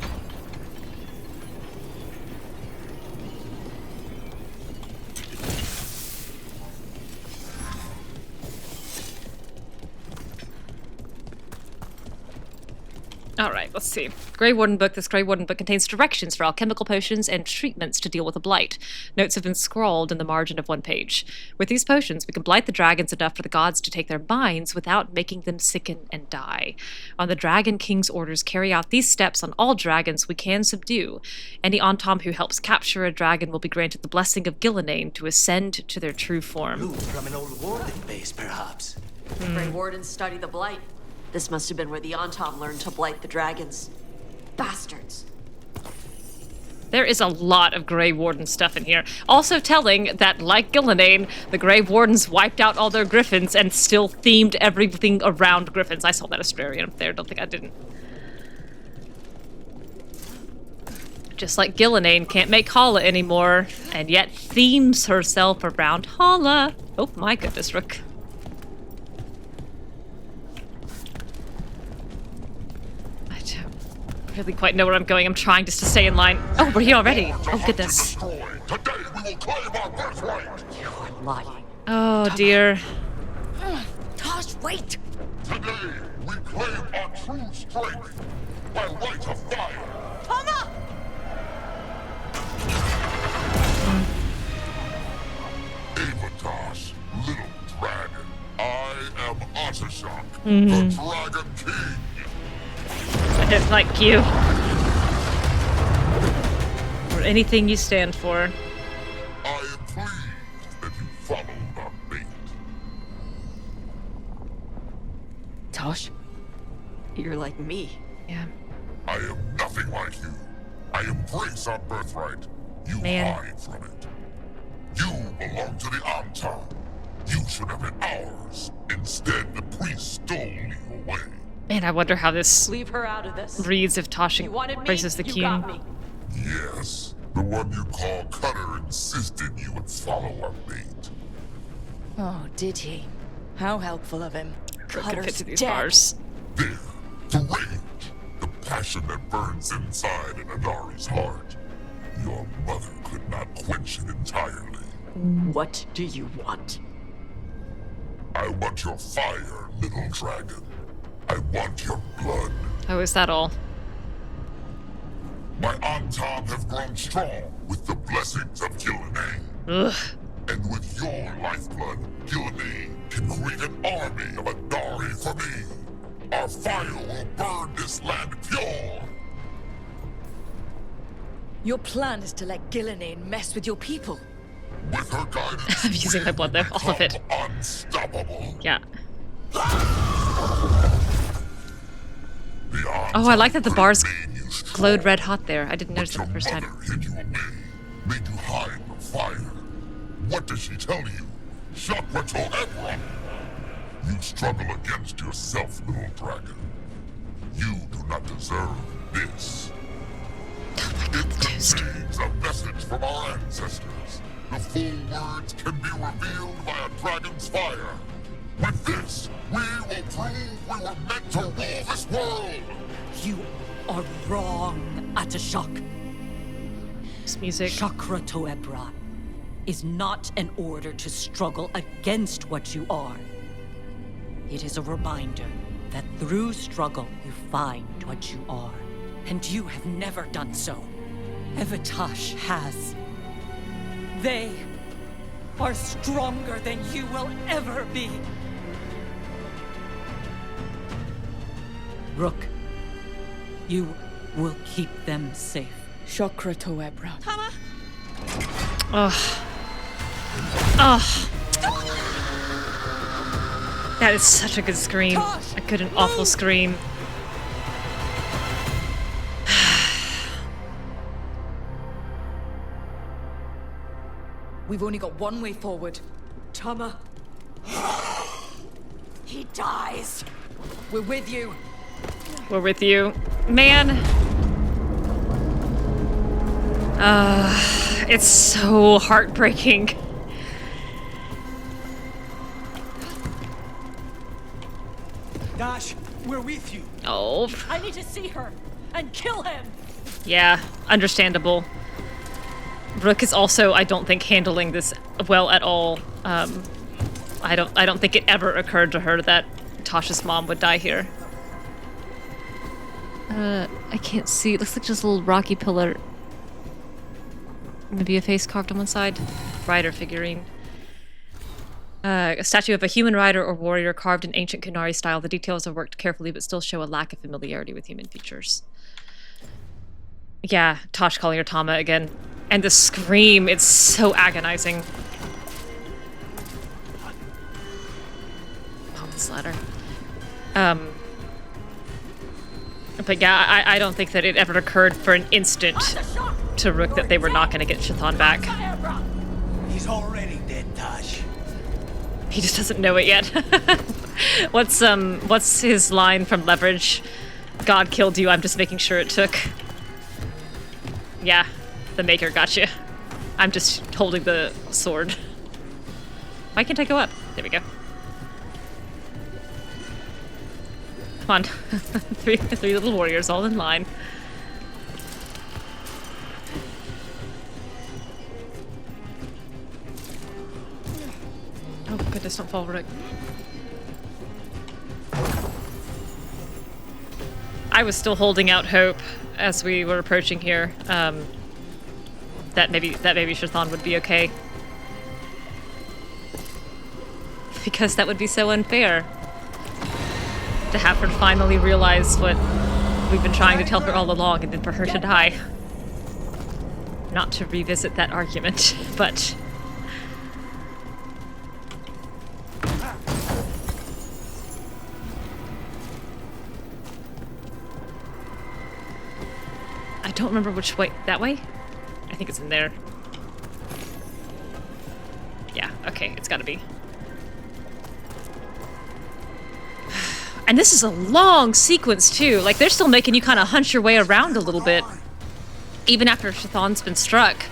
Alright, let's see. Grey Warden book. This Grey Warden book contains directions for alchemical potions and treatments to deal with a blight. Notes have been scrawled in the margin of one page. With these potions, we can blight the dragons enough for the gods to take their minds without making them sicken and die. On the Dragon King's orders, carry out these steps on all dragons we can subdue. Any Ontom who helps capture a dragon will be granted the blessing of Elgar'nan to ascend to their true form. Loot from an old warden base, perhaps. Grey Wardens study the blight. This must have been where the Ontom learned to blight the dragons. Bastards. There is a lot of Grey Warden stuff in here. Also telling that, like Elgar'nan, the Grey Wardens wiped out all their griffins and still themed everything around griffins. I saw that Astrarian up there. Don't think I didn't. Just like Elgar'nan can't make Hala anymore, and yet themes herself around Hala. Oh my goodness, Rook. I really quite know where I'm going. I'm trying just to stay in line. Oh, we're here already. Oh, goodness. Today we will claim our birthright. You are lying. Oh, dear. Tosh, wait! Today we claim our true strength by right of fire. Tama! Avatosh, little dragon. I am Ottershock, the Dragon King. I don't like you. Or anything you stand for. I am pleased that you followed our bait. Tosh, you're like me. Yeah. I am nothing like you. I embrace our birthright. You hide from it. You belong to the Ontom. You should have been ours. Instead, the priest stole you away. Man, I wonder how this Leave her out of this. reads if Tosh embraces the You got King. me. Yes, the one you call Cutter insisted you would follow our bait. Oh, did he? How helpful of him. Could fit to these bars. There, the rage, the passion that burns inside an Adari's heart. Your mother could not quench it entirely. What do you want? I want your fire, little dragon. I want your blood. Oh, is that all? My Ontom have grown strong with the blessings of Elgar'nan. Ugh. And with your lifeblood, Elgar'nan can create an army of Adari for me. Our fire will burn this land pure. Your plan is to let Elgar'nan mess with your people. With her guidance, I'm using my blood though, all of it. Unstoppable. Yeah. Oh, I like that the bars glowed red hot there. I didn't notice that the first time. Hid you away, made you hide the fire. What does she tell you? Shockrato Emmrich. You struggle against yourself, little dragon. You do not deserve this. Oh my God, the toast. It contains a message from our ancestors. The full words can be revealed by a dragon's fire. With this, we will prove we were meant to rule this world. You are wrong, Atashok. This music. Shockrato Emmrich is not an order to struggle against what you are. It is a reminder that through struggle you find what you are. And you have never done so. Evatosh has. They are stronger than you will ever be. Rook, you will keep them safe. Shockrato Emmrich. Tama! Ugh. Ugh. That is such a good scream. A good and awful scream. We've only got one way forward. Tama. He dies. We're with you. We're with you. Man. It's so heartbreaking. Dash, we're with you. Oh. I need to see her and kill him. Yeah, understandable. Rook is also, I don't think, handling this well at all. I don't think it ever occurred to her that Tasha's mom would die here. I can't see. It looks like just a little rocky pillar. Maybe a face carved on one side. Rider figurine. A statue of a human rider or warrior carved in ancient Kunari style. The details are worked carefully but still show a lack of familiarity with human features. Yeah, Tosh calling her Tama again. And the scream, it's so agonizing. Oh, this ladder. But yeah, I don't think that it ever occurred for an instant to Rook that they were not going to get Chthon back. He's already dead, Tosh. He just doesn't know it yet. What's his line from Leverage? God killed you, I'm just making sure it took. Yeah, the Maker got you. I'm just holding the sword. Why can't I go up? There we go. Come on. three little warriors all in line. Oh goodness, don't fall, Rick. I was still holding out hope as we were approaching here, that maybe Chthon would be okay. Because that would be so unfair. To have her finally realize what we've been trying to tell her all along, and then for her to die. Not to revisit that argument, but... I don't remember which way. That way? I think it's in there. Yeah, okay, it's gotta be. And this is a long sequence, too. Like, they're still making you kind of hunch your way around a little bit. Even after Chthon's been struck.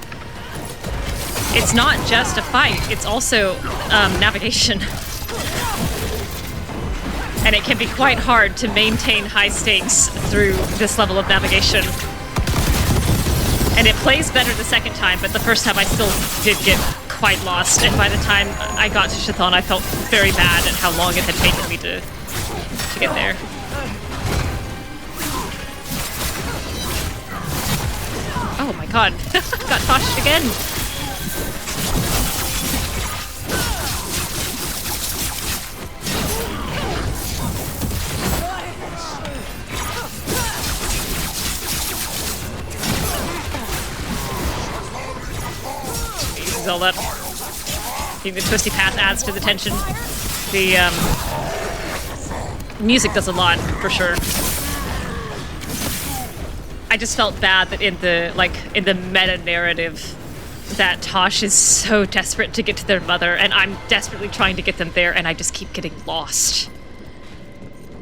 It's not just a fight, it's also navigation. And it can be quite hard to maintain high stakes through this level of navigation. And it plays better the second time, but the first time I still did get quite lost. And by the time I got to Chthon, I felt very bad at how long it had taken me to get there. Oh my god. Got toshed again. Uses all up. I think the twisty path adds to the tension. The music does a lot, for sure. I just felt bad that in the meta-narrative that Tosh is so desperate to get to their mother, and I'm desperately trying to get them there, and I just keep getting lost.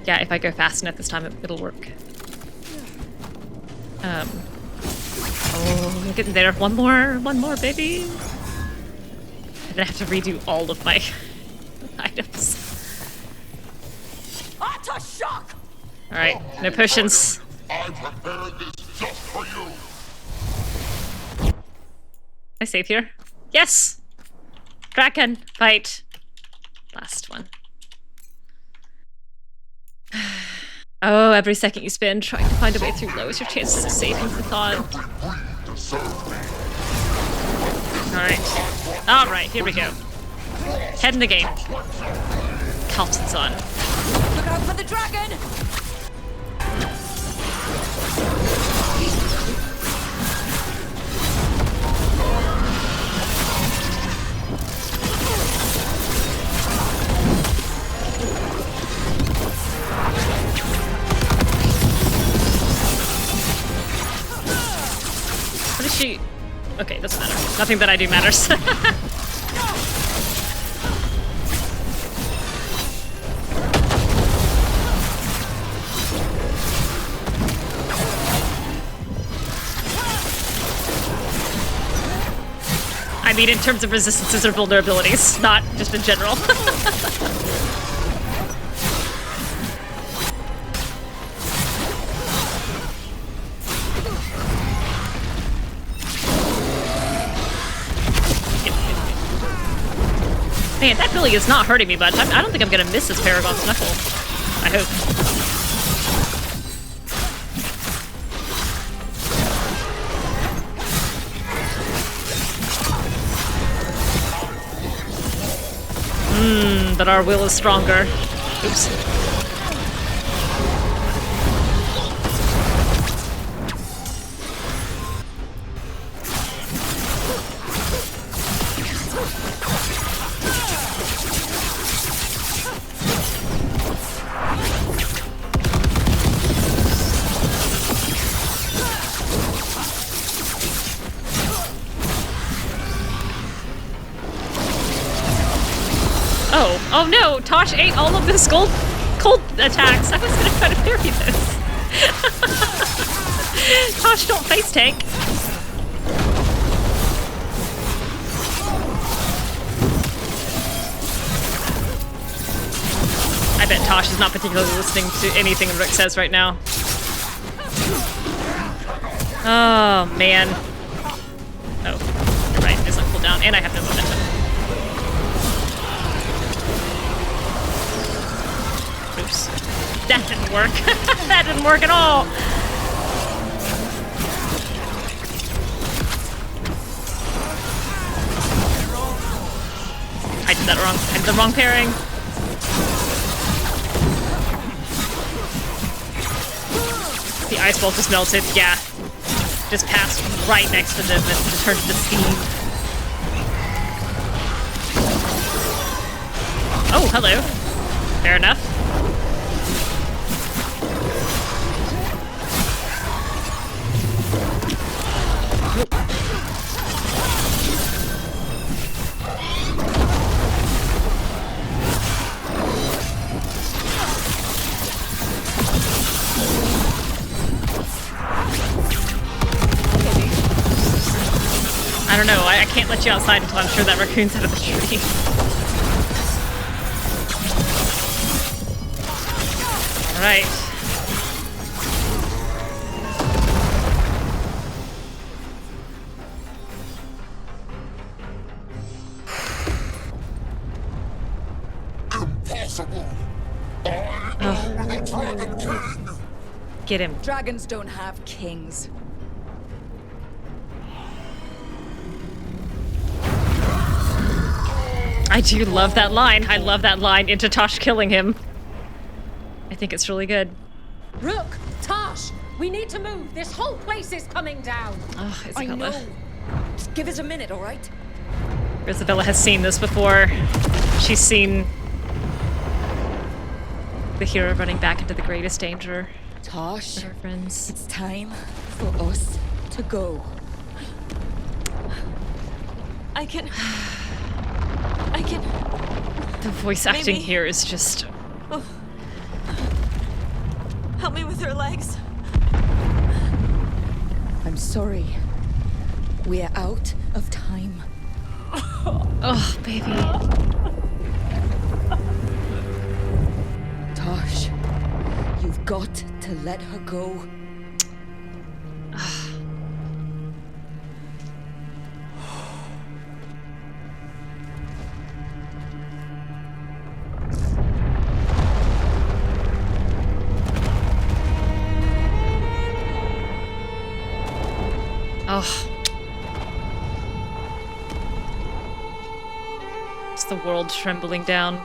Yeah, if I go fast enough this time, it'll work. Oh, I'm getting there. One more, baby. I'm gonna have to redo all of my items. Alright, no potions. I prepared this just for you. I save here. Yes! Draken, fight. Last one. Oh, every second you spend trying to find a way through lowers your chances of saving the thought. Alright. Alright, here we go. Head in the game. Calton's on. Look out for the dragon! What is she? Okay, doesn't matter. Nothing that I do matters. I mean, in terms of resistances or vulnerabilities, not just in general. Man, that really is not hurting me much. I don't think I'm gonna miss this Paragon Snuffle. I hope. But our will is stronger. Oops. Oh no, Tosh ate all of this cold attacks. I was gonna try to parry this. Tosh, don't face tank. I bet Tosh is not particularly listening to anything Rook says right now. Oh man. Oh, you're right, it's not cooldown, down, and I have no momentum. Oops. That didn't work. That didn't work at all. I did that wrong. I did the wrong pairing. The ice ball just melted. Yeah. Just passed right next to them and turned to steam. Oh, hello. Fair enough. I don't know, I can't let you outside until I'm sure that raccoon's out of the tree. Alright. Impossible! I am the Dragon King! Get him. Dragons don't have kings. I do love that line. I love that line into Tosh killing him. I think it's really good. Rook! Tosh! We need to move! This whole place is coming down! Oh, I know. Just give us a minute, all right? Isabella has seen this before. She's seen the hero running back into the greatest danger. Tosh, her friends. It's time for us to go. I can... The voice acting here is just... Oh. Help me with her legs. I'm sorry. We're out of time. Oh, baby. Tosh, you've got to let her go. Oh. It's the world trembling down.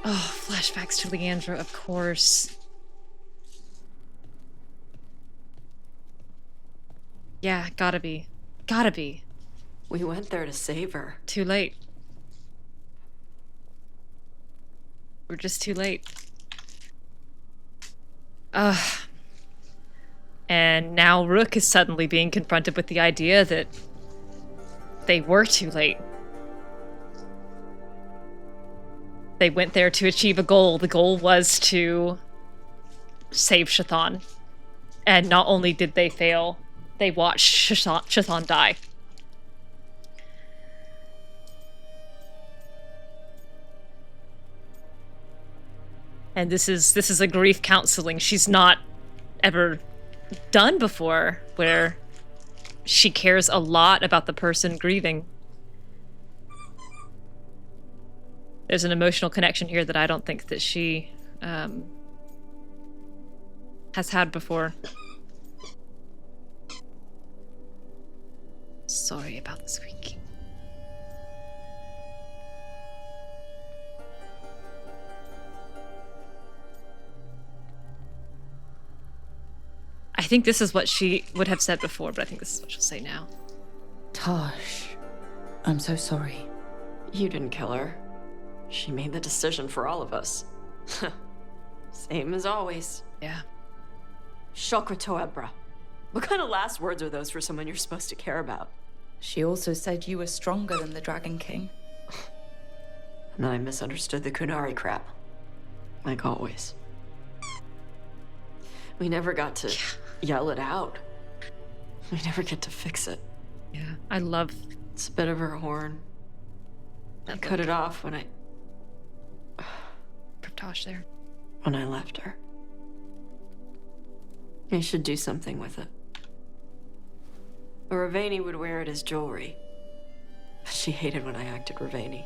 Oh, flashbacks to Leandra, of course. Yeah, gotta be. Gotta be. We went there to save her. Too late. We're just too late. Ugh. And now Rook is suddenly being confronted with the idea that they were too late. They went there to achieve a goal. The goal was to save Chthon. And not only did they fail, they watched Chthon die. And this is a grief counseling she's not ever done before, where she cares a lot about the person grieving. There's an emotional connection here that I don't think that she has had before. Sorry about the squeaking. I think this is what she would have said before, but I think this is what she'll say now. Tosh, I'm so sorry. You didn't kill her. She made the decision for all of us. Same as always. Yeah. Shokra Toebra. What kind of last words are those for someone you're supposed to care about? She also said you were stronger than the Dragon King. And then I misunderstood the Kunari crap. Like always. We never got to yell it out. We never get to fix it. Yeah, I love... It's a bit of her horn. I cut it off when I... Tosh there. When I left her. I should do something with it. Ravani would wear it as jewelry. But she hated when I acted Ravani.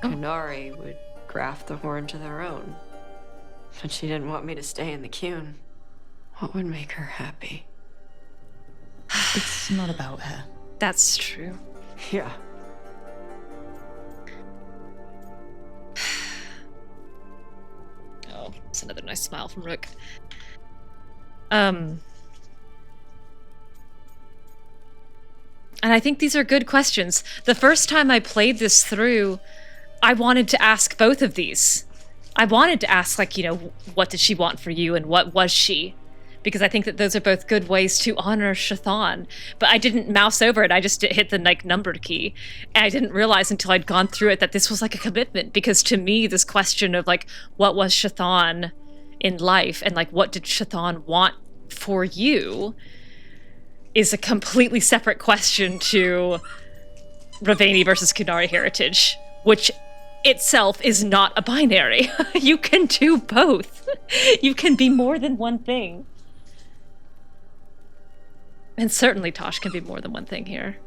Kunari would graft the horn to their own. But she didn't want me to stay in the Qun. What would make her happy? It's not about her. That's true. Yeah. Oh, it's another nice smile from Rook. And I think these are good questions. The first time I played this through, I wanted to ask both of these. I wanted to ask, like, you know, what did she want for you and what was she? Because I think that those are both good ways to honor Chthon. But I didn't mouse over it. I just hit the, like, numbered key. And I didn't realize until I'd gone through it that this was, like, a commitment. Because to me, this question of, like, what was Chthon in life and, like, what did Chthon want for you is a completely separate question to Ravani versus Kunari heritage, which itself is not a binary. You can do both. You can be more than one thing. And certainly Tosh can be more than one thing here.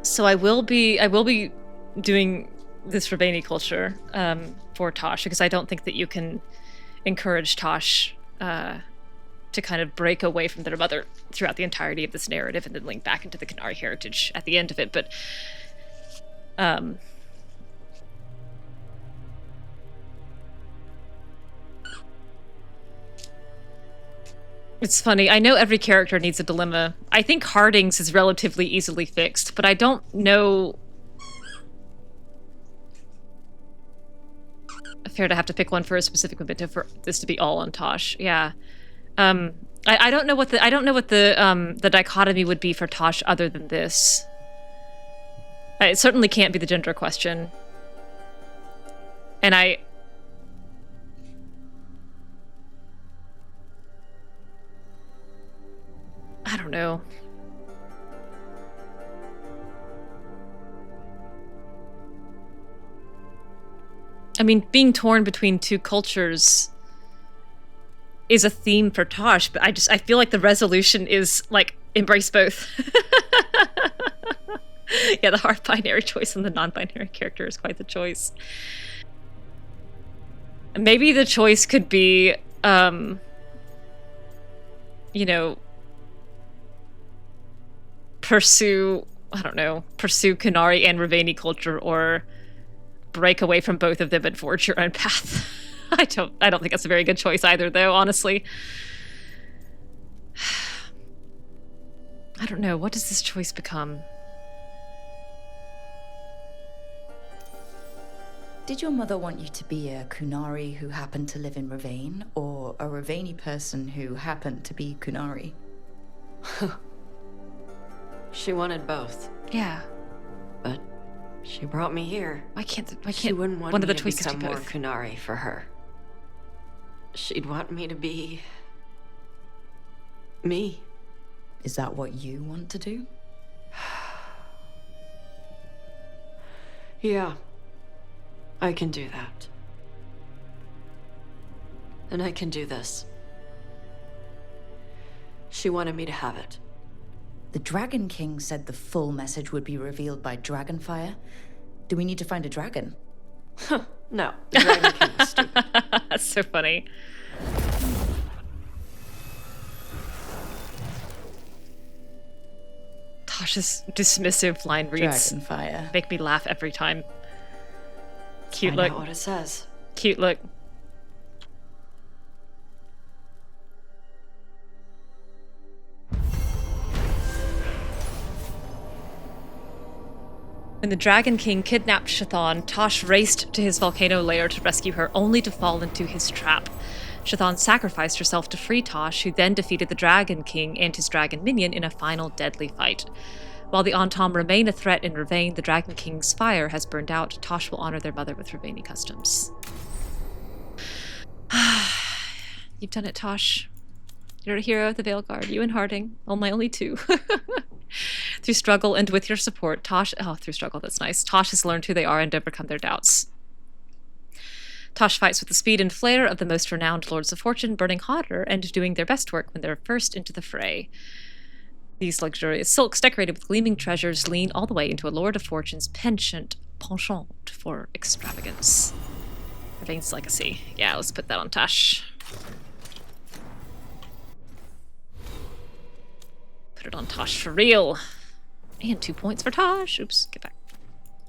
So I will be doing this Ravani culture for Tosh, because I don't think that you can encourage Tosh to kind of break away from their mother throughout the entirety of this narrative and then link back into the Kunari heritage at the end of it. But it's funny. I know every character needs a dilemma. I think Harding's is relatively easily fixed, but I don't know... Fair to have to pick one for a specific memento for this to be all on Tosh. Yeah. I don't know what the dichotomy would be for Tosh other than this. It certainly can't be the gender question. And I don't know. I mean, being torn between two cultures is a theme for Tosh, but I feel like the resolution is, like, embrace both. Yeah, the hard binary choice and the non-binary character is quite the choice. Maybe the choice could be, you know, pursue Kunari and Ravani culture, or break away from both of them and forge your own path. I don't think that's a very good choice either, though, honestly. I don't know. What does this choice become? Did your mother want you to be a Kunari who happened to live in Ravane, or a Ravani person who happened to be Kunari? She wanted both. Yeah. But she brought me here. Why can't she wouldn't want one of me the to choices become be more both? Kunari for her. She'd want me to be Me? Is that what you want to do? Yeah. I can do that. And I can do this. She wanted me to have it. The Dragon King said the full message would be revealed by dragonfire. Do we need to find a dragon? No, the Dragon King is stupid. That's so funny. Tasha's dismissive line reads Dragonfire. make me laugh every time. Cute Find look. out what it says. Cute look. When the Dragon King kidnapped Chthon, Tosh raced to his volcano lair to rescue her, only to fall into his trap. Chthon sacrificed herself to free Tosh, who then defeated the Dragon King and his dragon minion in a final deadly fight. While the Antom remain a threat in Rivain, the Dragon King's fire has burned out. Tosh will honor their mother with Rivaini customs. You've done it, Tosh. You're a hero of the Veilguard. You and Harding. My only two. Through struggle and with your support, Tosh... Oh, through struggle, that's nice. Tosh has learned who they are and overcome their doubts. Tosh fights with the speed and flair of the most renowned Lords of Fortune, burning hotter and doing their best work when they're first into the fray. These luxurious silks, decorated with gleaming treasures, lean all the way into a Lord of Fortune's penchant for extravagance. Rivain's legacy. Yeah, let's put that on Tosh. Put it on Tosh for real. And 2 points for Tosh. Oops, get back.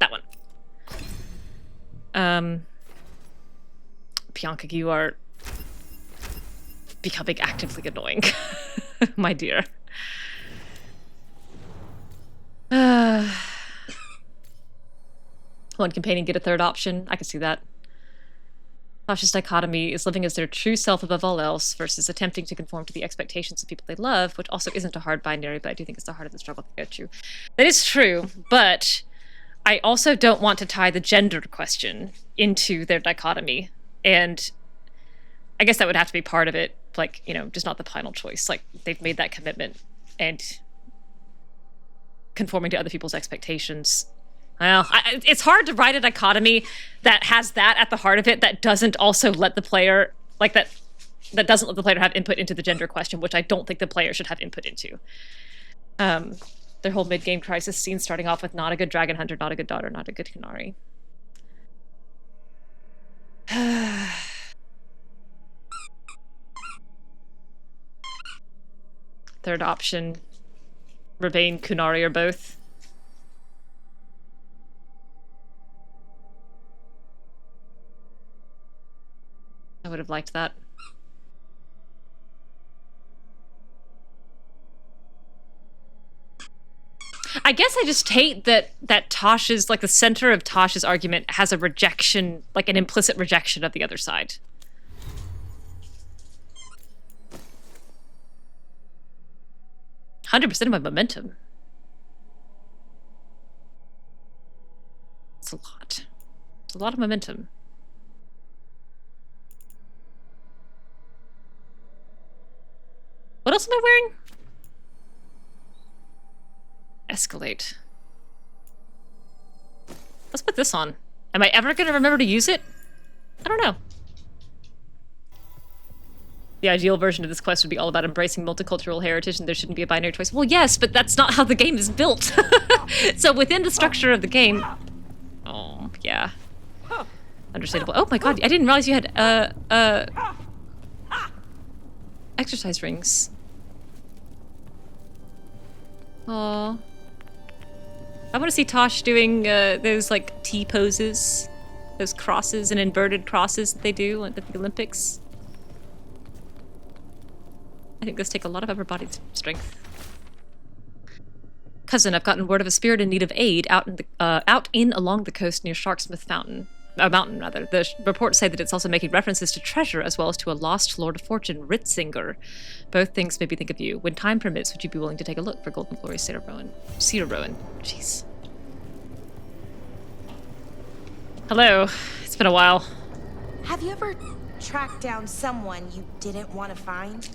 That one. Bianca, you are becoming actively annoying. My dear. One companion get a third option. I can see that. Tosh's dichotomy is living as their true self above all else versus attempting to conform to the expectations of people they love, which also isn't a hard binary, but I do think it's the heart of the struggle to get you. That is true, but I also don't want to tie the gender question into their dichotomy. And I guess that would have to be part of it, like, just not the final choice. Like, they've made that commitment and conforming to other people's expectations. Well, it's hard to write a dichotomy that has that at the heart of it that doesn't also let the player, that doesn't let the player have input into the gender question, which I don't think the player should have input into. Their whole mid-game crisis scene starting off with not a good dragon hunter, not a good daughter, not a good Kunari. Third option, Rivain, Kunari, or both. I would have liked that. I guess I just hate that Tosh's, the center of Tosh's argument has a rejection, an implicit rejection of the other side. "100% of my momentum." It's a lot. It's a lot of momentum. What else am I wearing? Escalate. Let's put this on. Am I ever going to remember to use it? I don't know. The ideal version of this quest would be all about embracing multicultural heritage and there shouldn't be a binary choice. Well, yes, but that's not how the game is built. So within the structure of the game... Oh, yeah. Understandable. Oh my god, I didn't realize you had, exercise rings. Aww. I want to see Tosh doing those T poses, those crosses and inverted crosses that they do at the Olympics. I think those take a lot of upper body strength. Cousin, I've gotten word of a spirit in need of aid out in along the coast near Sharksmith Mountain. The reports say that it's also making references to treasure as well as to a lost Lord of Fortune, Ritzinger. Both things made me think of you. When time permits, would you be willing to take a look for Golden Glory Cedar Rowan? Jeez. Hello. It's been a while. Have you ever tracked down someone you didn't want to find?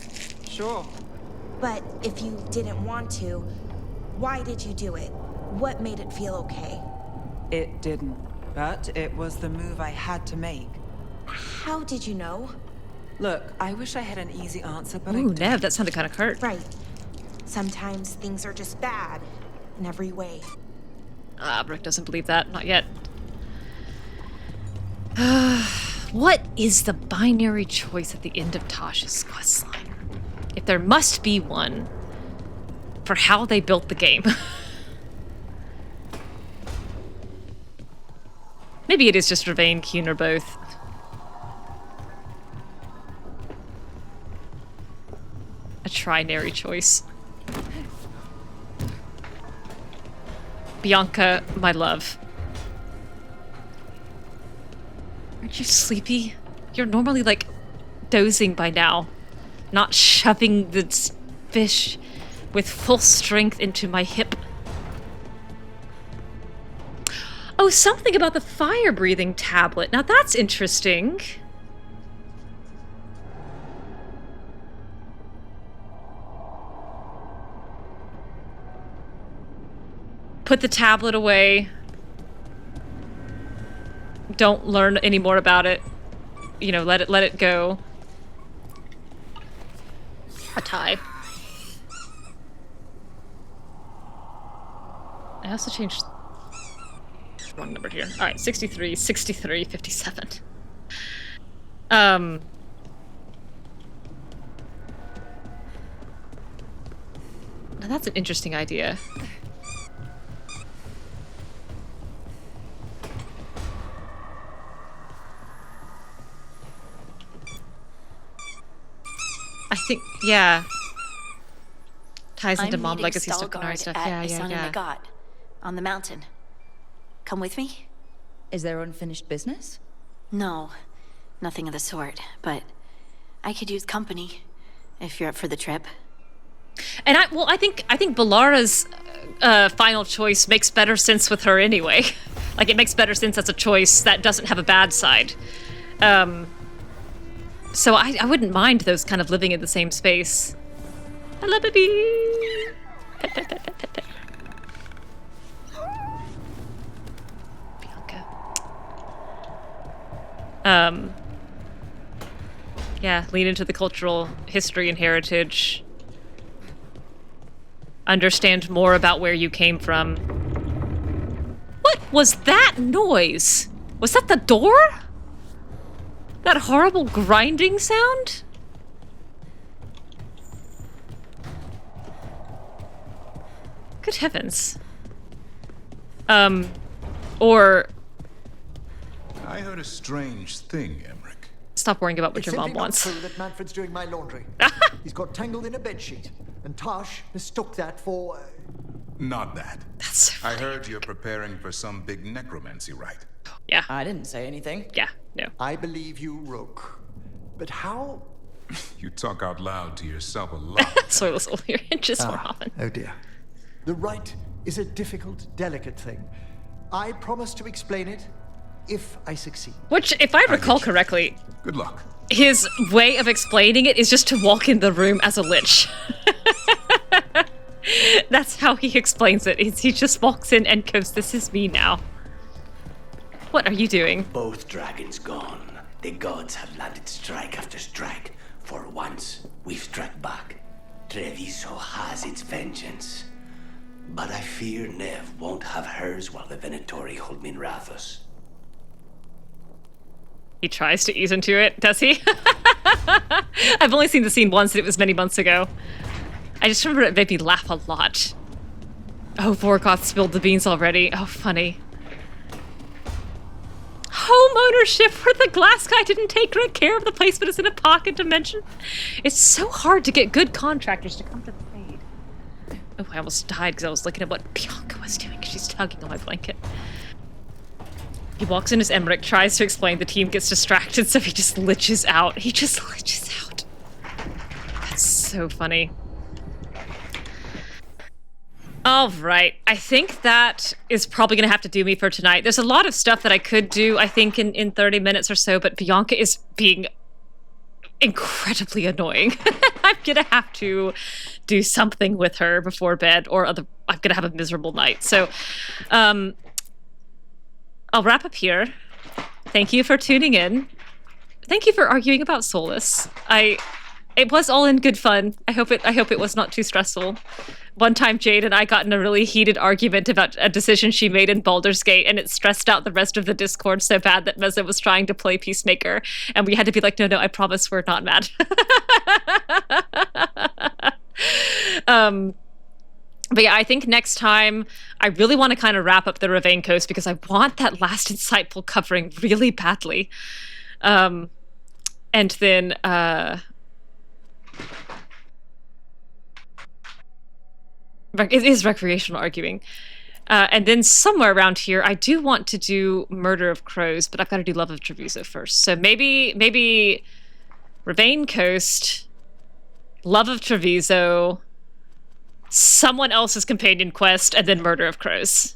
Sure. But if you didn't want to, why did you do it? What made it feel okay? It didn't, but it was the move I had to make. How did you know? Look, I wish I had an easy answer, but I Ooh, don't. Nev, that sounded kind of hurt. Right. Sometimes things are just bad in every way. Emmrich doesn't believe that. Not yet. What is the binary choice at the end of Tasha's questline? If there must be one for how they built the game. Maybe it is just Ravane, Kuhn, or both. A trinary choice. Bianca, my love. Aren't you sleepy? You're normally, like, dozing by now. Not shoving this fish with full strength into my hip. Oh, something about the fire-breathing tablet. Now that's interesting. Put the tablet away. Don't learn any more about it. You know, let it go. A tie. I also changed... Wrong number here. Alright, 63, 63, 57. Now that's an interesting idea. I think, yeah. Ties into Mom Legacy stuff, Kunari stuff. Yeah. On the mountain. Come with me? Is there unfinished business? No, nothing of the sort, but I could use company if you're up for the trip. And I think Bellara's final choice makes better sense with her anyway. Like, it makes better sense as a choice that doesn't have a bad side. So I wouldn't mind those kind of living in the same space. Hello, baby! Pet, pet, pet, pet, pet, pet. Bianca. Yeah, lean into the cultural history and heritage. Understand more about where you came from. What was that noise? Was that the door? That horrible grinding sound? Good heavens. Or... I heard a strange thing, Emmrich. Stop worrying about what your mom wants. It's simply not true that Manfred's doing my laundry. He's got tangled in a bedsheet, and Tash mistook that for... Not that. That's so funny. I heard you're preparing for some big necromancy rite. Yeah. I didn't say anything. Yeah, no. I believe you, Rook. But how... You talk out loud to yourself a lot. Solas will hear it just more often. Oh dear. The rite is a difficult, delicate thing. I promise to explain it if I succeed. Which, if I recall correctly... Good luck. His way of explaining it is just to walk in the room as a lich. That's how he explains it. He just walks in and goes, "This is me now." What are you doing? Both dragons gone. The gods have landed strike after strike. For once, we've struck back. Treviso has its vengeance. But I fear Neve won't have hers while the Venatori hold Minrathos. He tries to ease into it, does he? I've only seen the scene once, and it was many months ago. I just remember it made me laugh a lot. Oh, Vorgoth spilled the beans already. Oh, funny. Home ownership where the glass guy didn't take great care of the place but is in a pocket dimension. It's so hard to get good contractors to come to the trade. Oh, I almost died because I was looking at what Bianca was doing because she's tugging on my blanket. He walks in as Emmrich, tries to explain, the team gets distracted, so he just liches out. He just liches out. That's so funny. All right, I think that is probably going to have to do me for tonight. There's a lot of stuff that I could do, I think, in 30 minutes or so, but Bianca is being incredibly annoying. I'm gonna have to do something with her before bed, or I'm gonna have a miserable night. So, I'll wrap up here. Thank you for tuning in. Thank you for arguing about Solas. It was all in good fun. I hope it was not too stressful. One time Jade and I got in a really heated argument about a decision she made in Baldur's Gate, and it stressed out the rest of the Discord so bad that Meza was trying to play Peacemaker, and we had to be like, no, I promise we're not mad. But yeah, I think next time I really want to kind of wrap up the Ravane Coast because I want that last insightful covering really badly. And then it is recreational arguing. And then somewhere around here, I do want to do Murder of Crows, but I've got to do Love of Treviso first. So maybe Ravane Coast, Love of Treviso, someone else's companion quest, and then Murder of Crows.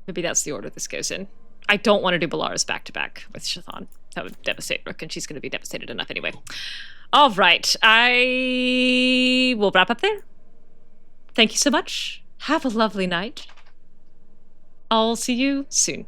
Maybe that's the order this goes in. I don't want to do Bellara's back-to-back with Chthon. That would devastate Rook, and she's going to be devastated enough anyway. All right, I will wrap up there. Thank you so much. Have a lovely night. I'll see you soon.